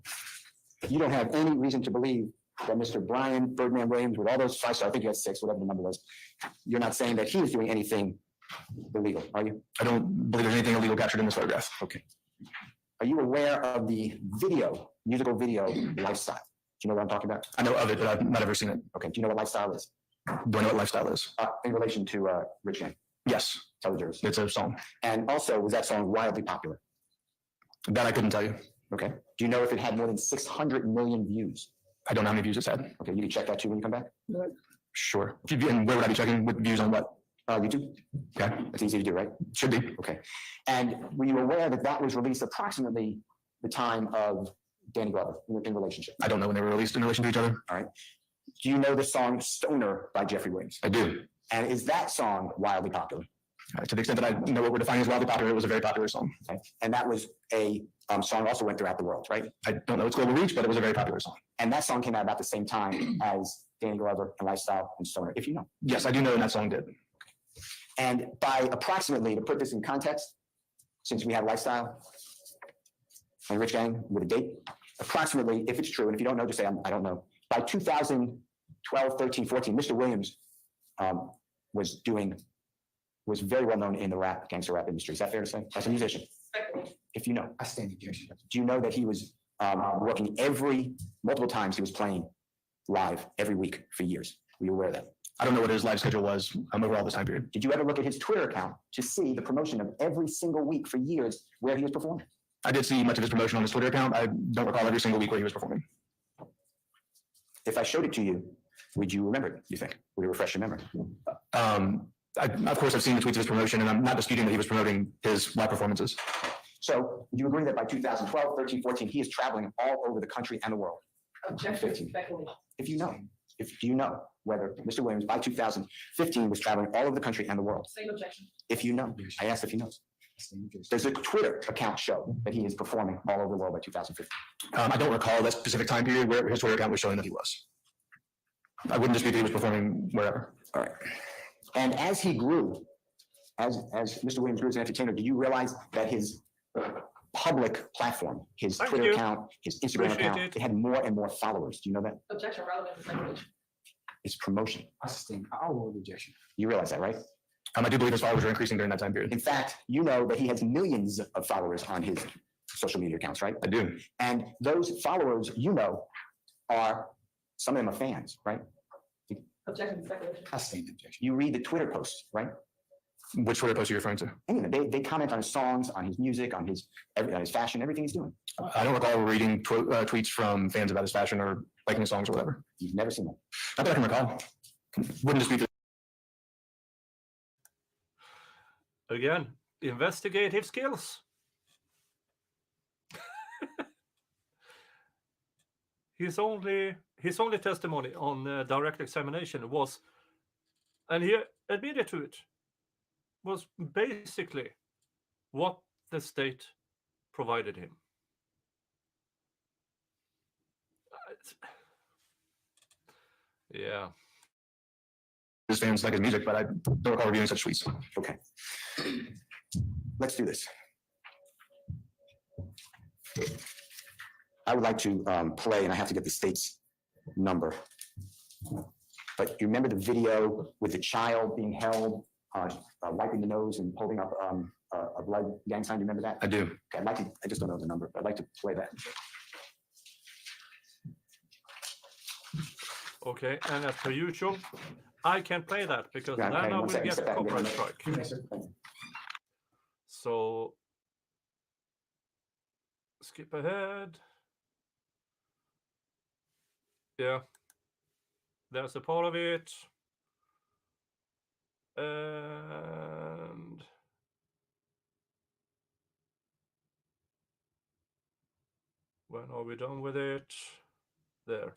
you don't have any reason to believe that Mr. Brian Birdman Williams, with all those 5 stars, I think you had 6, whatever the number was, you're not saying that he is doing anything illegal, are you? I don't believe there's anything illegal captured in this photograph. Okay. Are you aware of the musical video Lifestyle? Do you know what I'm talking about? I know of it, but I've not ever seen it. Okay. Do you know what Lifestyle is? Do I know what Lifestyle is? In relation to Rich Gang? Yes. Tell the jurors. It's a song. And also, was that song wildly popular? That I couldn't tell you. Okay. Do you know if it had more than 600 million views? I don't know how many views it's had. Okay. You can check that too when you come back? Sure. And where would I be checking with views on what? YouTube. Okay. It's easy to do, right? Should be. Okay. And were you aware that that was released approximately the time of Danny Glover in relationship? I don't know when they were released in relation to each other. All right. Do you know the song Stoner by Jeffrey Williams? I do. And is that song wildly popular? To the extent that I know what we're defining as wildly popular, it was a very popular song. Okay. And that was a song also went throughout the world, right? I don't know its global reach, but it was a very popular song. And that song came out about the same time as Danny Glover and Lifestyle and Stoner, if you know. Yes, I do know when that song did. And by approximately, to put this in context, since we have Lifestyle and Rich Gang with a date, approximately, if it's true, and if you don't know, just say, I don't know. By 2012, 13, 14, Mr. Williams was very well known in the gangster rap industry. Is that fair to say? As a musician? If you know. I stand objection. Do you know that he was working multiple times he was playing live every week for years? Were you aware of that? I don't know what his live schedule was over all this time period. Did you ever look at his Twitter account to see the promotion of every single week for years where he was performing? I did see much of his promotion on his Twitter account. I don't recall every single week where he was performing. If I showed it to you, would you remember it, you think? Would it refresh your memory? Of course, I've seen the tweets of his promotion, and I'm not disputing that he was promoting his live performances. So would you agree that by 2012, 13, 14, he is traveling all over the country and the world? Objection, 15. respectfully. If you know, do you know whether Mr. Williams by 2015 was traveling all over the country and the world? Same objection. If you know, I asked if he knows. Does a Twitter account show that he is performing all over the world by 2015? I don't recall that specific time period where his Twitter account was showing that he was. I wouldn't dispute that he was performing wherever. All right. And as he grew, as Mr. Williams grew as an entertainer, do you realize that his public platform, his Twitter account, his Instagram account, it had more and more followers? Do you know that? Objection, relevant to speculation. It's promotion. I sustain all objection. You realize that, right? I do believe his followers were increasing during that time period. In fact, you know that he has millions of followers on his social media accounts, right? I do. And those followers, some of them are fans, right? Objection, speculation. I sustain objection. You read the Twitter posts, right? Which Twitter post are you referring to? Any of them. They comment on his songs, on his music, on his fashion, everything he's doing. I don't recall reading tweets from fans about his fashion or liking his songs or whatever. You've never seen that. Not that I can recall. Wouldn't dispute that. Again, investigative skills. His only testimony on direct examination was, and he admitted to it, was basically what the state provided him. Yeah. His fans like his music, but I don't recall reviewing such tweets. Okay. Let's do this. I would like to play, and I have to get the state's number. But you remember the video with the child being held, wiping the nose and holding up a blood gang sign? Do you remember that? I do. Okay, I just don't know the number, but I'd like to play that. Okay, and as per usual, I can't play that because Yeah, then okay, I one will second, get a step back and copyright get strike. it. So skip ahead. Yeah, there's a part of it. And when are we done with it? There.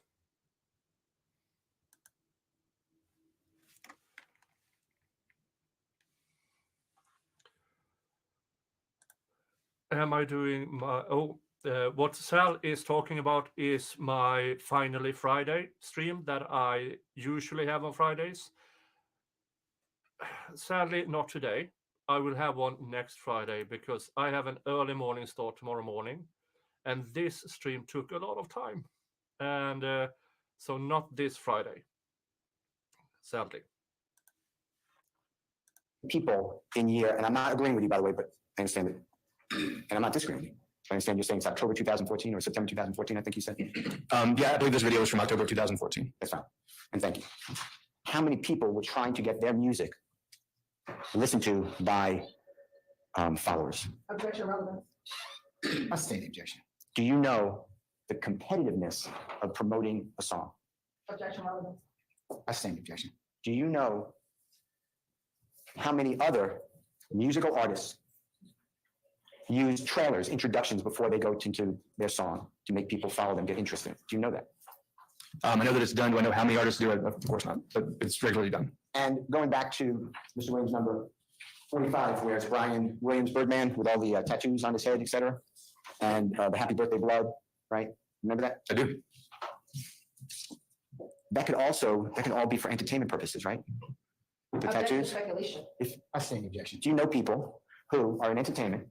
Am I doing my what Sal is talking about is my Finally Friday stream that I usually have on Fridays. Sadly, not today. I will have one next Friday because I have an early morning start tomorrow morning, and this stream took a lot of time, and so not this Friday, sadly. People in year, and I'm not agreeing with you, by the way, but I understand it. And I'm not disagreeing with you. I understand you're saying it's October 2014 or September 2014, I think you said. Yeah, I believe this video is from October 2014. That's fine. And thank you. How many people were trying to get their music listened to by followers? Objection, relevance. I state the objection. Do you know the competitiveness of promoting a song? Objection, relevance. I stand the objection. Do you know how many other musical artists use trailers, introductions before they go into their song to make people follow them, get interested? Do you know that? I know that it's done. Do I know how many artists do it? Of course not, but it's regularly done. And going back to Mr. Williams' number 45, where it's Brian Williams Birdman with all the tattoos on his head, et cetera, and the Happy Birthday blood, right? Remember that? I do. That can all be for entertainment purposes, right? The Objection, tattoos. speculation. I stand the objection. Do you know people who are in entertainment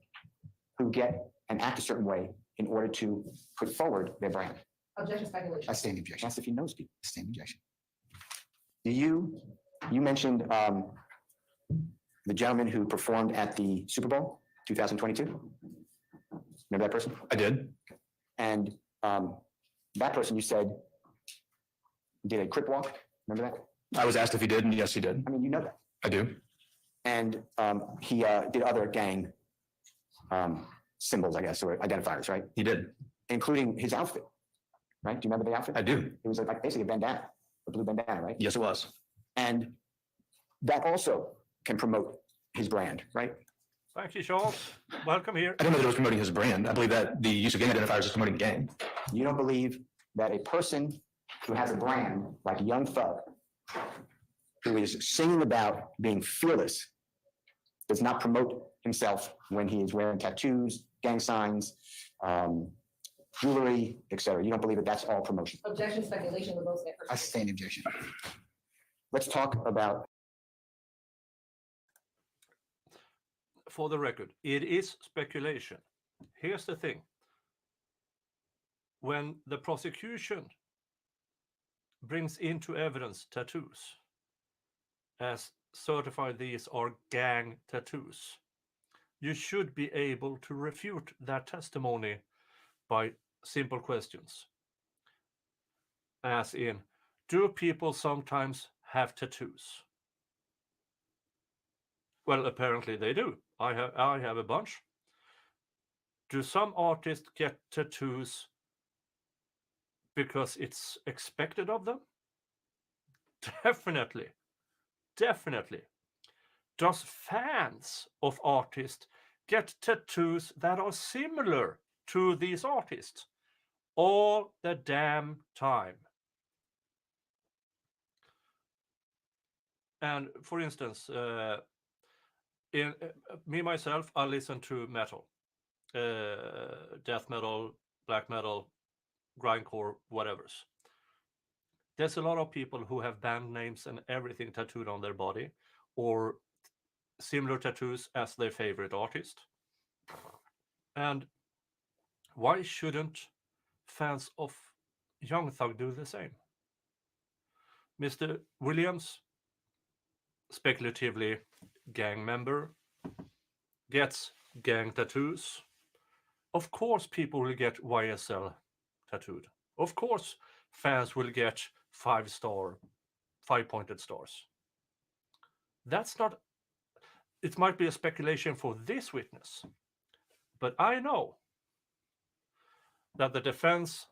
who get and act a certain way in order to put forward their brand? Objection, speculation. I stand the objection. Ask if he knows people. I stand the objection. Do you mentioned the gentleman who performed at the Super Bowl 2022? Remember that person? I did. And that person you said did a crip walk. Remember that? I was asked if he did, and yes, he did. I mean, you know that. I do. And he did other gang symbols, I guess, or identifiers, right? He did. Including his outfit, right? Do you remember the outfit? I do. It was like basically a bandana, a blue bandana, right? Yes, it was. And that also can promote his brand, right? Thank you, Charles. Welcome here. I don't know that it was promoting his brand. I believe that the use of gang identifiers is promoting the gang. You don't believe that a person who has a brand like Young Thug, who is singing about being fearless, does not promote himself when he is wearing tattoos, gang signs, jewelry, etc. You don't believe that that's all promotion? Objection, speculation with those efforts. I stand the objection. Let's talk about. For the record, it is speculation. Here's the thing. When the prosecution brings into evidence tattoos, as certified these are gang tattoos, you should be able to refute that testimony by simple questions. As in, do people sometimes have tattoos? Well, apparently they do. I have a bunch. Do some artists get tattoos because it's expected of them? Definitely. Definitely. Does fans of artists get tattoos that are similar to these artists all the damn time? And for instance, in me myself, I listen to metal, death metal, black metal, grindcore, whatever's. There's a lot of people who have band names and everything tattooed on their body, or similar tattoos as their favorite artist. And why shouldn't fans of Young Thug do the same? Mr. Williams, speculatively gang member, gets gang tattoos. Of course, people will get YSL tattooed. Of course, fans will get 5-pointed stars. That's not, it might be a speculation for this witness, but I know that the defense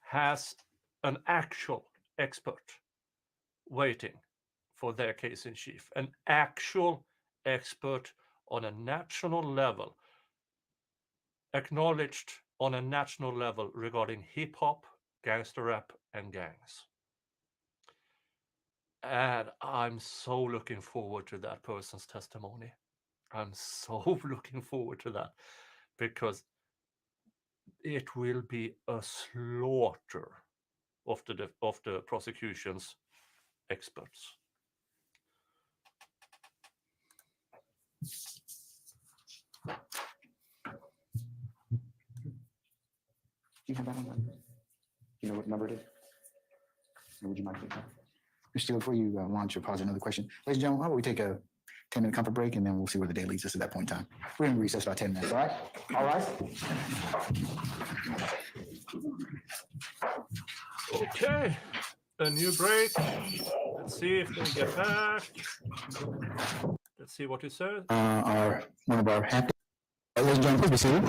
has an actual expert waiting for their case in chief, an actual expert on a national level, acknowledged on a national level regarding hip hop, gangster rap, and gangs. And I'm so looking forward to that person's testimony. I'm so looking forward to that, because it will be a slaughter of the prosecution's experts. Do you have that on? Do you know what number it is? Or would you mind taking that? Mr. Steele, before you launch or pause, another question. Ladies and gentlemen, how about we take a 10-minute comfort break, and then we'll see where the day leads us at that point in time. We're going to recess about 10 minutes, all right? All right? Okay, a new break. Let's see if they get back. Let's see what he says. One of our happy. Ladies and gentlemen, please be seated.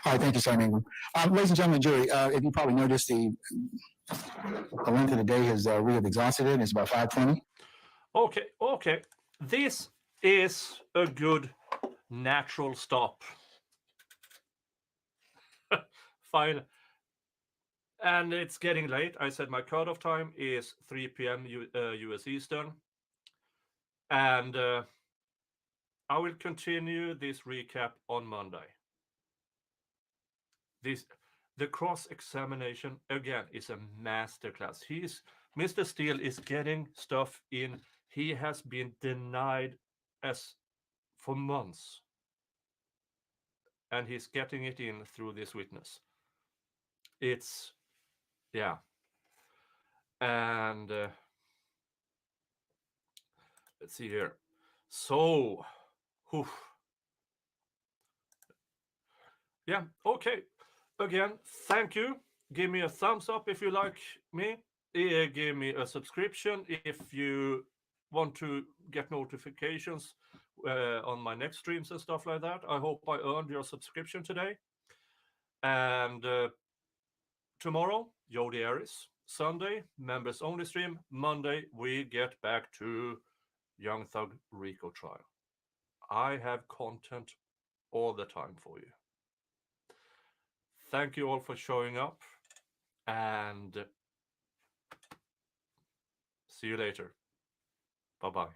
All right, thank you, Sergeant Ingram. Ladies and gentlemen, jury, if you probably noticed, the length of the day has we have exhausted it. It's about 5:20. Okay. This is a good natural stop. Fine. And it's getting late. I said my cutoff time is 3 p.m. US Eastern. And I will continue this recap on Monday. The cross-examination, again, is a masterclass. Mr. Steele is getting stuff in he has been denied for months. And he's getting it in through this witness. It's, yeah. And let's see here. So, yeah, okay. Again, thank you. Give me a thumbs up if you like me. Give me a subscription if you want to get notifications on my next streams and stuff like that. I hope I earned your subscription today. And tomorrow, Jody Harris. Sunday, members only stream. Monday, we get back to Young Thug RICO-trial. I have content all the time for you. Thank you all for showing up, and see you later. Bye-bye.